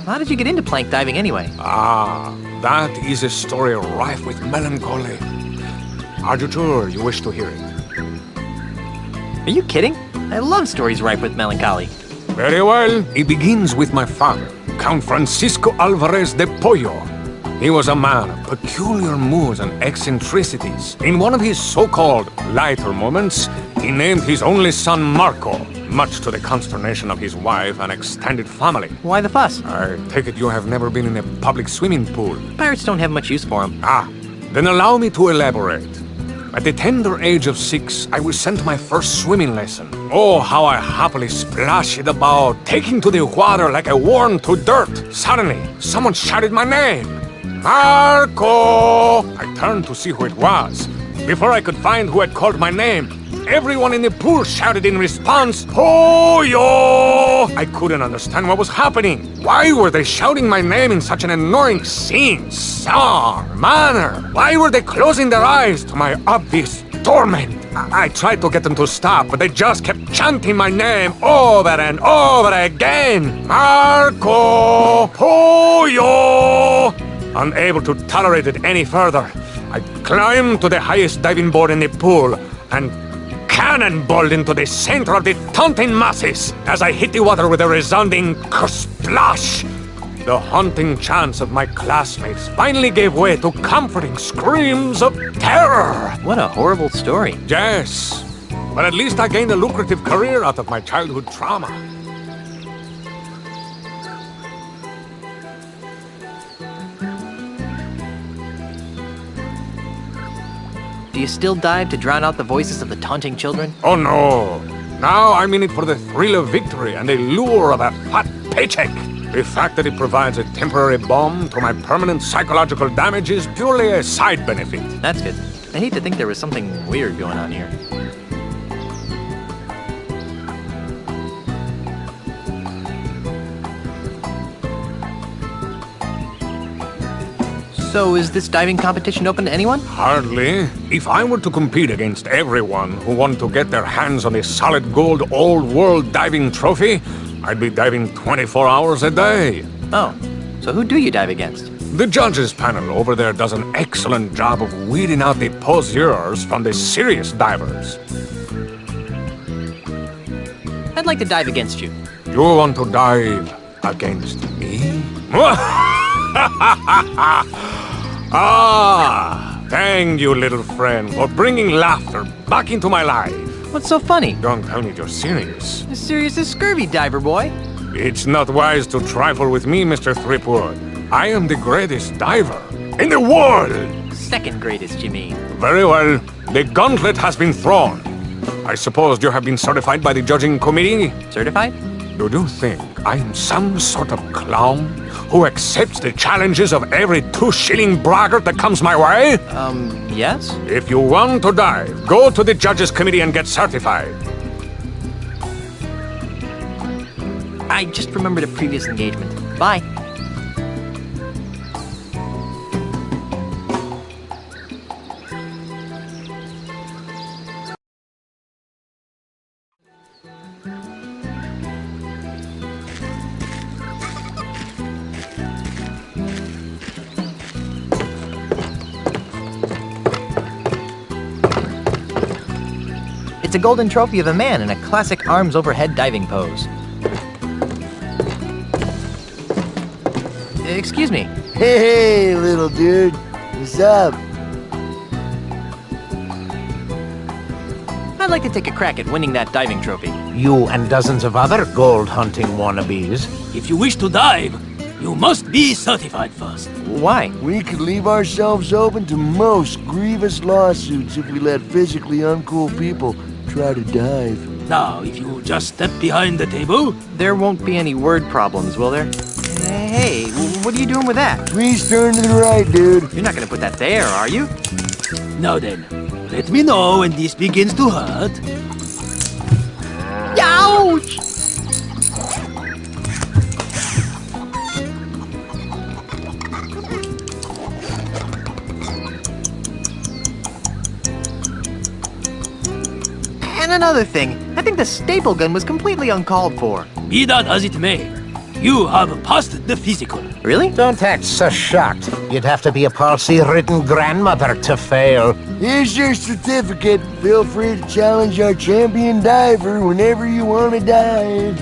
How did you get into plank diving anyway?
Ah, that is a story rife with melancholy. Are you sure you wish to hear it?
Are you kidding? I love stories ripe with melancholy.
Very well. It begins with my father, Count Francisco Alvarez de Pollo. He was a man of peculiar moods and eccentricities. In one of his so-called lighter moments, he named his only son Marco, much to the consternation of his wife and extended family.
Why the fuss?
I take it you have never been in a public swimming pool.
Pirates don't have much use for them.
Ah, then allow me to elaborate. At the tender age of 6, I was sent my first swimming lesson. Oh, how I happily splashed about, taking to the water like a worm to dirt. Suddenly, someone shouted my name. Marco! I turned to see who it was. Before I could find who had called my name, everyone in the pool shouted in response, Pollo! I couldn't understand what was happening. Why were they shouting my name in such an annoying scene, sour manner? Why were they closing their eyes to my obvious torment? I tried to get them to stop, but they just kept chanting my name over and over again. Marco! Pollo! Unable to tolerate it any further, I climbed to the highest diving board in the pool and cannonballed into the center of the taunting masses as I hit the water with a resounding splash. The haunting chants of my classmates finally gave way to comforting screams of terror.
What a horrible story.
Yes, but at least I gained a lucrative career out of my childhood trauma.
Do you still dive to drown out the voices of the taunting children?
Oh no! Now I'm in it for the thrill of victory and the lure of a fat paycheck. The fact that it provides a temporary balm to my permanent psychological damage is purely a side benefit.
That's good. I hate to think there was something weird going on here. So is this diving competition open to anyone?
Hardly. If I were to compete against everyone who wanted to get their hands on the solid gold all-world diving trophy, I'd be diving 24 hours a day.
Oh, so who do you dive against?
The judges panel over there does an excellent job of weeding out the poseurs from the serious divers.
I'd like to dive against you.
You want to dive against me? Ah, thank you, little friend, for bringing laughter back into my life.
What's so funny?
Don't tell me you're serious.
As serious as scurvy, diver boy.
It's not wise to trifle with me, Mr. Threepwood. I am the greatest diver in the world.
Second greatest, you mean?
Very well. The gauntlet has been thrown. I suppose you have been certified by the judging committee?
Certified?
Do you think I'm some sort of clown who accepts the challenges of every 2-shilling braggart that comes my way?
Yes?
If you want to dive, go to the judges committee and get certified.
I just remembered a previous engagement. Bye. It's a golden trophy of a man in a classic arms overhead diving pose. Excuse me.
Hey, little dude. What's up?
I'd like to take a crack at winning that diving trophy.
You and dozens of other gold hunting wannabes.
If you wish to dive, you must be certified first.
Why?
We could leave ourselves open to most grievous lawsuits if we let physically uncool people try to dive.
Now, if you just step behind the table...
There won't be any word problems, will there? Hey, what are you doing with that?
Please turn to the right, dude.
You're not gonna put that there, are you?
Now then, let me know when this begins to hurt.
Ouch! And another thing, I think the staple gun was completely uncalled for.
Be that as it may, you have passed the physical.
Really?
Don't act so shocked. You'd have to be a palsy-ridden grandmother to fail.
Here's your certificate. Feel free to challenge our champion diver whenever you want to dive.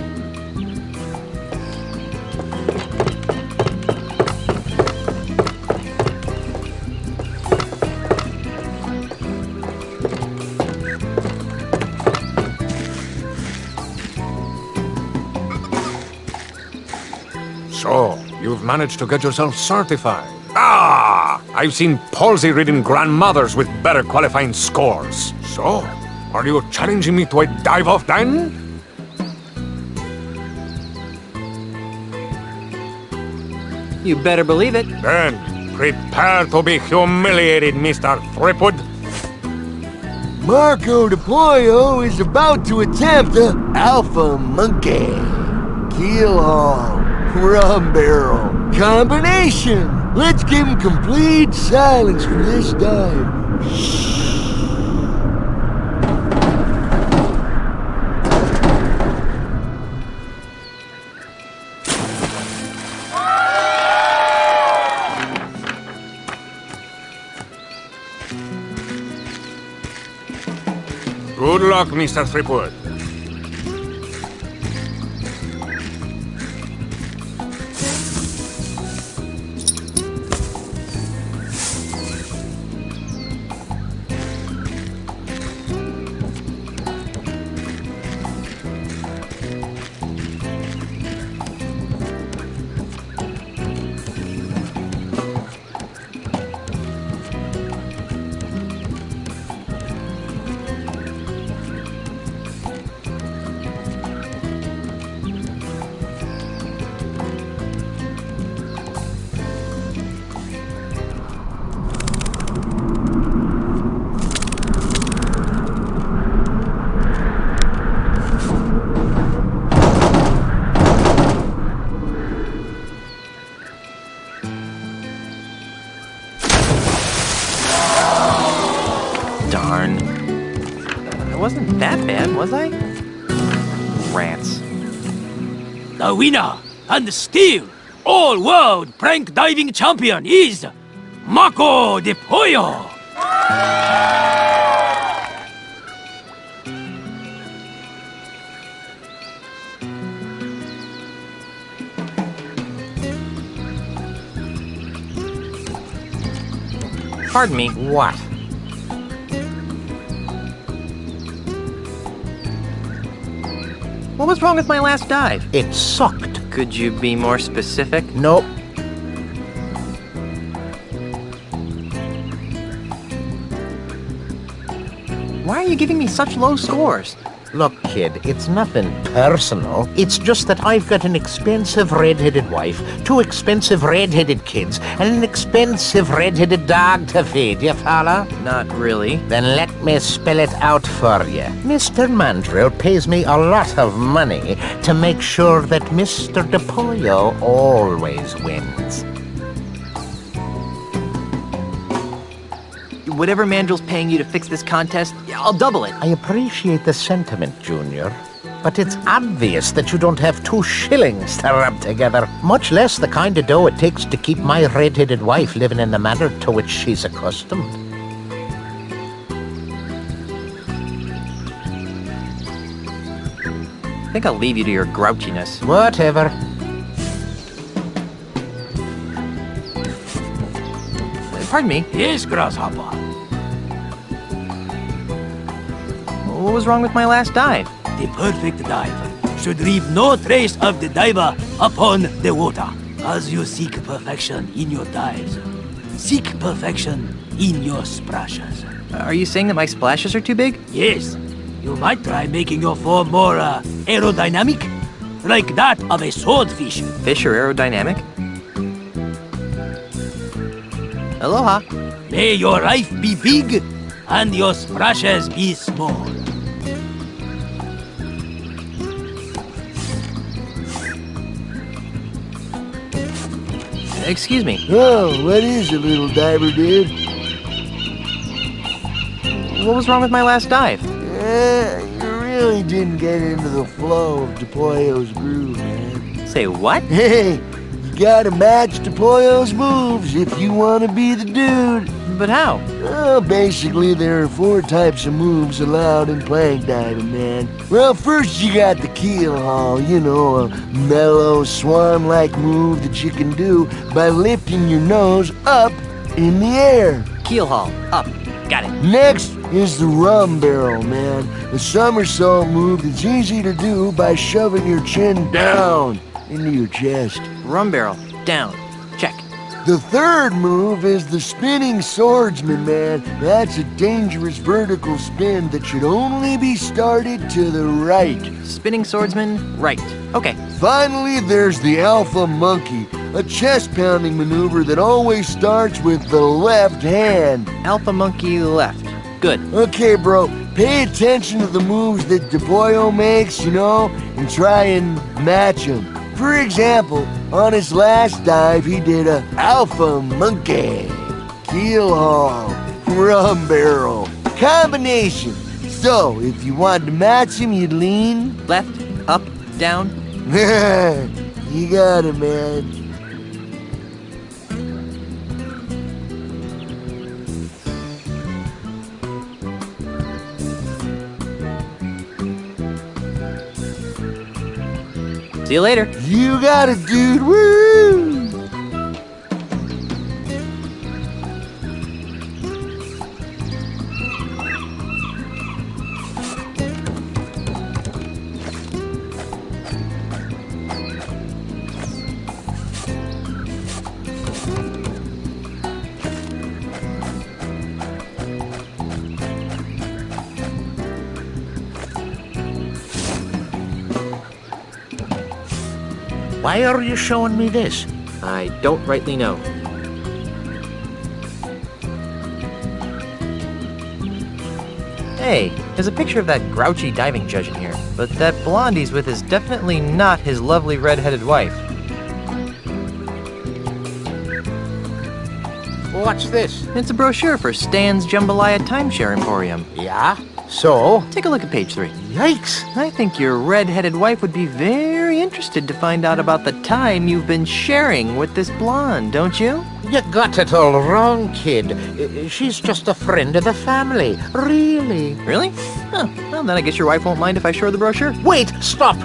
So, you've managed to get yourself certified. Ah! I've seen palsy-ridden grandmothers with better qualifying scores. So, are you challenging me to a dive-off then?
You better believe it.
Then, prepare to be humiliated, Mr. Threepwood.
Marco de Pollo is about to attempt a Alpha Monkey Keel Haul Rum Barrel combination. Let's give him complete silence for this dive.
Good luck, Mr. Threepwood.
Darn. I wasn't that bad, was I? Rats.
The winner and still all-world prank diving champion is Marco de Pollo.
Pardon me.
What?
What was wrong with my last dive?
It sucked.
Could you be more specific?
Nope.
Why are you giving me such low scores?
Look, kid, it's nothing personal. It's just that I've got an expensive red-headed wife, 2 expensive red-headed kids, and an expensive red-headed dog to feed, you follow?
Not really.
Then let me spell it out for you. Mr. Mandrill pays me a lot of money to make sure that Mr. DePollo always wins.
Whatever Mandrill's paying you to fix this contest, I'll double it.
I appreciate the sentiment, Junior, but it's obvious that you don't have 2 shillings to rub together, much less the kind of dough it takes to keep my red-headed wife living in the manner to which she's accustomed.
I think I'll leave you to your grouchiness.
Whatever.
Pardon me?
Yes, Grasshopper.
What was wrong with my last dive?
The perfect dive should leave no trace of the diver upon the water. As you seek perfection in your dives, seek perfection in your splashes.
Are you saying that my splashes are too big?
Yes. You might try making your form more aerodynamic, like that of a swordfish.
Fish are aerodynamic? Aloha.
May your life be big and your splashes be small.
Excuse me.
Oh, what is it, little diver dude?
What was wrong with my last dive?
You really didn't get into the flow of DePollo's groove, man.
Say what?
Hey, you gotta match DePollo's moves if you want to be the dude.
But how?
Well, basically, there are 4 types of moves allowed in plank diving, man. Well, first you got the keel haul, you know, a mellow, swan-like move that you can do by lifting your nose up in the air.
Keel haul, up. Got it.
Next is the rum barrel, man. A somersault move that's easy to do by shoving your chin down into your chest.
Rum barrel, down. Check.
The third move is the spinning swordsman, man. That's a dangerous vertical spin that should only be started to the right.
Spinning swordsman, right. Okay.
Finally, there's the alpha monkey, a chest-pounding maneuver that always starts with the left hand.
Alpha monkey left. Good.
Okay, bro. Pay attention to the moves that DePollo makes, you know, and try and match them. For example, on his last dive, he did a alpha monkey, keel haul, rum barrel, combination. So, if you wanted to match him, you'd lean
left, up, down.
You got it, man.
See you later.
You got it, dude. Woo!
Why are you showing me this?
I don't rightly know. Hey, there's a picture of that grouchy diving judge in here, but that blonde he's with is definitely not his lovely red-headed wife.
What's this?
It's a brochure for Stan's Jambalaya Timeshare Emporium.
Yeah? So?
Take a look at page 3.
Yikes!
I think your red-headed wife would be very interested to find out about the time you've been sharing with this blonde, don't you?
You got it all wrong, kid. She's just a friend of the family. Really?
Really? Oh, well, then I guess your wife won't mind if I show her the brochure.
Wait! Stop!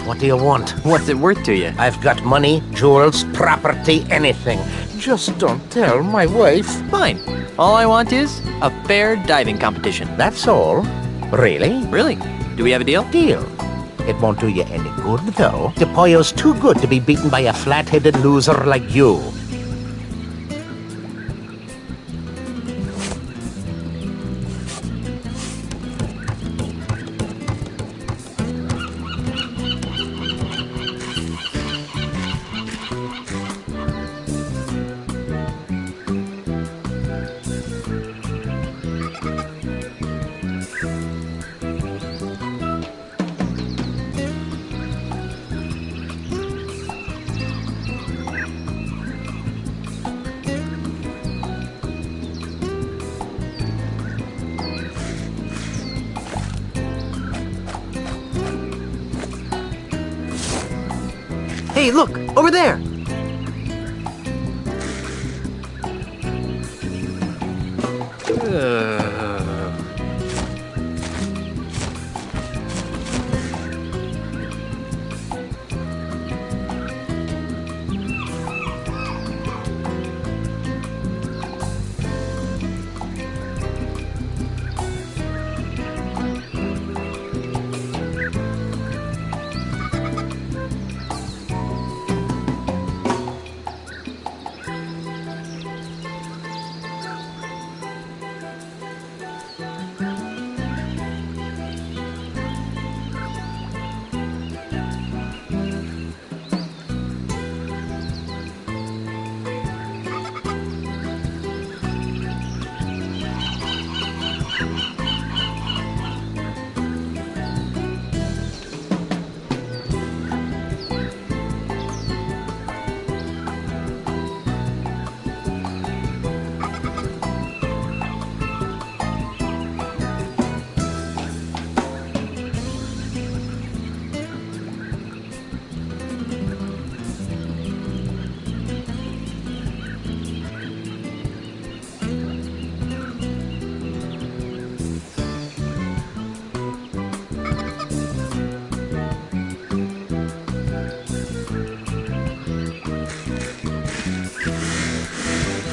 What do you want?
What's it worth to you?
I've got money, jewels, property, anything. Just don't tell my wife.
Fine. All I want is a fair diving competition.
That's all? Really?
Really? Do we have a deal?
Deal. It won't do you any good, though. DePollo's too good to be beaten by a flat-headed loser like you.
Hey, look! Over there!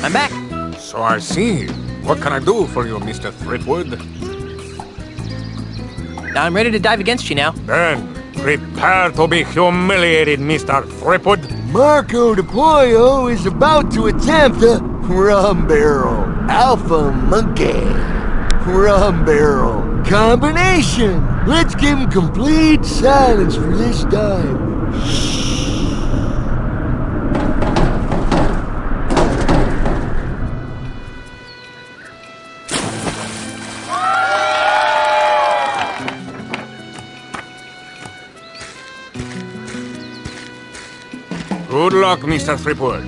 I'm back.
So I see. What can I do for you, Mr. Threepwood?
I'm ready to dive against you now.
Then, prepare to be humiliated, Mr. Threepwood.
Marco de Pollo is about to attempt a rum barrel alpha monkey rum barrel combination. Let's give him complete silence for this dive.
Good luck, Mr. Threepwood.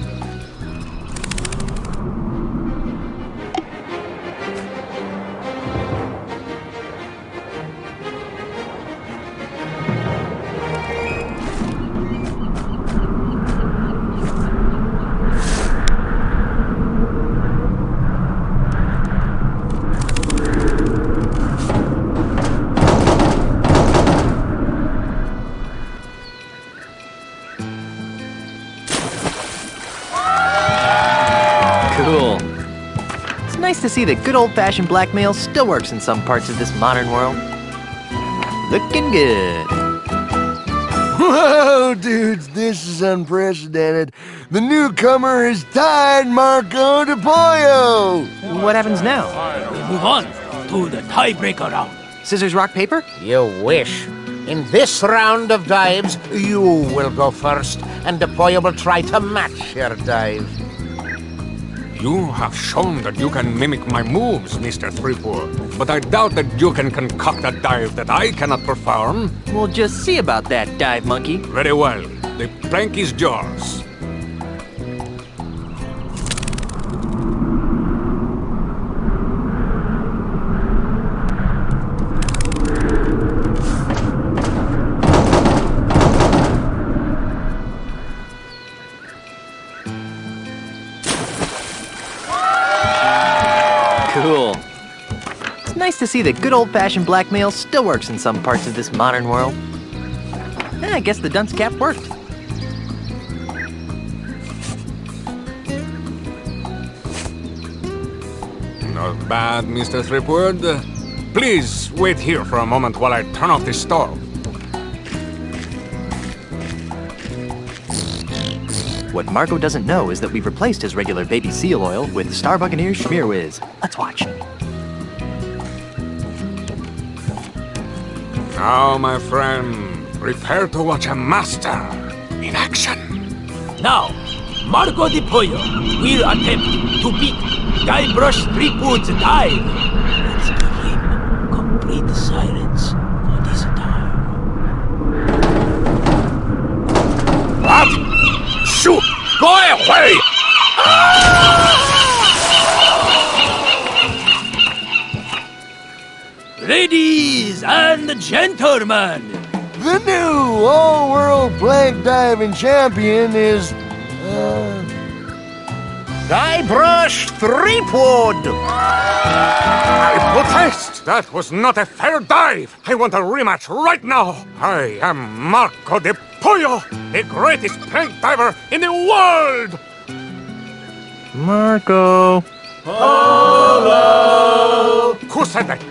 Cool. It's nice to see that good old-fashioned blackmail still works in some parts of this modern world. Looking good.
Whoa, dudes, this is unprecedented. The newcomer has tied Marco de Pollo.
What happens now?
We move on to the tiebreaker round.
Scissors, rock, paper?
You wish. In this round of dives, you will go first, and De Pollo will try to match your dive.
You have shown that you can mimic my moves, Mr. Threepwood, but I doubt that you can concoct a dive that I cannot perform.
We'll just see about that, dive monkey.
Very well. The plank is yours.
Cool. It's nice to see that good old-fashioned blackmail still works in some parts of this modern world. I guess the dunce cap worked.
Not bad, Mr. Threepwood. Please wait here for a moment while I turn off the stove.
What Marco doesn't know is that we've replaced his regular baby seal oil with Star Buccaneer Schmear Whiz. Let's watch.
Now, my friend, prepare to watch a master in action.
Now, Marco de Pollo will attempt to beat Guybrush Threepwood's dive. Let's give him complete silence for this time.
What? Shoot! Go away!
Ladies and gentlemen,
The new all-world plank diving champion is,
Guybrush Threepwood!
I protest! That was not a fair dive! I want a rematch right now! I am Marco de Pollo, the greatest plank diver in the world!
Marco.
Polo! Who said that?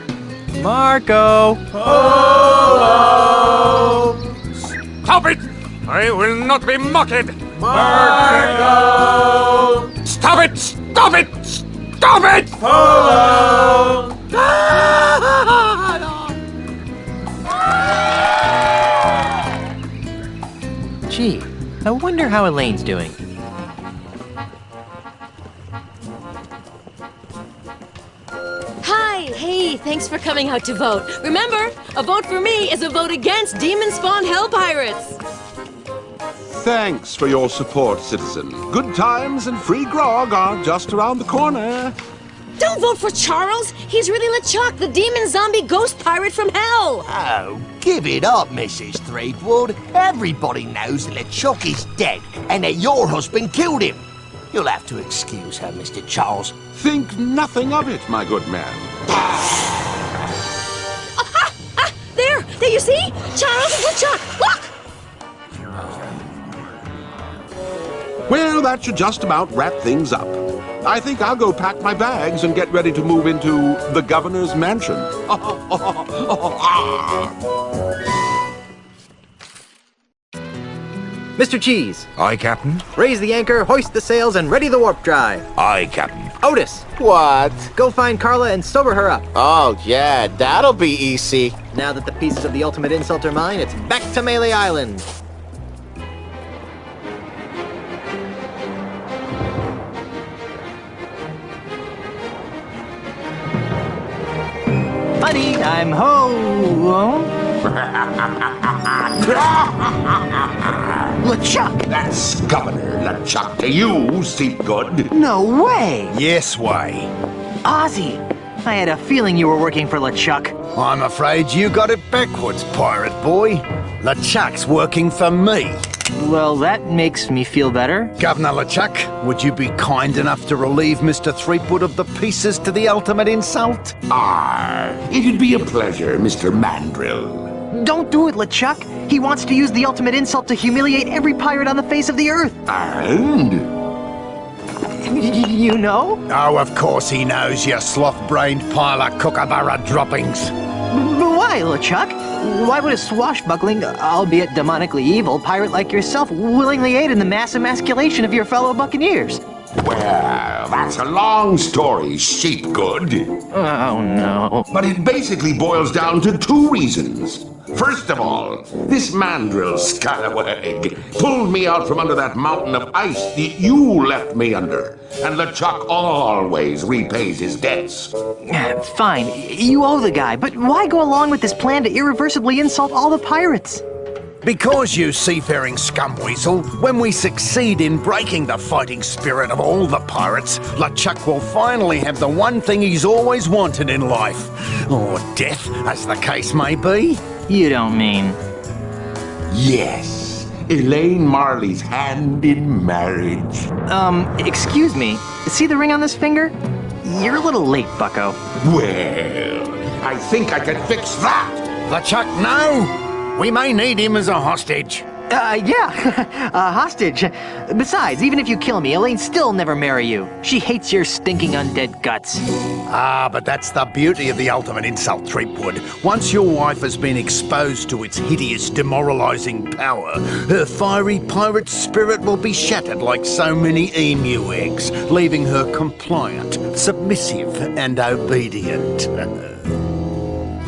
Marco.
Polo! Stop it! I will not be mocked! Marco! Stop it! Stop it! Stop it! Polo!
Gee, I wonder how Elaine's doing.
Hi, hey, thanks for coming out to vote. Remember, a vote for me is a vote against demon-spawned hell pirates.
Thanks for your support, citizen. Good times and free grog are just around the corner.
Don't vote for Charles. He's really LeChuck, the demon zombie ghost pirate from hell.
Oh, give it up, Mrs. Threepwood. Everybody knows that LeChuck is dead and that your husband killed him. You'll have to excuse her, Mr. Charles.
Think nothing of it, my good man.
There, you see? Charles and LeChuck, look!
Well, that should just about wrap things up. I think I'll go pack my bags and get ready to move into the governor's mansion.
Mr. Cheese.
Aye, Captain.
Raise the anchor, hoist the sails, and ready the warp drive.
Aye, Captain.
Otis.
What?
Go find Carla and sober her up.
Oh, yeah, that'll be easy.
Now that the pieces of the ultimate insult are mine, it's back to Melee Island.
Honey, I'm home.
LeChuck! That's Governor LeChuck to you, Seepgood.
No way!
Yes way.
Ozzy, I had a feeling you were working for LeChuck.
I'm afraid you got it backwards, pirate boy. LeChuck's working for me.
Well, that makes me feel better.
Governor LeChuck, would you be kind enough to relieve Mr. Threepwood of the pieces to the ultimate insult?
It'd be a pleasure, Mr. Mandrill.
Don't do it, LeChuck. He wants to use the ultimate insult to humiliate every pirate on the face of the earth.
And?
You know?
Oh, of course he knows, you sloth-brained pile of kookaburra droppings.
But why, LeChuck? Why would a swashbuckling, albeit demonically evil, pirate like yourself willingly aid in the mass emasculation of your fellow buccaneers?
Well, that's a long story, Sheepgood.
Oh, no.
But it basically boils down to two reasons. First of all, this mandrill scalawag pulled me out from under that mountain of ice that you left me under. And LeChuck always repays his debts.
Fine, you owe the guy, but why go along with this plan to irreversibly insult all the pirates?
Because, you seafaring scumweasel, when we succeed in breaking the fighting spirit of all the pirates, LeChuck will finally have the one thing he's always wanted in life. Or death, as the case may be.
You don't mean...
Yes, Elaine Marley's hand in marriage.
Excuse me. See the ring on this finger? You're a little late, bucko.
Well, I think I can fix that.
LeChuck, no! We may need him as a hostage.
Yeah, a hostage. Besides, even if you kill me, Elaine'll still never marry you. She hates your stinking undead guts.
But that's the beauty of the ultimate insult, Threepwood. Once your wife has been exposed to its hideous, demoralizing power, her fiery pirate spirit will be shattered like so many emu eggs, leaving her compliant, submissive, and obedient.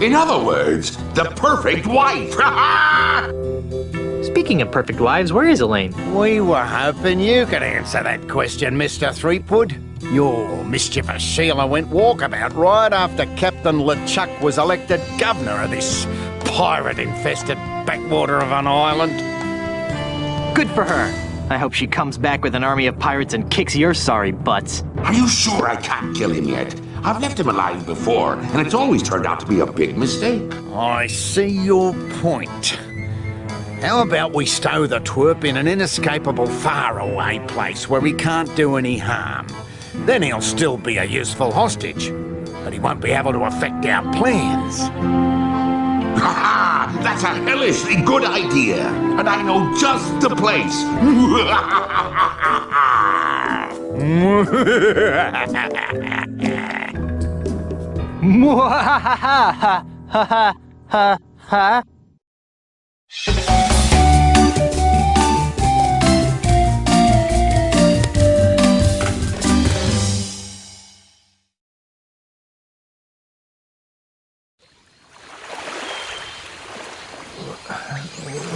In other words, the perfect wife.
Speaking of perfect wives, where is Elaine?
We were hoping you could answer that question, Mr. Threepwood. Your mischievous Sheila went walkabout right after Captain LeChuck was elected governor of this pirate-infested backwater of an island.
Good for her. I hope she comes back with an army of pirates and kicks your sorry butts.
Are you sure I can't kill him yet? I've left him alive before, and it's always turned out to be a big mistake.
I see your point.
How about we stow the twerp in an inescapable faraway place where he can't do any harm? Then he'll still be a useful hostage, but he won't be able to affect our plans.
Ha ha! That's a hellishly good idea, and I know just the place.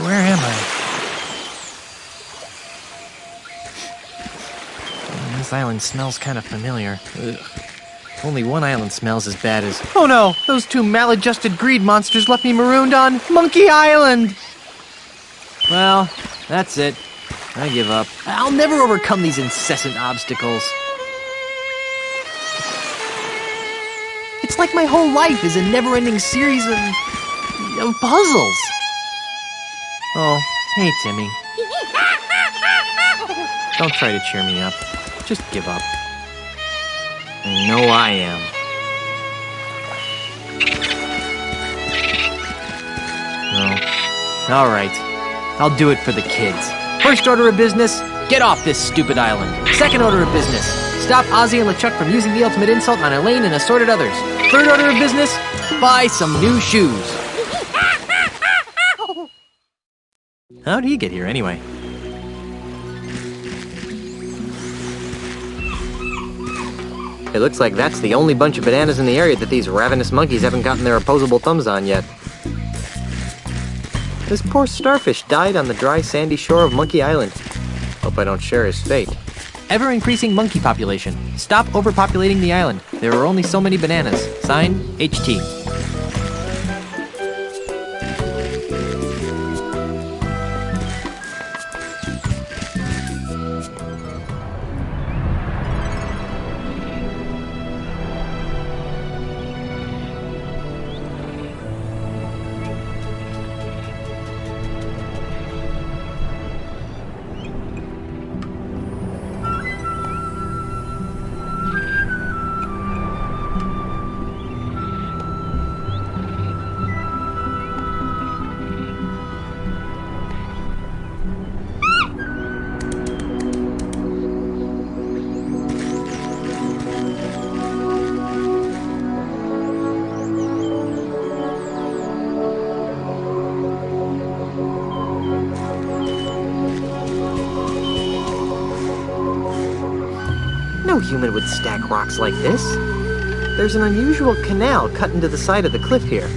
Where am I? This island smells kind of familiar. Ugh. Only one island smells as bad as... Oh no! Those two maladjusted greed monsters left me marooned on Monkey Island! Well, that's it. I give up. I'll never overcome these incessant obstacles. It's like my whole life is a never-ending series of puzzles. Oh, hey, Timmy. Don't try to cheer me up. Just give up. I know I am. No. Alright. I'll do it for the kids. First order of business, get off this stupid island. Second order of business, stop Ozzy and LeChuck from using the ultimate insult on Elaine and assorted others. Third order of business, buy some new shoes. How'd he get here anyway?
It looks like that's the only bunch of bananas in the area that these ravenous monkeys haven't gotten their opposable thumbs on yet. This poor starfish died on the dry, sandy shore of Monkey Island. Hope I don't share his fate.
Ever-increasing monkey population. Stop overpopulating the island. There are only so many bananas. Signed, HT.
No human would stack rocks like this. There's an unusual canal cut into the side of the cliff here.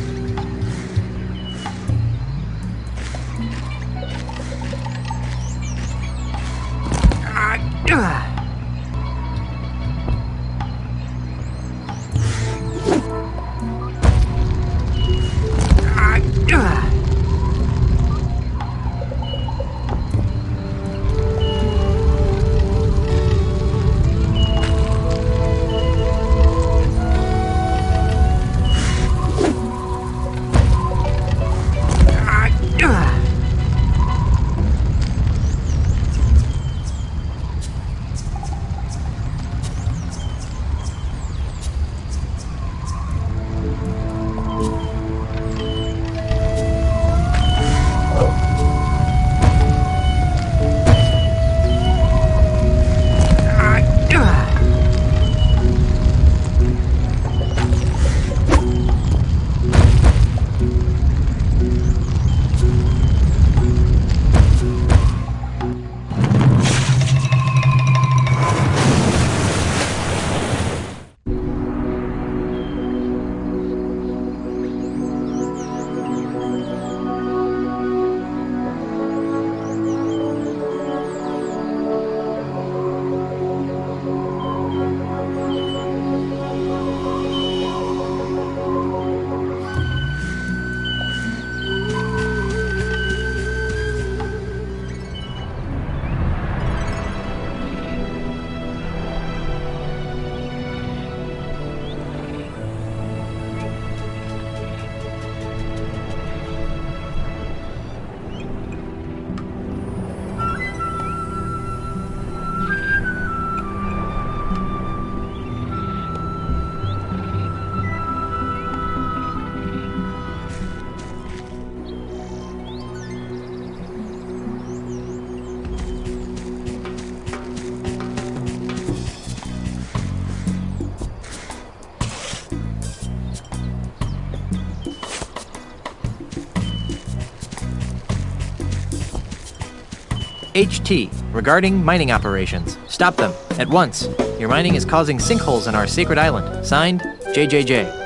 HT, regarding mining operations. Stop them, at once. Your mining is causing sinkholes on our sacred island. Signed, JJJ.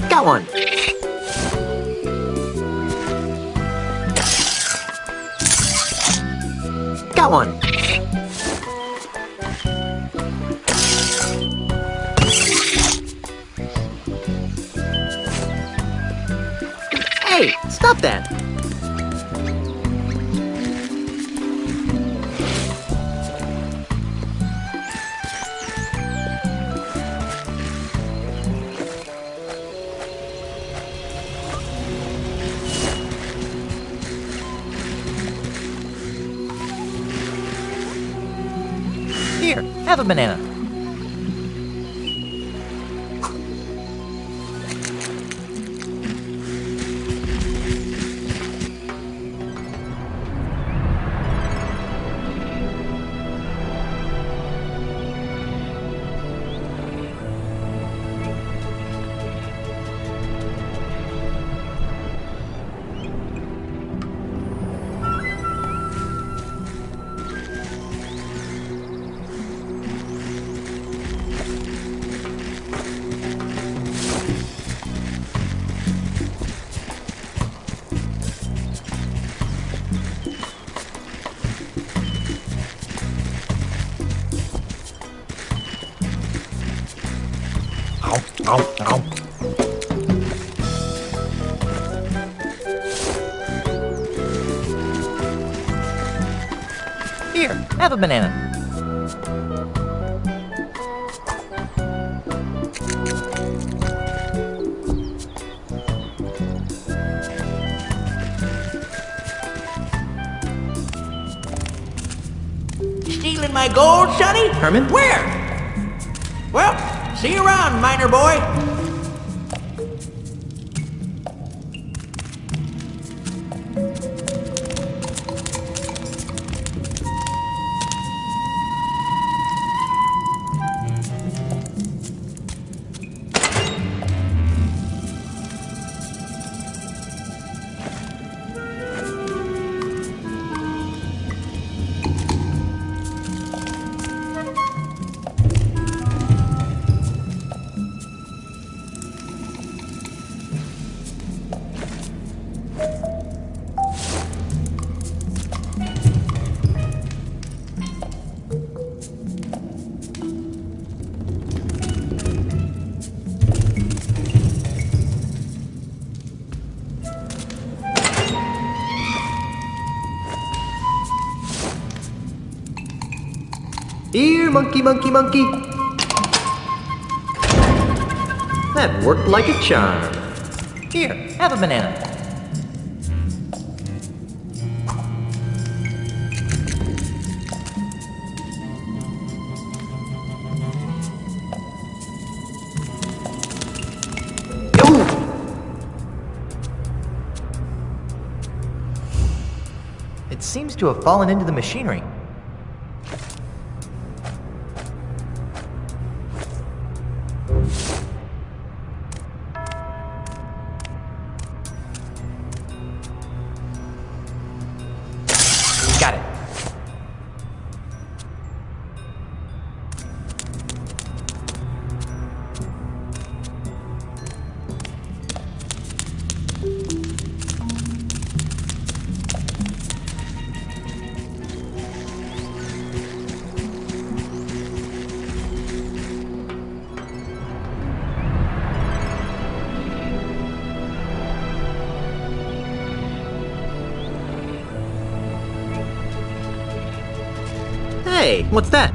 Got one. Got one. Hey, stop that.
Here, have a banana. Here, have a banana.
Stealing my gold, Sonny?
Herman?
Where? Well, see you around, miner boy. Here, monkey, monkey, monkey. That worked like a charm.
Here, have a banana. It seems to have fallen into the machinery. Got it.
Hey, what's that?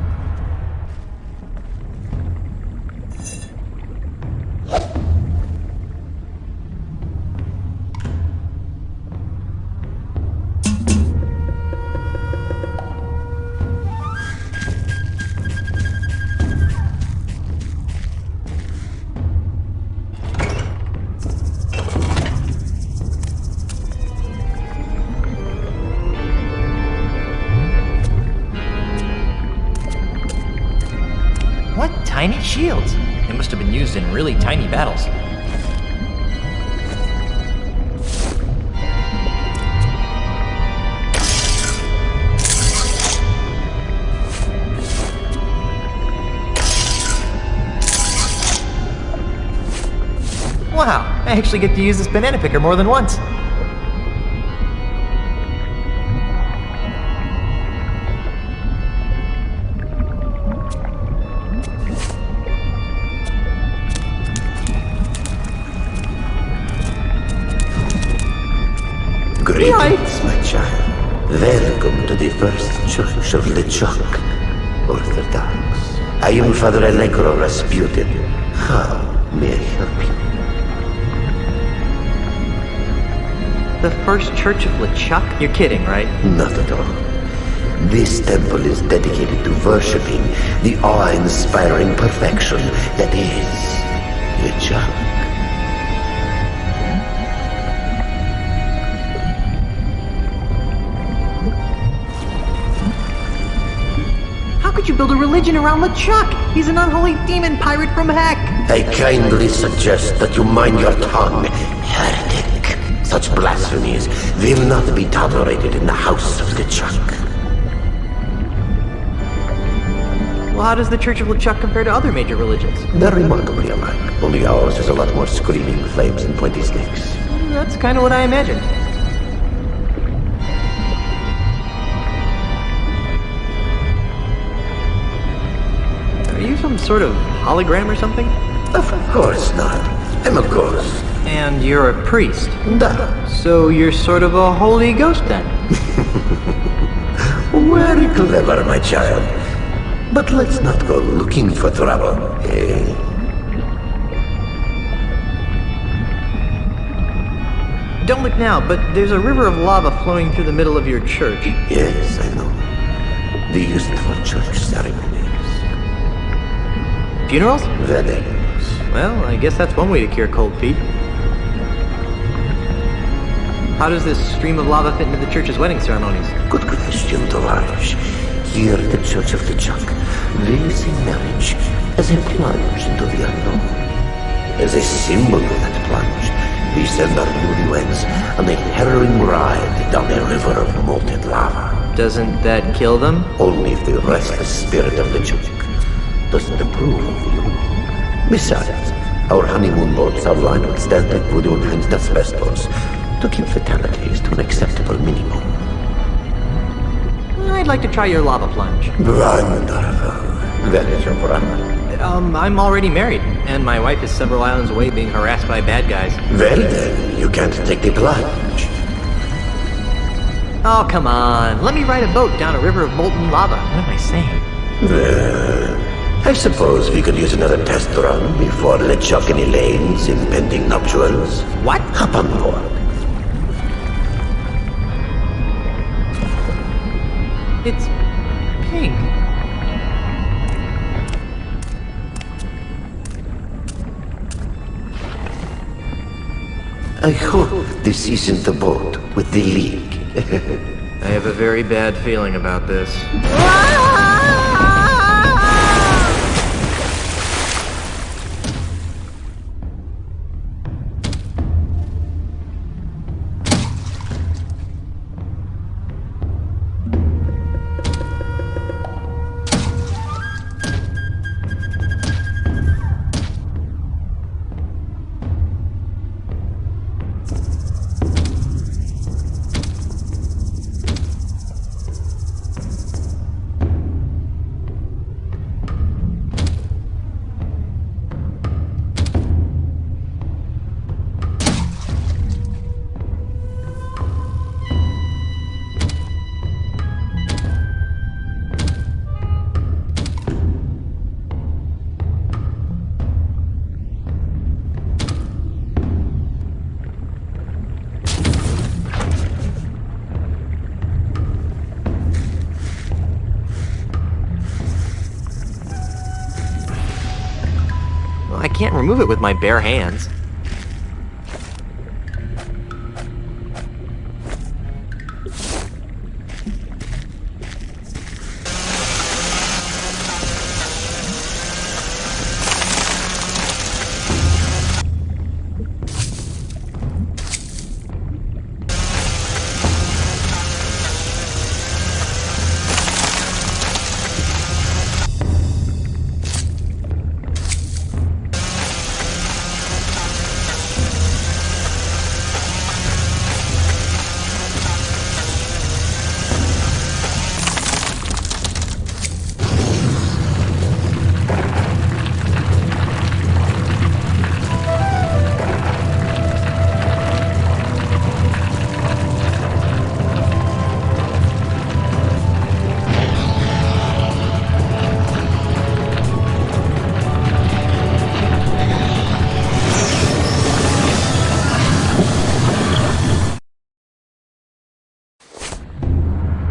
Tiny shields. They must have been used in really tiny battles. Wow, I actually get to use this banana picker more than once.
Greetings, my child. Welcome to the First Church of LeChuck, Orthodox. I am Father Allegro Rasputin. How may I help you?
The First Church of LeChuck? You're kidding, right?
Not at all. This temple is dedicated to worshipping the awe-inspiring perfection that is LeChuck.
How could you build a religion around LeChuck? He's an unholy demon pirate from heck!
I kindly suggest that you mind your tongue, heretic. Such blasphemies will not be tolerated in the house of LeChuck.
Well, how does the Church of LeChuck compare to other major religions?
They're remarkably alike. Only ours is a lot more screaming flames and pointy snakes.
That's kind of what I imagined. Are you some sort of hologram or something?
Of course not. I'm a ghost.
And you're a priest?
Da.
So you're sort of a holy ghost then?
Very clever, my child. But let's not go looking for trouble, eh?
Don't look now, but there's a river of lava flowing through the middle of your church.
Yes, I know. They use it for church ceremonies.
Funerals?
Weddings.
Well, I guess that's one way to cure cold feet. How does this stream of lava fit into the church's wedding ceremonies?
Good question, Tovarsh. Here at the Church of LeChuck, they see marriage as a plunge into the unknown. As a symbol of that plunge, we send our newlyweds on a harrowing ride down a river of molten lava.
Doesn't that kill them?
Only if the restless spirit of LeChuck doesn't approve of you. Besides, our honeymoon boats are lined with Stantec voodoo and asbestos to keep fatalities to an acceptable minimum.
I'd like to try your lava plunge.
Wonderful. That is your brother.
I'm already married, and my wife is several islands away being harassed by bad guys.
Well then, you can't take the plunge.
Oh, come on. Let me ride a boat down a river of molten lava. What am I saying?
Well, I suppose we could use another test run before LeChuck and Elaine's impending nuptials.
What?
Hop on board.
It's pink.
I hope this isn't the boat with the leak.
I have a very bad feeling about this.
can't remove it with my bare hands.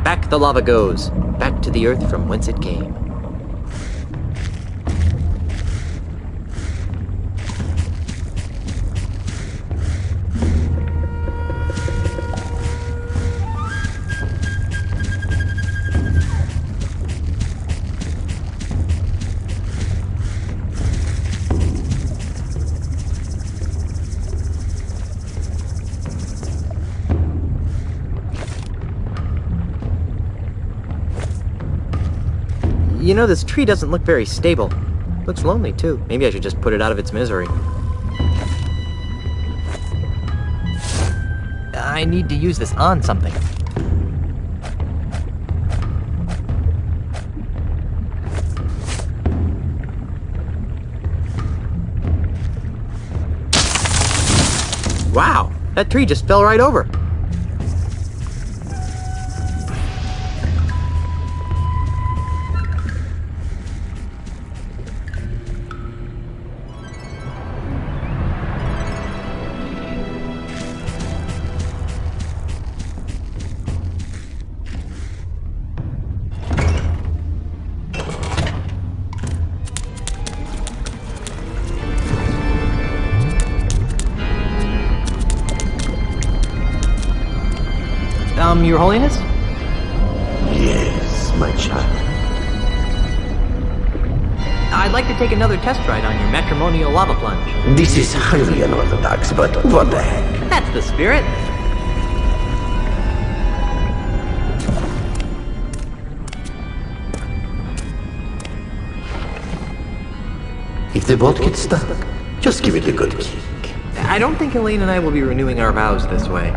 Back the lava goes, back to the earth from whence it came. You know, this tree doesn't look very stable. Looks lonely, too. Maybe I should just put it out of its misery. I need to use this on something. Wow! That tree just fell right over. Your Holiness?
Yes, my child.
I'd like to take another test ride on your matrimonial lava plunge.
This is highly unorthodox, but what the heck?
That's the spirit.
If the boat gets stuck, just give it a good kick.
I don't think Elaine and I will be renewing our vows this way.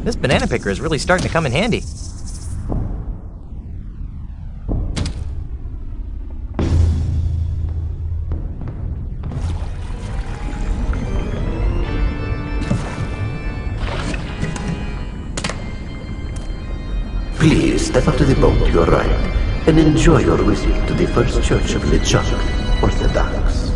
This banana picker is really starting to come in handy.
Please step up to the boat to your right and enjoy your visit to the First Church of LeChuck Orthodox.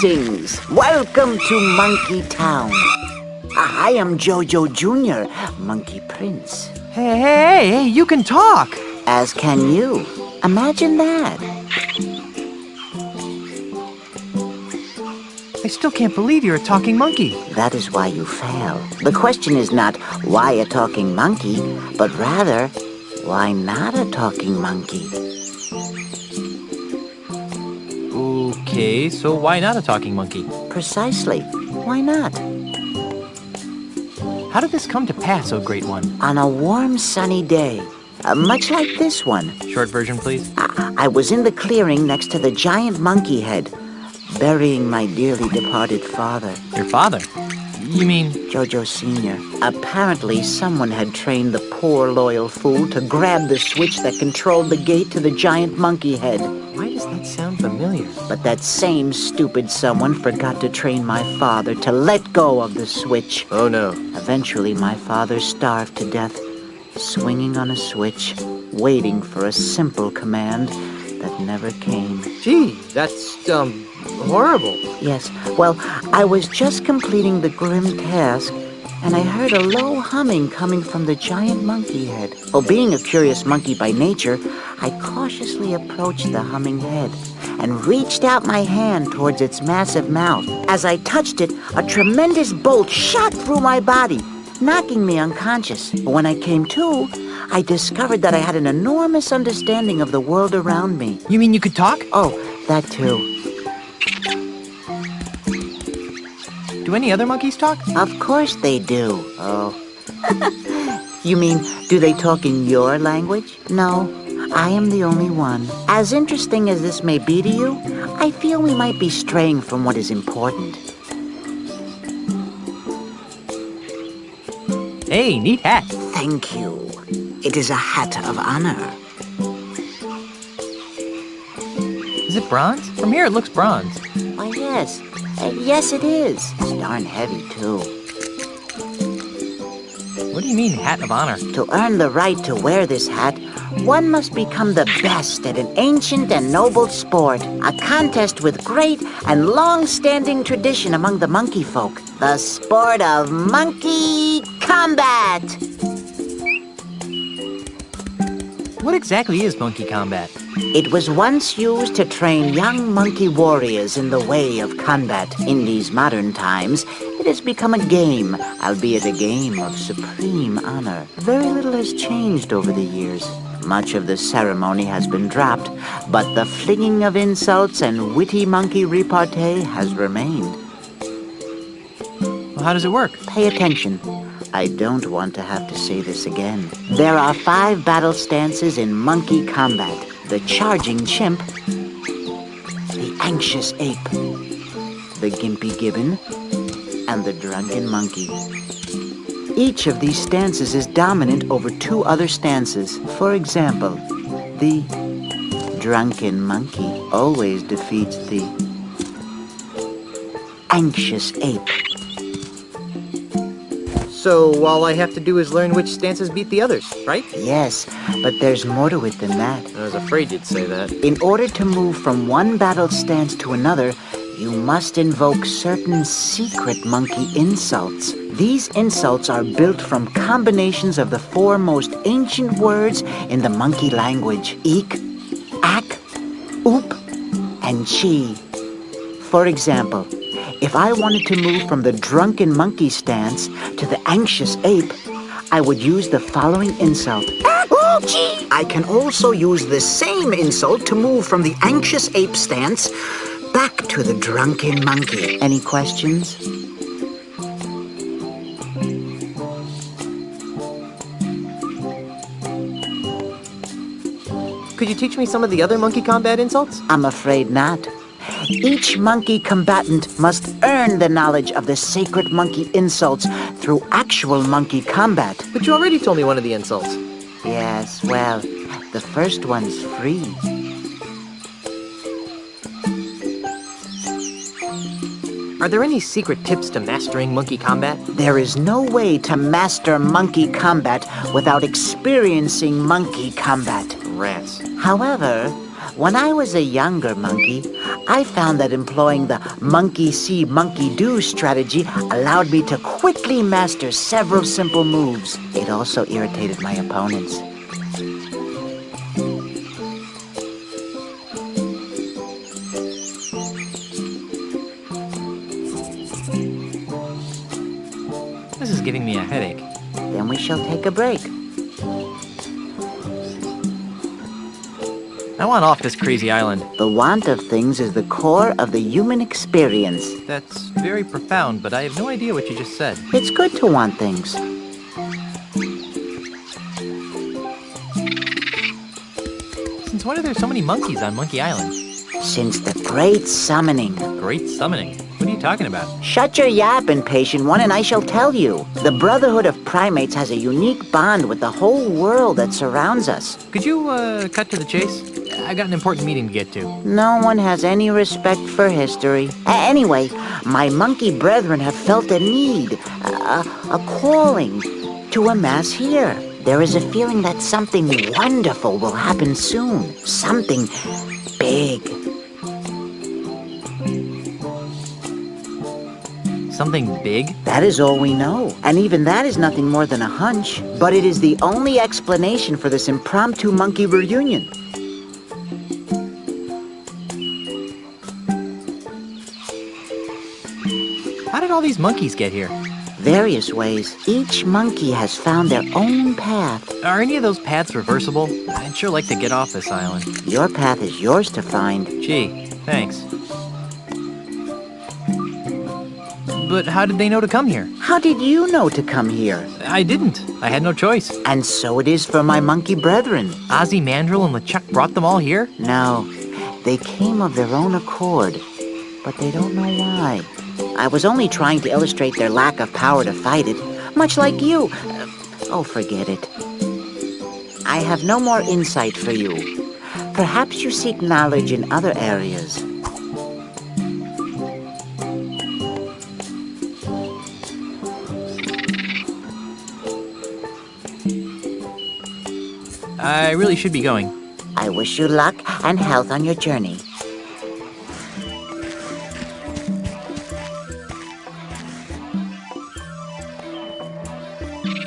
Greetings! Welcome to Monkey Town. I am Jojo Jr., Monkey Prince.
Hey, you can talk!
As can you. Imagine that.
I still can't believe you're a talking monkey.
That is why you fail. The question is not why a talking monkey, but rather, why not a talking monkey?
Okay, so why not a talking monkey?
Precisely. Why not?
How did this come to pass, O Great One?
On a warm, sunny day, much like this one.
Short version, please.
I was in the clearing next to the giant monkey head, burying my dearly departed father.
Your father? You mean...
Jojo Sr. Apparently, someone had trained the poor, loyal fool to grab the switch that controlled the gate to the giant monkey head.
Why does that sound familiar?
But that same stupid someone forgot to train my father to let go of the switch.
Oh, no.
Eventually, my father starved to death, swinging on a switch, waiting for a simple command that never came.
Gee, that's, horrible.
Yes, well, I was just completing the grim task, and I heard a low humming coming from the giant monkey head. Well, being a curious monkey by nature, I cautiously approached the humming head and reached out my hand towards its massive mouth. As I touched it, a tremendous bolt shot through my body, knocking me unconscious. When I came to, I discovered that I had an enormous understanding of the world around me.
You mean you could talk?
Oh, that too.
Do any other monkeys talk?
Of course they do. Oh. You mean, do they talk in your language? No, I am the only one. As interesting as this may be to you, I feel we might be straying from what is important.
Hey, neat hat.
Thank you. It is a hat of honor.
Is it bronze? From here it looks bronze.
Why, yes. Yes, it is. It's darn heavy, too.
What do you mean, hat of honor?
To earn the right to wear this hat, one must become the best at an ancient and noble sport, a contest with great and long-standing tradition among the monkey folk, the sport of monkey combat.
What exactly is monkey combat?
It was once used to train young monkey warriors in the way of combat. In these modern times, it has become a game, albeit a game of supreme honor. Very little has changed over the years. Much of the ceremony has been dropped, but the flinging of insults and witty monkey repartee has remained.
Well, how does it work?
Pay attention. I don't want to have to say this again. There are 5 battle stances in monkey combat. The charging chimp, the anxious ape, the gimpy gibbon, and the drunken monkey. Each of these stances is dominant over 2 other stances. For example, the drunken monkey always defeats the anxious ape.
So all I have to do is learn which stances beat the others, right?
Yes, but there's more to it than that.
I was afraid you'd say that.
In order to move from one battle stance to another, you must invoke certain secret monkey insults. These insults are built from combinations of the 4 most ancient words in the monkey language: eek, ack, oop, and chi. For example, if I wanted to move from the drunken monkey stance to the anxious ape, I would use the following insult. I can also use the same insult to move from the anxious ape stance back to the drunken monkey. Any questions?
Could you teach me some of the other monkey combat insults?
I'm afraid not. Each monkey combatant must earn the knowledge of the sacred monkey insults through actual monkey combat.
But you already told me one of the insults.
Yes, well, the first one's free.
Are there any secret tips to mastering monkey combat?
There is no way to master monkey combat without experiencing monkey combat.
Rats.
However, When I was a younger monkey, I found that employing the monkey see, monkey do strategy allowed me to quickly master several simple moves. It also irritated my opponents.
This is giving me a headache.
Then we shall take a break.
I want off this crazy island.
The want of things is the core of the human experience.
That's very profound, but I have no idea what you just said.
It's good to want things.
Since when are there so many monkeys on Monkey Island?
Since the Great Summoning.
Great Summoning? What are you talking about?
Shut your yap, impatient one, and I shall tell you. The Brotherhood of Primates has a unique bond with the whole world that surrounds us.
Could you, cut to the chase? I got an important meeting to get to.
No one has any respect for history. Anyway, my monkey brethren have felt a need, a calling, to amass here. There is a feeling that something wonderful will happen soon. Something big.
Something big?
That is all we know. And even that is nothing more than a hunch. But it is the only explanation for this impromptu monkey reunion.
How did all these monkeys get here?
Various ways. Each monkey has found their own path.
Are any of those paths reversible? I'd sure like to get off this island.
Your path is yours to find.
Gee, thanks. But how did they know to come here?
How did you know to come here?
I didn't. I had no choice.
And so it is for my monkey brethren.
Ozymandial and LeChuck brought them all here?
No, they came of their own accord. But they don't know why. I was only trying to illustrate their lack of power to fight it, much like you. Oh, forget it. I have no more insight for you. Perhaps you seek knowledge in other areas.
I really should be going.
I wish you luck and health on your journey.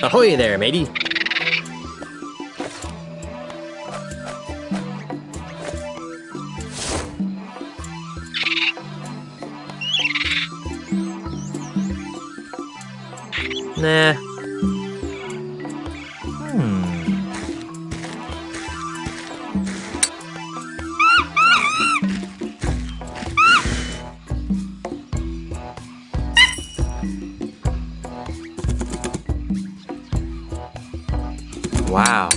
Ahoy there, matey. Nah.
Wow.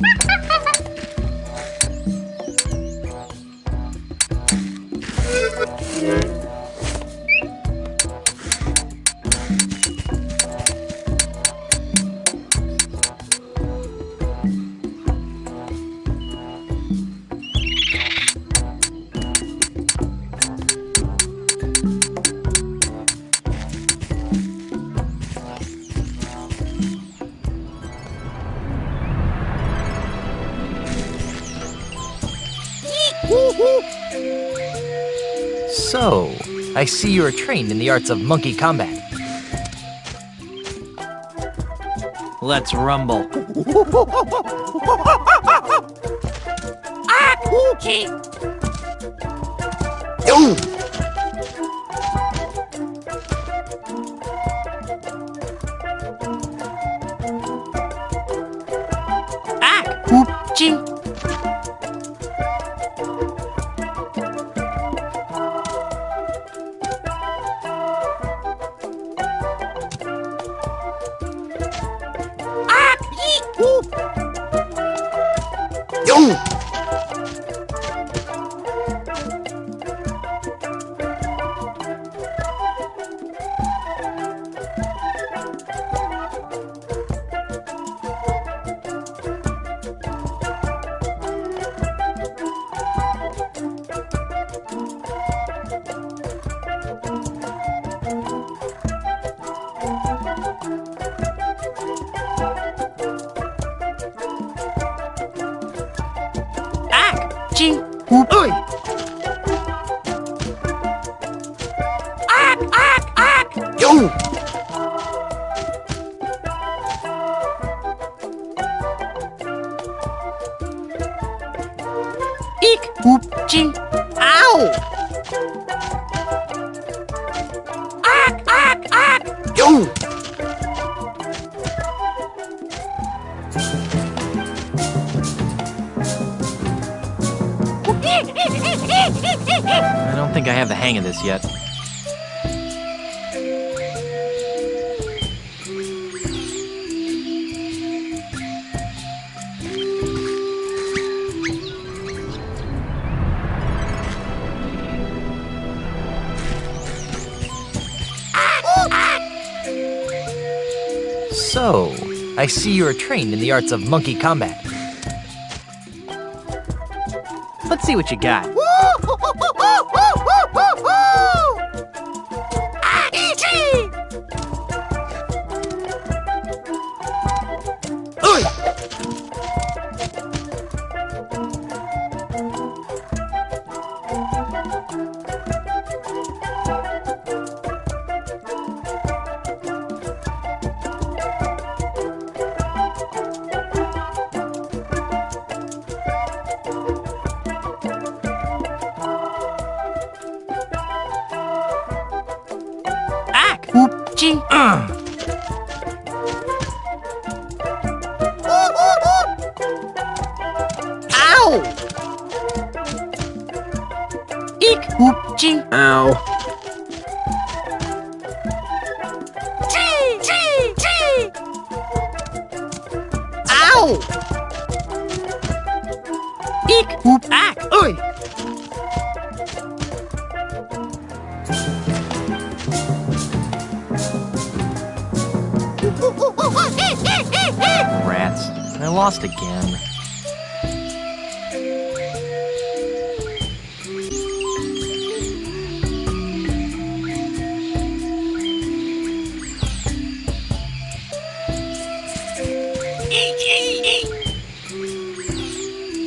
So, I see you are trained in the arts of monkey combat. Let's rumble.
Eek! Oop! Gee! Ow! Ack! Ack! Ack! Yo!
I don't think I have the hang of this yet. So, I see you are trained in the arts of monkey combat. Let's see what you got.
Oop! Gee! Ow! Eek! Oop! Gee!
Ow.
Gee! Gee! Gee! Ow! Eek! Oop! Ack! Oi!
Rats. I lost again.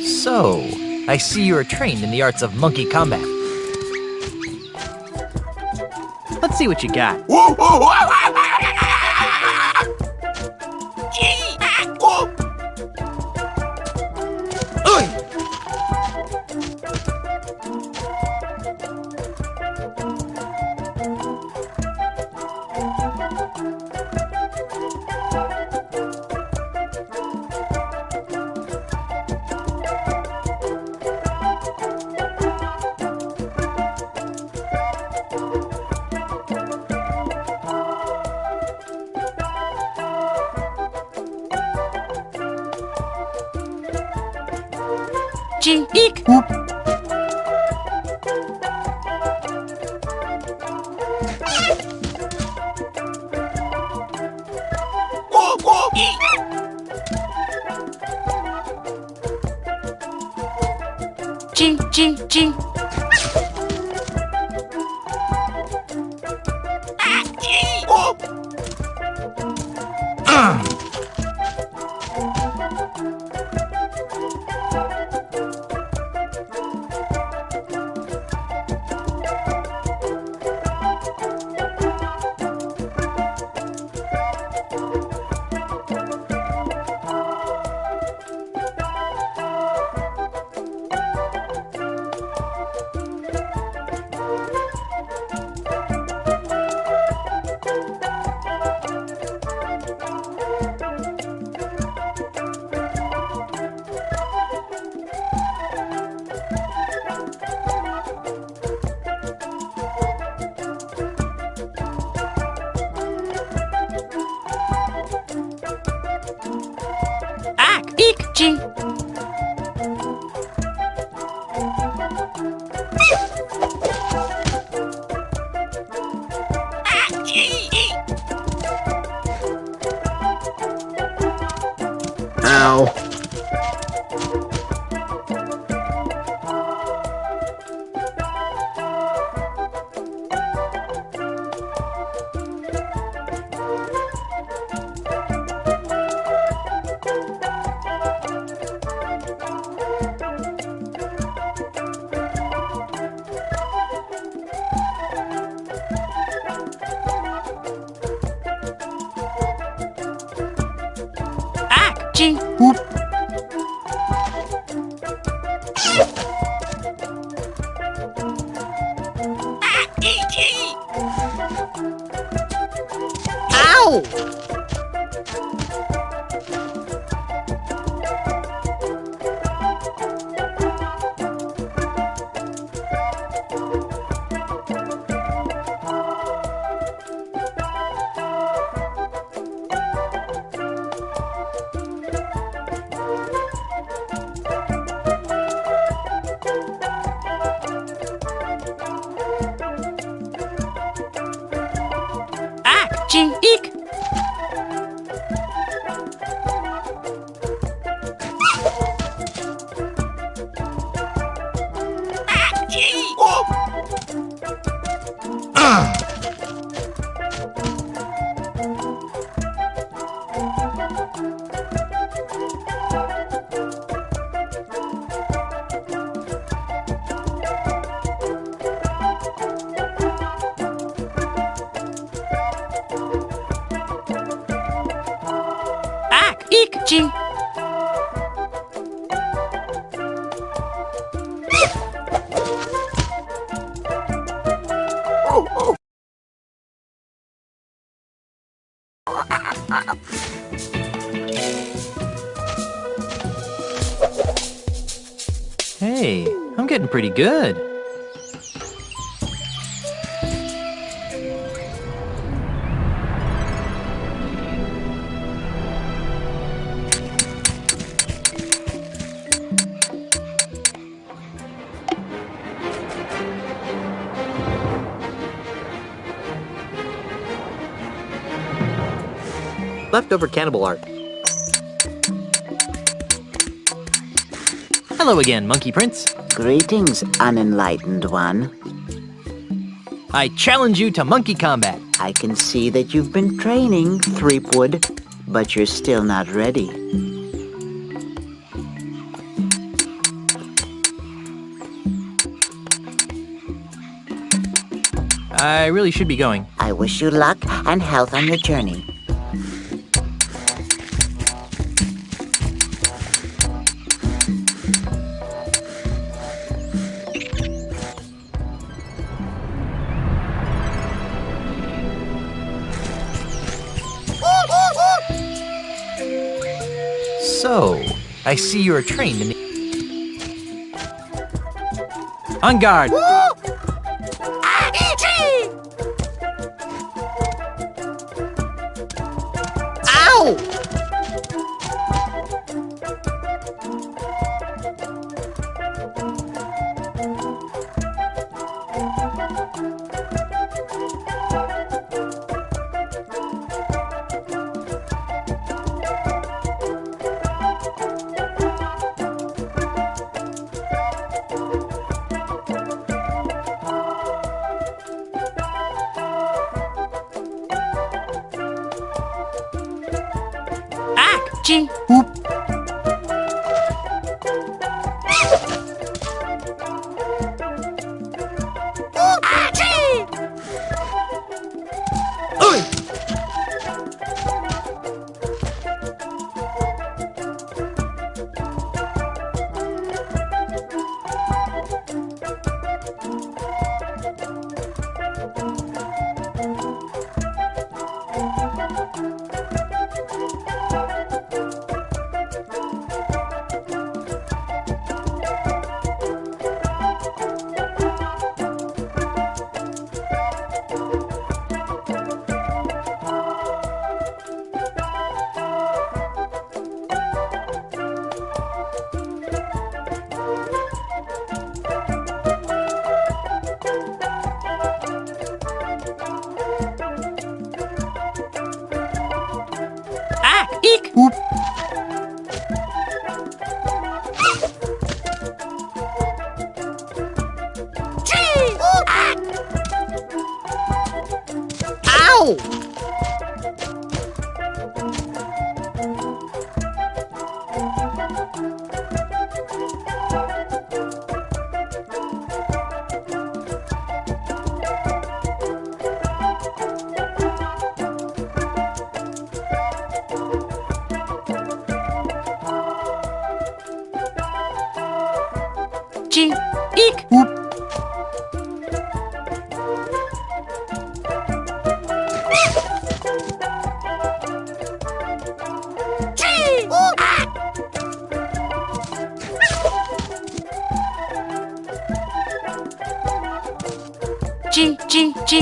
So, I see you are trained in the arts of monkey combat. Let's see what you got.
Gee! Eek! Oop! Gee! Gee! Gee! Eek! Gee!
Ow.
Gee! Oop!
Akchi!
Hey, I'm getting pretty good.
Leftover cannibal art.
Hello again, Monkey Prince.
Greetings, unenlightened one.
I challenge you to monkey combat.
I can see that you've been training, Threepwood, but you're still not ready.
I really should be going.
I wish you luck and health on your journey.
So, I see you are trained in the... On guard!
Ow!
Akchi!
Eek!
Ow!
Chi! Eek! Chi, chi, chi.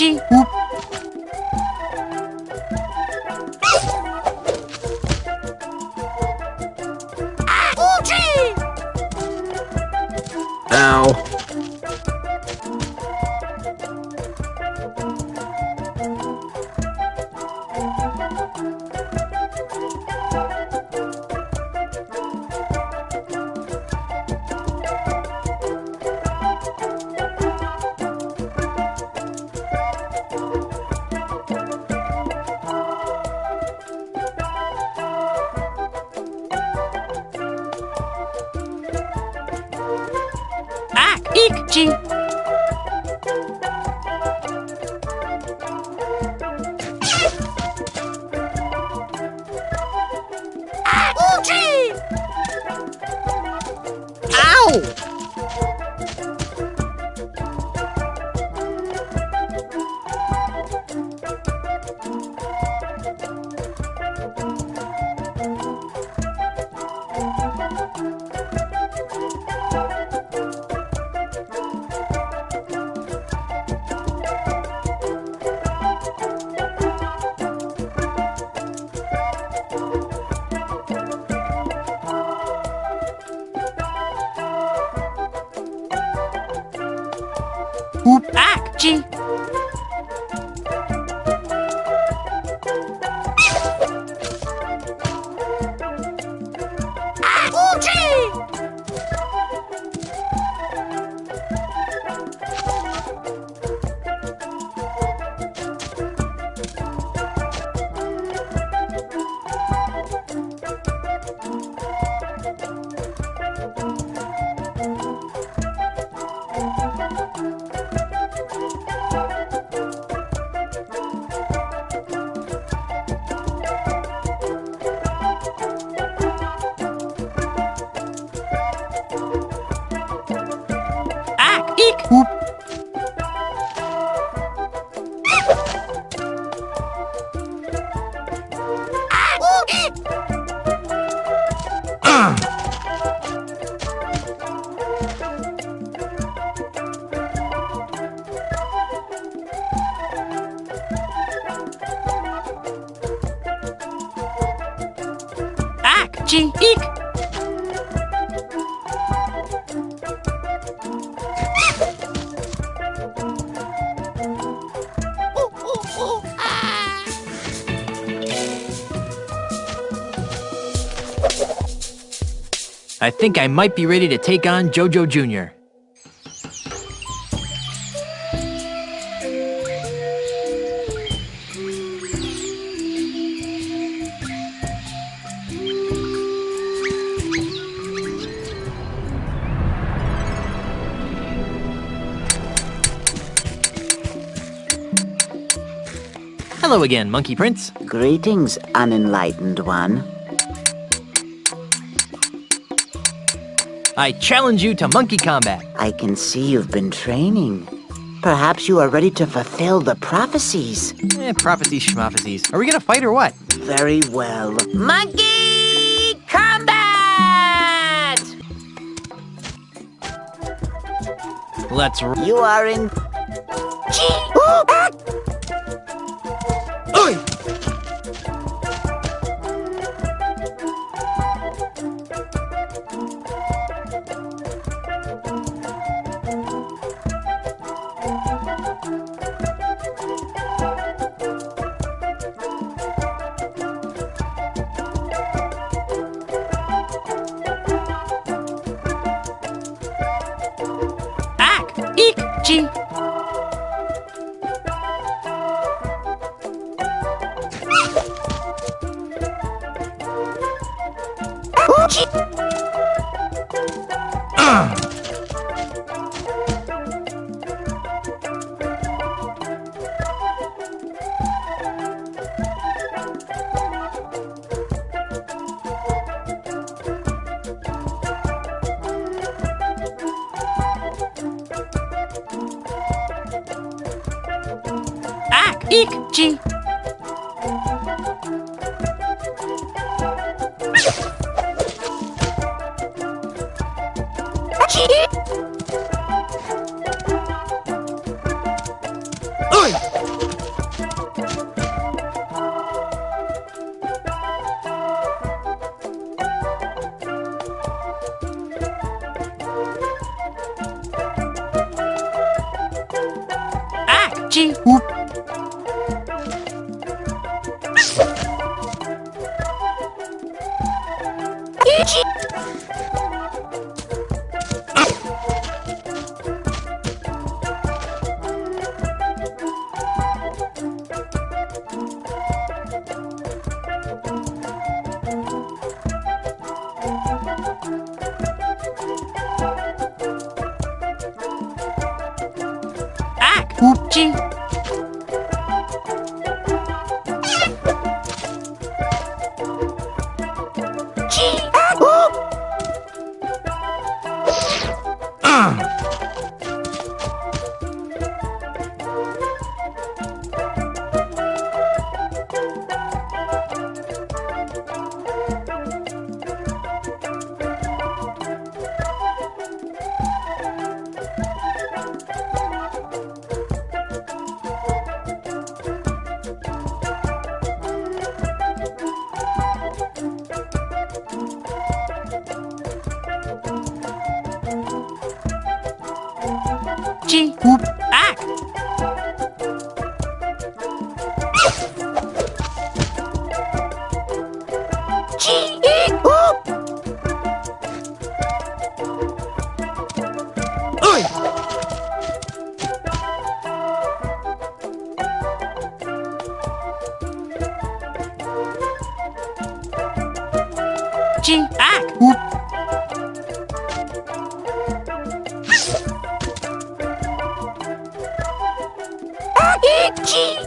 Chi.
Chi!
Ow.
I think I might be ready to take on Jojo Jr. Hello again, Monkey Prince.
Greetings, unenlightened one.
I challenge you to monkey combat.
I can see you've been training. Perhaps you are ready to fulfill the prophecies.
Prophecies, schmophecies. Are we gonna fight or what?
Very well.
Monkey combat!
Let's.
You are in. Gee whoop. Hoopchie. Gee whoop ack. Gee whoop. Oi. Gee ack whoop. Itchy.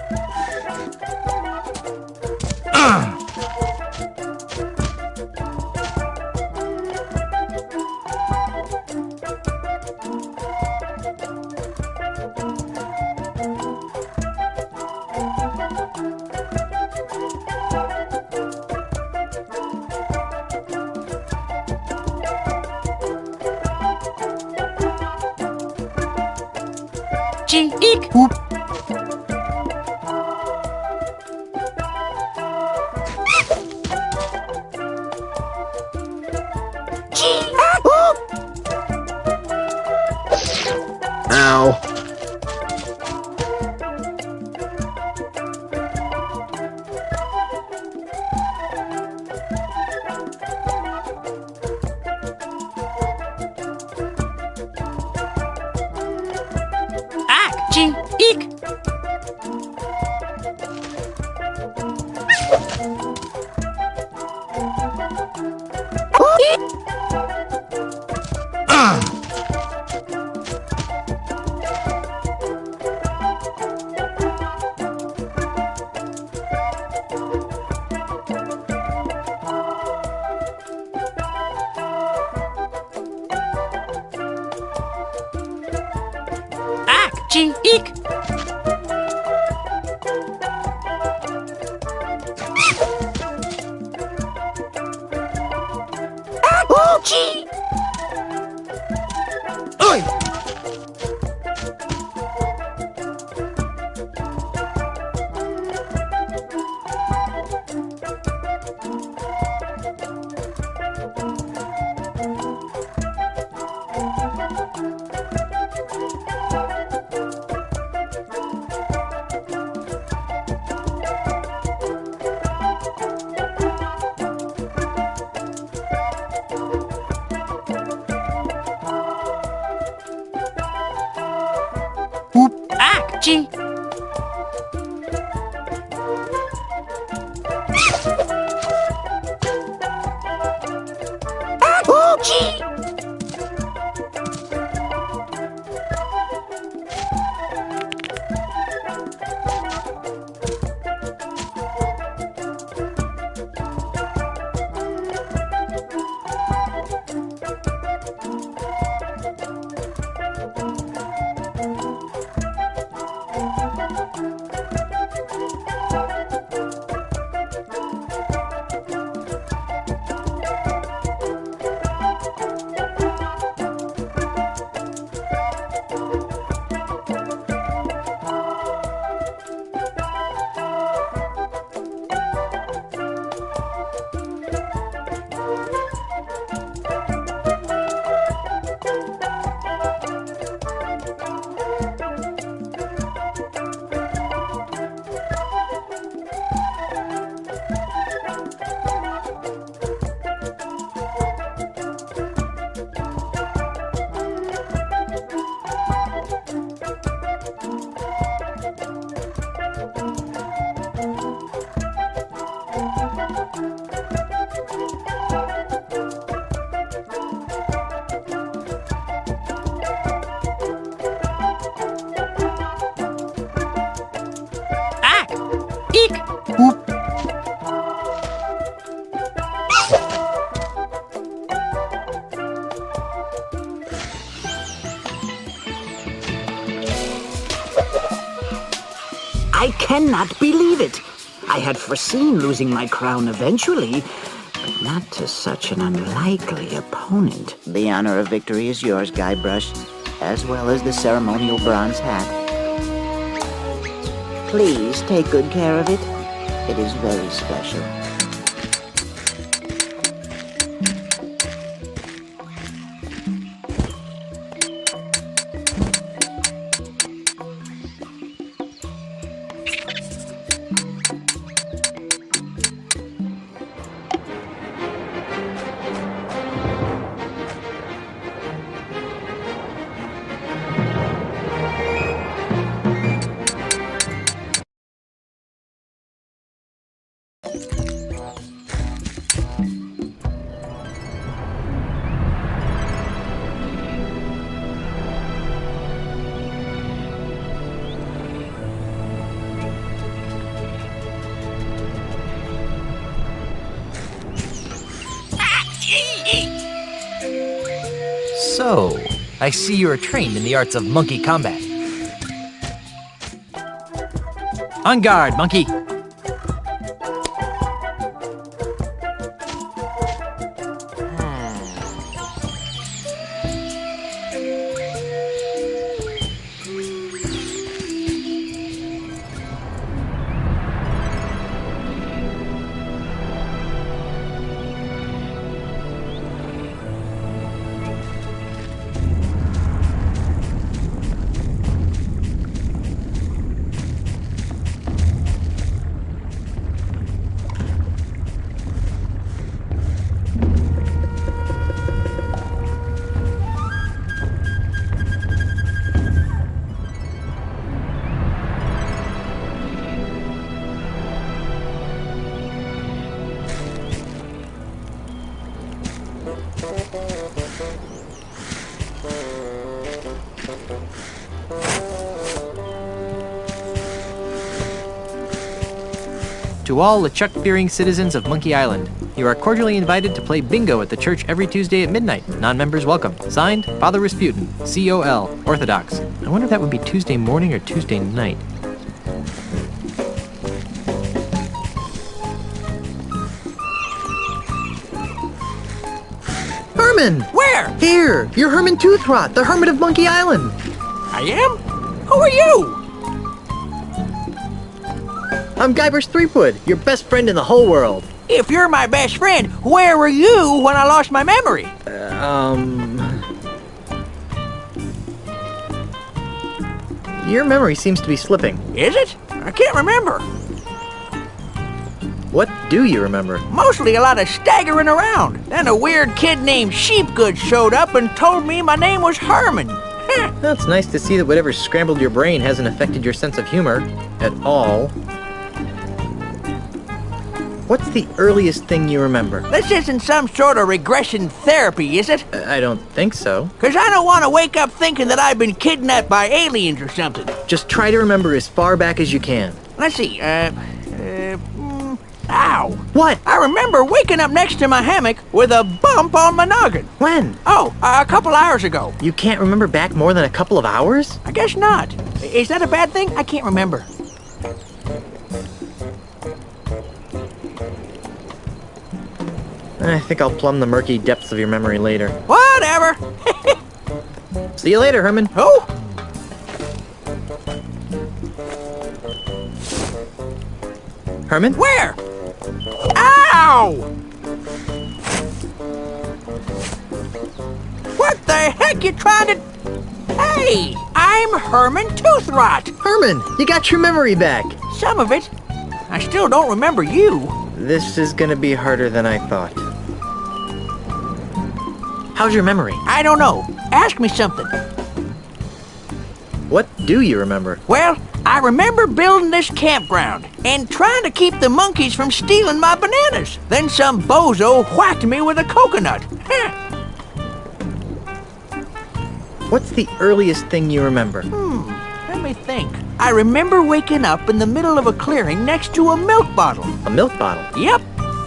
Gee eek whoop.
Ow.
Ack, gee, eek. Ack, gee, eek. Oh, gee. Oi. Whoop, ack, gee. Oh, gee. I cannot believe it. I had foreseen losing my crown eventually, but not to such an unlikely opponent. The honor of victory is yours, Guybrush, as well as the ceremonial bronze hat. Please take good care of it. It is very special.
So, I see you are trained in the arts of monkey combat. On guard, monkey! To all LeChuck-fearing citizens of Monkey Island, you are cordially invited to play bingo at the church every Tuesday at midnight. Non-members welcome. Signed, Father Rasputin, C.O.L., Orthodox. I wonder if that would be Tuesday morning or Tuesday night.
Herman!
Where?
Here! You're Herman Toothrot, the Hermit of Monkey Island!
I am? Who are you?
I'm Guybrush Threepwood, your best friend in the whole world.
If you're my best friend, where were you when I lost my memory?
Your memory seems to be slipping.
Is it? I can't remember.
What do you remember?
Mostly a lot of staggering around. Then a weird kid named Sheepgood showed up and told me my name was Herman.
Well, it's nice to see that whatever scrambled your brain hasn't affected your sense of humor at all. What's the earliest thing you remember?
This isn't some sort of regression therapy, is it?
I don't think so.
Because I don't want to wake up thinking that I've been kidnapped by aliens or something.
Just try to remember as far back as you can.
Let's see, ow.
What?
I remember waking up next to my hammock with a bump on my noggin.
When?
Oh, a couple hours ago.
You can't remember back more than a couple of hours?
I guess not. Is that a bad thing? I can't remember.
I think I'll plumb the murky depths of your memory later.
Whatever.
See you later, Herman.
Who?
Herman?
Where? Ow! What the heck you trying to... Hey, I'm Herman Toothrot.
Herman, you got your memory back.
Some of it. I still don't remember you.
This is gonna be harder than I thought. How's your memory?
I don't know. Ask me something.
What do you remember?
Well, I remember building this campground and trying to keep the monkeys from stealing my bananas. Then some bozo whacked me with a coconut.
What's the earliest thing you remember?
Let me think. I remember waking up in the middle of a clearing next to a milk bottle.
A milk bottle?
Yep.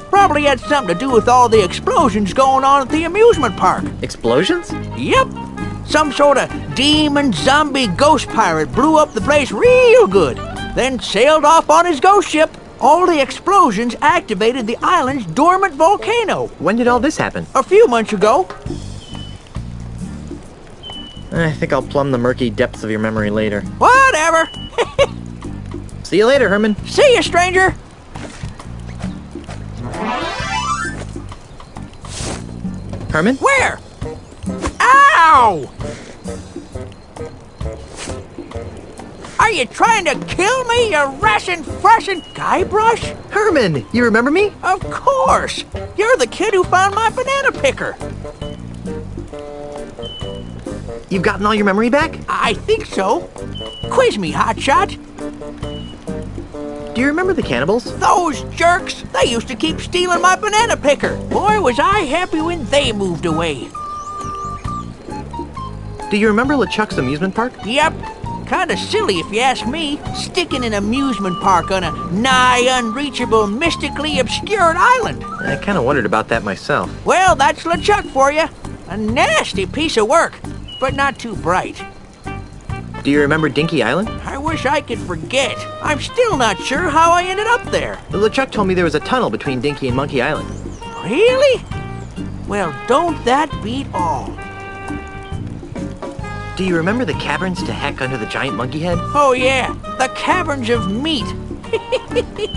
Probably had something to do with all the explosions going on at the amusement park.
Explosions?
Yep. Some sort of demon zombie ghost pirate blew up the place real good.
then sailed off on his ghost ship. All the explosions activated the island's dormant volcano.
When did all this happen?
A few months ago.
I think I'll plumb the murky depths of your memory later.
Whatever.
See you later, Herman.
See you, stranger.
Herman?
Where? Ow! Are you trying to kill me, you rashin' freshin' Guybrush?
Herman, you remember me?
Of course! You're the kid who found my banana picker.
You've gotten all your memory back?
I think so. Quiz me, hotshot.
Do you remember the cannibals?
Those jerks! They used to keep stealing my banana picker. Boy, was I happy when they moved away.
Do you remember LeChuck's amusement park?
Yep. Kinda silly if you ask me, sticking an amusement park on a nigh unreachable, mystically obscured island.
I kinda wondered about that myself.
Well, that's LeChuck for you. A nasty piece of work, but not too bright.
Do you remember Dinky Island?
I wish I could forget. I'm still not sure how I ended up there.
LeChuck told me there was a tunnel between Dinky and Monkey Island.
Really? Well, don't that beat all?
Do you remember the caverns to heck under the giant monkey head?
Oh yeah, the caverns of meat.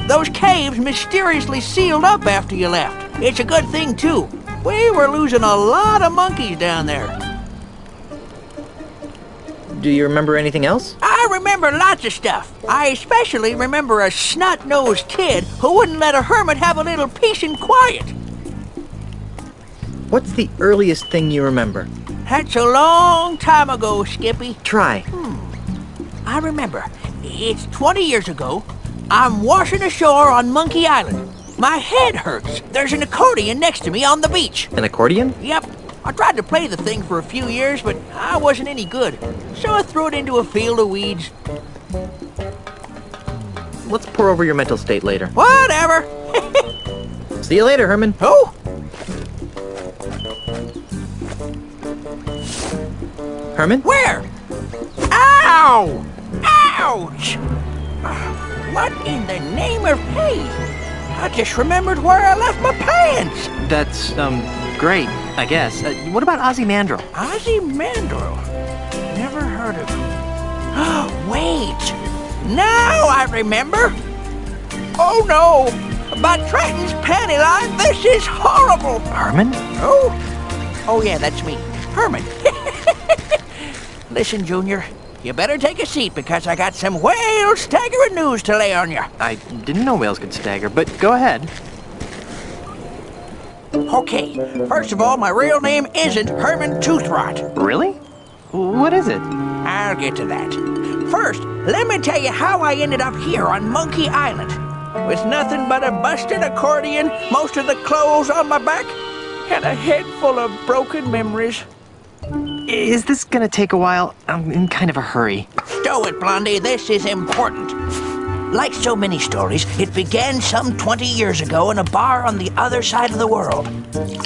Those caves mysteriously sealed up after you left. It's a good thing too. We were losing a lot of monkeys down there.
Do you remember anything else?
I remember lots of stuff. I especially remember a snot-nosed kid who wouldn't let a hermit have a little peace and quiet.
What's the earliest thing you remember?
That's a long time ago, Skippy.
Try.
I remember. It's 20 years ago. I'm washing ashore on Monkey Island. My head hurts. There's an accordion next to me on the beach.
An accordion?
Yep. I tried to play the thing for a few years, but I wasn't any good. So I threw it into a field of weeds.
Let's pour over your mental state later.
Whatever.
See you later, Herman.
Oh?
Herman?
Where? Ow! Ouch! What in the name of hey? I just remembered where I left my pants.
That's, great, I guess. What about Ozymandias?
Ozymandias? Never heard of him. Wait! Now I remember! Oh no! By Triton's panty line, this is horrible!
Herman?
Oh yeah, that's me. Herman. Listen, Junior, you better take a seat because I got some whale staggering news to lay on you.
I didn't know whales could stagger, but go ahead.
Okay, first of all, my real name isn't Herman Toothrot.
Really? What is it?
I'll get to that. First, let me tell you how I ended up here on Monkey Island. With nothing but a busted accordion, most of the clothes on my back, and a head full of broken memories.
Is this gonna take a while? I'm in kind of a hurry.
Stow it, Blondie. This is important. Like so many stories, it began some 20 years ago in a bar on the other side of the world.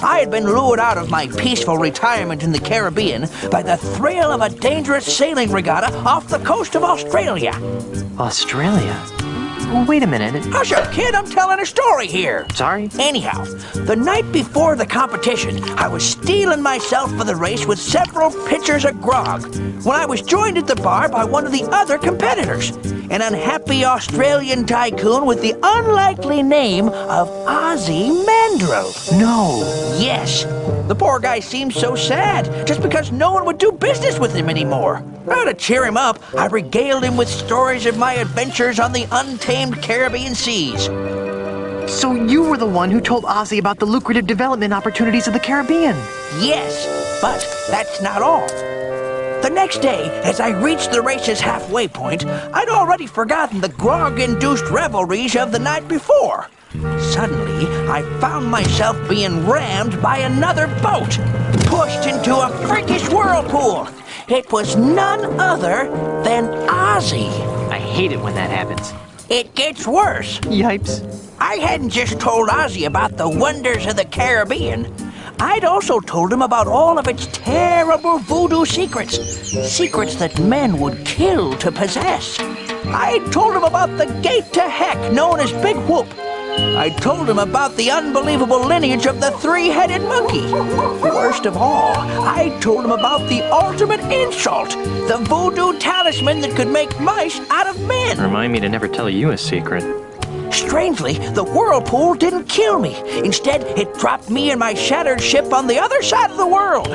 I had been lured out of my peaceful retirement in the Caribbean by the thrill of a dangerous sailing regatta off the coast of Australia.
Australia? Wait a minute.
Hush up, kid. I'm telling a story here.
Sorry?
Anyhow, the night before the competition, I was steeling myself for the race with several pitchers of grog when I was joined at the bar by one of the other competitors, an unhappy Australian tycoon with the unlikely name of Ozymandias.
No.
Yes. The poor guy seemed so sad just because no one would do business with him anymore. Now, to cheer him up, I regaled him with stories of my adventures on the untamed Caribbean seas.
So you were the one who told Ozzy about the lucrative development opportunities of the Caribbean?
Yes, but that's not all. The next day, as I reached the race's halfway point, I'd already forgotten the grog-induced revelries of the night before. Suddenly, I found myself being rammed by another boat, pushed into a freakish whirlpool. It was none other than Ozzy.
I hate it when that happens.
It gets worse.
Yipes.
I hadn't just told Ozzy about the wonders of the Caribbean. I'd also told him about all of its terrible voodoo secrets. Secrets that men would kill to possess. I told him about the gate to heck known as Big Whoop. I told him about the unbelievable lineage of the three-headed monkey. Worst of all, I told him about the ultimate insult, the voodoo talisman that could make mice out of men.
Remind me to never tell you a secret.
Strangely, the whirlpool didn't kill me. Instead, it dropped me and my shattered ship on the other side of the world.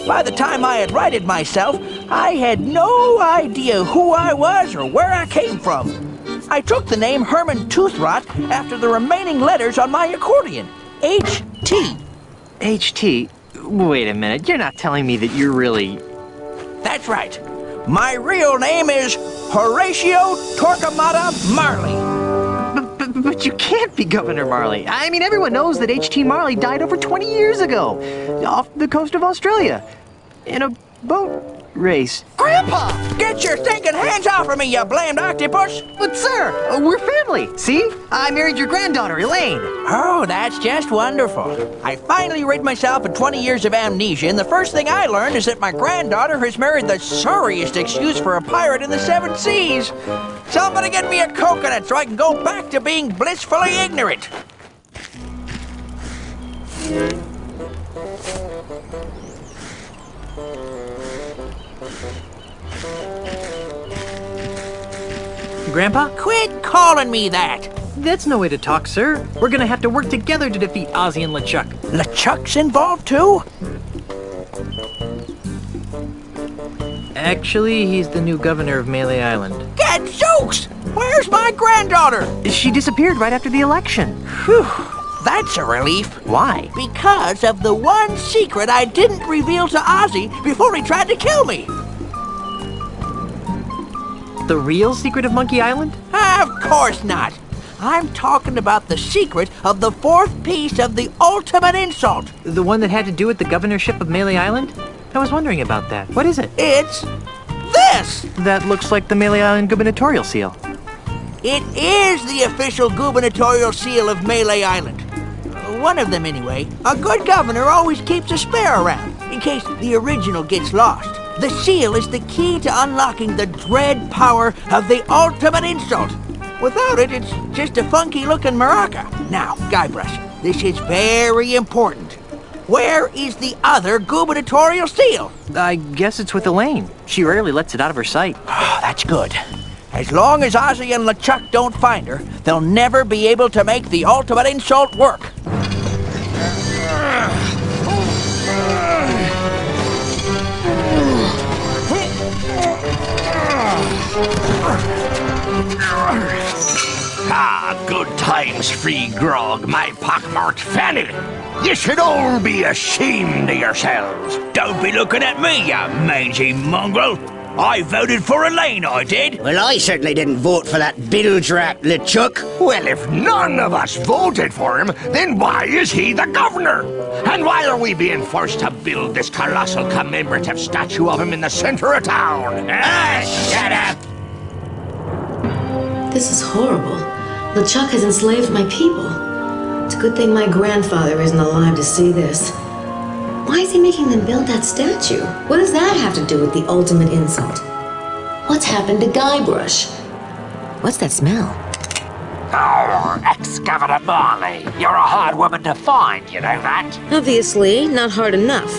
By the time I had righted myself, I had no idea who I was or where I came from. I took the name Herman Toothrot after the remaining letters on my accordion, H.T.
H.T.? Wait a minute, you're not telling me that you're really...
That's right. My real name is Horatio Torquemada Marley.
But you can't be Governor Marley. I mean, everyone knows that H.T. Marley died over 20 years ago, off the coast of Australia, in a boat race.
Grandpa! Get your stinking hands off of me, you blamed octopus!
But sir, we're family. See? I married your granddaughter, Elaine.
Oh, that's just wonderful. I finally rid myself of 20 years of amnesia, and the first thing I learned is that my granddaughter has married the sorriest excuse for a pirate in the 7 seas. Somebody get me a coconut so I can go back to being blissfully ignorant.
Grandpa?
Quit calling me that!
That's no way to talk, sir. We're gonna have to work together to defeat Ozzy and LeChuck.
LeChuck's involved too?
Actually, he's the new governor of Melee Island.
Gadzooks! Where's my granddaughter?
She disappeared right after the election.
Whew, that's a relief.
Why?
Because of the one secret I didn't reveal to Ozzy before he tried to kill me.
The real secret of Monkey Island?
Of course not. I'm talking about the secret of the 4th piece of the ultimate insult.
The one that had to do with the governorship of Melee Island? I was wondering about that. What is it?
It's this!
That looks like the Melee Island gubernatorial seal.
It is the official gubernatorial seal of Melee Island. One of them, anyway. A good governor always keeps a spare around, in case the original gets lost. The seal is the key to unlocking the dread power of the ultimate insult. Without it, it's just a funky-looking maraca. Now, Guybrush, this is very important. Where is the other gubernatorial seal?
I guess it's with Elaine. She rarely lets it out of her sight.
Oh, that's good. As long as Ozzy and LeChuck don't find her, they'll never be able to make the ultimate insult work.
Ah, good times, free grog, my pockmarked fanny. You should all be ashamed of yourselves.
Don't be looking at me, you mangy mongrel. I voted for Elaine, I did.
Well, I certainly didn't vote for that bilge-rat LeChuck.
Well, if none of us voted for him, then why is he the governor? And why are we being forced to build this colossal commemorative statue of him in the center of town? Shut up!
This is horrible. LeChuck has enslaved my people. It's a good thing my grandfather isn't alive to see this. Why is he making them build that statue? What does that have to do with the ultimate insult? What's happened to Guybrush? What's that smell?
Oh, ex-Governor Marley, you're a hard woman to find, you know that?
Obviously, not hard enough.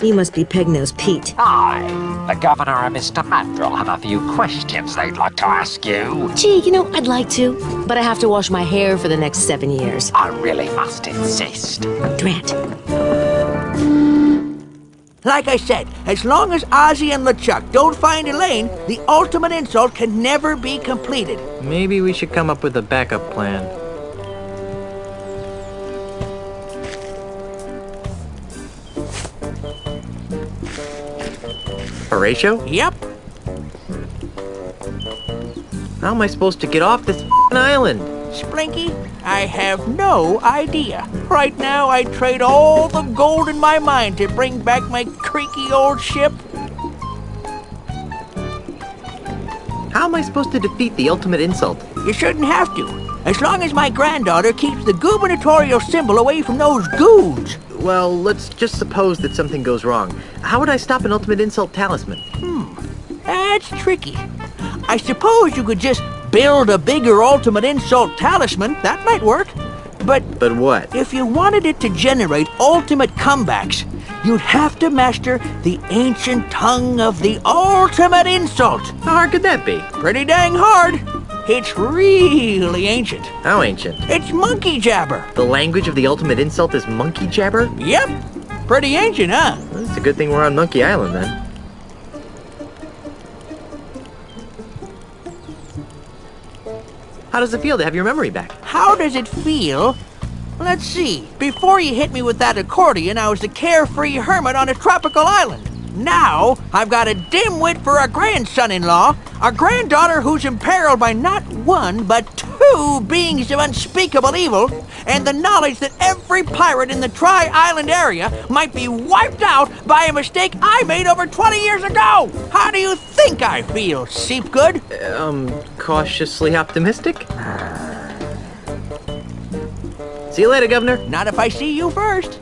You must be Pegnose Pete.
I, the Governor and Mr. Mandrill, have a few questions they'd like to ask you.
Gee, you know, I'd like to, but I have to wash my hair for the next 7 years.
I really must insist.
Drat.
Like I said, as long as Ozzy and LeChuck don't find Elaine, the ultimate insult can never be completed.
Maybe we should come up with a backup plan. Horatio?
Yep.
How am I supposed to get off this island?
Splinky, I have no idea. Right now, I'd trade all the gold in my mine to bring back my creaky old ship.
How am I supposed to defeat the ultimate insult?
You shouldn't have to. As long as my granddaughter keeps the gubernatorial symbol away from those goons.
Well, let's just suppose that something goes wrong. How would I stop an ultimate insult talisman?
That's tricky. I suppose you could just build a bigger ultimate insult talisman. That might work. But
what?
If you wanted it to generate ultimate comebacks, you'd have to master the ancient tongue of the ultimate insult.
How hard could that be?
Pretty dang hard. It's really ancient.
How ancient?
It's monkey jabber.
The language of the ultimate insult is monkey jabber?
Yep. Pretty ancient, huh?
Well, it's a good thing we're on Monkey Island, then. How does it feel to have your memory back?
How does it feel? Let's see. Before you hit me with that accordion, I was a carefree hermit on a tropical island. Now, I've got a dimwit for a grandson-in-law, a granddaughter who's imperiled by not one, but two beings of unspeakable evil, and the knowledge that every pirate in the Tri-Island area might be wiped out by a mistake I made over 20 years ago. How do you think I feel, Seepgood?
Cautiously optimistic? See you later, Governor.
Not if I see you first.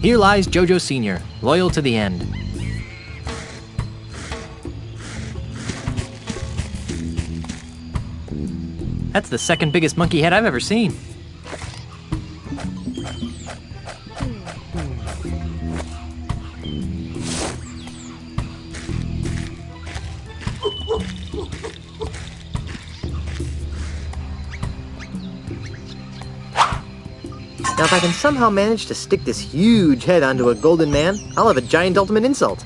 Here lies Jojo Sr., loyal to the end. That's the second biggest monkey head I've ever seen.
Now, if I can somehow manage to stick this huge head onto a golden man, I'll have a giant ultimate insult.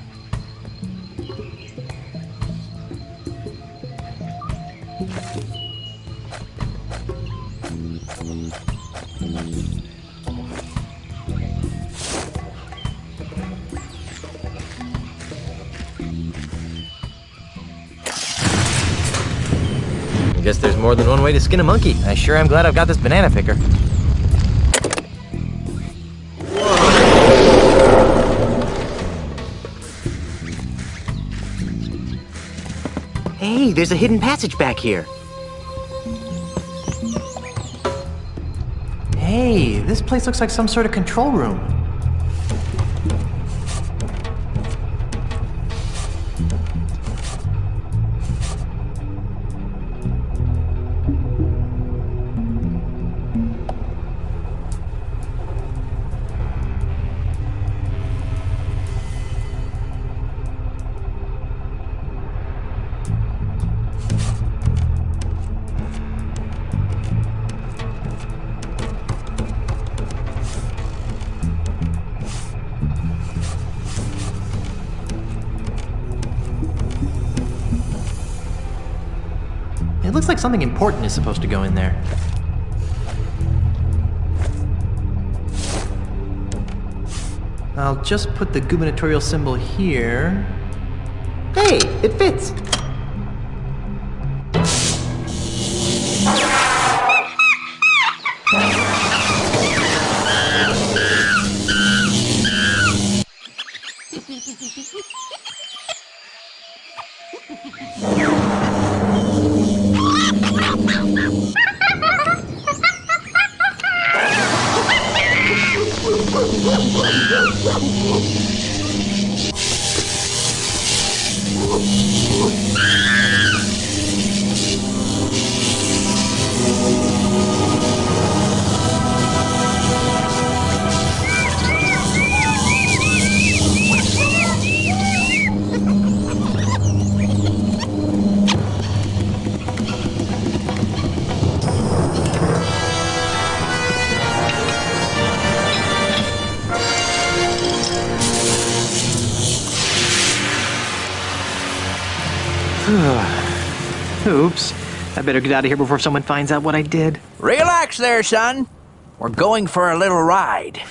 I guess there's more than one way to skin a monkey.
I sure am glad I've got this banana picker.
Hey, there's a hidden passage back here.
Hey, this place looks like some sort of control room. It looks like something important is supposed to go in there. I'll just put the gubernatorial symbol here.
Hey, it fits.
Oops. I better get out of here before someone finds out what I did.
Relax there, son. We're going for a little ride.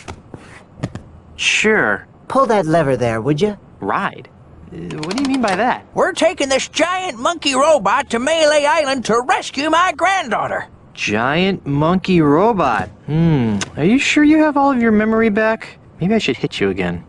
Sure.
Pull that lever there, would you?
Ride? What do you mean by that?
We're taking this giant monkey robot to Melee Island to rescue my granddaughter.
Giant monkey robot. Are you sure you have all of your memory back? Maybe I should hit you again.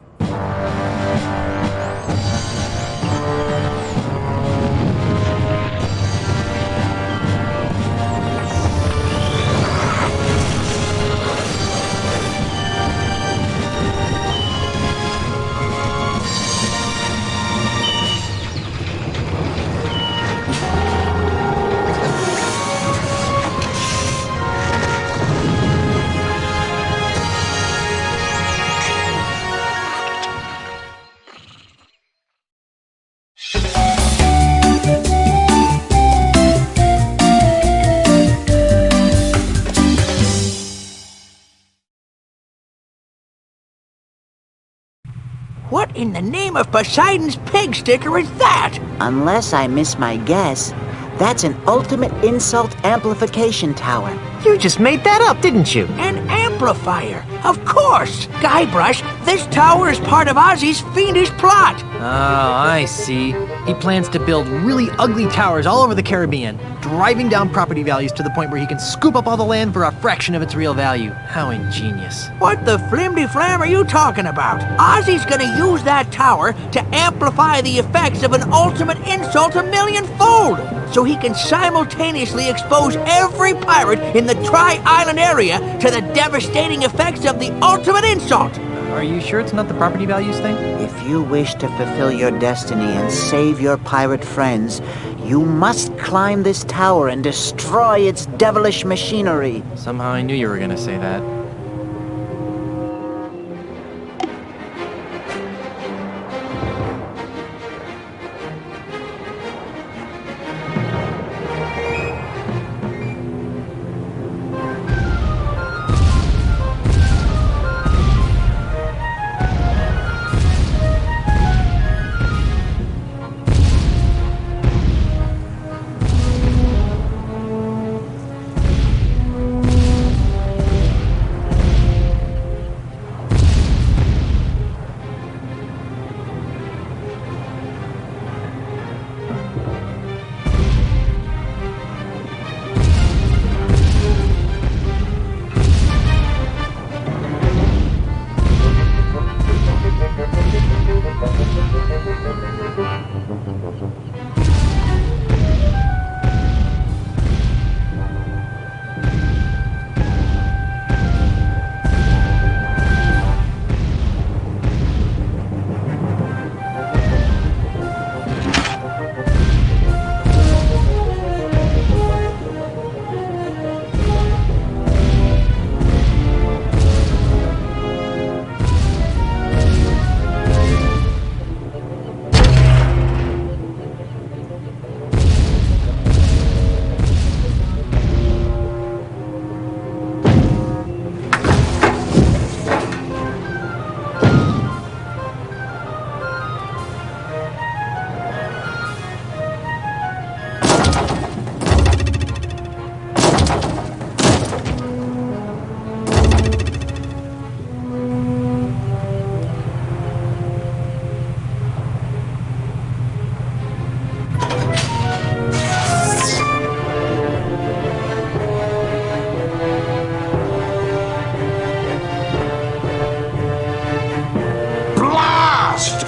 What in the name of Poseidon's pig sticker is that?
Unless I miss my guess, that's an ultimate insult amplification tower.
You just made that up, didn't you?
An amplifier, of course! Guybrush, this tower is part of Ozzy's fiendish plot!
Oh, I see. He plans to build really ugly towers all over the Caribbean, driving down property values to the point where he can scoop up all the land for a fraction of its real value. How ingenious.
What the flimdy-flam are you talking about? Ozzy's gonna use that tower to amplify the effects of an ultimate insult a millionfold, so he can simultaneously expose every pirate in the Tri-Island area to the devastating effects of the ultimate insult.
Are you sure it's not the property values thing?
If you wish to fulfill your destiny and save your pirate friends, you must climb this tower and destroy its devilish machinery.
Somehow I knew you were gonna say that.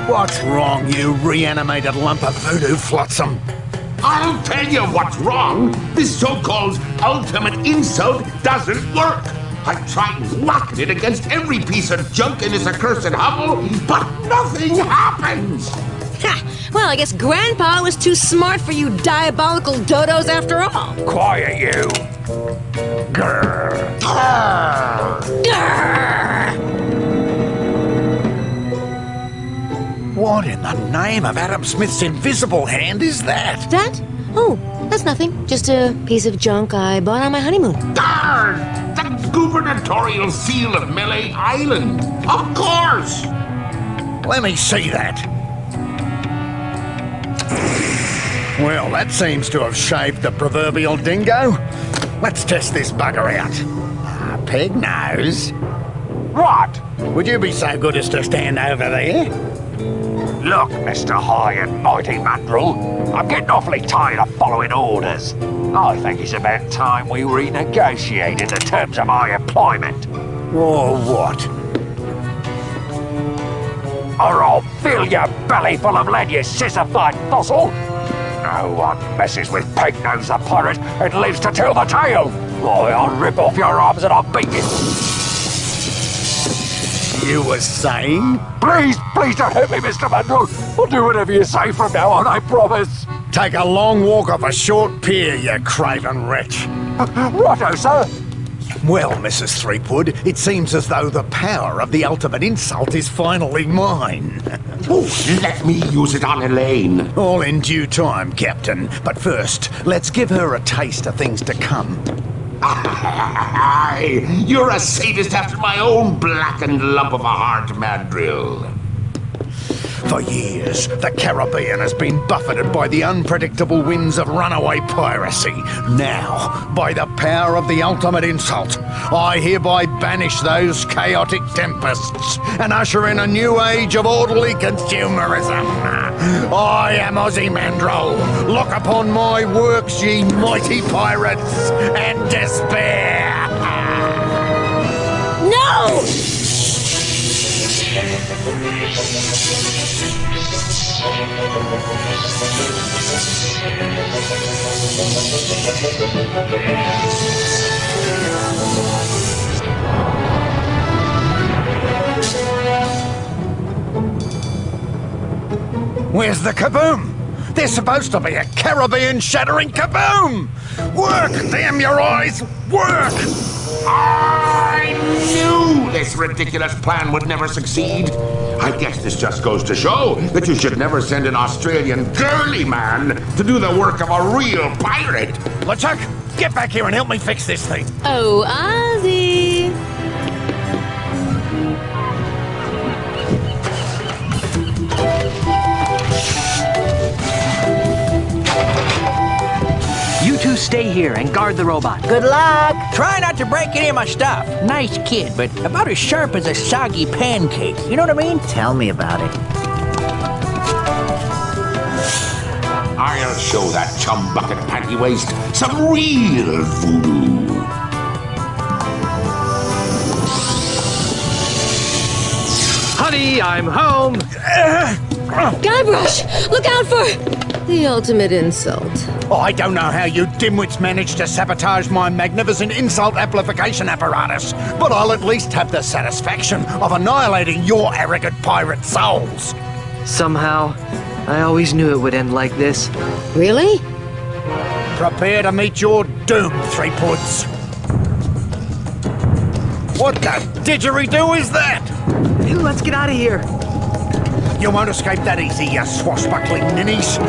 What's wrong, you reanimated lump of voodoo flotsam?
I'll tell you what's wrong. This so-called ultimate insult doesn't work. I've tried whacking it against every piece of junk in this accursed hovel, but nothing happens.
Ha! Well, I guess Grandpa was too smart for you diabolical dodos after all.
Quiet, you. Grrr.
What in the name of Adam Smith's invisible hand is that?
That? Oh, that's nothing. Just a piece of junk I bought on my honeymoon.
Darn! The gubernatorial seal of Melee Island. Of course!
Let me see that. Well, that seems to have shaved the proverbial dingo. Let's test this bugger out. Peg nose. What? Would you be so good as to stand over there?
Look, Mr. High and Mighty Mandrill, I'm getting awfully tired of following orders. I think it's about time we renegotiated the terms of my employment.
Or what?
Or I'll fill your belly full of lead, you sissified fossil! No one messes with Pegnose the pirate and lives to tell the tale! Why, I'll rip off your arms and I'll beat you!
You were saying?
Please don't hurt me, Mr. Mandrill! I'll do whatever you say from now on, I promise!
Take a long walk off a short pier, you craven wretch.
Righto, sir!
Well, Mrs. Threepwood, it seems as though the power of the ultimate insult is finally mine.
Oh, let me use it on Elaine.
All in due time, Captain. But first, let's give her a taste of things to come.
Aye, you're a sadist after my own blackened lump of a heart, Mandrill.
For years, the Caribbean has been buffeted by the unpredictable winds of runaway piracy. Now, by the power of the ultimate insult, I hereby banish those chaotic tempests and usher in a new age of orderly consumerism. I am Ozymandias. Look upon my works, ye mighty pirates, and despair.
No!
Where's the kaboom? There's supposed to be a Caribbean-shattering kaboom! Work, damn your eyes! Work!
I knew this ridiculous plan would never succeed. I guess this just goes to show that you should never send an Australian girly man to do the work of a real pirate.
LeChuck, get back here and help me fix this thing.
Oh, Ozzy!
You two stay here and guard the robot.
Good luck! Try not to break any of my stuff. Nice kid, but about as sharp as a soggy pancake. You know what I mean?
Tell me about it.
I'll show that chum bucket panty waist some real voodoo.
Honey, I'm home.
Guybrush, look out for the ultimate insult.
I don't know how you dimwits managed to sabotage my magnificent insult amplification apparatus, but I'll at least have the satisfaction of annihilating your arrogant pirate souls.
Somehow, I always knew it would end like this.
Really?
Prepare to meet your doom, Threepwoods. What the didgeridoo is that?
Let's get out of here.
You won't escape that easy, you swashbuckling ninnies.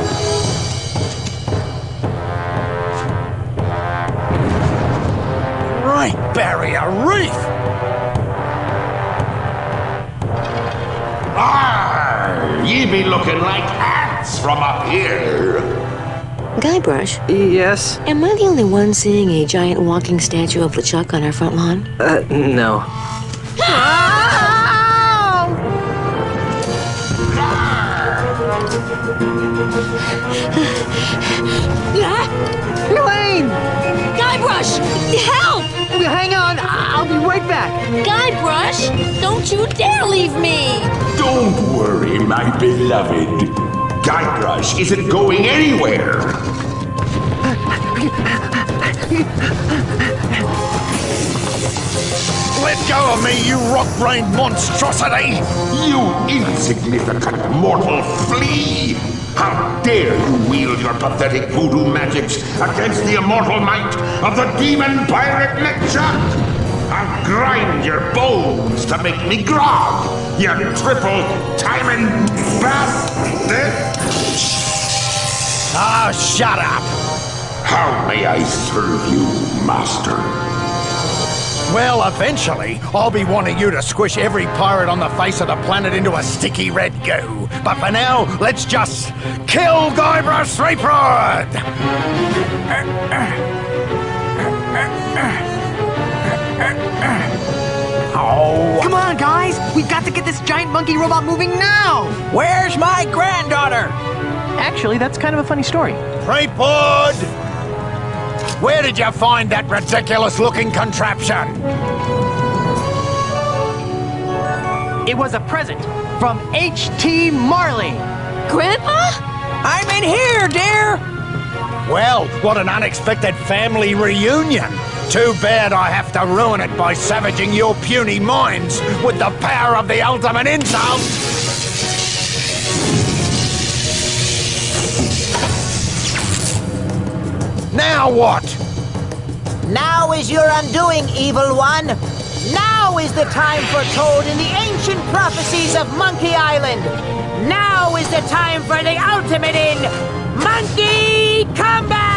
Great Barrier Reef!
Arr, ye be looking like ants from up here.
Guybrush?
Yes?
Am I the only one seeing a giant walking statue of LeChuck on our front lawn?
No.
Elaine! Guybrush! Guybrush! Help!
Hang on, I'll be right back.
Guybrush! Don't you dare leave me!
Don't worry, my beloved. Guybrush isn't going anywhere.
Let go of me, you rock-brained monstrosity!
You insignificant mortal flea! How dare you wield your pathetic voodoo magics against the immortal might of the demon pirate LeChuck! I'll grind your bones to make me grog, you triple timing bastard!
Ah, shut up!
How may I serve you, master?
Well, eventually, I'll be wanting you to squish every pirate on the face of the planet into a sticky red goo. But for now, let's just kill Guybrush Threepwood!
Oh. Come on, guys! We've got to get this giant monkey robot moving now!
Where's my granddaughter?
Actually, that's kind of a funny story.
Threepwood! Where did you find that ridiculous-looking contraption?
It was a present from H.T. Marley.
Grandpa?
I'm in here, dear!
Well, what an unexpected family reunion! Too bad I have to ruin it by savaging your puny minds with the power of the ultimate insult! Now what?
Now is your undoing, evil one. Now is the time foretold in the ancient prophecies of Monkey Island. Now is the time for the ultimate in Monkey Combat!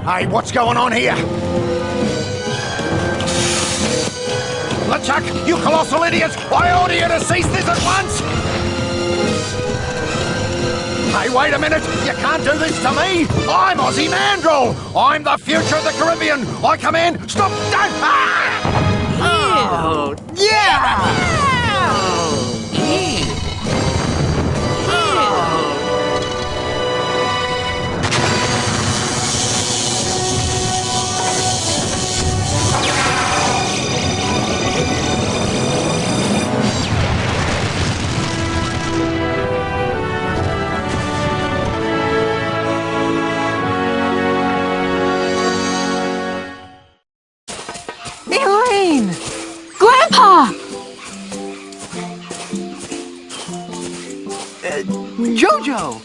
Hey, what's going on here? LeChuck, you colossal idiots! I order you to cease this at once!
Hey, wait a minute! You can't do this to me! I'm Ozzy Mandrill! I'm the future of the Caribbean! I come in, stop, don't... Ah!
Oh,
Yeah!
Elaine! Grandpa!
Jojo!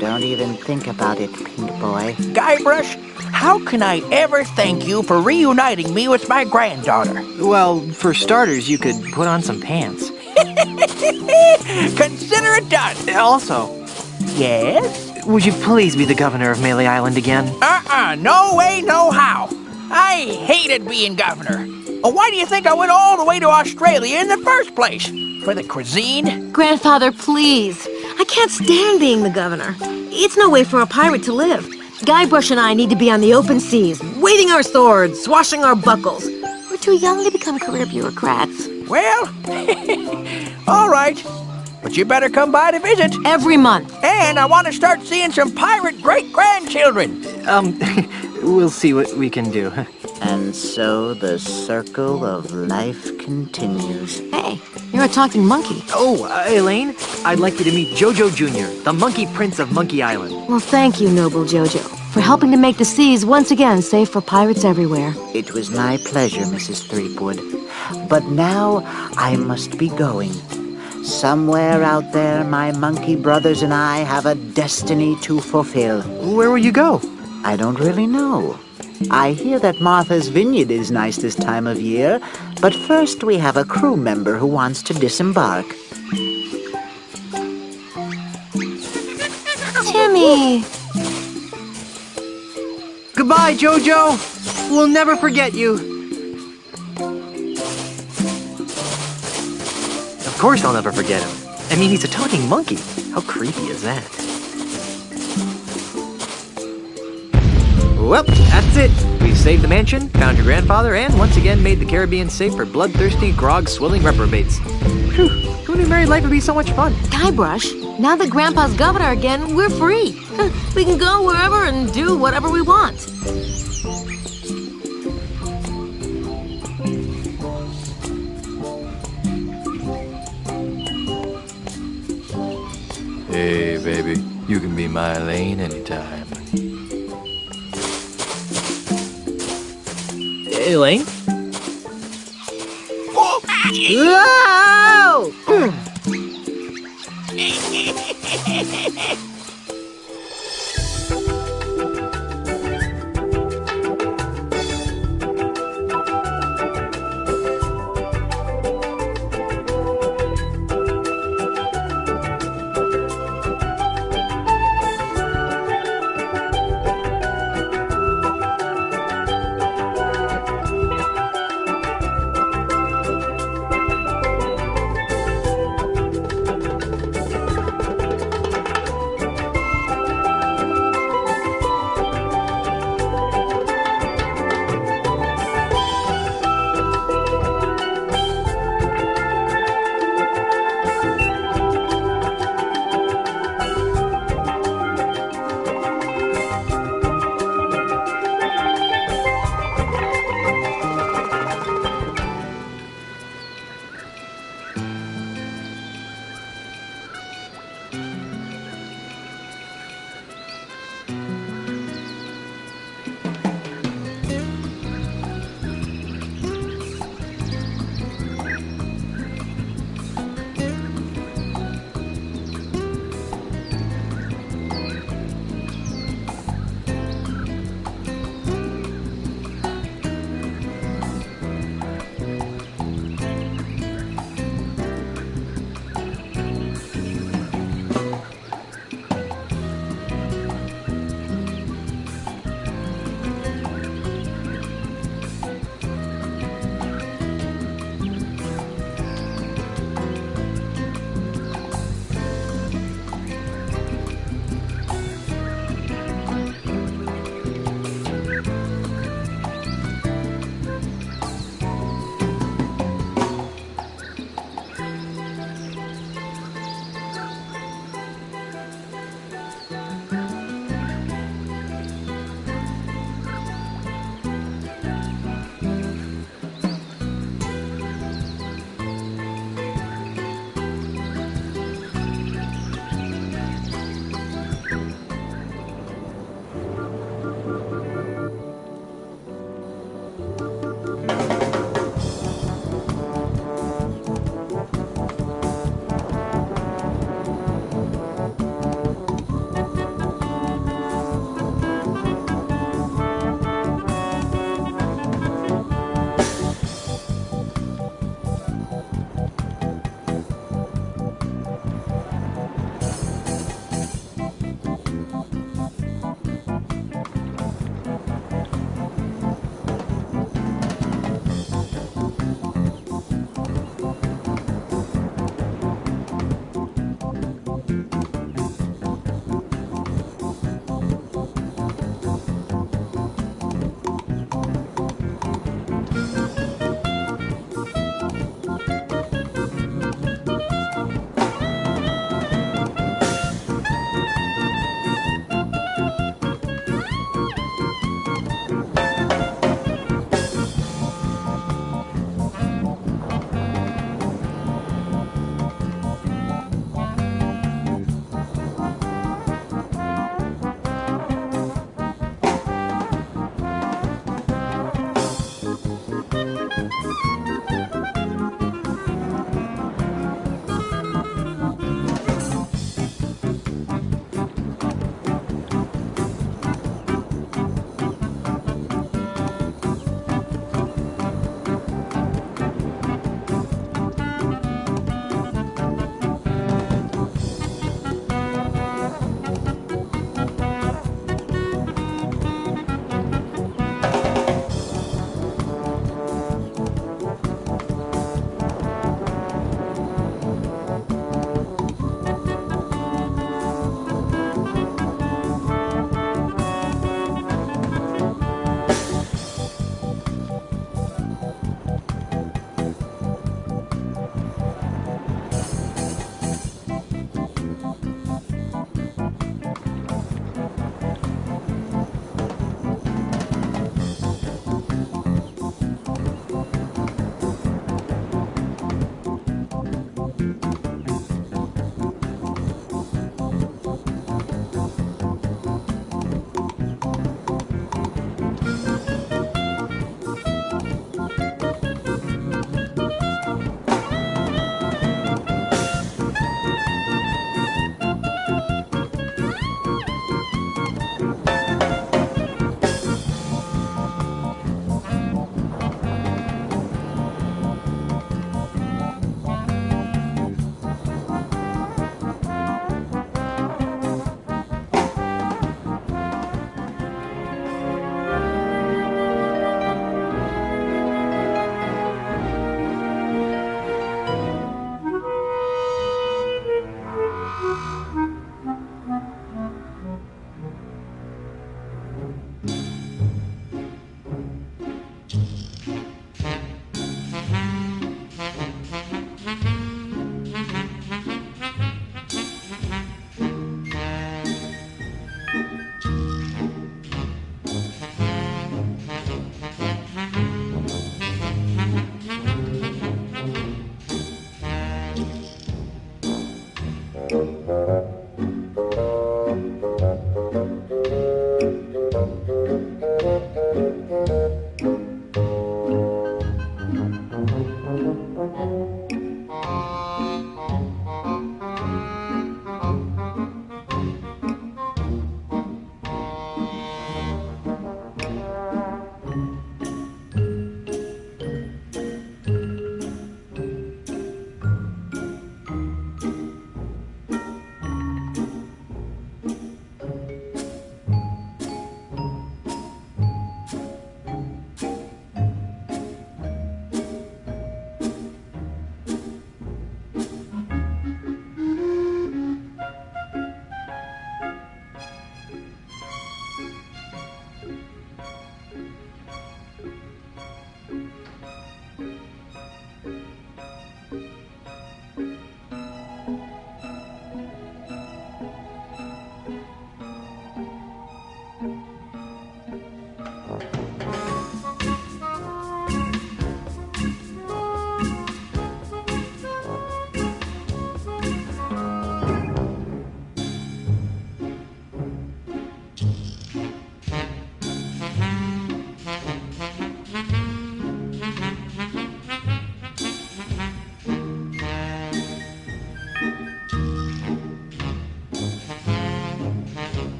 Don't even think about it, Pink Boy.
Guybrush, how can I ever thank you for reuniting me with my granddaughter?
Well, for starters, you could put on some pants.
Consider it done.
Also,
Yes?
would you please be the governor of Melee Island again?
No way, no how. I hated being governor. Why do you think I went all the way to Australia in the first place? For the cuisine?
Grandfather, please. I can't stand being the governor. It's no way for a pirate to live. Guybrush and I need to be on the open seas, waving our swords, swashing our buckles. We're too young to become career bureaucrats.
Well, all right. But you better come by to visit.
Every month.
And I want to start seeing some pirate great-grandchildren.
We'll see what we can do.
And so the circle of life continues.
Hey, you're a talking monkey.
Oh, Elaine, I'd like you to meet Jojo Jr., the Monkey Prince of Monkey Island.
Well, thank you, noble Jojo, for helping to make the seas once again safe for pirates everywhere.
It was my pleasure, Mrs. Threepwood. But now I must be going. Somewhere out there, my monkey brothers and I have a destiny to fulfill.
Where will you go?
I don't really know. I hear that Martha's Vineyard is nice this time of year, but first we have a crew member who wants to disembark.
Timmy!
Goodbye, Jojo! We'll never forget you. Of course I'll never forget him. I mean, he's a talking monkey. How creepy is that? Well, that's it. We've saved the mansion, found your grandfather, and once again made the Caribbean safe for bloodthirsty, grog-swilling reprobates. Phew, who knew married life would be so much fun?
Guybrush, now that Grandpa's governor again, we're free. We can go wherever and do whatever we want.
Hey, baby, you can be my Elaine anytime.
Elaine?
Whoa!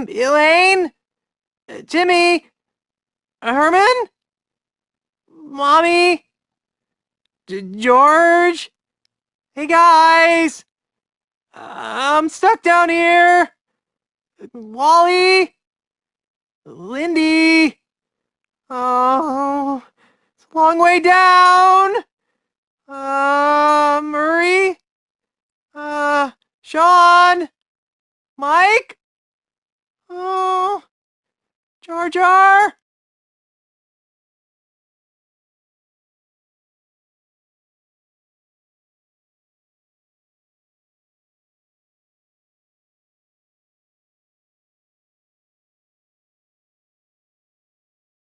Elaine? Timmy? Herman? Mommy? George? Hey guys! I'm stuck down here! Wally? Lindy? Oh, it's a long way down! Murray? Sean? Mike? Oh, Jar Jar?